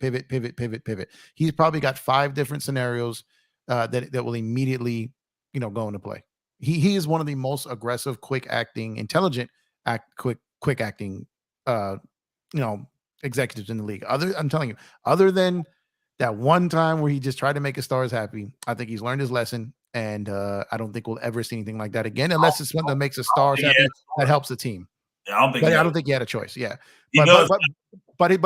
He's probably got 5 different scenarios that will immediately, go into play. He is one of the most aggressive, quick acting, intelligent, quick acting, executives in the league. I'm telling you, other than that one time where he just tried to make his stars happy, I think he's learned his lesson, and I don't think we'll ever see anything like that again, unless it's something that makes the stars happy that helps the team. Yeah, I don't think he had a choice. Yeah, but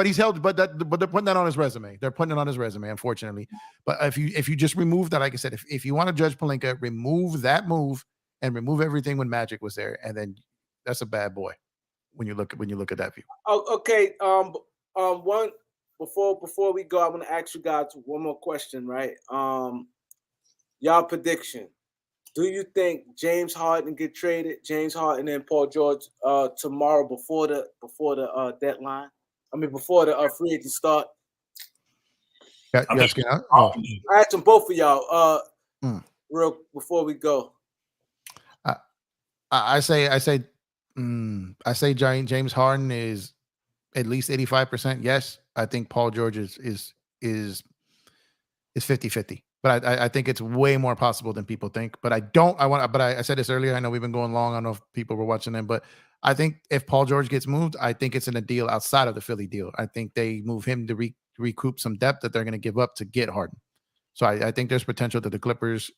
he's held. But they're putting that on his resume. They're putting it on his resume, unfortunately. But if you just remove that, like I said, if you want to judge Pelinka, remove that move and remove everything when Magic was there, and then that's a bad boy when you look at that view. Oh, okay. One before we go, I want to ask you guys one more question, right? Y'all prediction. Do you think James Harden get traded? James Harden and Paul George tomorrow before the deadline? I mean, before the free agent start. I asked them both of y'all real before we go. I say James Harden is at least 85% yes. I think Paul George is 50-50. But I think it's way more possible than people think. But I said this earlier. I know we've been going long. I don't know if people were watching them, but I think if Paul George gets moved, I think it's in a deal outside of the Philly deal. I think they move him to recoup some depth that they're going to give up to get Harden. So I think there's potential that the Clippers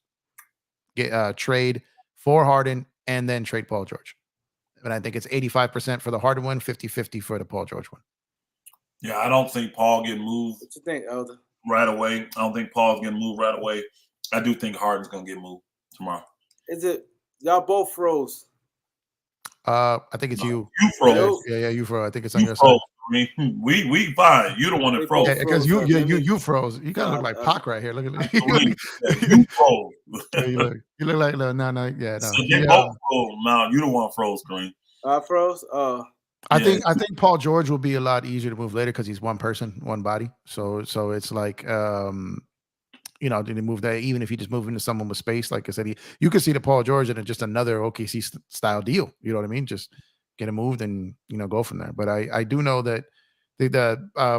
get trade for Harden and then trade Paul George. And I think it's 85% for the Harden one, 50-50 for the Paul George one. Yeah, I don't think Paul get moved. What you think, Elder? Right away. I don't think Paul's getting moved right away. I do think Harden's gonna get moved tomorrow. Is it y'all both froze? I think it's you. You froze. Yeah, you froze. I think it's on your side. I mean, we fine. You the one that froze. Yeah, because you froze. You gotta look like Pac right here. Look at you froze. you look like no. So they both froze. Now you the one froze, Kareem. I froze. I think Paul George will be a lot easier to move later because he's one person, one body. So it's like to move that, even if you just move into someone with space, like I said, you could see the Paul George in just another OKC style deal. You know what I mean? Just get him moved and go from there. But I do know that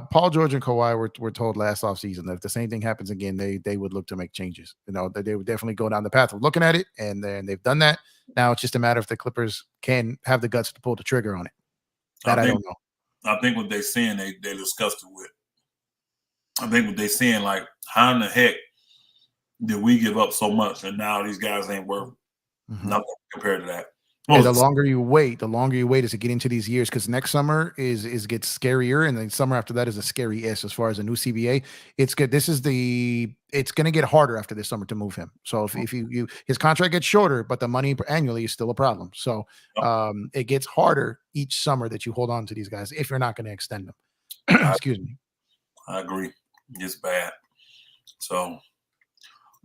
Paul George and Kawhi were told last offseason that if the same thing happens again, they would look to make changes. That they would definitely go down the path of looking at it, and then they've done that. Now it's just a matter if the Clippers can have the guts to pull the trigger on it. I don't know. I think what they're saying, they discussed it with. I think what they're saying, like, how in the heck did we give up so much, and now these guys ain't worth nothing compared to that? And the longer you wait is to get into these years, because next summer is gets scarier, and the summer after that is the scariest as far as a new CBA. It's good. It's going to get harder after this summer to move him. So if you his contract gets shorter, but the money annually is still a problem. So it gets harder each summer that you hold on to these guys if you're not going to extend them. Excuse me. I agree. It's bad. So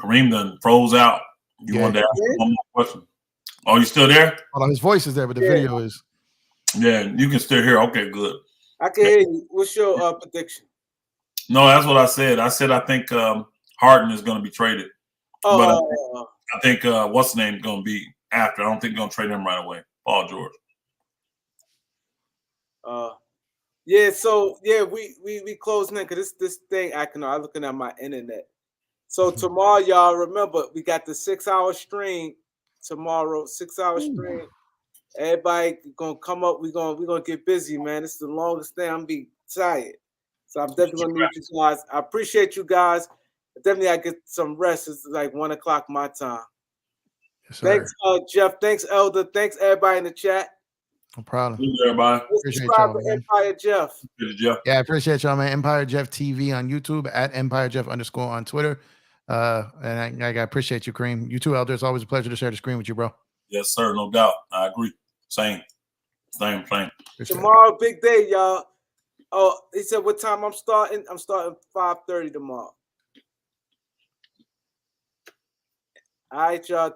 Kareem done froze out. You wanted to ask one more question? Oh, you still there? Well, his voice is there, but the video is. Yeah, you can still hear. Okay, good. I can hear you. What's your prediction? No, that's what I said. I said I think Harden is going to be traded. But I think what's the name going to be after. I don't think they're going to trade him right away. Paul George. Yeah, so yeah, we closing in because this thing acting. I'm looking at my internet. So tomorrow, y'all remember we got the 6-hour stream tomorrow. 6-hour stream. Everybody gonna come up. We're gonna get busy, man. It's the longest thing. I'm be tired, so I'm definitely gonna need you guys. I appreciate you guys. Definitely, I get some rest. It's like 1 o'clock my time. Yes, thanks, Jeff. Thanks, Elder. Thanks, everybody in the chat. No problem. Thanks, everybody. Appreciate y'all, man. Empire Jeff. Jeff. Yeah, I appreciate y'all, man. Empire Jeff TV on YouTube, at Empire Jeff _ on Twitter. And I appreciate you, Kareem. You too, Elder. It's always a pleasure to share the screen with you, bro. Yes, sir. No doubt. I agree. Same. Tomorrow, big day, y'all. Oh, he said what time I'm starting? I'm starting 5:30 tomorrow. All right, y'all.